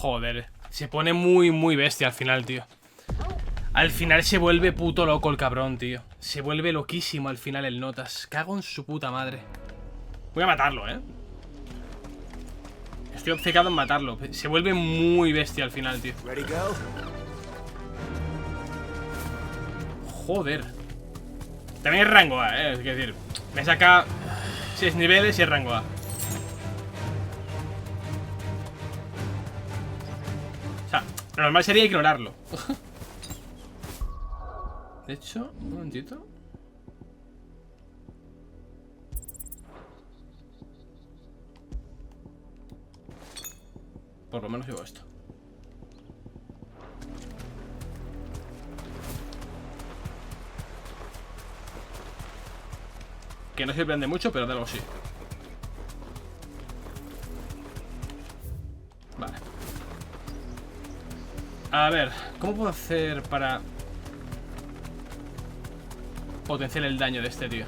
Joder, se pone muy bestia al final, tío. Al final se vuelve puto loco el cabrón, tío. Se vuelve loquísimo al final el Notas. Cago en su puta madre. Voy a matarlo, ¿eh? Estoy obcecado en matarlo. Se vuelve muy bestia al final, tío. Joder. También es rango A, ¿eh? Es decir, me saca 6 niveles y es rango A. O sea, lo normal sería ignorarlo. De hecho, un momentito. Por lo menos llevo esto. Que no sirven de mucho, pero de algo sí. Vale. A ver, ¿cómo puedo hacer para potenciar el daño de este tío?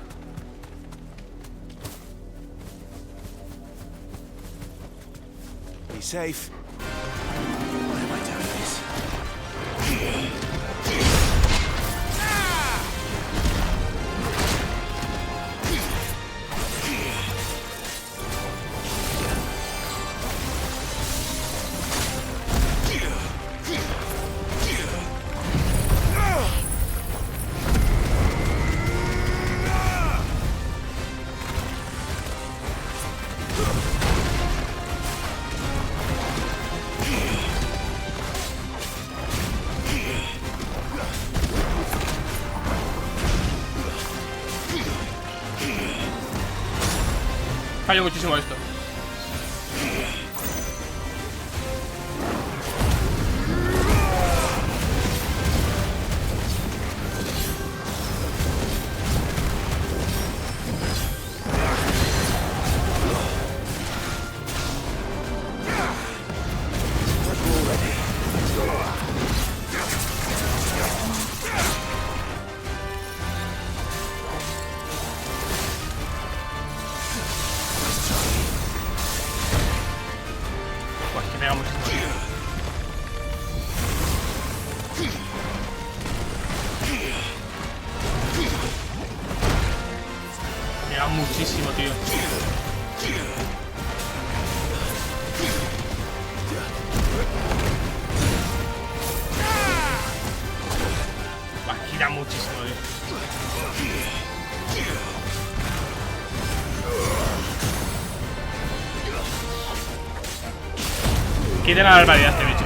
Be safe. Why am I doing this? Fallo muchísimo esto. Muchísimo, tío. Gira muchísimo, tío. Quita la barbaridad este bicho.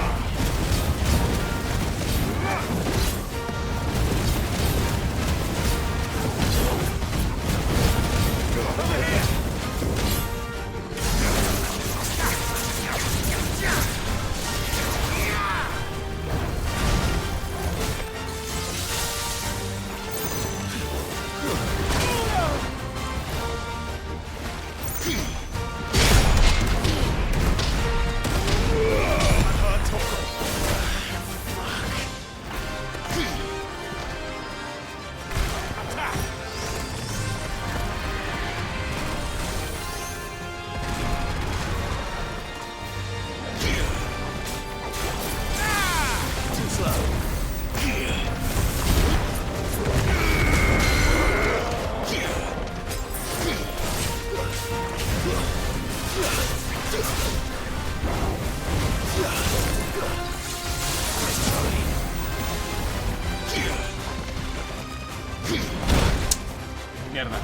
Mierda.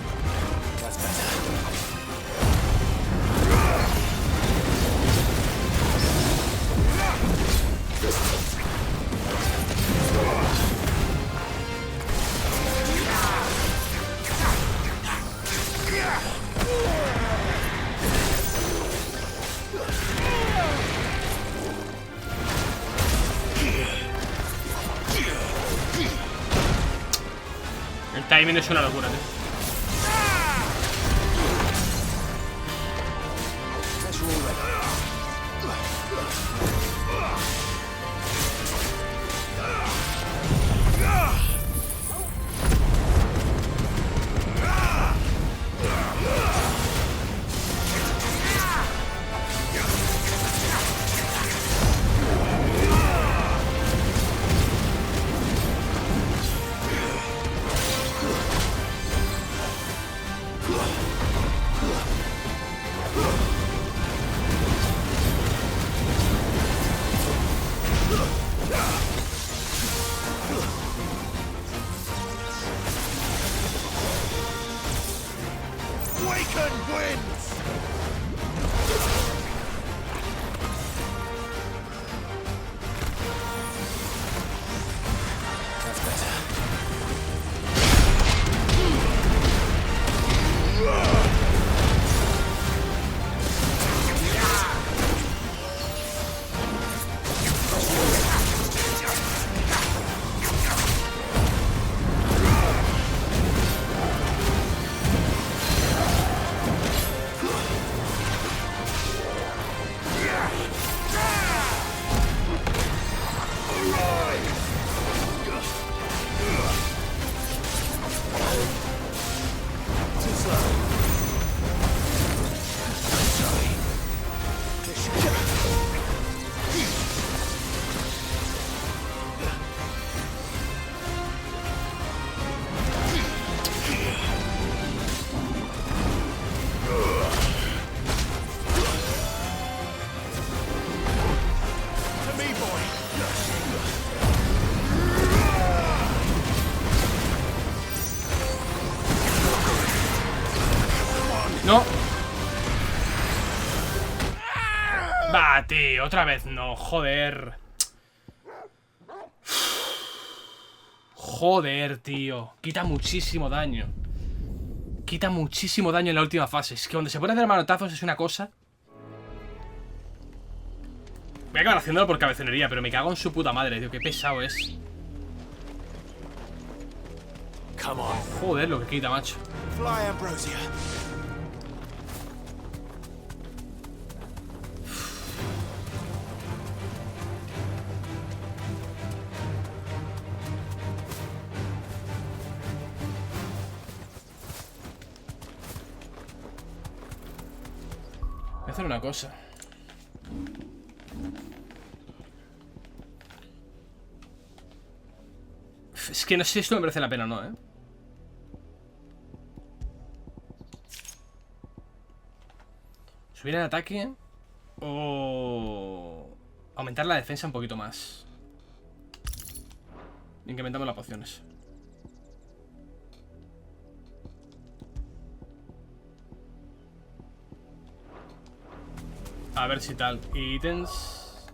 El timing es una locura, tío. Demon wins! That's better. No. Va, tío, otra vez no, joder. Joder, tío. Quita muchísimo daño. Quita muchísimo daño en la última fase. Es que donde se pone a hacer manotazos es una cosa. Voy a acabar haciéndolo por cabezonería, pero me cago en su puta madre, tío. Qué pesado es. Joder, lo que quita, macho. Fly, Ambrosia. Voy a hacer una cosa. Es que no sé si esto me merece la pena o no, ¿eh? Subir el ataque o aumentar la defensa un poquito más. Incrementamos las pociones. A ver si tal. Ítems.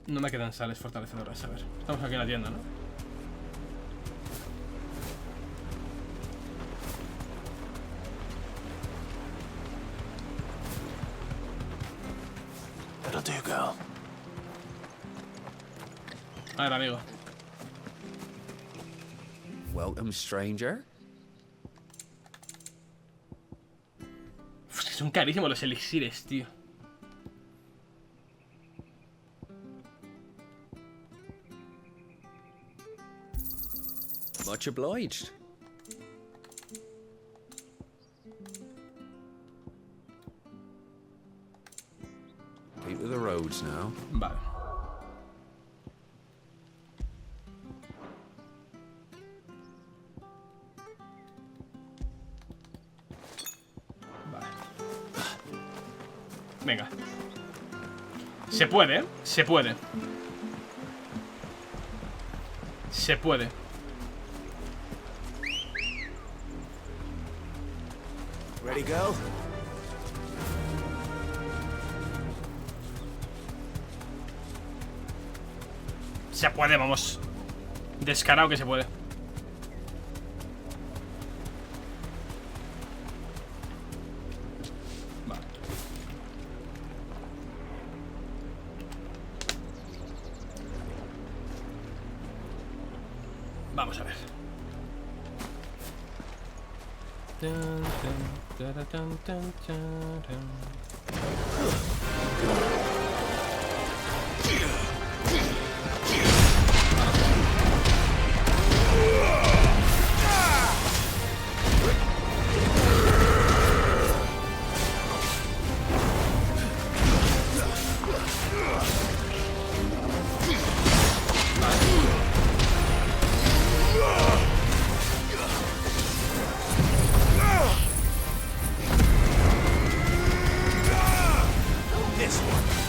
No me quedan sales fortalecedoras. A ver. Estamos aquí en la tienda, ¿no? That'll do, girl. A ver, amigo. Welcome, stranger. Son carísimos los elixires, tío. Much obliged. Keep to the roads now. Vale. Venga. Se puede, ¿eh? Se puede. Se puede. Ready, girl? Se puede, vamos. Descarado que se puede. Vamos a ver. This one.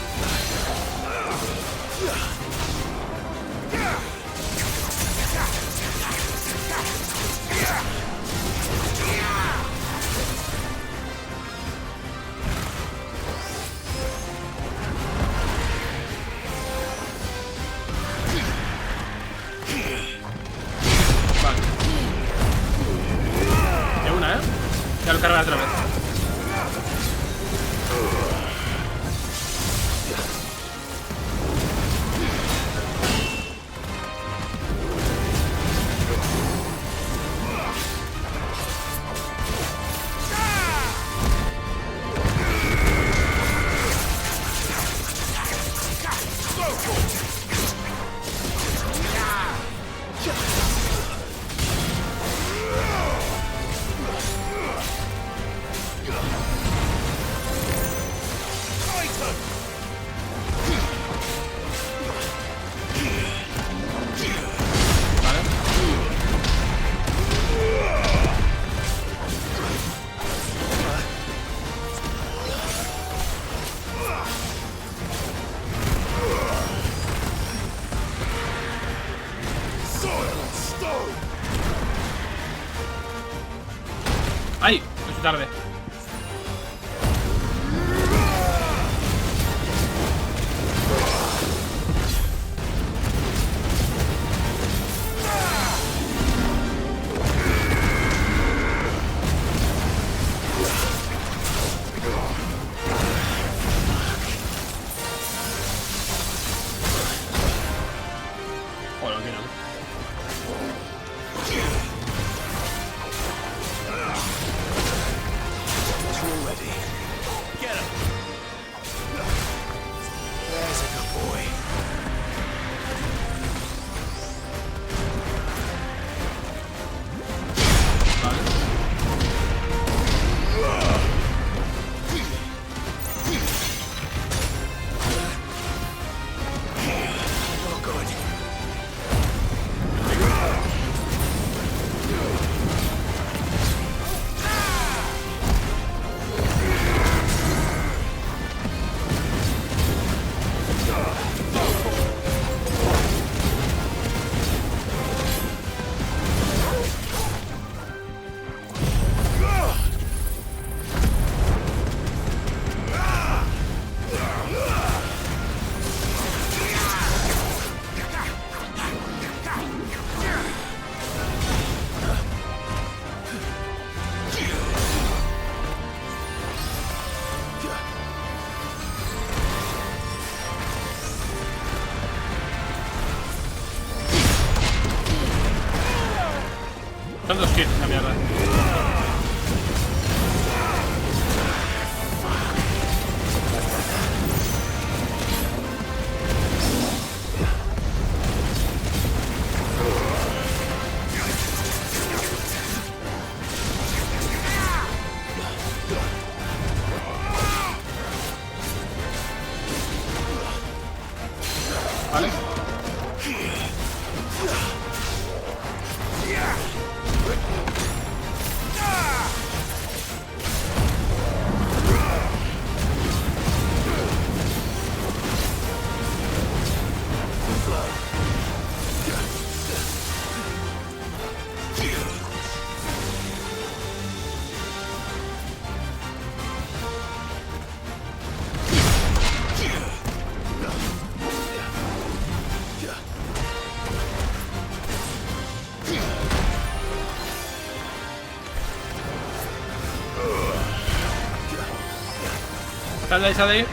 cargar otra vez. ¡Ay! Es tarde. Bueno, aquí no. Son 2 kills, esa mierda. Vale. Sal de ahí, sal de ahí.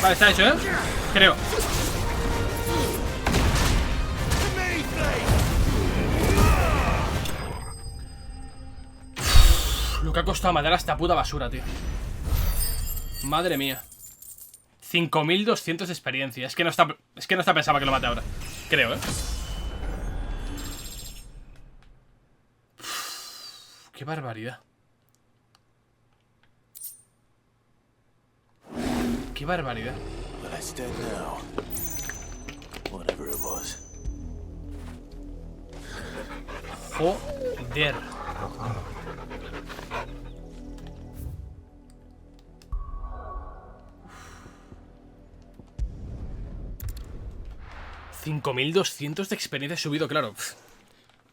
Vale, está hecho, ¿eh? Creo. Lo que ha costado matar a esta puta basura, tío. Madre mía. 5200 de experiencia. Es que no está pensado que lo mate ahora. Creo, ¿eh? Uf, qué barbaridad. Qué barbaridad. Joder. $5200 de experiencia he subido, claro.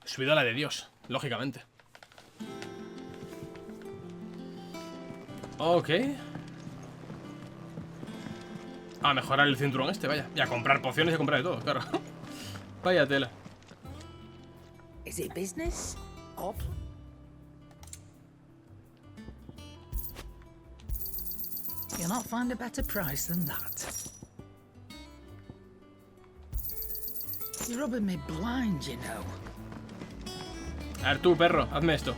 He subido a la de Dios, lógicamente. Ok. A mejorar el cinturón este, vaya. Y a comprar pociones y a comprar de todo, claro. Vaya tela. Is it business? Odd? You'll not find a better price than that. You're rubbing me blind, you know. A ver tú, perro, hazme esto.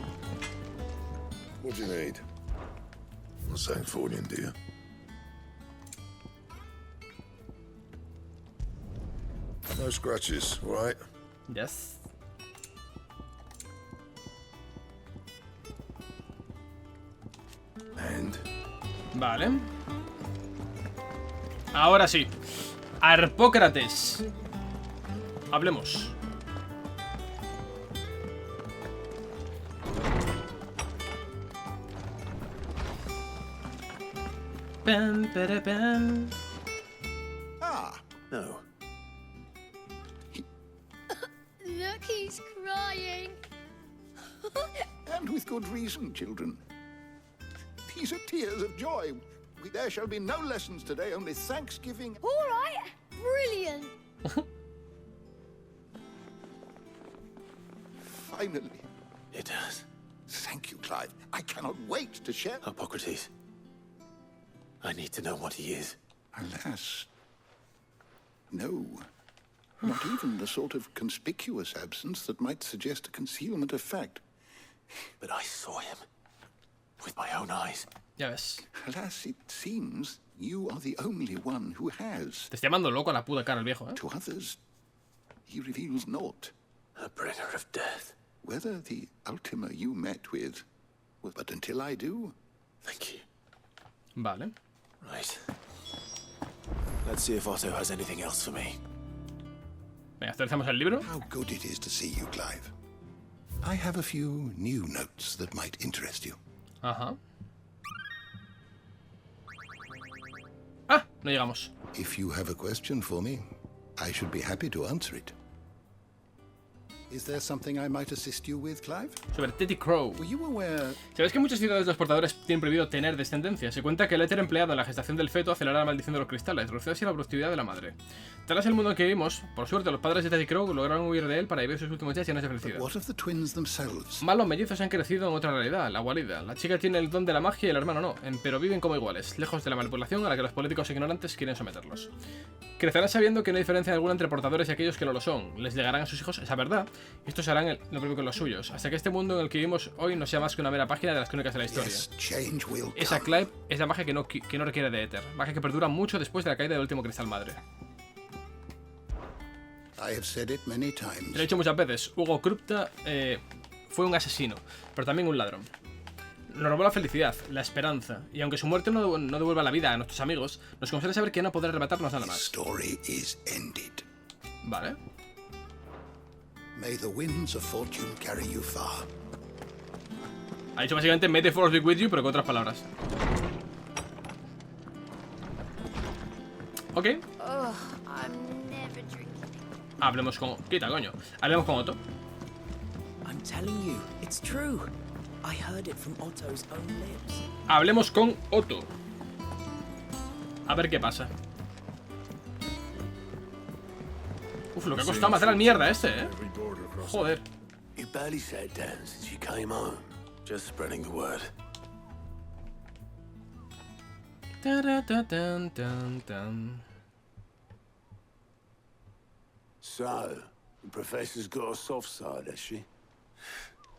What do you need? Not saying fortune, do you? No scratches, all right? Yes. And? Vale. Ahora sí. Harpócrates. Hablemos. Pam, para, pam. Ah, no. Look, he's crying. And with good reason, children. These are tears of joy. There shall be no lessons today, only Thanksgiving. All right, brilliant. Finally. It does. Thank you, Clive. I cannot wait to share. Hippocrates. I need to know what he is. Alas. No. Not even the sort of conspicuous absence that might suggest a concealment of fact. But I saw him. With my own eyes. Ya ves. Alas, it seems you are the only one who has. Te estoy llamando loco a la puta cara el viejo, ¿eh? To others, he reveals naught. A bringer of death. Whether the Ultima you met with, but until I do. Thank you. Vale. Right. Let's see if Otto has anything else for me. Venga, actualizamos el libro. How good it is to see you, Clive. I have a few new notes that might interest you. Ajá. Ah, no llegamos. If you have a question for me, I should be happy to answer it. Is there something I might assist you with, Clive? Sobre Teddy Crow. Were you aware? ¿Sabes que en muchas ciudades los portadores tienen prohibido tener descendencia? Se cuenta que el éter empleado en la gestación del feto acelera la maldición de los cristales, reduciendo así la productividad de la madre. Tal es el mundo en que vivimos. Por suerte, los padres de Teddy Crow lograron huir de él para vivir sus últimos días llenos de felicidad. What of the twins themselves? Más los mellizos han crecido en otra realidad, la guarida. La chica tiene el don de la magia y el hermano no, pero viven como iguales, lejos de la manipulación a la que los políticos ignorantes quieren someterlos. Crecerán sabiendo que no hay diferencia alguna entre portadores y aquellos que no lo son. Les llegarán a sus hijos esa verdad, y estos harán lo propio con los suyos, hasta que este mundo en el que vivimos hoy no sea más que una mera página de las crónicas de la historia. Esa Clive es la magia que no requiere de éter, magia que perdura mucho después de la caída del último cristal madre. Lo he dicho muchas veces, Hugo Crupta fue un asesino, pero también un ladrón. Nos robó la felicidad, la esperanza, y aunque su muerte no devuelva la vida a nuestros amigos, nos consuela saber que no podrá arrebatarnos nada más. Vale. May the winds of fortune carry you far. Ha dicho básicamente may the force be with you, pero con otras palabras. Ok. Hablemos con... Quita, coño. Hablemos con Otto. I'm telling you, it's true. I heard it from Otto's own lips. Hablemos con Otto. A ver qué pasa. Uf, lo que ha costado matar al mierda este, Joder. You barely sat down since you came home. Just spreading the word. So, the professor's got a soft side, has she?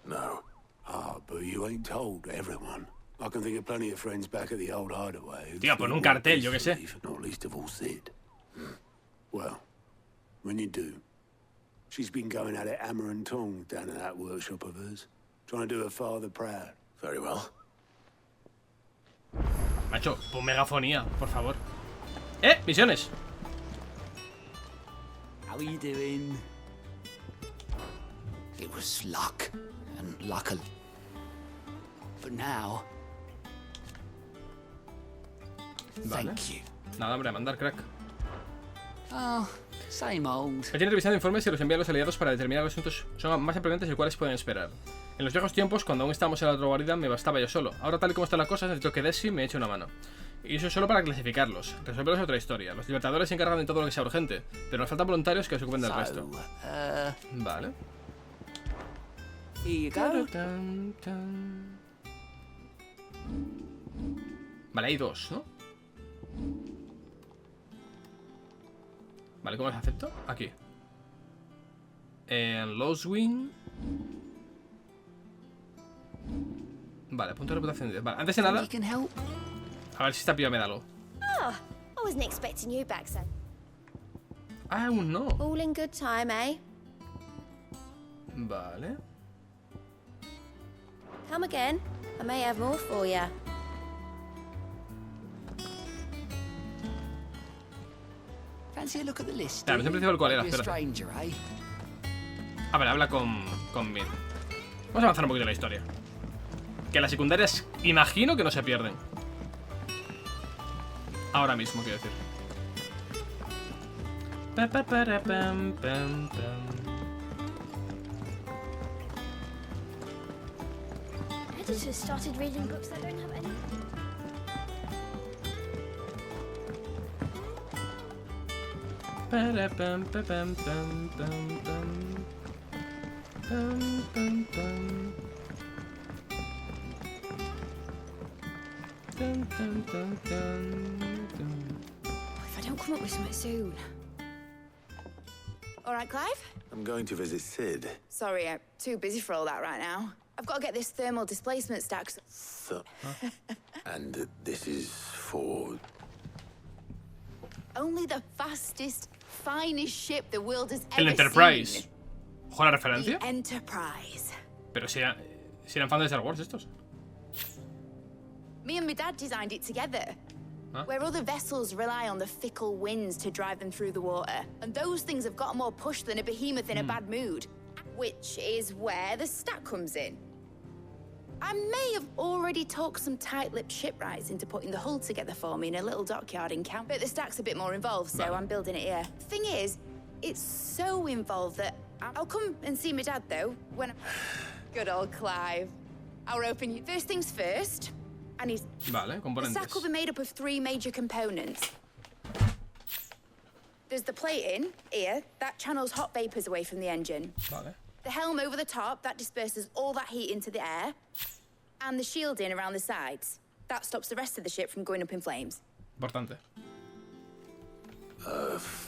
No. Ah, but you ain't told everyone. I can think of plenty of friends back at the old hideaway. Tío, pon un cartel, yo qué sé. Not least of all Sid. Well, when you do, she's been going at it hammer and tongue down at that workshop of hers, trying to do her father proud. Very well. Macho, pon megafonía, por favor. Misiones. How are you doing? It was luck, and luckily. But now... Vale. Thank you. Nada, hombre, a mandar, crack. Oh, same old. Me tiene revisando informes y los envía a los aliados para determinar los asuntos son más apremiantes y cuáles pueden esperar. En los viejos tiempos, cuando aún estábamos en la otra guarida, me bastaba yo solo. Ahora, tal y como están las cosas, necesito que Desi me eche una mano. Y eso es solo para clasificarlos. Resolverlos es otra historia. Los libertadores se encargan de todo lo que sea urgente, pero nos faltan voluntarios que se ocupen del resto. Vale. Vale, hay 2, ¿no? Vale, ¿cómo los acepto? Aquí. En Loswing. Vale, punto de reputación. Vale, antes de nada, a ver si esta piba me da algo. Oh, I wasn't expecting you back, son. Aún no. All in good time, eh? Vale. Come again. I may have more for you. Fancy a look at the list. Claro, siempre digo cuál era, Be a espera. stranger, eh? A ver, habla con Mir. Vamos a avanzar un poquito en la historia. Que las secundarias, imagino que no se pierden. Ahora mismo, quiero decir. Editors started reading books that don't have any. If I don't come up with something soon. All right, Clive? I'm going to visit Sid. Sorry, I'm too busy for all that right now. I've got to get this thermal displacement stack. And this is for... Only the fastest, finest ship the world has El ever Enterprise. seen. ¿Ojo la referencia? The Enterprise. Pero si eran fans de Star Wars estos. Me and my dad designed it together. Huh? Where other vessels rely on the fickle winds to drive them through the water. And those things have got more push than a behemoth in a bad mood. Which is where the stack comes in. I may have already talked some tight-lipped shipwrights into putting the hull together for me in a little dockyard in camp. But the stack's a bit more involved, so I'm building it here. Thing is, it's so involved that I'll come and see my dad, though, when... Good old Clive. I'll open you. First things first, I need... Vale, The componentes. stack will be made up of 3 major components. There's the plating, here, that channels hot vapors away from the engine. Vale. The helm over the top, that disperses all that heat into the air. And the shielding around the sides. That stops the rest of the ship from going up in flames. Importante.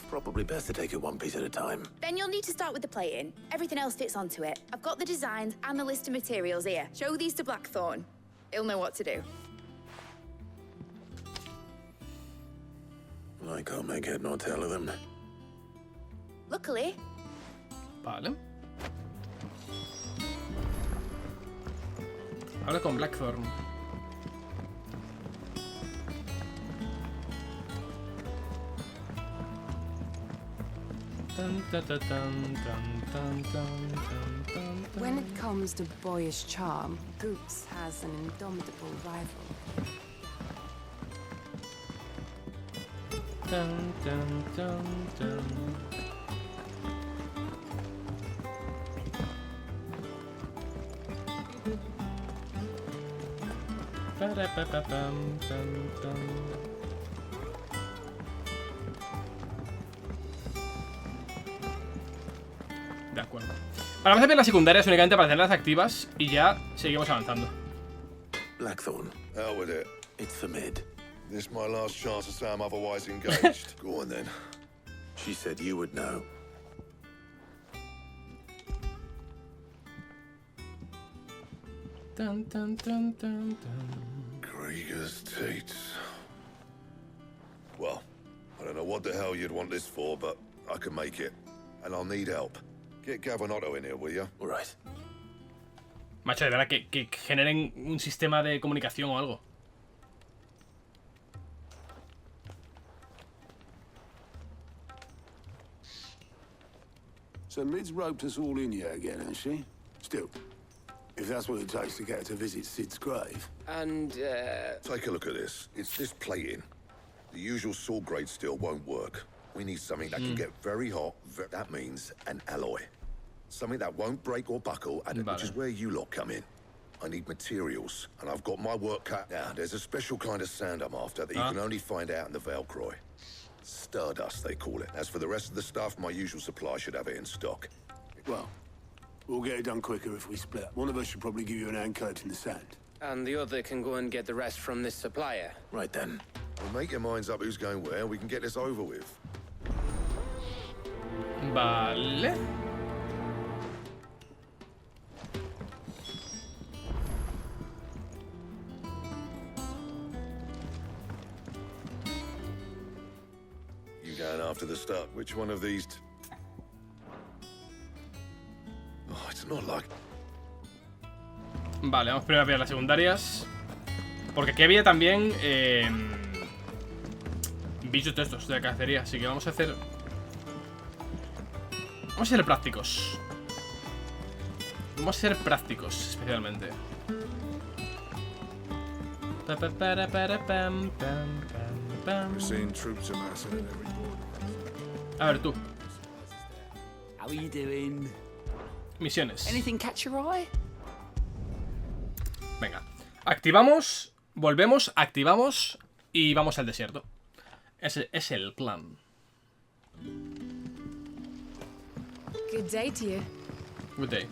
Probably best to take it one piece at a time. Then you'll need to start with the plating. Everything else fits onto it. I've got the designs and the list of materials here. Show these to Blackthorn. He'll know what to do. I can't make head nor tail of them. Luckily, Vale. Habla con Blackthorn. When it comes to boyish charm, Goops has an indomitable rival. De acuerdo. Vamos a ver las secundarias únicamente para tenerlas activas y ya seguimos avanzando. Blackthorn. Out with it. It's for mid. This my last chance to say I'm otherwise engaged. Go on then. She said you would know. Dun, dun, dun, dun, dun. Krieger's teats. Well, I don't know what the hell you'd want this for, but I can make it. And I'll need help. Get Gavin Otto in here, will you? All right. Macho, de verdad, que generen un sistema de comunicación o algo. So Mid's roped us all in here again, hasn't she? Still, if that's what it takes to get her to visit Sid's grave. And, take a look at this. It's this plating. The usual sword grade steel won't work. We need something that can get very hot. That means an alloy. Something that won't break or buckle, and which is where you lot come in. I need materials, and I've got my work cut out. There's a special kind of sand I'm after that you can only find out in the Velcroy. Stardust, they call it. As for the rest of the stuff, my usual supply should have it in stock. Well, we'll get it done quicker if we split. One of us should probably give you an hand coat in the sand. And the other can go and get the rest from this supplier. Right then. Well, make your minds up who's going where, and we can get this over with. Vale. You going after the start? Which one of these? Oh, it's not like. Vale, vamos primero a ver las secundarias. Porque aquí había también bichos de estos de la cacería. Así que vamos a hacer. Vamos a ser prácticos. Vamos a ser prácticos, especialmente. A ver, tú. How are you doing? Misiones. Anything catch your eye? Venga. Activamos, volvemos, activamos y vamos al desierto. Ese es el plan. Good day to you. Good day.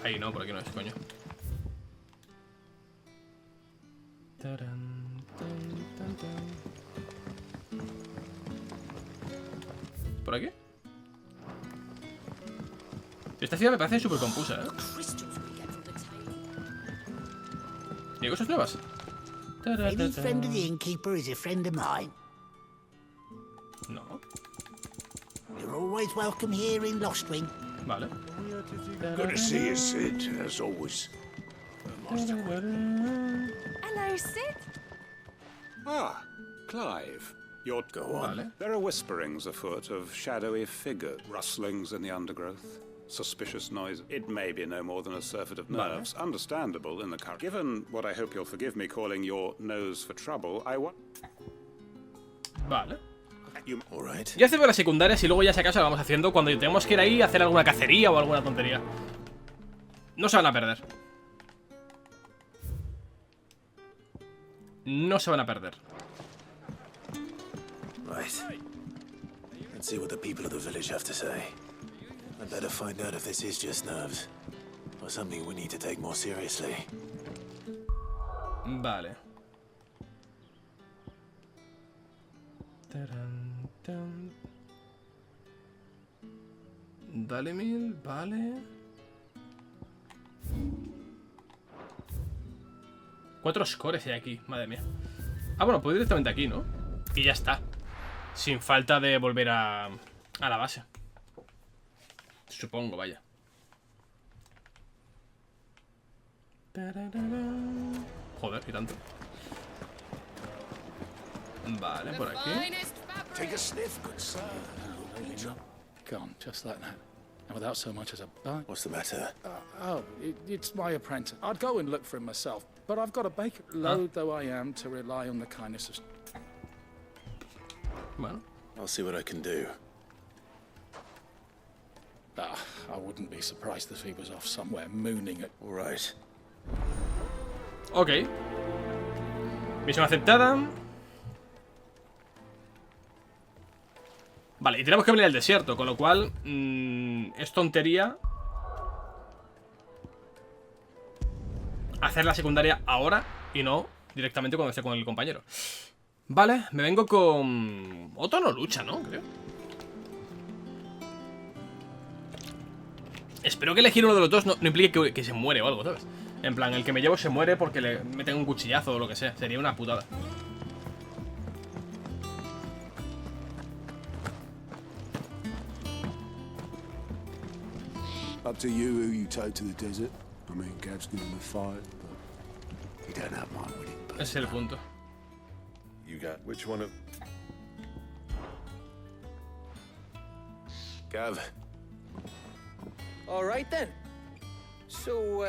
Ahí no, por aquí no es, coño. ¿Por aquí? Esta ciudad me parece súper confusa, ¿eh? ¿Y hay cosas nuevas? Any friend of the innkeeper is a friend of mine. No. You're always welcome here in Lostwing. Vale. Good to see you, Sid, as always. Hello, Sid. Ah, Clive. You're... Go on. Vale. There are whisperings afoot of shadowy figures, rustlings in the undergrowth, suspicious noise. It may be no more than a surfeit of nerves, understandable in the current. Given what I hope you'll forgive me calling your nose for trouble, I want... Vale. All right. Ya hacemos las secundarias y luego ya si acaso la vamos haciendo cuando tenemos que ir ahí a hacer alguna cacería o alguna tontería. No se van a perder. No se van a perder. Right. Let's see what the people of the village have to say. I'd better find out if this is just nerves or something we need to take more seriously. Vale. Dale 1000, vale. 4 scores hay aquí, madre mía. Ah, bueno, puedo ir directamente aquí, ¿no? Y ya está. Sin falta de volver a la base. Supongo, vaya. Joder, y tanto. Vale, por aquí. Take a sniff, good sir. Gone, just like that. And without so much as a bite. What's the matter? It's my apprentice. I'd go and look for him myself, but I've got to bake it, loath though I am to rely on the kindness of... Well, I'll see what I can do. I wouldn't be surprised if he was off somewhere mooning it. All right. Ok. Misión aceptada. Vale, y tenemos que venir al desierto, con lo cual es tontería hacer la secundaria ahora y no directamente cuando esté con el compañero. Vale, me vengo con... Otto no lucha, ¿no? Creo. Espero que elegir uno de los dos no implique que se muere o algo, ¿sabes? En plan, el que me llevo se muere porque le meten un cuchillazo o lo que sea. Sería una putada. Up to you who you take to the desert. I mean, Gav's good in the fight, but he don't have my winning. Ese es el punto. You got which one of... Gav. All right then. So,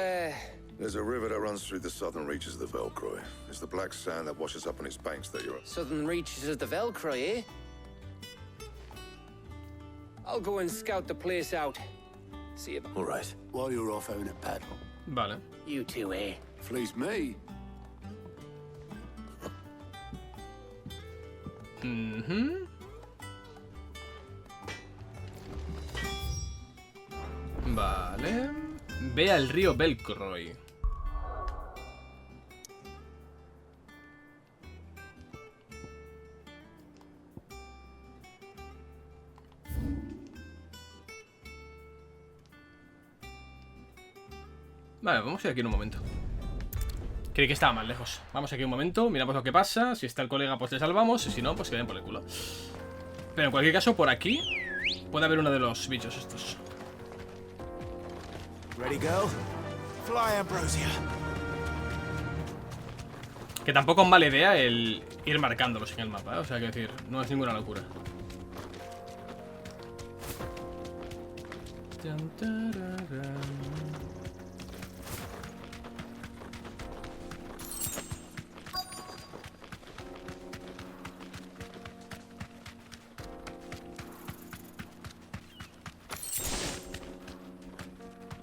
There's a river that runs through the southern reaches of the Velcroy. It's the black sand that washes up on its banks that you're... southern reaches of the Velcroy, eh? I'll go and scout the place out. See you. All right. While you're off having a paddle. Vale. You too, eh? Fleece me. Vale. Ve al río Belcroy. Vale, vamos a ir aquí en un momento. Creí que estaba más lejos. Vamos aquí un momento, miramos lo que pasa. Si está el colega, pues le salvamos. Y si no, pues que den por el culo. Pero en cualquier caso, por aquí puede haber uno de los bichos estos. Ready, go? Fly, Ambrosia. Que tampoco es mala idea el ir marcándolos en el mapa, ¿eh? O sea, que decir, no es ninguna locura.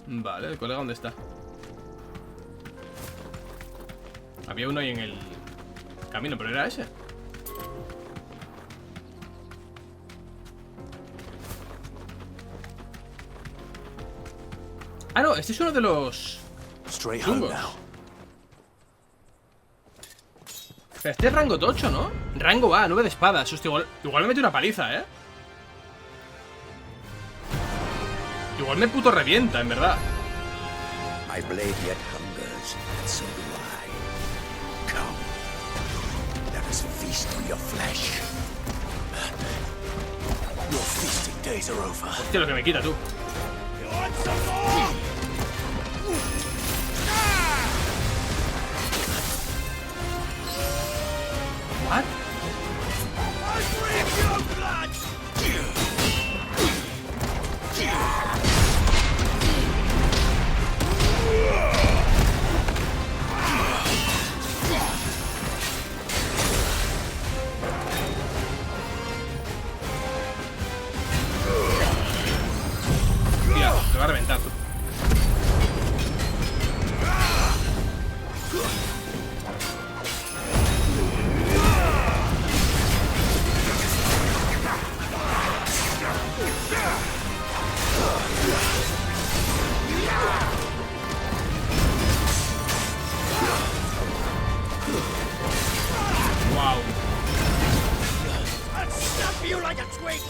Vale, el colega, ¿dónde está? Había uno ahí en el camino, pero era ese. Ah, no, este es uno de los chungos. Pero este es rango tocho, ¿no? Rango A, 9 de espadas. Hostia, igual me mete una paliza, ¿eh? Igual me puto revienta, en verdad. My blade yet hungers, and so do I. Come, let us feast on your flesh. Your feasting days are over. Hostia, lo que me quita, tú. You want some more? What? I drink your blood! Tía, te va a reventar, tú. Wow. I'll snap you like a twig!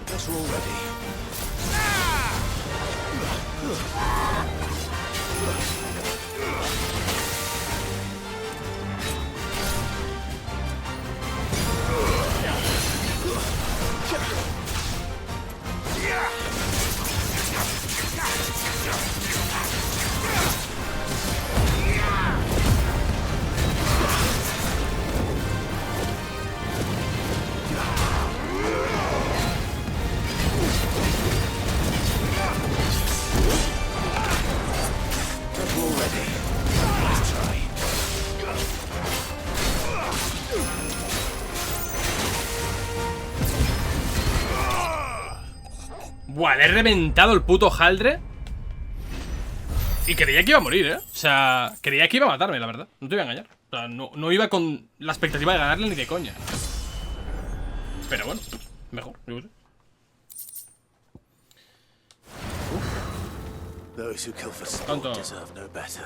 Guess we're all ready. Buah, le he reventado el puto haldre. Y creía que iba a morir, ¿eh? O sea, creía que iba a matarme, la verdad. No te voy a engañar. O sea, no iba con la expectativa de ganarle ni de coña. Pero bueno, mejor, yo qué sé. Those who kill for sport deserve no better.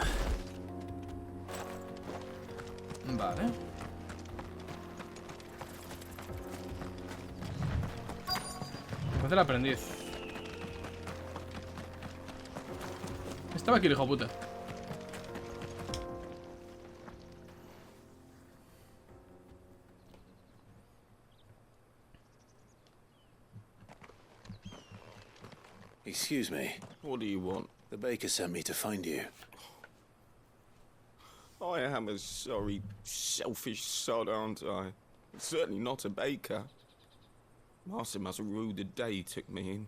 Vale. Entonces el aprendiz. Estaba aquí el hijo puta. Excuse me. What do you want? The baker sent me to find you. I am a sorry, selfish sod, aren't I? Certainly not a baker. Master must have ruled the day he took me in.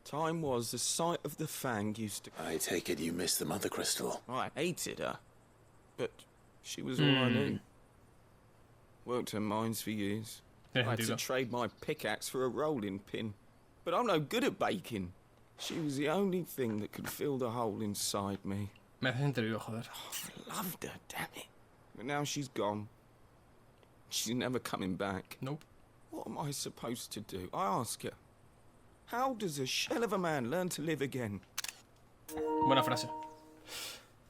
Time was the sight of the fang used to... I take it you missed the mother crystal. I hated her, but she was all I knew. Worked her mines for years. I had to trade my pickaxe for a rolling pin. But I'm no good at baking. She was the only thing that could fill the hole inside me. Me hace sentir vivo, joder. I loved her, damn it. But now she's gone. She's never coming back. Nope. What am I supposed to do? I ask her. How does a shell of a man learn to live again? Buena frase.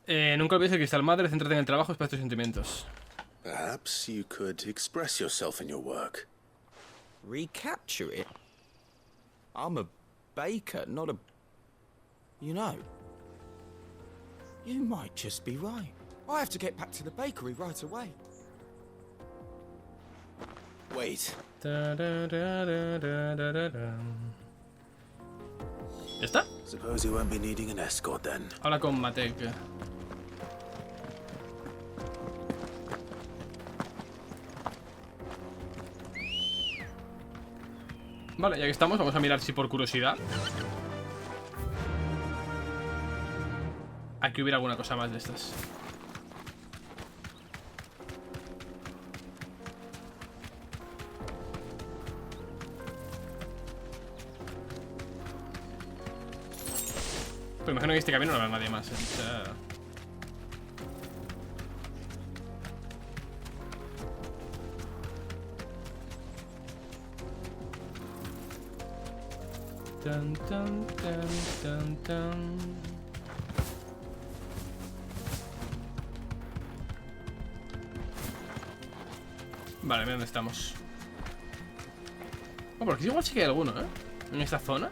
Nunca olvides el cristal madre, céntrate en el trabajo, espera tus sentimientos. Perhaps you could express yourself in your work. Recapture it? I'm a baker, not a... You know, you might just be right. I have to get back to the bakery right away. Wait. ¿Ya está? Suppose you won't be needing an escort then. Habla con Matek. Vale, ya que estamos, vamos a mirar si por curiosidad aquí hubiera alguna cosa más de estas. Pues imagino que en este camino no habrá nadie más, ¿eh? O sea... Tan, tan, tan, tan, tan. Vale, mira dónde estamos. Oh, por aquí igual sí que hay alguno, ¿eh? En esta zona.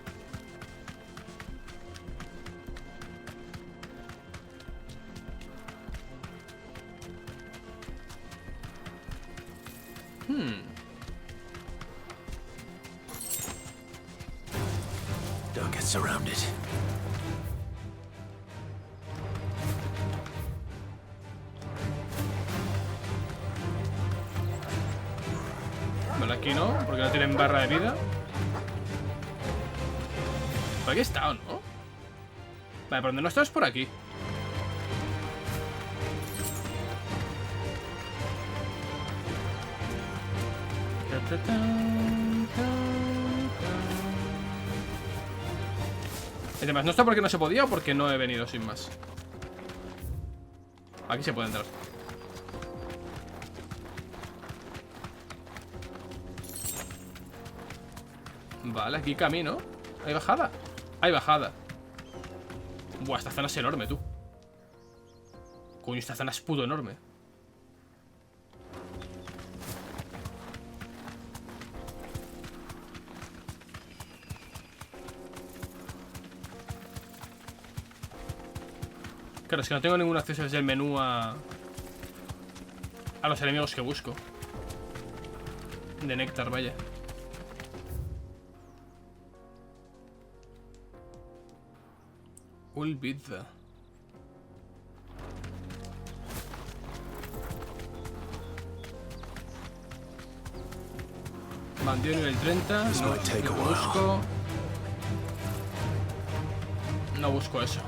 Don't get surrounded. Vale, aquí no, porque no tienen barra de vida. Por aquí está, ¿o no? Vale, por donde no está es por aquí. Además, no está porque no se podía o porque no he venido sin más. Aquí se puede entrar. Vale, aquí camino. Hay bajada. Hay bajada. Buah, esta zona es enorme, tú. Coño, esta zona es puto enorme. Claro, es que no tengo ningún acceso desde el menú a los enemigos que busco. De néctar, vaya. Olvida. Bandido nivel 30. No busco. No busco eso.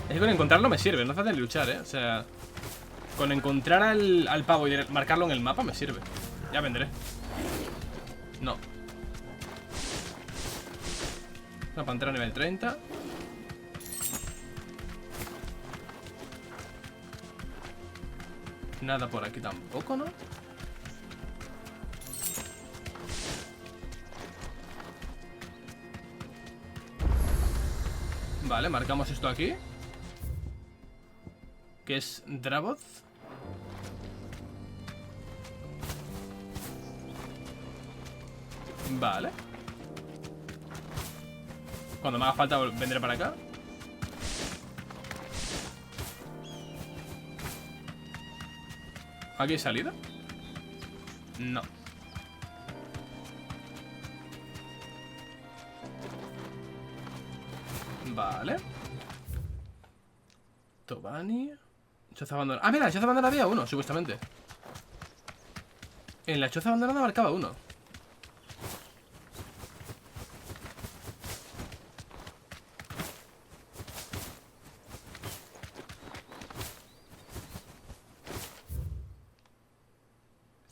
Es que con encontrarlo me sirve, no hace falta ni luchar, O sea, con encontrar al pavo y marcarlo en el mapa me sirve. Ya vendré. No. Una pantera nivel 30. Nada por aquí tampoco, ¿no? Vale, marcamos esto aquí. Que es Dravoth. Vale. Cuando me haga falta vendré para acá. ¿Aquí hay salida? No. Vale. Tobani. Choza abandonada. Ah, mira, en la choza abandonada había uno, supuestamente. En la choza abandonada marcaba uno.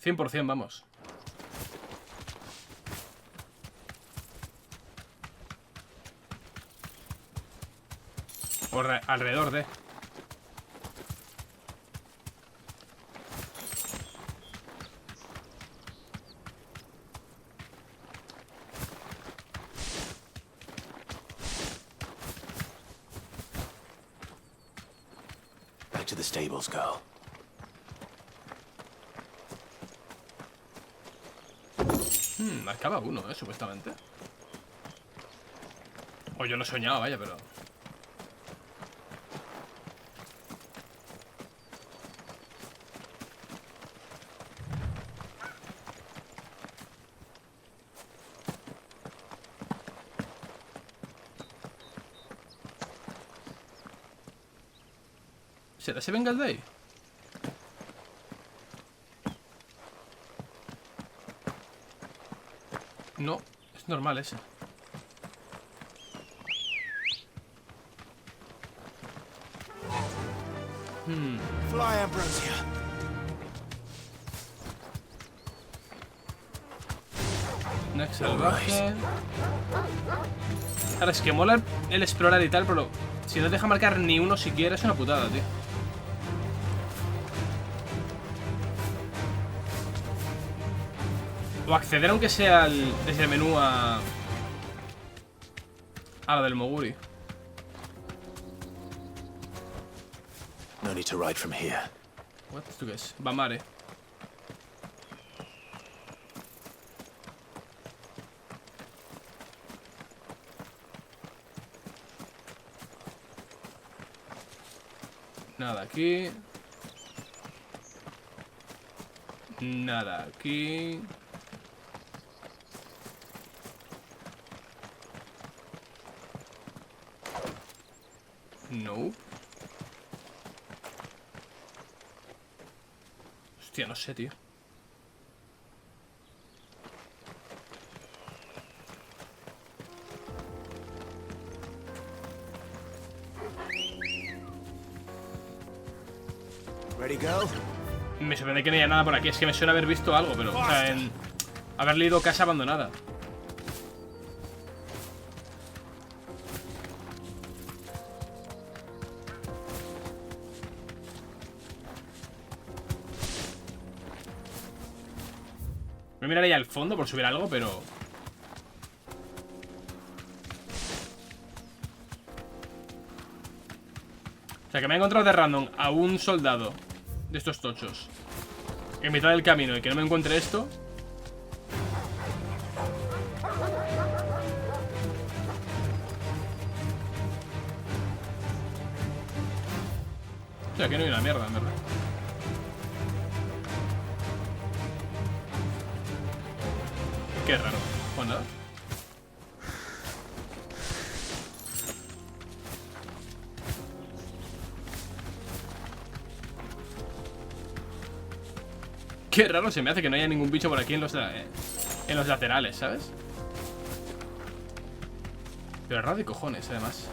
%, vamos. O alrededor de. Back to the stables, girl. Marcaba uno, supuestamente. O yo no he soñado, vaya, pero... ¿Será ese venga el de ahí? No, es normal ese. Fly, Ambrosia. Next salvaje. Ahora es que mola el explorar y tal, pero si no te deja marcar ni uno siquiera es una putada, tío. O acceder aunque sea desde el menú a lo del Moguri. No need to ride from here. What? ¿Esto qué es? Bamare. Nada aquí. Nada aquí. No. Hostia, no sé, tío. Ready, girl? Me sorprende que no haya nada por aquí. Es que me suena haber visto algo, pero... O sea, en haber leído casa abandonada. Voy a mirar ahí al fondo por subir algo, pero... sea, que me he encontrado de random a un soldado de estos tochos en mitad del camino y que no me encuentre esto. O sea, que no hay una mierda, en verdad. Qué raro. Pues nada. Qué raro se me hace que no haya ningún bicho por aquí en los laterales, ¿sabes? Pero raro de cojones, además.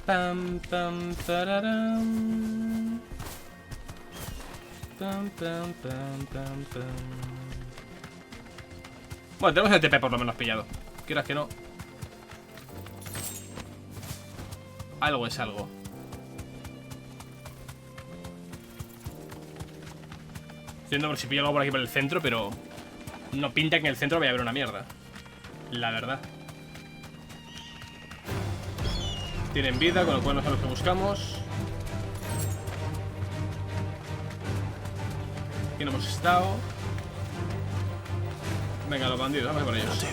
Pam, pam, tararam. Pam, pam, pam, pam, pam. Bueno, tenemos el TP por lo menos pillado. Quieras que no. Algo es algo. Estoy viendo por si pillo algo por aquí por el centro, pero no pinta que en el centro vaya a haber una mierda. La verdad. Tienen vida, con lo cual no son los que buscamos. Aquí no hemos estado. Venga, los bandidos, vamos por ellos.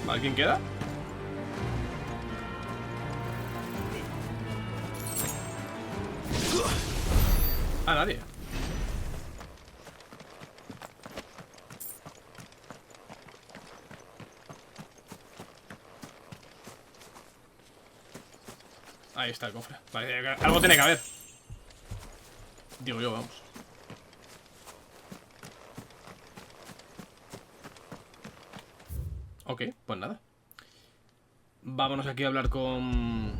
Vale, ¿quién queda? Ah, nadie. Ahí está el cofre. Vale, algo tiene que haber. Digo yo, vamos. Ok, pues nada. Vámonos aquí a hablar con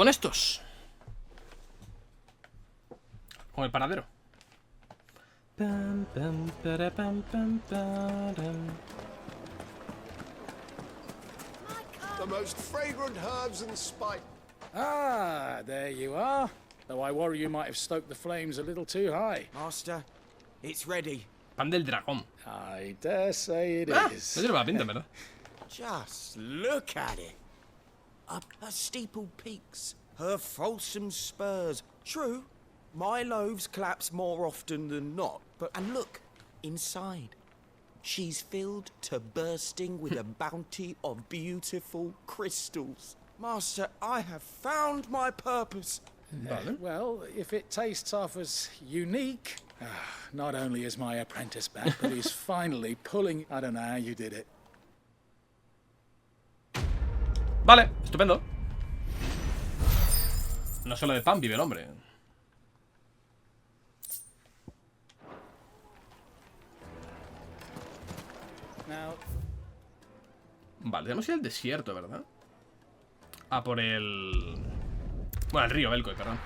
estos. Con el paradero. Pam, pam, para, pam, pam, param. The most fragrant herbs and spice. Ah, there you are. Though I worry you might have stoked the flames a little too high. Master, it's ready. Pan del dragón. I dare say it is. No tiene mala pinta, ¿verdad? Just look at it. Up her steeple peaks, her fulsome spurs. True, my loaves collapse more often than not, and look, inside. She's filled to bursting with a bounty of beautiful crystals. Master, I have found my purpose. Well, if it tastes half as unique, not only is my apprentice back, but he's finally pulling... I don't know how you did it. Vale, estupendo. No solo de pan vive el hombre. Vale, tenemos que ir al desierto, ¿verdad? A por el... Bueno, el río Belcoy, perdón.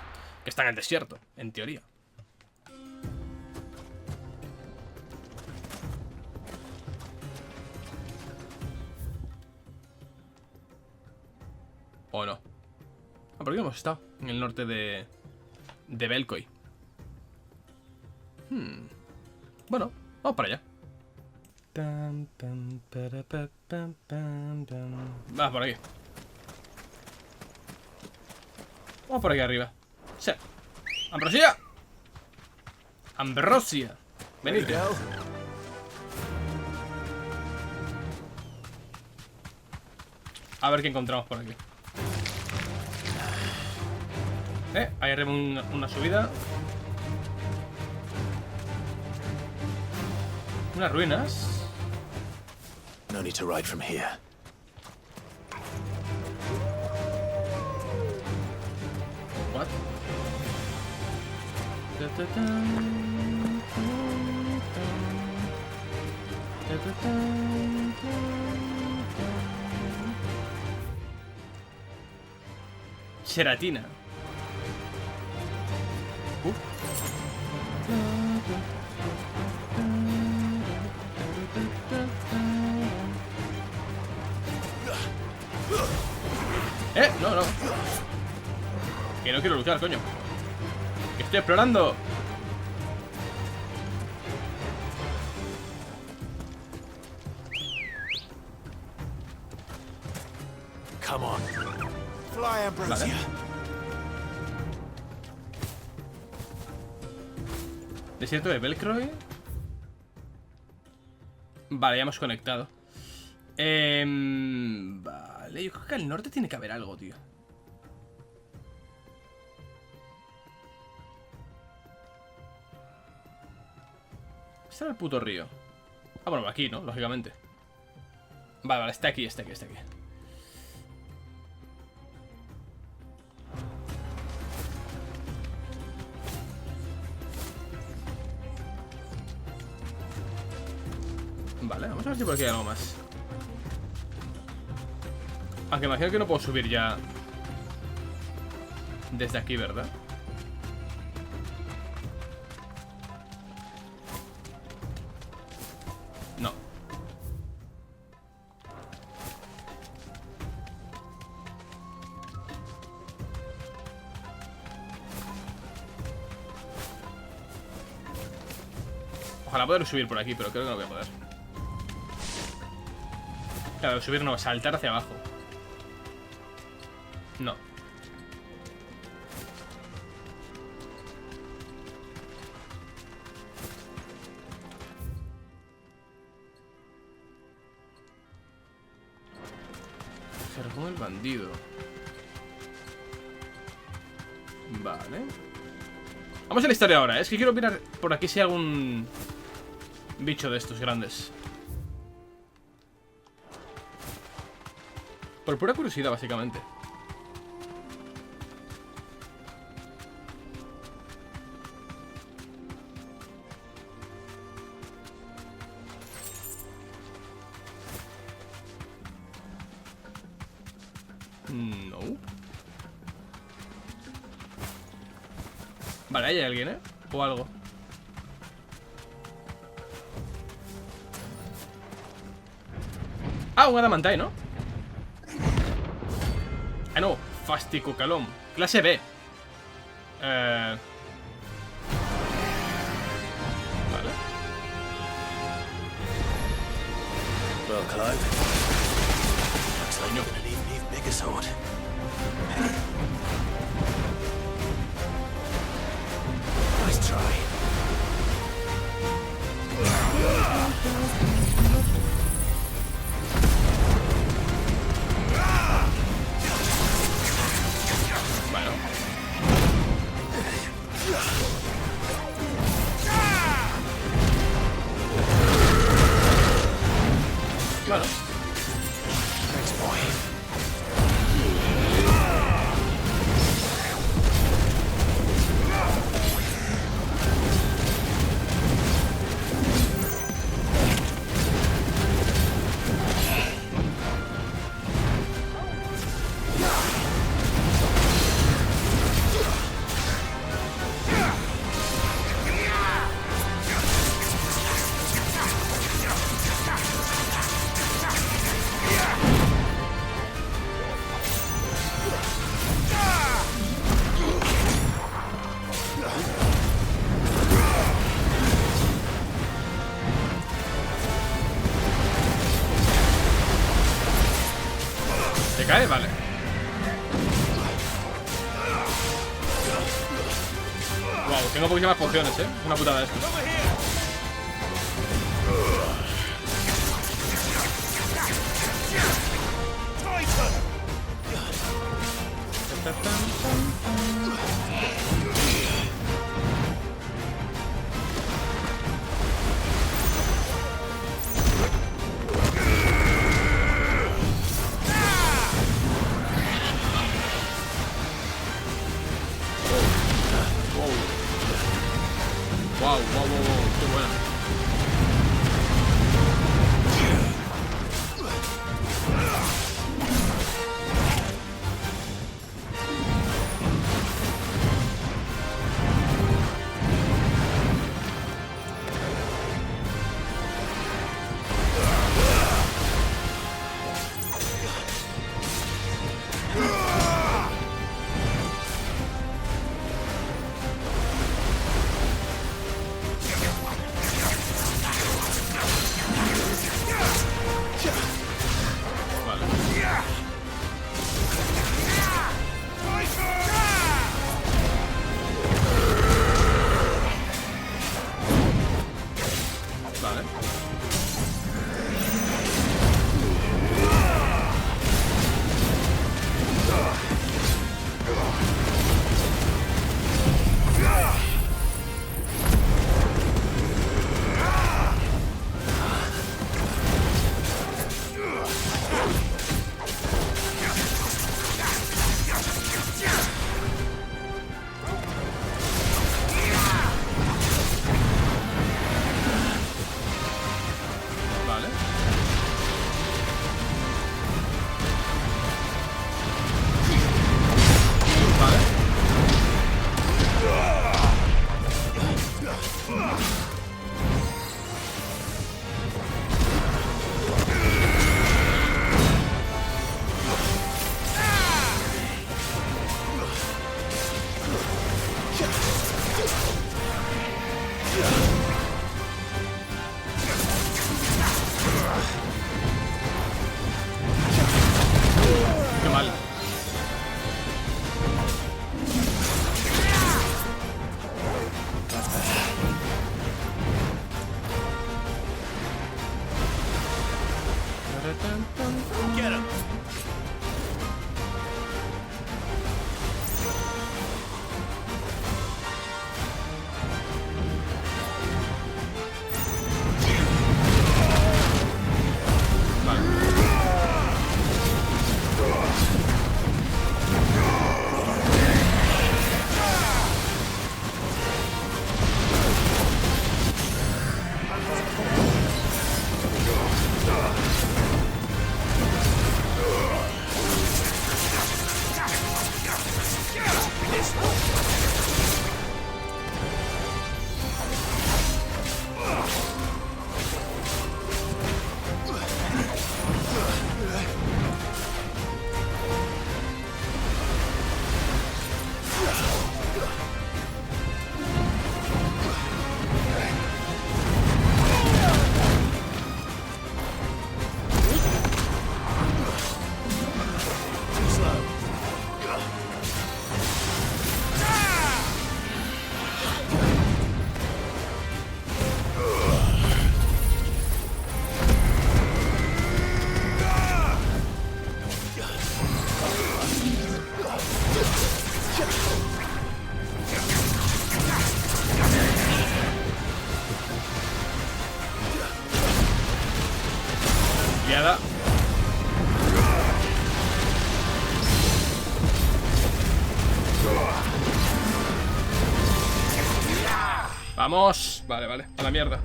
Que está en el desierto, en teoría. ¿O no? Ah, por aquí hemos estado. En el norte de Belcoy. Bueno, vamos para allá. Vamos por aquí. Vamos por aquí arriba. Sí. ¡Ambrosia! ¡Ambrosia! Venid. A ver qué encontramos por aquí. Ahí arriba una subida. Unas ruinas. No need to ride from here. What? Cheratina. No, no. Que no quiero luchar, coño. Que estoy explorando. Come on. Fly, Ambrosia. Vale. Desierto de Belcroy. Vale, ya hemos conectado. Vale, yo creo que al norte tiene que haber algo, tío. Este era el puto río. Ah, bueno, aquí, ¿no? Lógicamente. Vale, vale, está aquí, está aquí, está aquí. Vale, vamos a ver si por aquí hay algo más. Aunque imagino que no puedo subir ya desde aquí, ¿verdad? No. Ojalá poder subir por aquí, pero creo que no voy a poder. Claro, subir no, saltar hacia abajo. No. Se recoge el bandido. Vale. Vamos a la historia ahora. Es que quiero mirar por aquí si hay algún bicho de estos grandes. Por pura curiosidad, básicamente. No. Vale, ahí hay alguien, ¿eh? O algo. Ah, un adamantai, ¿no? Ah, no. Fasticocalón. Clase B. Vale. Well, Clive. Looks like you're gonna need an even bigger sword. Nice try. Bueno. Thanks, boy. ¿Se cae? Vale. Wow, tengo poquísimas pociones, ¿eh? Una putada esto. Wow, qué buena. Get him. Vamos. Vale, vale. A la mierda.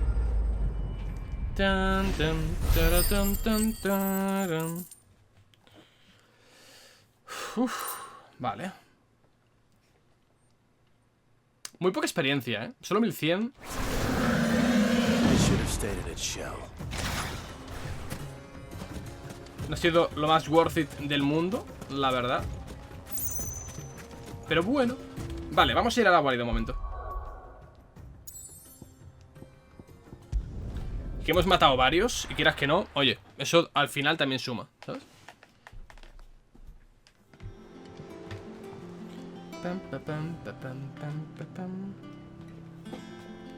Vale. Muy poca experiencia, ¿eh? Solo 1100. No ha sido lo más worth it del mundo, la verdad. Pero bueno. Vale, vamos a ir a la guarida de momento. Que hemos matado varios, y quieras que no, oye, eso al final también suma, ¿sabes?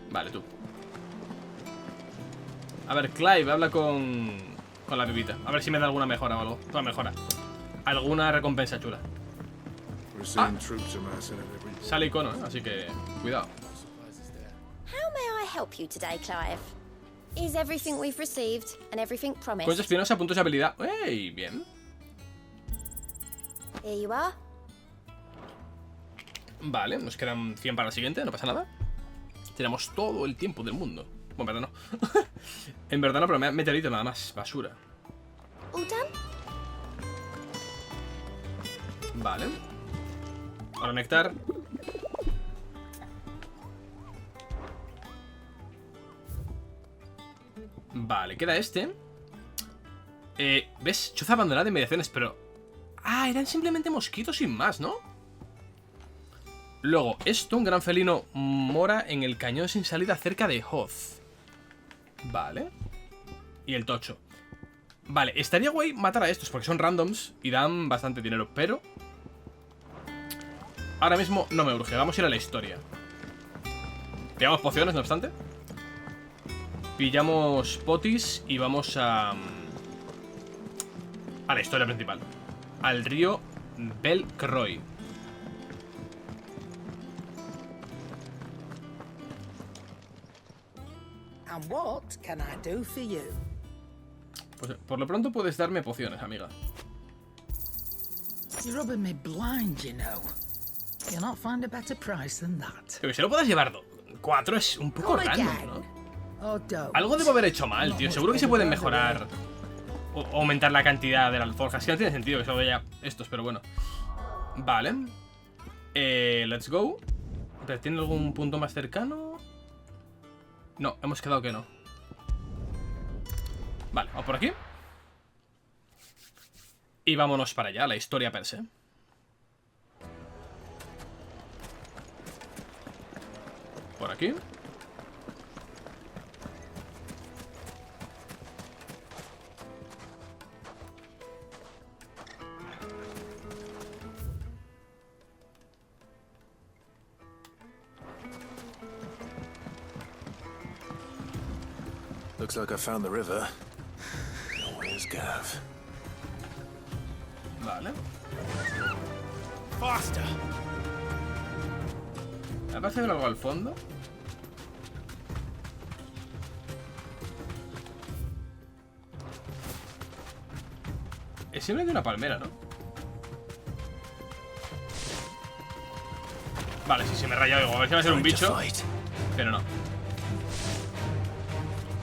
Vale, tú. A ver, Clive, habla con la pibita. A ver si me da alguna mejora o algo. Una mejora. Alguna recompensa chula. Ah. Sale icono, ¿eh? Así que cuidado. How may I help you today, Clive? Is everything we've received and everything promised? Cuentas espinosa, puntos de habilidad. ¡Ey! Bien. Here you are. Vale, nos quedan 100 para la siguiente, no pasa nada. Tenemos todo el tiempo del mundo. Bueno, en verdad no. En verdad no, pero meteorito nada más. Basura. Vale. Ahora néctar. Vale, queda este. ¿Ves? Choza abandonada de inmediaciones, pero... Ah, eran simplemente mosquitos sin más, ¿no? Luego, esto, un gran felino mora en el cañón sin salida cerca de Hoz. Vale. Y el tocho. Vale, estaría guay matar a estos porque son randoms y dan bastante dinero, pero... Ahora mismo no me urge, vamos a ir a la historia. Pillamos pociones, no obstante. Pillamos potis y vamos a la historia principal. Al río Belcroy. And what can I do for you? Pues por lo pronto puedes darme pociones, amiga. You're rubbing me blind, you know. You'll not find a better price than that. Que solo puedas llevar 4 es un poco random, ¿no? Algo debo haber hecho mal, tío. Seguro que se pueden mejorar o aumentar la cantidad de la alforja. Es que no tiene sentido que solo haya estos, pero bueno. Vale. Let's go. ¿Pero tiene algún punto más cercano? No, hemos quedado que no. Vale, vamos por aquí. Y vámonos para allá, la historia per se. Por aquí. Looks like I found the river. Where's Gav? Vale. Faster. ¿Me parece ver algo al fondo? Es simplemente una palmera, ¿no? Vale, sí, se me he rayado. Digo, a ver si va a ser un bicho. Pero no.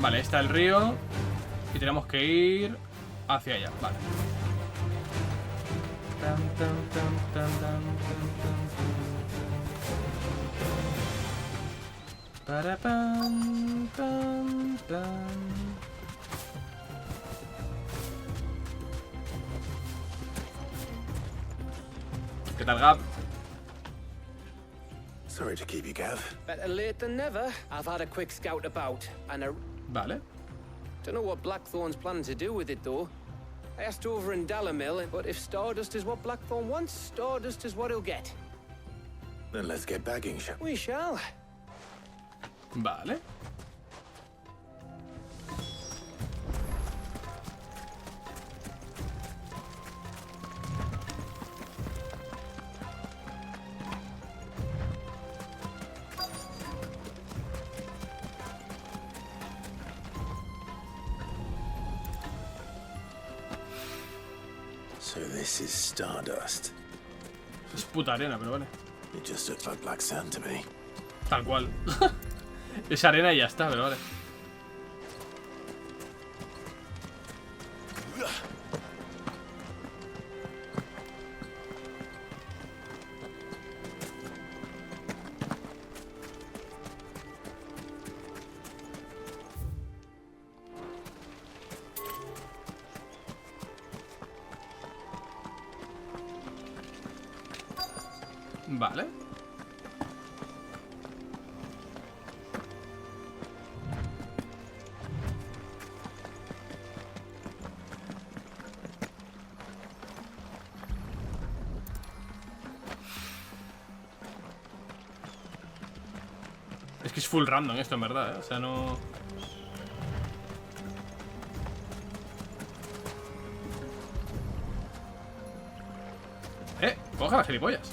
Vale, está el río. Y tenemos que ir hacia allá. Vale. Para pam, pam, pam. ¿Qué tal, Gab? Sorry to keep you, Gav. Better late than never. I've had a quick scout about, and Vale. Don't know what Blackthorn's planning to do with it, though. I asked over in Dallamil, but if Stardust is what Blackthorn wants, Stardust is what he'll get. Then let's get bagging, shall we? Shall. Vale. So this is Stardust. Es puta arena, pero vale. It just looks like black sand to me. Tal cual. Es arena y ya está, pero vale. Vale. Es que es full random esto, en verdad, ¿eh? O sea, no... Coja las gilipollas.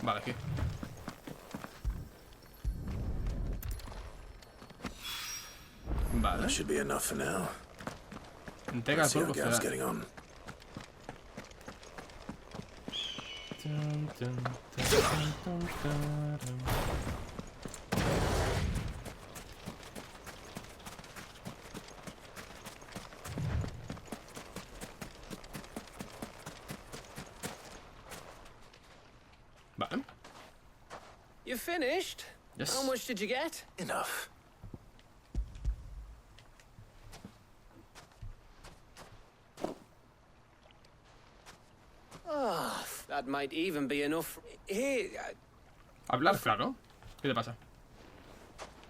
Vale, aquí. Vale. That should be enough for now. Entrega el polvo Gav's getting on. Vale. You finished? Yes. How much did you get? Enough. Oh, that might even be enough. Here, Hablar, claro. ¿Qué te pasa?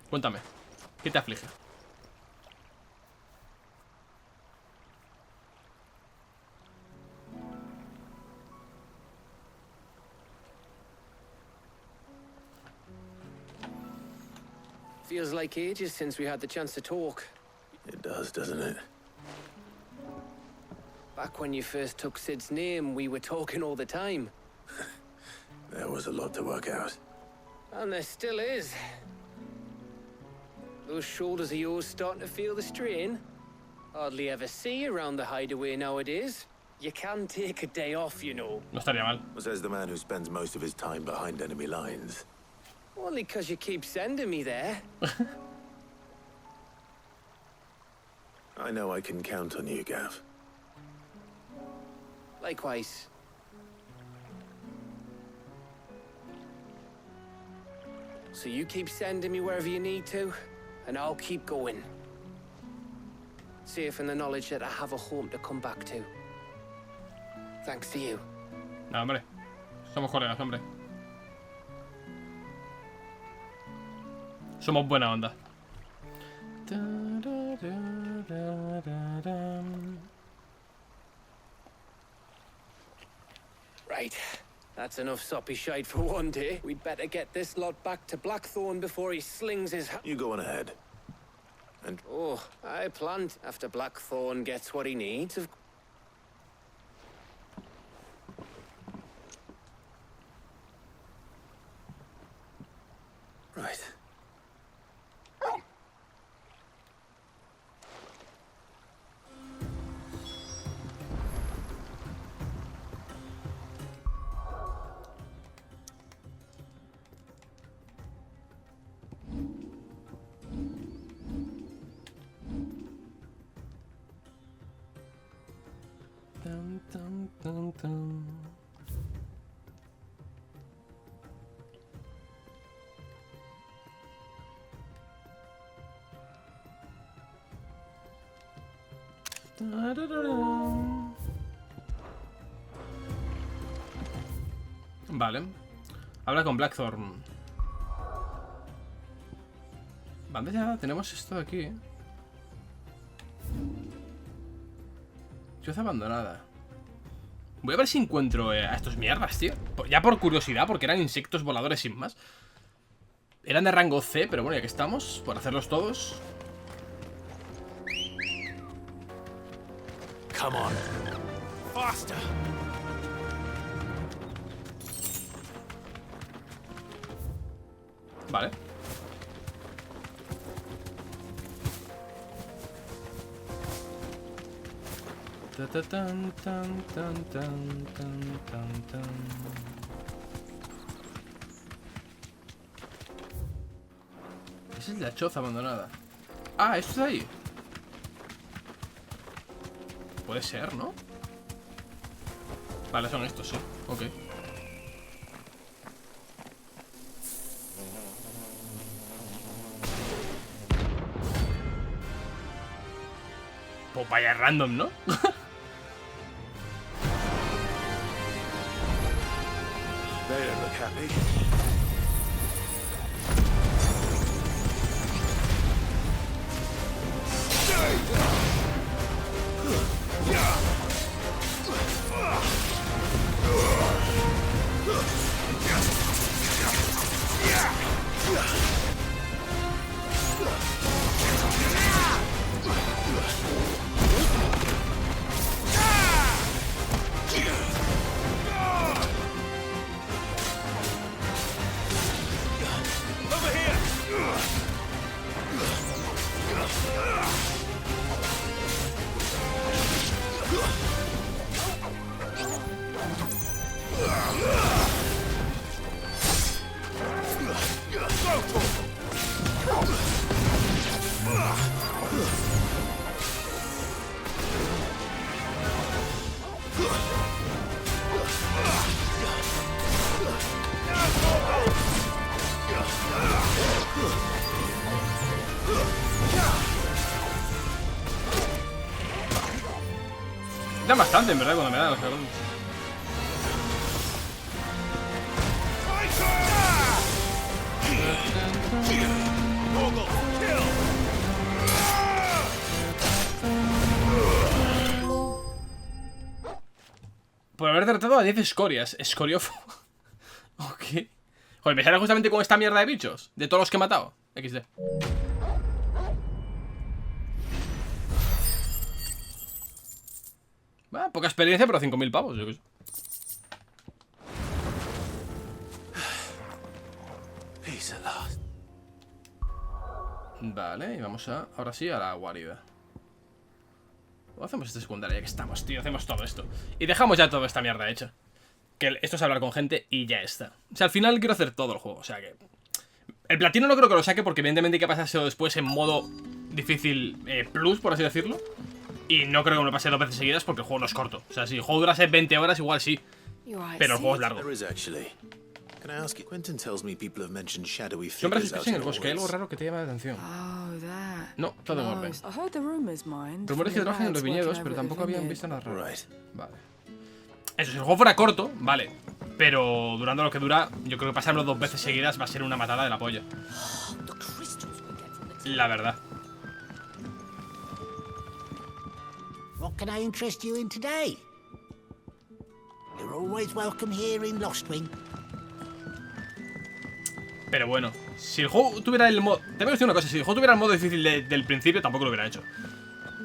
Cuéntame. ¿Qué te aflige? feels like ages since we had the chance to talk. It does, doesn't it? Back when you first took Sid's name, we were talking all the time. There was a lot to work out. And there still is. Those shoulders of yours starting to feel the strain. Hardly ever see you around the hideaway nowadays. You can take a day off, you know. No estaría mal. Says the man who spends most of his time behind enemy lines. Only because you keep sending me there. I know I can count on you, Gav. Likewise. So you keep sending me wherever you need to, and I'll keep going. Safe in the knowledge that I have a home to come back to. Thanks to you. No, hombre. Somos colegas, hombre. Somos buena onda. Right. That's enough soppy shite for one day. We'd better get this lot back to Blackthorn before he slings his... You go on ahead. And... Oh, I planned after Blackthorn gets what he needs. Right. Vale. Habla con Blackthorn. Vale, ya tenemos esto de aquí. Ciudad abandonada. Voy a ver si encuentro a estos mierdas, tío. Ya por curiosidad, porque eran insectos voladores sin más. Eran de rango C, pero bueno, ya que estamos, por hacerlos todos. Come on. Faster. Vale. Esa es la choza abandonada. Ah, esto es ahí. Puede ser, ¿no? Vale, son estos, sí. Ok. Pues vaya random, ¿no? They don't look happy. Da bastante, en verdad, cuando me dan los cabrones. Por haber derrotado a 10 escorias. Escoriófobo. Ok. Joder, me sale justamente con esta mierda de bichos. De todos los que he matado. XD. Bueno, poca experiencia, pero 5.000 pavos, yo qué sé. Vale, y vamos a... Ahora sí, a la guarida. ¿O hacemos esta secundaria ya que estamos, tío? Hacemos todo esto. Y dejamos ya toda esta mierda hecha. Que esto es hablar con gente y ya está. O sea, al final quiero hacer todo el juego, o sea que... El platino no creo que lo saque porque evidentemente hay que pasárselo después en modo difícil plus, por así decirlo. Y no creo que me lo pase 2 veces seguidas porque el juego no es corto. O sea, si el juego durase 20 horas, igual sí. Pero el juego es largo. Sombras suspiciosas en el bosque. ¿Hay algo raro que te llama la atención? No, todo en orden. Rumores que trabajan en los viñedos, pero tampoco habían visto nada raro. Vale. Eso, si el juego fuera corto, vale. Pero durando lo que dura, yo creo que pasarlo 2 veces seguidas va a ser una matada de la polla. La verdad. What can I interest you in today? You're always welcome here in Lostwing. Pero bueno, si el juego tuviera el modo... Te voy a decir una cosa, si el juego tuviera el modo difícil del principio, tampoco lo hubiera hecho.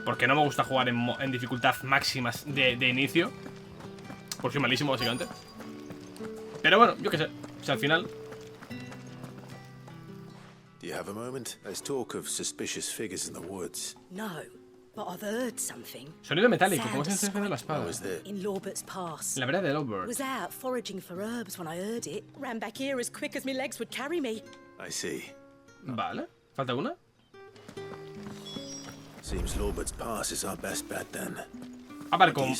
Porque no me gusta jugar en dificultad máximas de inicio. Porque soy malísimo, básicamente. Pero bueno, yo qué sé. O sea, al final... Do you have a moment? There's talk of suspicious figures in the woods. No, but I've heard something. Sonido metálico, como es el de la espada. In Lorbert's Pass. En la vereda de Lobert. Was out foraging for herbs when I heard it. Ran back here as quick as my legs would carry me. I see. Vale. ¿Falta una? Seems Lorbert's Pass is our best bet then. A ver, como...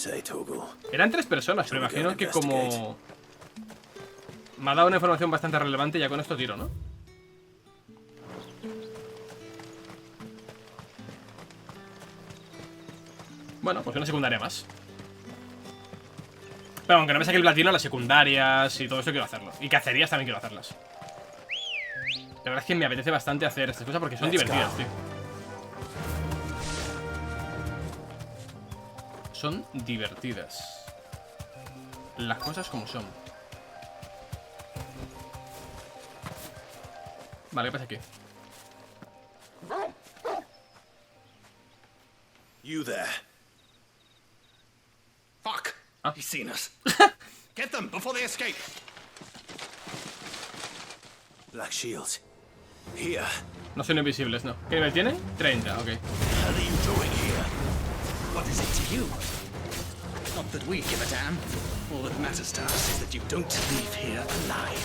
Eran 3 personas, pero imagino que como... Me ha dado una información bastante relevante, ya con esto tiro, ¿no? Bueno, pues una secundaria más. Pero aunque no me saque el platino, las secundarias y todo eso quiero hacerlo. Y cacerías también quiero hacerlas. La verdad es que me apetece bastante hacer estas cosas porque son divertidas, tío. Son divertidas. Las cosas como son. Vale, ¿qué pasa aquí? You there. Fuck! He's seen us. Get them before they escape. Black shields. Here. No son invisibles, no. ¿Qué nivel tienen? 30, ok. What are you doing here? What is it to you? Not that we give a damn. All that matters to us is that you don't leave here alive.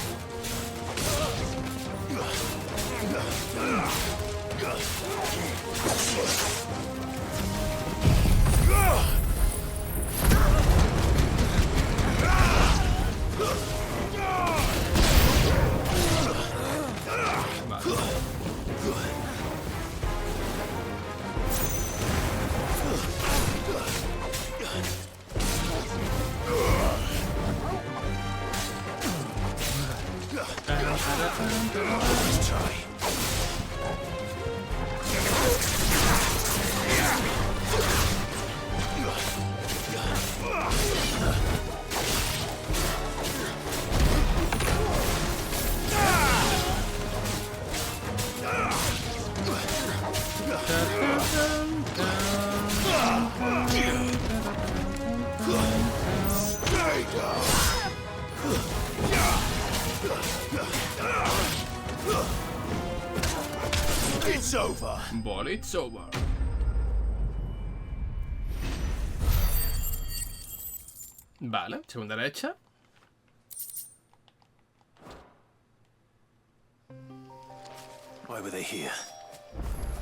Let's try. It's over. But it's over. Vale, secundaria hecha. Why were they here?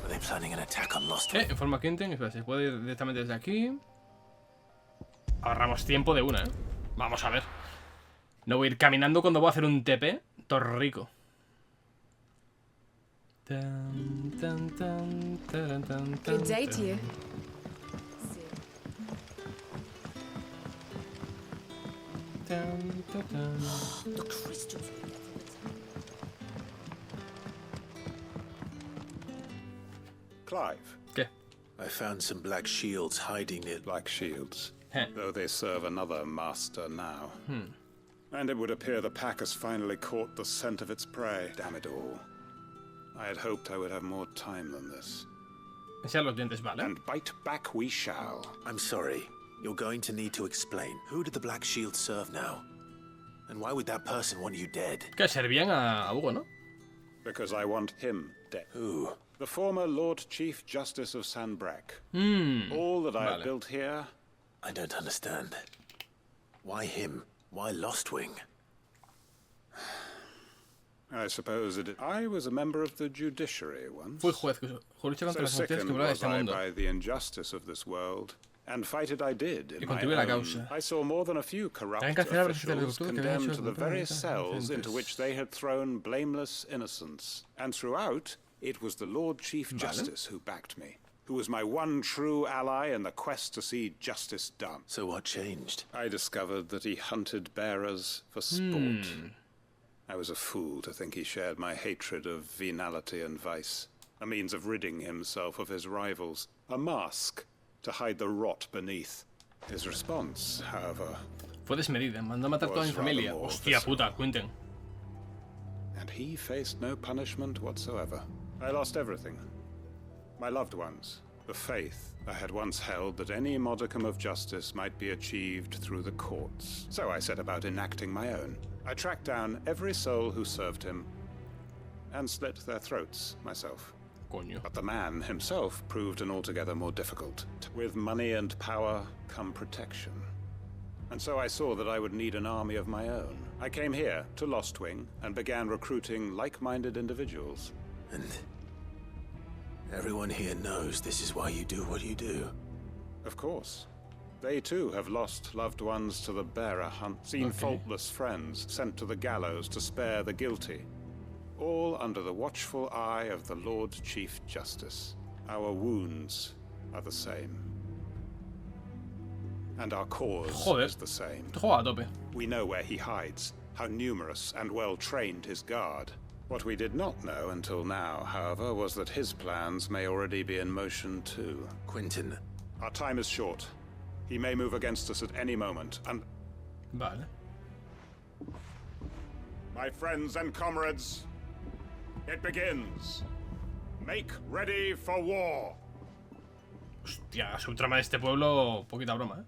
Were they planning an attack on Lost? Informa a Quentin. Espera, se puede ir directamente desde aquí. Ahorramos tiempo de una, Vamos a ver. No voy a ir caminando cuando voy a hacer un TP. Torrico. Good day to you. The crystals. Clive. ¿Qué? I found some black shields hiding near. Black shields. Though they serve another master now. And it would appear the pack has finally caught the scent of its prey. Damn it all. I had hoped I would have more time than this. Enseñar los dientes, vale. And bite back we shall. I'm sorry. You're going to need to explain. Who did the black shields serve now? And why would that person want you dead? Que servían a Hugo, ¿no? Because I want him dead. Who? The former Lord Chief Justice of Sanbreque. All that I have built here. I don't understand. Why him? Why Lostwing? I suppose it. I was a member of the judiciary once. Fui juez, So sickened was I by the injustice of this world, and fight it I did in my own. I saw more than a few corrupt officials condemned to the very cells into which they had thrown blameless innocents. And throughout, it was the Lord Chief Justice who backed me, who was my one true ally in the quest to see justice done. So what changed? I discovered that he hunted bearers for sport. I was a fool to think he shared my hatred of venality and vice, a means of ridding himself of his rivals, a mask to hide the rot beneath. His response, however, fue desmedida, mandó matar toda mi familia. Hostia puta, Quentin. And he faced no punishment whatsoever. I lost everything. My loved ones, the faith I had once held that any modicum of justice might be achieved through the courts. So I set about enacting my own. I tracked down every soul who served him and slit their throats myself. Coño. But the man himself proved an altogether more difficult. With money and power come protection. And so I saw that I would need an army of my own. I came here to Lostwing and began recruiting like-minded individuals. And everyone here knows this is why you do what you do. Of course. They too have lost loved ones to the bearer hunt, seen faultless friends sent to the gallows to spare the guilty. All under the watchful eye of the Lord Chief Justice. Our wounds are the same. And our cause is the same. We know where he hides, how numerous and well-trained his guard. What we did not know until now, however, was that his plans may already be in motion too. Quentin. Our time is short. He may move against us at any moment, and... Vale. My friends and comrades, it begins. Make ready for war. Hostia, la subtrama de este pueblo, poquita broma,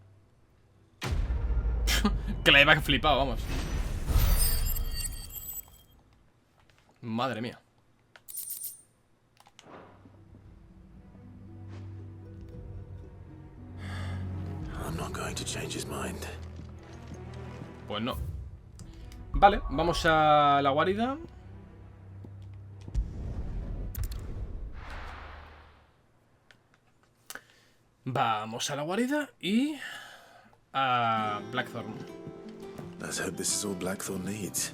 que la iba flipado, vamos. Madre mía. I'm not going to change his mind. Pues no. Vale, vamos a la guarida. Vamos a la guarida y a Blackthorn. Let's hope this is all Blackthorn needs.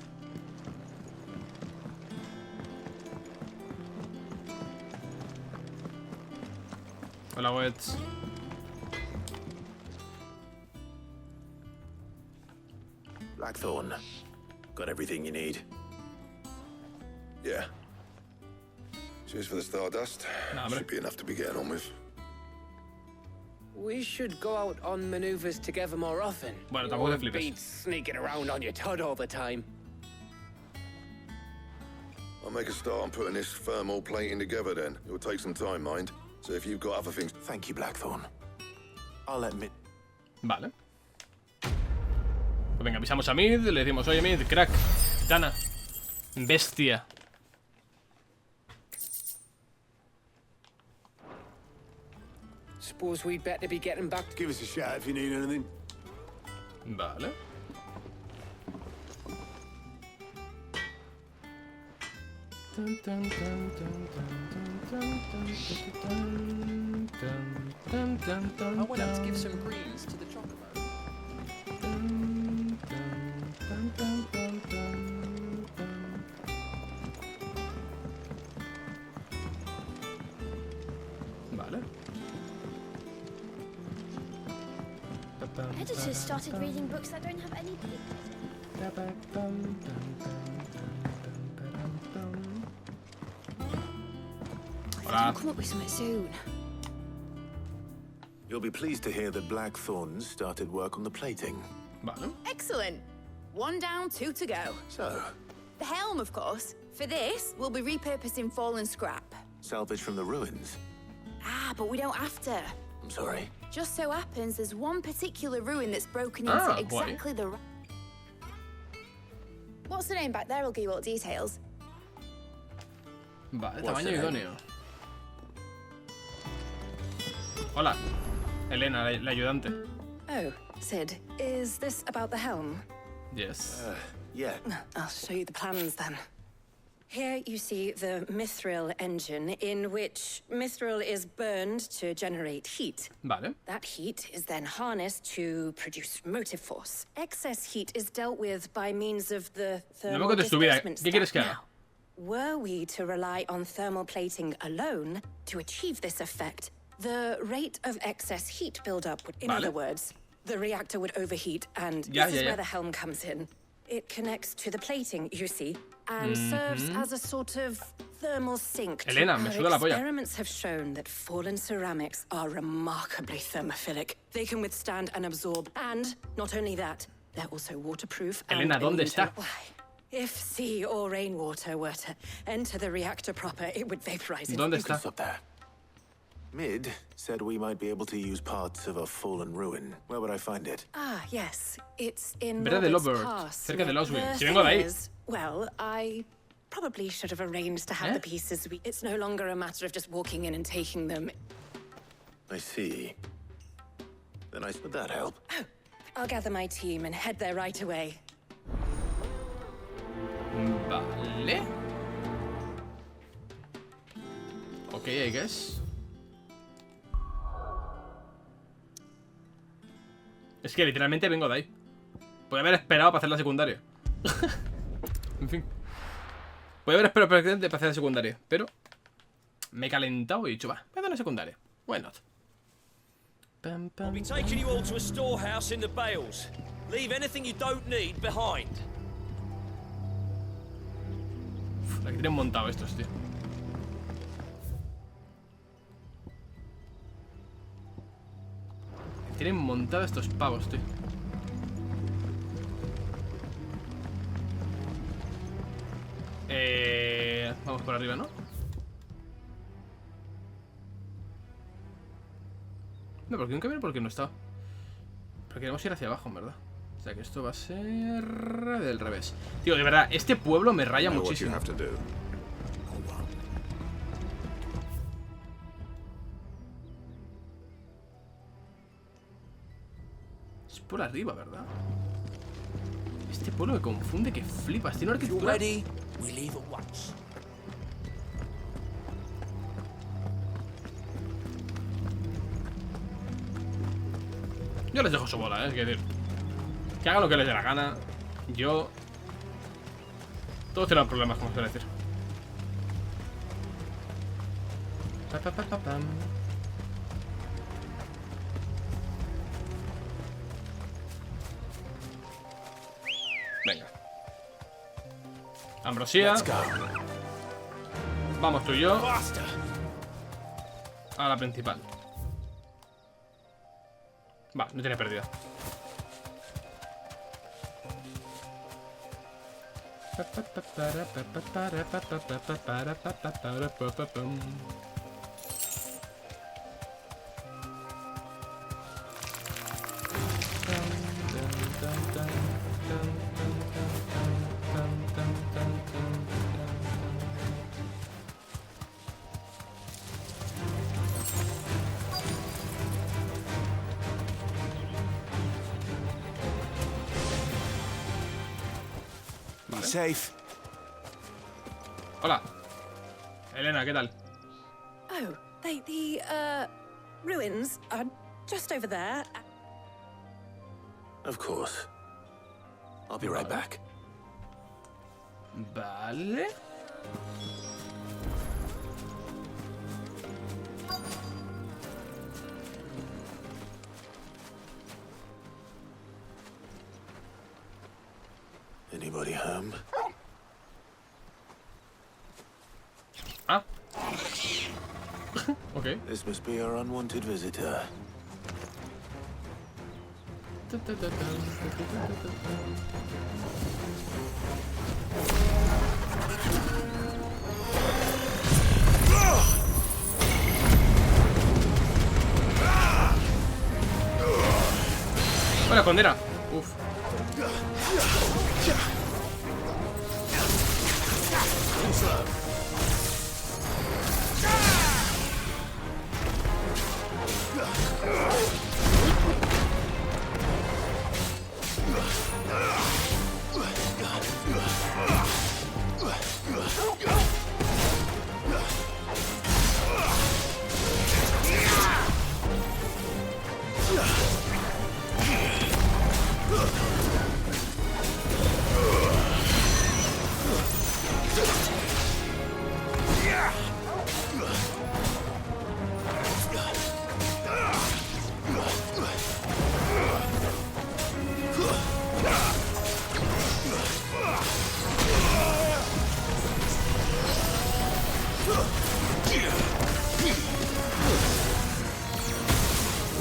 Hola, Wets. Blackthorn, got everything you need? Yeah. Cheers for the stardust. Should be enough to be getting on with. We should go out on maneuvers together more often. Bueno, tampoco te flipes. Be sneaking around on your tud all the time. I'll make a start on putting this thermal plating together then. It'll take some time, mind. So if you've got other things... Thank you, Blackthorn. I'll admit... Vale. Pues venga, avisamos a Mid, le decimos, oye Mid, crack, titana, bestia. Suppose we'd better be getting back. Give us a shout if you need anything. Vale. I went up to give some greens to the chocobo. Vale. Editors started reading books that don't have any pictures. I'll come up with something soon. You'll be pleased to hear that Blackthorn started work on the plating. Vale. Excellent. 1 down, 2 to go. So, The helm, of course. For this, we'll be repurposing fallen scrap. salvage from the ruins. Ah, but we don't have to. I'm sorry. Just so happens there's one particular ruin that's broken into exactly the... What's the name back there? I'll give you all the details. Vale, tamaño idóneo. Hola, Elena, la ayudante. Oh, Sid, is this about the helm? Yes. Yeah. I'll show you the plans then. Here you see the mithril engine, in which mithril is burned to generate heat. Vale. That heat is then harnessed to produce motive force. Excess heat is dealt with by means of the thermal displacement ¿Qué quieres que stack. haga? Were we to rely on thermal plating alone to achieve this effect, the rate of excess heat buildup would, in other words, the reactor would overheat, and this is where the helm comes in. It connects to the plating, you see, and serves as a sort of thermal sink. Elena, me suda la polla. Experiments have shown that fallen ceramics are remarkably thermophilic. They can withstand and absorb, and not only that, they're also waterproof. Elena, ¿dónde está? If sea or rainwater were to enter the reactor proper, it would vaporize it. ¿Dónde está? Stop there. Mid said we might be able to use parts of a fallen ruin. Where would I find it? Ah, yes. It's in Vera de Robert's Lovert, Pass. cerca de Loswell. The Si vengo de thing ahí. is, well, I probably should have arranged to have the pieces. It's no longer a matter of just walking in and taking them. I see. Then would that help? Oh, I'll gather my team and head there right away. Vale. Okay, I guess. Es que literalmente vengo de ahí. Podría haber esperado para hacer la secundaria. En fin. Podría haber esperado para hacer la secundaria. Pero me he calentado y he dicho, va, voy a hacer la secundaria. Why not? I'll be taking you all to a storehouse in the bales. Leave anything you don't need behind. La que tienen montado estos, tío. Tienen montado estos pavos, tío. Vamos por arriba, ¿no? No, porque un camino porque no está. Pero queremos ir hacia abajo, en verdad. O sea que esto va a ser del revés. Tío, de verdad, este pueblo me raya muchísimo. Es por arriba, ¿verdad? Este pueblo me confunde que flipas. Tiene una arquitectura... Yo les dejo su bola, es decir, que hagan lo que les dé la gana. Yo... Todos tienen problemas, como se suele decir. Venga. Ambrosía. Vamos tú y yo a la principal. Va, no tiene pérdida. safe. Hola. Elena, ¿qué tal? Oh, the ruins are just over there. Of course. I'll be right back. Vale. Anybody home? Ah. Okay. This must be our unwanted visitor. Hola, condena. Uf.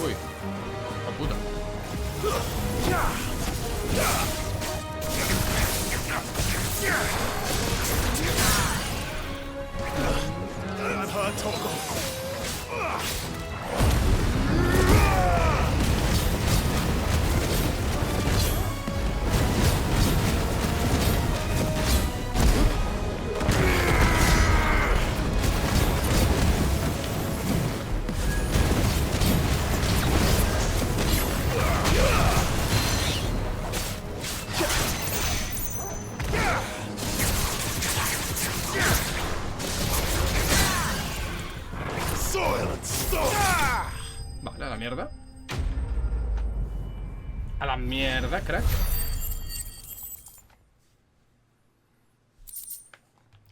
Uy, la puta. I've heard talk of. Vale, a la mierda. A la mierda, crack.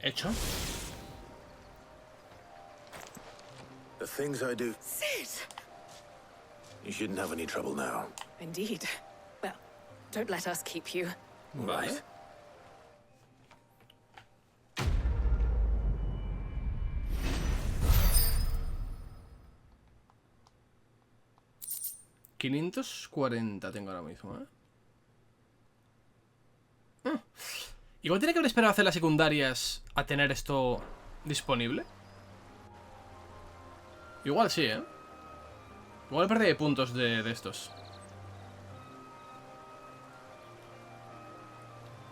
Hecho. The things I do. Sid! You shouldn't have any trouble now. Indeed. Well, don't let us keep you. Right. $540 tengo ahora mismo, Igual tiene que haber esperado a hacer las secundarias a tener esto disponible. Igual sí, Igual perdí puntos de estos.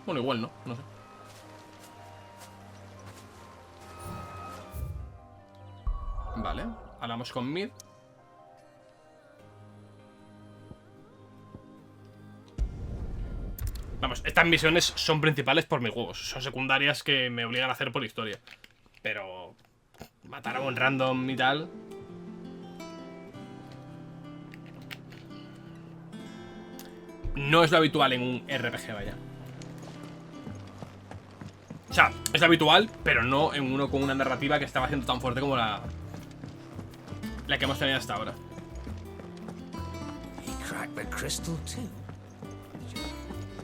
Bueno, igual no, no sé. Vale, hablamos con Mid. Vamos, estas misiones son principales por mis huevos. Son secundarias que me obligan a hacer por historia. Pero matar a un random y tal. No es lo habitual en un RPG, vaya. O sea, es lo habitual, pero no en uno con una narrativa que estaba siendo tan fuerte como la que hemos tenido hasta ahora.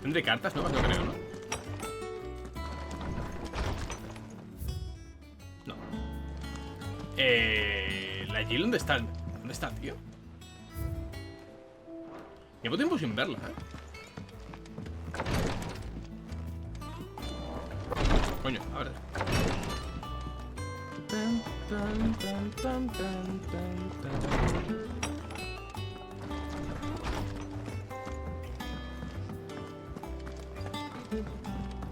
Tendré cartas nuevas, no creo, ¿no? No. La Jill, ¿dónde está? ¿Dónde está, tío? Llevo tiempo sin verla, Coño, a ver.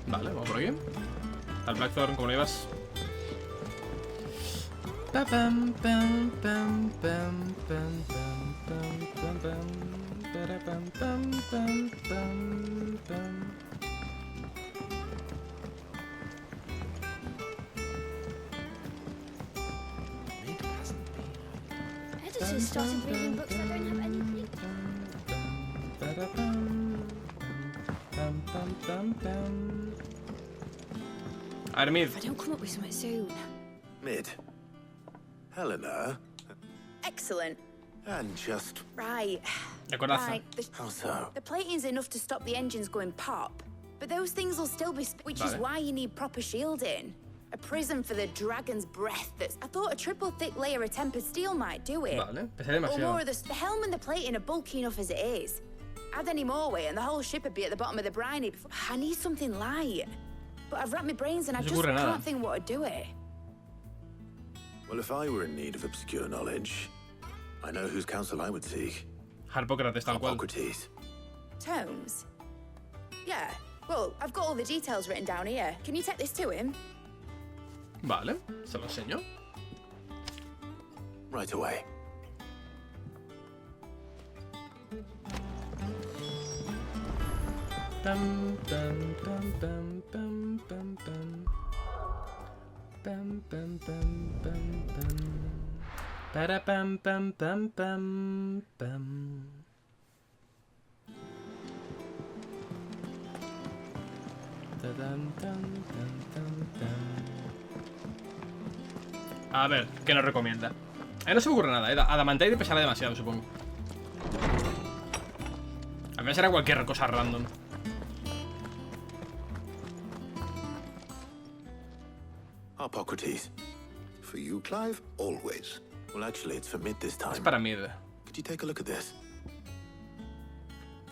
Vale, vamos por aquí. Al Blackthorn, ¿cómo le ibas? should have started reading books I don't have anything. A ver, Mid. If I don't come up with something soon. Mid. Helena. Excellent. And just... Right. Right. How so? The plating's enough to stop the engines going pop, but those things will still be... Which is why you need proper shielding. A prism for the dragon's breath that's... I thought a triple thick layer of tempered steel might do it. Vale, pesé Or demasiado. more of the helm and the plating are bulky enough as it is. Add any more weight and the whole ship would be at the bottom of the briny before... I need something light. But I've racked my brains and I just can't think what would do it. Well, if I were in need of obscure knowledge, I know whose counsel I would seek. Harpócrates, tal cual. Tomes? Yeah. Well, I've got all the details written down here. Can you take this to him? Vale, se lo enseño. Right away. Pam, pam, pam, pam, pam, pam, pam. Pam, pam, pam, pam, pam. Para pam, pam, pam, pam, pam. Tan, tan, tan, tan, tan. A ver, ¿qué nos recomienda? No se me ocurre nada, Adamanteide pesará demasiado, supongo. A ver, será cualquier cosa random. Hippocrates. For you, Clive? Always. Well, actually, it's for Mid this time. Es para Mid. Could you take a look at this?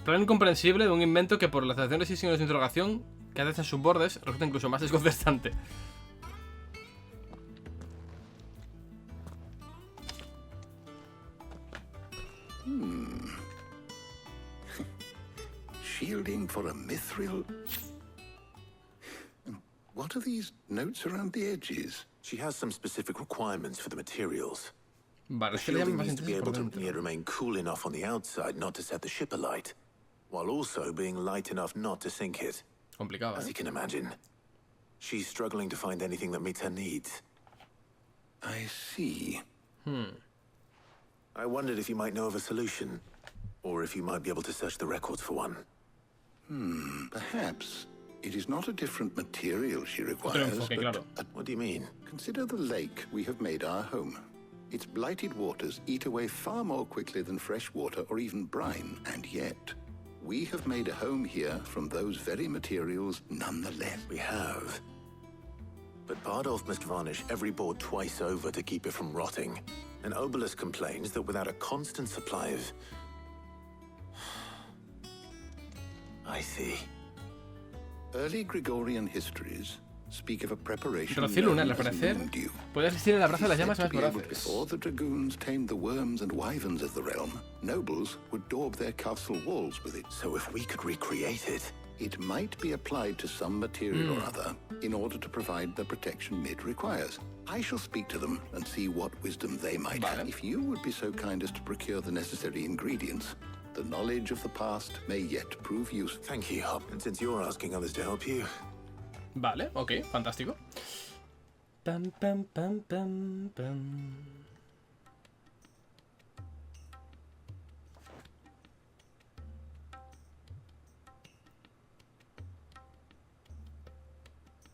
Plan incomprensible de un invento que por la aceptación de 6 signos de interrogación que hace en sus bordes resulta incluso más desconcertante. Shielding for a mithril? What are these notes around the edges? She has some specific requirements for the materials. Vale, The shielding needs to be able to remain cool enough on the outside not to set the ship alight, while also being light enough not to sink it. Complicado, As you can imagine, she's struggling to find anything that meets her needs. I see. I wondered if you might know of a solution, or if you might be able to search the records for one. Perhaps. It is not a different material she requires, but... What do you mean? Consider the lake we have made our home. Its blighted waters eat away far more quickly than fresh water or even brine, and yet we have made a home here from those very materials nonetheless. We have. But Bardolph must varnish every board twice over to keep it from rotting. And Obelus complains that without a constant supply of... I see. Early Gregorian histories speak of a preparation Rocío lunar, al parecer, puede asistir al abrazo de las llamas más voraces. Before the dragoons tamed the worms and wyverns of the realm, nobles would daub their castle walls with it. So if we could recreate it... It might be applied to some material or other in order to provide the protection Mid requires. I shall speak to them and see what wisdom they might have. If you would be so kind as to procure the necessary ingredients, the knowledge of the past may yet prove useful. Thank you, Hop. And since you're asking others to help you... Vale, ok, fantástico. Pam, pam, pam, pam, pam.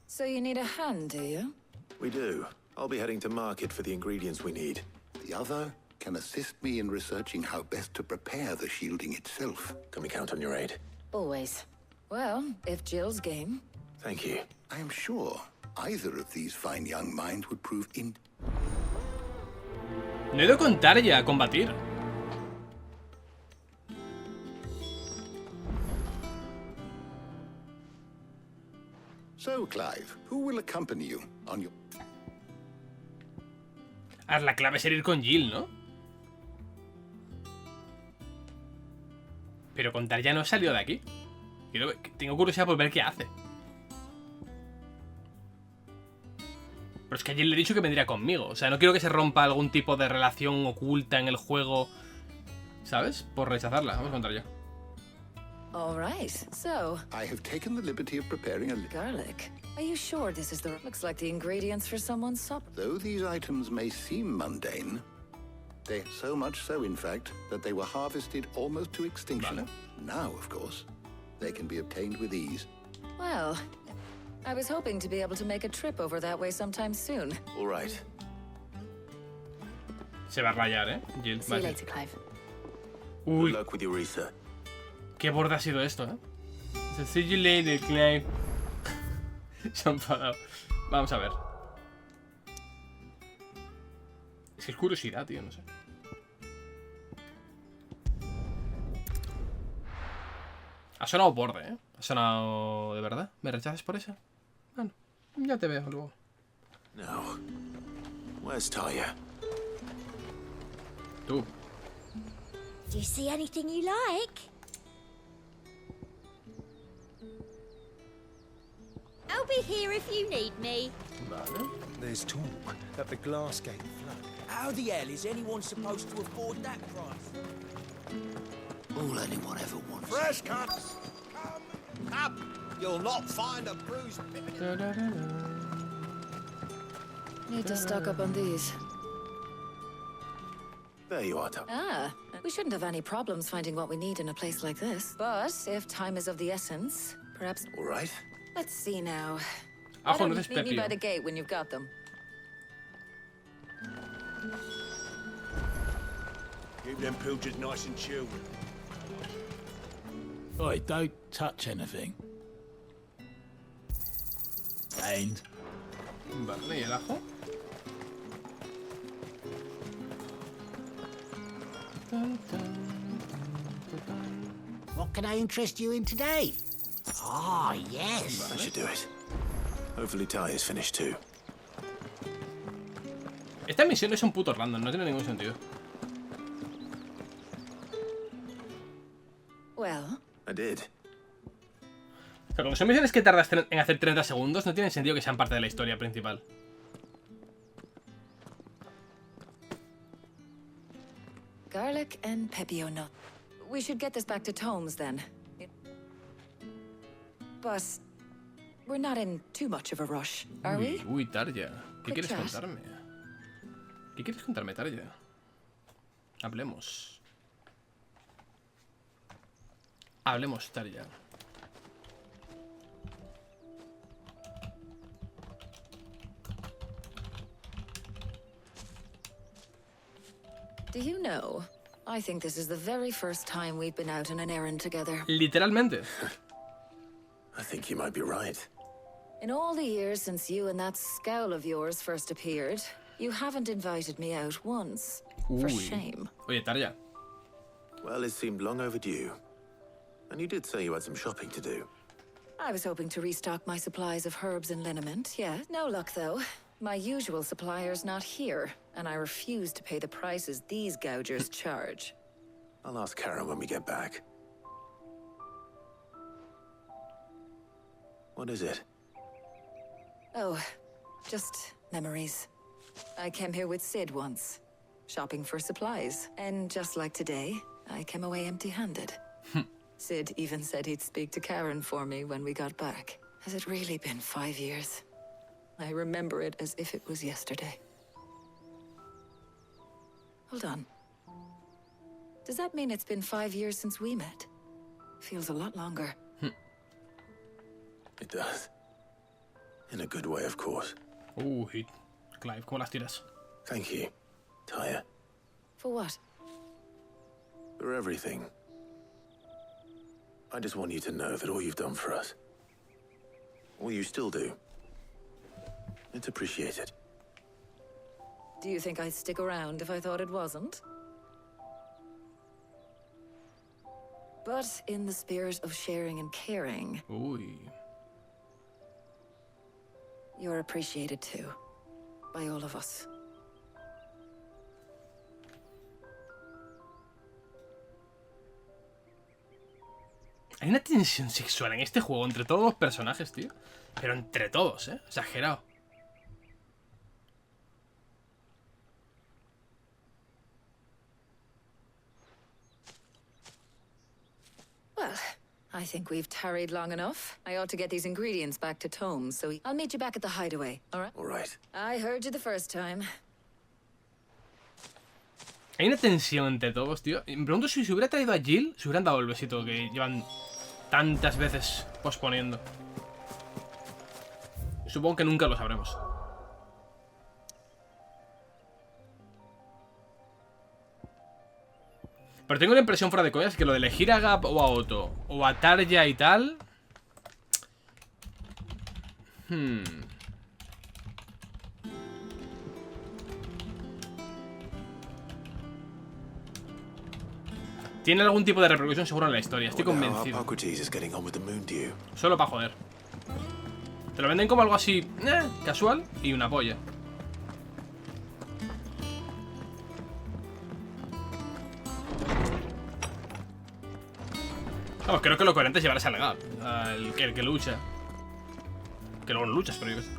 So you need a hand, do you? We do. I'll be heading to market for the ingredients we need. The other can assist me in researching how best to prepare the shielding itself. Can we count on your aid? Always. Well, if Jill's game. Thank you. I am sure either of these fine young minds would prove No he ido con Tarja a combatir. So, Clive, who will accompany you on your... A ver, la clave sería ir con Jill, ¿no? Pero con Tarja no he salido de aquí. Tengo curiosidad por ver qué hace. Pero es que a Jill le he dicho que vendría conmigo. O sea, no quiero que se rompa algún tipo de relación oculta en el juego, ¿sabes? Por rechazarla. Vamos con Tarja. All right, so... I have taken the liberty of preparing a... Garlic. Are you sure this is the... Looks like the ingredients for someone's supper. Though these items may seem mundane, They so much so, in fact, that they were harvested almost to extinction. Now, of course, they can be obtained with ease. Well, I was hoping to be able to make a trip over that way sometime soon. All right. Se va a rayar, Jill. See you later, Clive. Uy. Good luck with your research. Qué borde ha sido esto, See you later, Clive. Se ha enfadado. Vamos a ver. Es que es curiosidad, tío, no sé. Ha sonado borde, Ha sonado de verdad. ¿Me rechazas por eso? Bueno, ya te veo luego. No. Where's Taya? Tú. Do you see anything you like? I'll be here if you need me. Vale. There's talk that the glass gate flood. How the hell is anyone supposed to afford that price? All anyone ever wants. Fresh cuts! Come up! You'll not find a bruised Need to stock up on these. There you are, Tom. Ah, we shouldn't have any problems finding what we need in a place like this. But if time is of the essence, perhaps... All right. Let's see now. Ajo, no Meet me by the gate when you've got them. Keep them pilchards nice and chilled. Oi, don't touch anything. And... Vale, ¿y el ajo? What can I interest you in today? Ah, yes. That should do it. Hopefully Ty is finished too. Esta misión es un puto random, no tiene ningún sentido. Well. I did. O sea, como son misiones que tardas en hacer 30 segundos, no tiene sentido que sean parte de la historia principal. Garlic and pepio nut. We should get this back to Tomes then. But we're not in too much of a rush, are we? Uy, Tarja. ¿Qué Quick quieres chat. contarme? ¿Qué quieres contarme, Tarja? Hablemos. Hablemos, Tarja. Do you know, I think this is the very first time we've been out on an errand together. Literalmente. I think you might be right. In all the years since you and that scowl of yours first appeared, you haven't invited me out once. For shame. Oye, Tarja. Well, it seemed long overdue. And you did say you had some shopping to do. I was hoping to restock my supplies of herbs and liniment, yeah. No luck, though. My usual supplier's not here, and I refuse to pay the prices these gougers charge. I'll ask Karen when we get back. What is it? Oh, just memories. I came here with Sid once, shopping for supplies. And just like today, I came away empty-handed. Sid even said he'd speak to Karen for me when we got back. Has it really been 5 years? I remember it as if it was yesterday. Hold on. Does that mean it's been 5 years since we met? Feels a lot longer. It does. In a good way, of course. Clive, ¿cómo las tiras? Thank you, Taya. For what? For everything. I just want you to know that all you've done for us, all you still do, it's appreciated. Do you think I'd stick around if I thought it wasn't? But in the spirit of sharing and caring, you're appreciated too, by all of us. Hay una tensión sexual en este juego entre todos los personajes, tío. Pero entre todos, exagerado. Well, I think we've tarried long enough. I ought to get these ingredients back to Tomes, so I'll meet you back at the hideaway, all right? All right. I heard you the first time. Hay una tensión entre todos, tío. Me pregunto si se hubiera traído a Jill, se hubieran dado el besito que llevan tantas veces posponiendo. Supongo que nunca lo sabremos. Pero tengo la impresión, fuera de coñas, que lo de elegir a Gap o a Otto o a Tarja y tal... Tiene algún tipo de repercusión seguro en la historia, estoy convencido. Solo para joder. Te lo venden como algo así, casual y una polla. Vamos, creo que lo coherente es llevarse al Gap, el que lucha. Que luego no luchas, pero yo qué sé.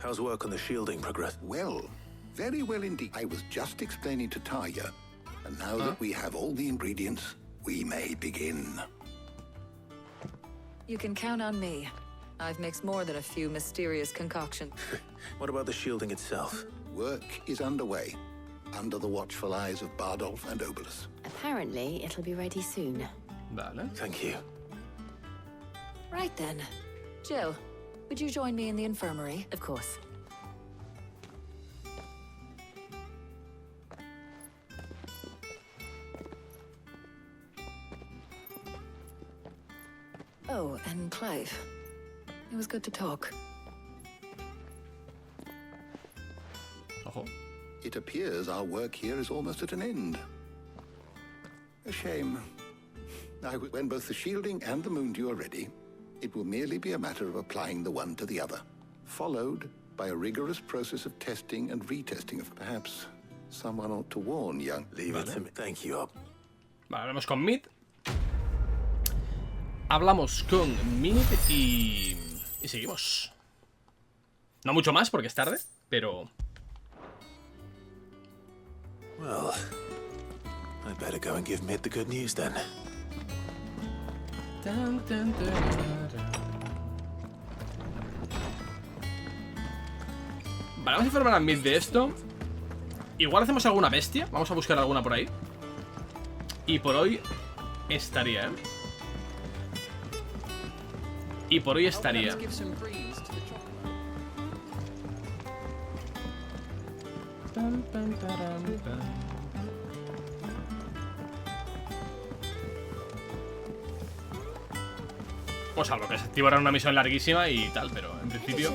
How's work on the shielding progress? Well, very well indeed. I was just explaining to Tarja, and now that we have all the ingredients, we may begin. You can count on me. I've mixed more than a few mysterious concoctions. What about the shielding itself? Work is underway, under the watchful eyes of Bardolph and Obolus. Apparently, it'll be ready soon. Vale. Thank you. Right then. Jill, would you join me in the infirmary? Of course. Oh, and Clive. It was good to talk. Ojo. It appears our work here is almost at an end. A shame. When both the shielding and the moondew are ready, it will merely be a matter of applying the one to the other, followed by a rigorous process of testing and retesting of perhaps someone ought to warn young... Leave it to me. Thank you. Vale, hablamos con Mid. Hablamos con Mid y seguimos. No mucho más porque es tarde, pero... Well, I better go and give Mid the good news then. Vale, vamos a informar a Mid de esto. Igual hacemos alguna bestia. Vamos a buscar alguna por ahí. Y por hoy estaría, ¿eh? Y por hoy estaría. O salvo que se activara una misión larguísima y tal, pero en principio...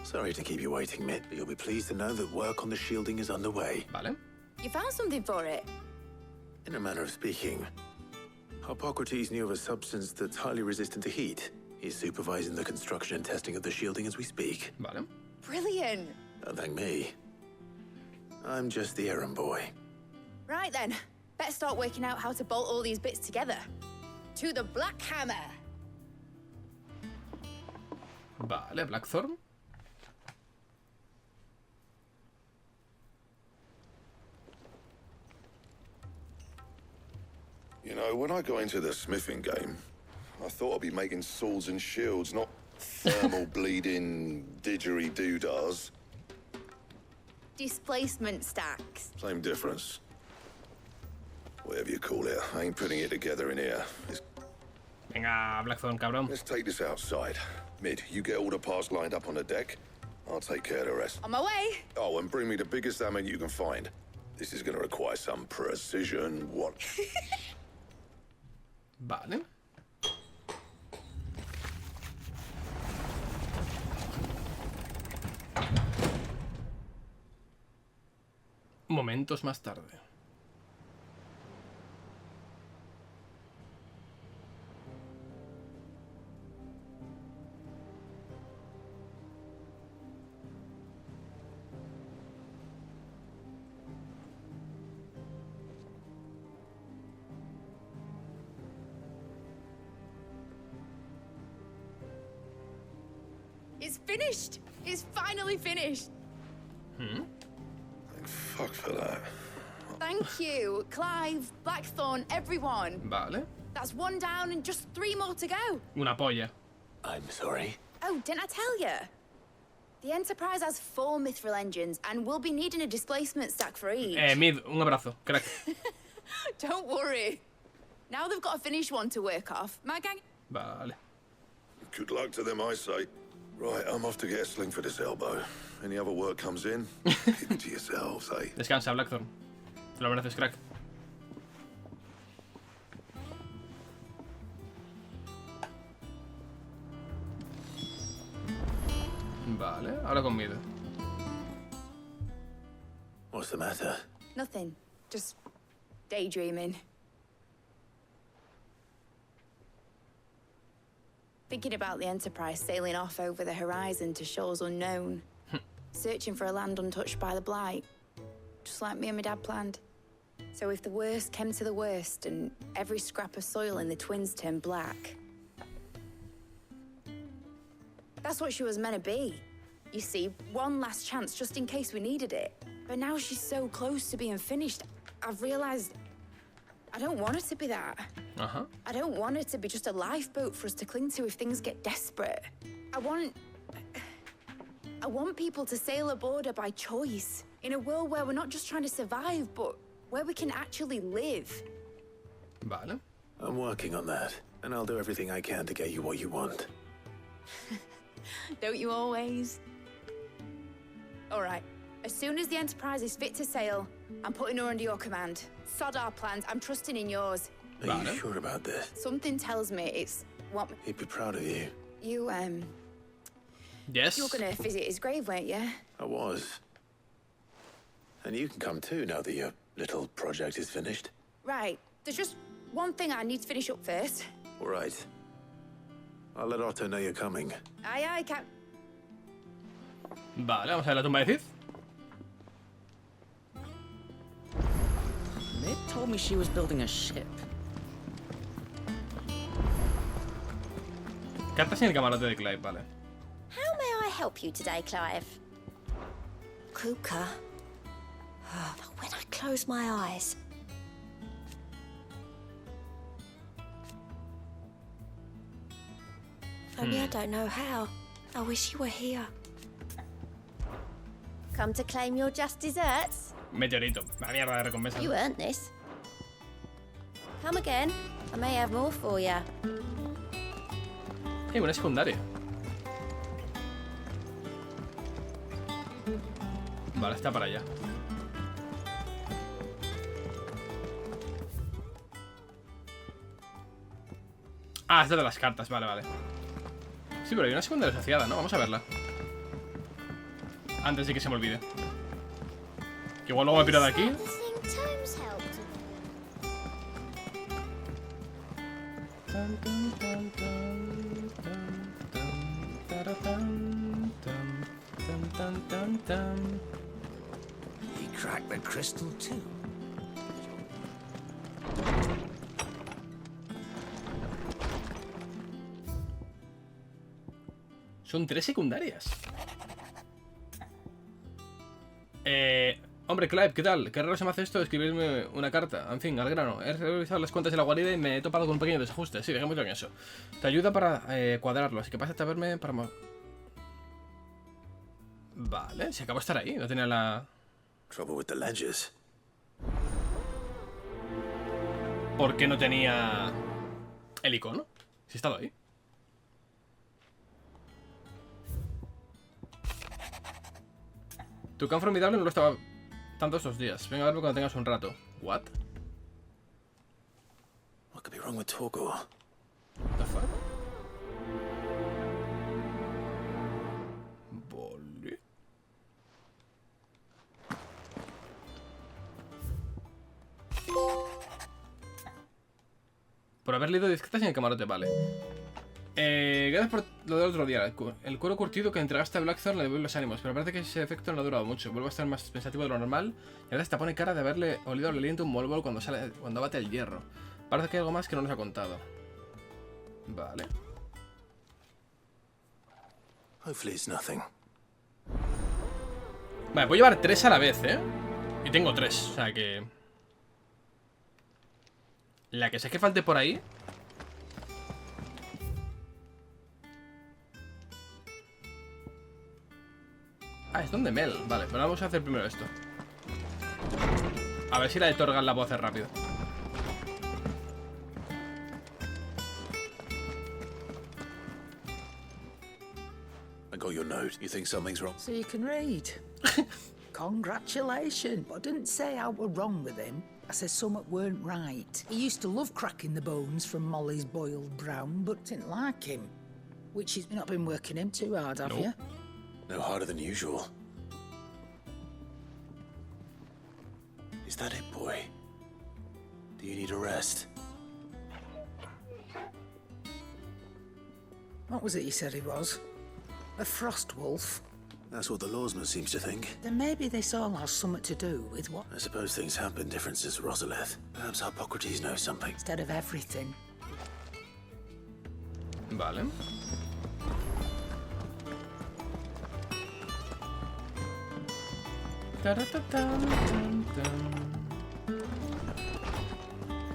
Sorry to keep you waiting, Mitt, but you'll be pleased to know that work on the shielding is underway. Vale. You found something for it? In a manner of speaking, Hippocrates knew of a substance that's highly resistant to heat. He's supervising the construction and testing of the shielding as we speak. Vale. Brilliant. Don't thank me. I'm just the errand boy. Right then, better start working out how to bolt all these bits together. To the Black Hammer. Vale, Blackthorn. You know, when I got into the smithing game, I thought I'd be making swords and shields, not thermal bleeding didgeridoo-dahs. Displacement stacks. Same difference. Whatever you call it, I ain't putting it together in here. Venga, Blackthorn, cabrón. Let's take this outside. Mid, you get all the parts lined up on the deck. I'll take care of the rest. On my way. Oh, and bring me the biggest hammer you can find. This is going to require some precision. Watch. Vale. Momentos más tarde. It's finished. It's finally finished. Thank fuck for that. Thank you. Clive, Blackthorn, everyone. Vale. That's 1 down and just 3 more to go. Una polla. I'm sorry. Oh, didn't I tell you? The Enterprise has 4 mithril engines and we'll be needing a displacement stack for each. Mid, un abrazo, crack. Don't worry. Now they've got a finished one to work off. My gang... Vale. Good luck to them, I say. Right, I'm off to get a sling for this elbow. Any other work comes in, keep it to yourselves, eh? Descansa, Blackthorn. Te lo mereces, crack. Vale, ahora con mid. What's the matter? Nothing. Just daydreaming. Thinking about the Enterprise sailing off over the horizon to shores unknown. Searching for a land untouched by the blight. Just like me and my dad planned. So if the worst came to the worst and every scrap of soil in the twins turned black. That's what she was meant to be. You see, one last chance just in case we needed it. But now she's so close to being finished, I've realized I don't want her to be that. I don't want her to be just a lifeboat for us to cling to if things get desperate. I want people to sail aboard her by choice. In a world where we're not just trying to survive, but where we can actually live. Vale. I'm working on that, and I'll do everything I can to get you what you want. Don't you always? All right. As soon as the Enterprise is fit to sail, I'm putting her under your command. Sod our plans. I'm trusting in yours. Are you sure about this? Something tells me it's what... He'd be proud of you. You, Yes? You're gonna visit his grave, weren't you? I was. And you can come too now that your little project is finished. Right. There's just one thing I need to finish up first. All right. I'll let Otto know you're coming. Aye, aye, Cap. Vale, vamos a ver la tumba de Cid. Mid told me she was building a ship. Cartas en el camarote de Clive, vale. How may I help you today, Clive? Kuka. Oh, but when I close my eyes... Only I don't know how. I wish you were here. Come to claim your just desserts? Meteorito. La mierda de recompensa. You earned this. Come again. I may have more for you. Una secundaria. Vale, está para allá. Ah, esta de las cartas, vale, vale. Sí, pero hay una secundaria asociada, ¿no? Vamos a verla. Antes de que se me olvide. Que igual luego me piro de aquí. He cracked the crystal too. Son 3 secundarias. Hombre, Clive, ¿qué tal? Qué raro se me hace esto de escribirme una carta. En fin, al grano. He revisado las cuentas de la guarida y me he topado con un pequeño desajuste. Sí, dejémoslo en eso. Te ayuda para cuadrarlo, así que pásate a verme para... Vale, se acabó de estar ahí. No tenía la... Trouble with the ledgers. ¿Por qué no tenía el icono? Si he estado ahí. Tu can formidable no lo estaba tanto estos días. Venga a verme cuando tengas un rato. What? What could be wrong with Togo? What the fuck? Vale. Por haber leído 10 cartas en el camarote, vale. Gracias por lo del otro día. El cuero curtido que entregaste a Blackthorn le devuelve los ánimos, pero parece que ese efecto no ha durado mucho. Vuelvo a estar más pensativo de lo normal y ahora te pone cara de haberle olido el aliento un molbol cuando bate el hierro. Parece que hay algo más que no nos ha contado. Vale. Hopefully it's nothing. Vale, puedo llevar 3 a la vez, ¿eh? Y tengo 3, o sea que... La que sé que falte por ahí. Ah, es donde Mel. Vale, pero vamos a hacer primero esto. A ver si la de Torgal la puedo hacer rápido. I got your note. You think something's wrong? So you can read. Congratulations. But I didn't say I were wrong with him. I said something weren't right. He used to love cracking the bones from Molly's boiled brown, but didn't like him. Which you've not been working him too hard, have you? No harder than usual. Is that it, boy? Do you need a rest? What was it you said he was? A frost wolf? That's what the lawsman seems to think. Then maybe this all has something to do with what? I suppose things have been different since Rosalith. Perhaps Hippocrates knows something. Instead of everything. Vale.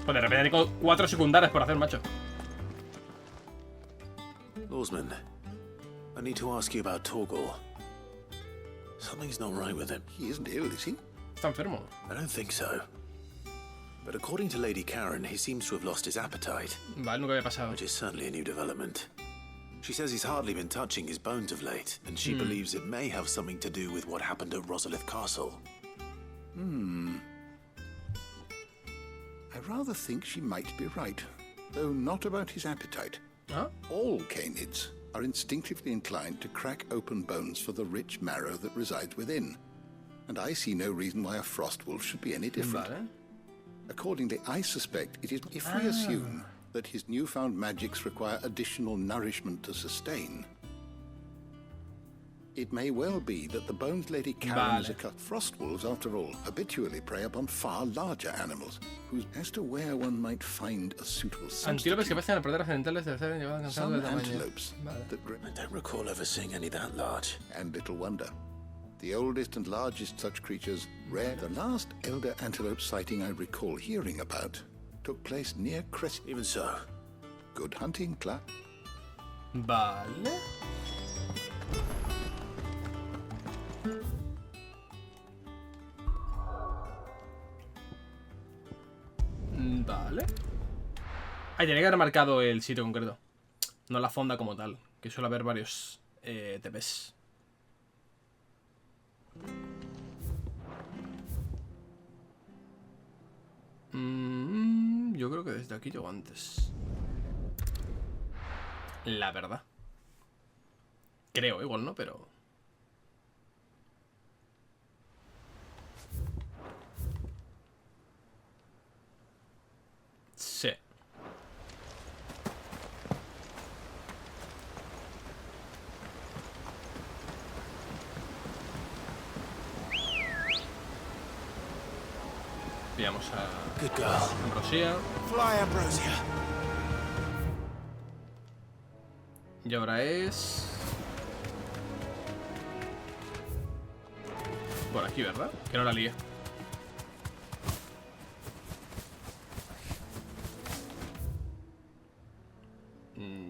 Pues de repente tengo 4 secundarias por hacer, macho. Lawsman, I need to ask you about Torgal. Something's not right with him. He isn't ill, is he? Está enfermo. I don't think so. But according to Lady Karen, he seems to have lost his appetite. Vale, nunca había pasado. Which is certainly a new development. She says he's hardly been touching his bones of late, and she believes it may have something to do with what happened at Rosalith Castle. I rather think she might be right, though not about his appetite. Huh? All canids are instinctively inclined to crack open bones for the rich marrow that resides within, and I see no reason why a frost wolf should be any different. Vale. Accordingly, I suspect it is if we assume that his newfound magics require additional nourishment to sustain. It may well be that the bones Lady Karen has cut. Frost wolves, after all, habitually prey upon far larger animals, whose as to where one might find a suitable Antílopes que pasan a perder accidentales de ser llevados cansados de tamaño. antelopes I don't recall ever seeing any that large. And little wonder. The oldest and largest such creatures rare. The last elder antelope sighting I recall hearing about took place near Crest. Even so. Good hunting, Clark. Vale. Vale. Ahí tenía que haber marcado el sitio concreto. No la fonda como tal. Que suele haber varios TPs. Yo creo que desde aquí llego antes. La verdad. Creo, igual no, pero... Sí. Pillamos a Ambrosia. Fly, Ambrosia. Y ahora es... por aquí, ¿verdad? Que no la lié.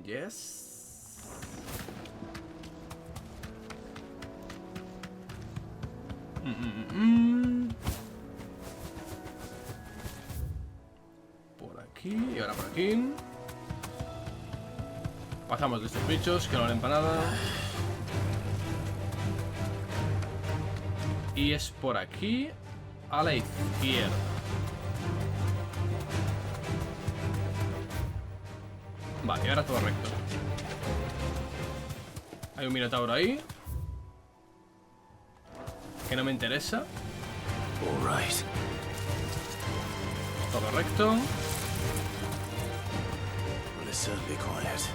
Yes. Por aquí y ahora por aquí. Pasamos de estos bichos que no valen para nada. Y es por aquí a la izquierda. Vale, y ahora todo recto. Hay un minotauro ahí que no me interesa. Todo recto. Well, it's certainly quiet.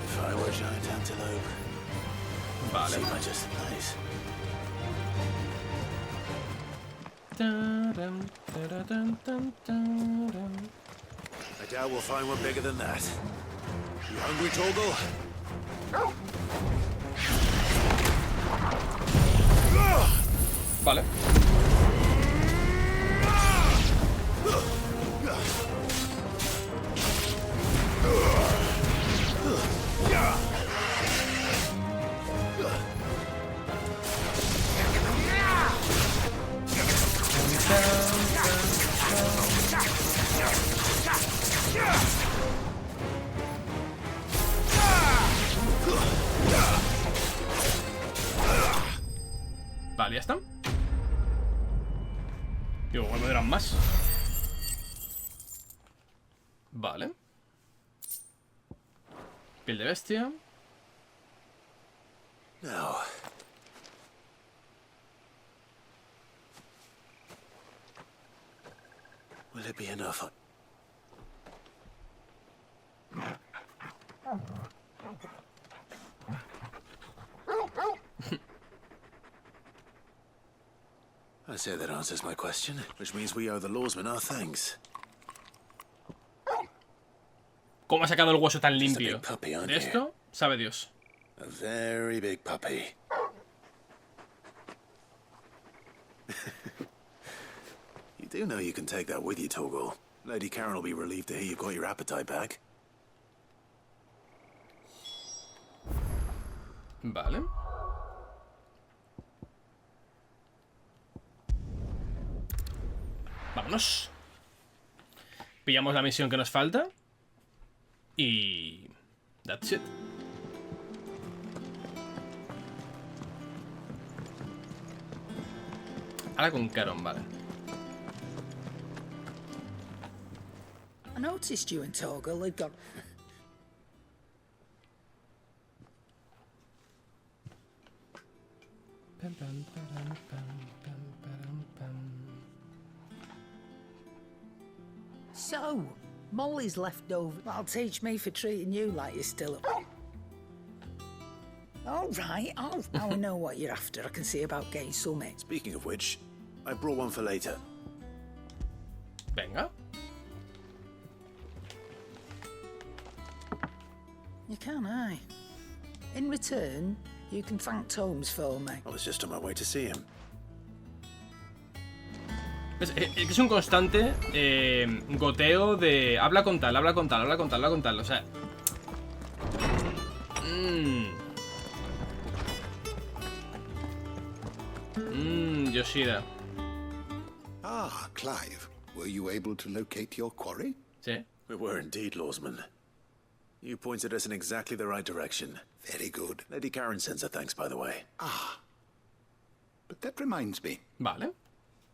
If I were a giant antelope, vale. See my just place. I doubt we'll find one bigger than that. You hungry, Torgal? Vale. Vale, ya están. Y luego me darán más. Vale. Piel de bestia. Now. Will it be enough? I say that answers my question, which means we owe the lawsman our thanks. ¿Cómo ha sacado el hueso tan limpio? De esto, sabe Dios. A very big puppy. You do know you can take that with you, Toggle. Lady Karen will be relieved to hear you got your appetite back. Vale. Vámonos. Pillamos la misión que nos falta. Y... that's it. Ahora con Karen, vale. I noticed you and Toggle had got... So, Molly's left over. That'll teach me for treating you like you're still up. All right, now I know what you're after. I can see about getting something. Speaking of which, I brought one for later. Venga. You can, aye. In return, you can thank Tomes for me. I was just on my way to see him. Es un constante goteo de habla con tal, habla con tal, habla con tal, habla con tal, o sea... Yoshida. Ah, Clive. Were you able to locate your quarry? Sí. We were indeed, Lawsman. You pointed us in exactly the right direction. Very good. Lady Karen sends her thanks, by the way. Ah. But that reminds me. Vale.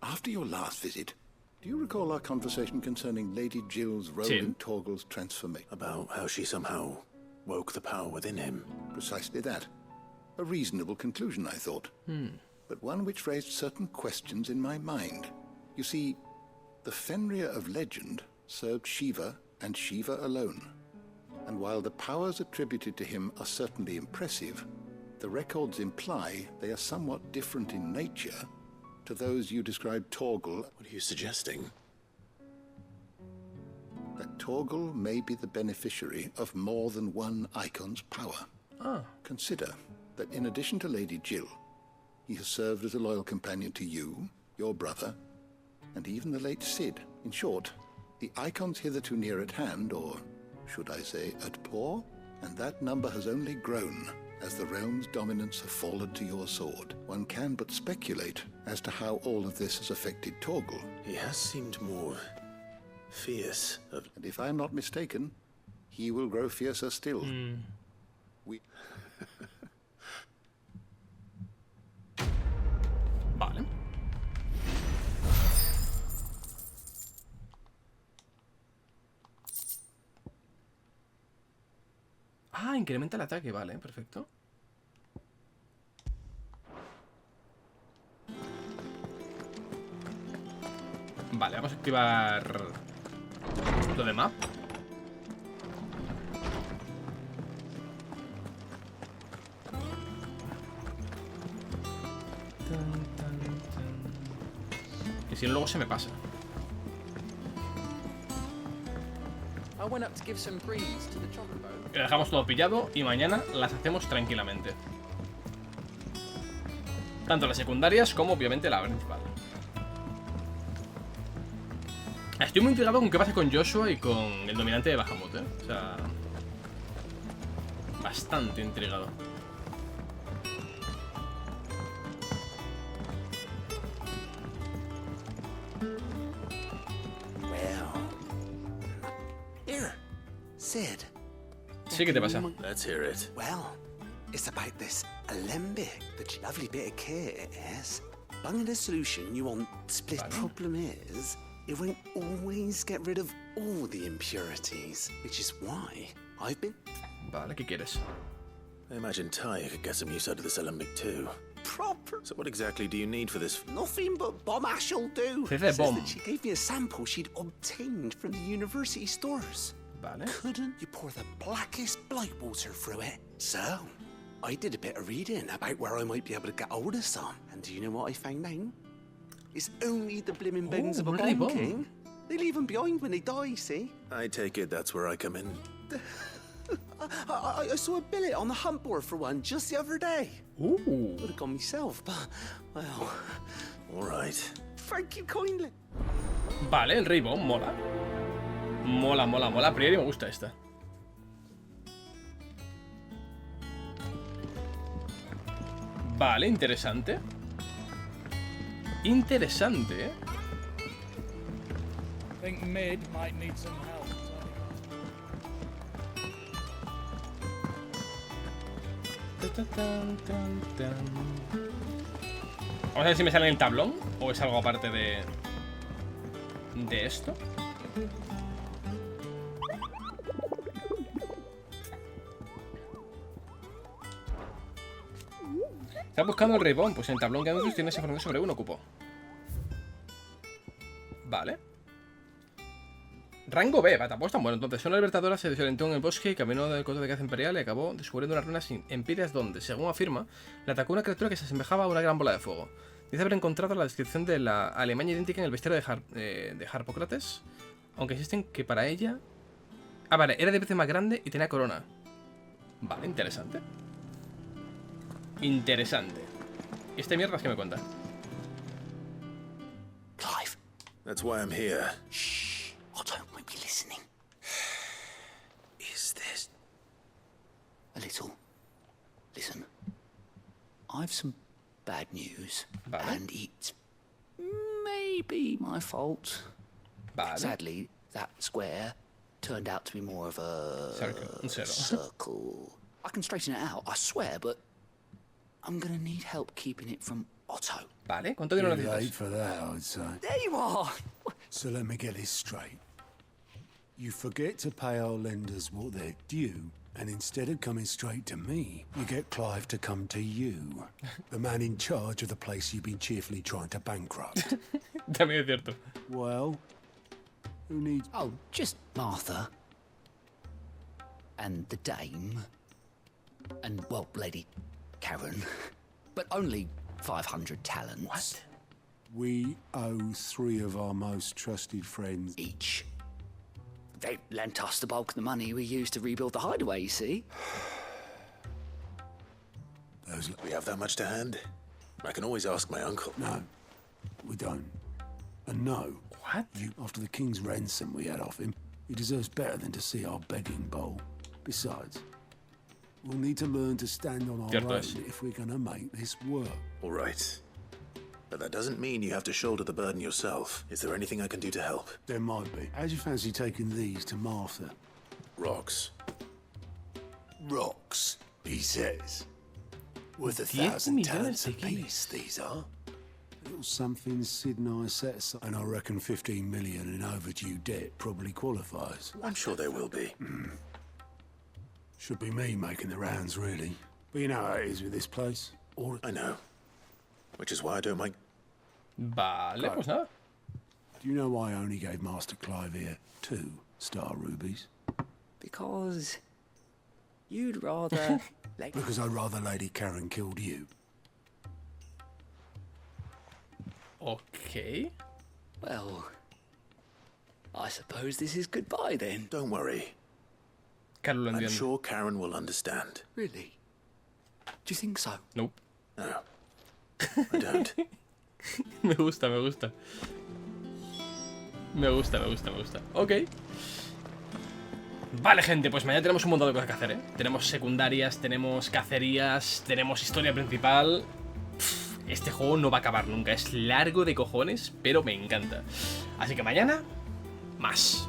After your last visit, do you recall our conversation concerning Lady Jill's role in Torgal's transformation? About how she somehow woke the power within him. Precisely that. A reasonable conclusion, I thought. But one which raised certain questions in my mind. You see, the Fenrir of legend served Shiva and Shiva alone. And while the powers attributed to him are certainly impressive, the records imply they are somewhat different in nature to those you described Torgal. What are you suggesting? That Torgal may be the beneficiary of more than one icon's power. Consider that in addition to Lady Jill, he has served as a loyal companion to you, your brother, and even the late Sid. In short, the icons hitherto near at hand, or should I say at paw, and that number has only grown as the realm's dominance have fallen to your sword. One can but speculate as to how all of this has affected Torgal. He has seemed more fierce. And if I'm not mistaken, he will grow fiercer still. Vale. Ah, incrementa el ataque, vale, perfecto. Vale, vamos a activar lo de map. Que si no luego se me pasa. Lo dejamos todo pillado y mañana las hacemos tranquilamente. Tanto las secundarias como obviamente la principal. Estoy muy intrigado con qué pasa con Joshua y con el dominante de Bahamut, ¿eh? O sea... Bastante intrigado. Here, Sid. Sí, ¿qué te pasa? Let's hear it. Well, it's about this alembic, the lovely bit of kit it is. Bunging a solution you want split. Problem is, it won't always get rid of all the impurities, which is why I've been... Vale, ¿qué quieres? I imagine Ty could get some use out of this alembic too. Proper. So what exactly do you need for this? Nothing but bomb ash'll do. Says that she gave me a sample she'd obtained from the university stores. Vale. Couldn't you pour the blackest blight water through it? So, I did a bit of reading about where I might be able to get hold of some. And do you know what I found out? It's only the blimmin' bones of a bomb king. They leave them behind when they die, see? I take it that's where I come in. I saw a billet on the hunt board for one just the other day. Ooh. Would have gone myself, but, well... All right. Thank you kindly. Vale, el Rey Bomb, mola. Mola, mola, mola. A priori me gusta esta. Vale, interesante. Interesante, ¿eh? I think mid might need some help. Vamos a ver si me sale en el tablón o es algo aparte de esto. Estás buscando el ribbon, pues en el tablón que antes tienes información sobre uno cupo. Vale. Rango B, batapuesta. Bueno, entonces una libertadora se desorientó en el bosque y caminó del coto de caza imperial y acabó descubriendo unas ruinas empíreas donde, según afirma, le atacó una criatura que se asemejaba a una gran bola de fuego. Dice haber encontrado la descripción de la Alemania idéntica en el bestiario de Harpócrates, aunque existen que para ella... Ah, vale, era de veces más grande y tenía corona. Vale, interesante. Interesante. ¿Y esta mierda es que me cuenta? Clive. That's why I'm here. Shh. Otto might be listening. Is this... A little. Listen. I've some bad news. Vale. And it's maybe my fault. Vale. Sadly, that square turned out to be more of a... circle. I can straighten it out, I swear, but I'm gonna need help keeping it from Otto. Vale, ¿cuánto dinero You're late necesitas? for that, I'd say. There you are! So let me get this straight. You forget to pay our lenders what they're due, and instead of coming straight to me, you get Clive to come to you, the man in charge of the place you've been cheerfully trying to bankrupt. También es cierto. Well, who needs... Oh, just Martha. And the dame. And, well, Lady Karen. But only 500 talents. What? We owe 3 of our most trusted friends each. They lent us the bulk of the money we used to rebuild the hideaway, you see? We have that much to hand? I can always ask my uncle. No, we don't. And no. What? After the king's ransom we had off him, he deserves better than to see our begging bowl. Besides, we'll need to learn to stand on our own if we're gonna make this work. All right. But that doesn't mean you have to shoulder the burden yourself. Is there anything I can do to help? There might be. How'd you fancy taking these to Martha? Rocks. Rocks, he says. Worth 1,000 talents apiece, these are. Little something Sid and I set aside, and I reckon 15 million in overdue debt probably qualifies. I'm sure there will be. Should be me making the rounds, really. But you know how it is with this place. I know. Which is why I don't mind. Vale, pues nada. Do you know why I only gave Master Clive here 2 star rubies? Because you'd rather... Because I'd rather Lady Karen killed you. Okay. Well, I suppose this is goodbye then. Don't worry. I'm sure Karen will understand. Really? Do you think so? Nope. No. I don't. Me gusta, me gusta. Me gusta. Ok. Vale, gente, pues mañana tenemos un montón de cosas que hacer, ¿eh? Tenemos secundarias, tenemos cacerías, tenemos historia principal. Este juego no va a acabar nunca. Es largo de cojones, pero me encanta. Así que mañana, más.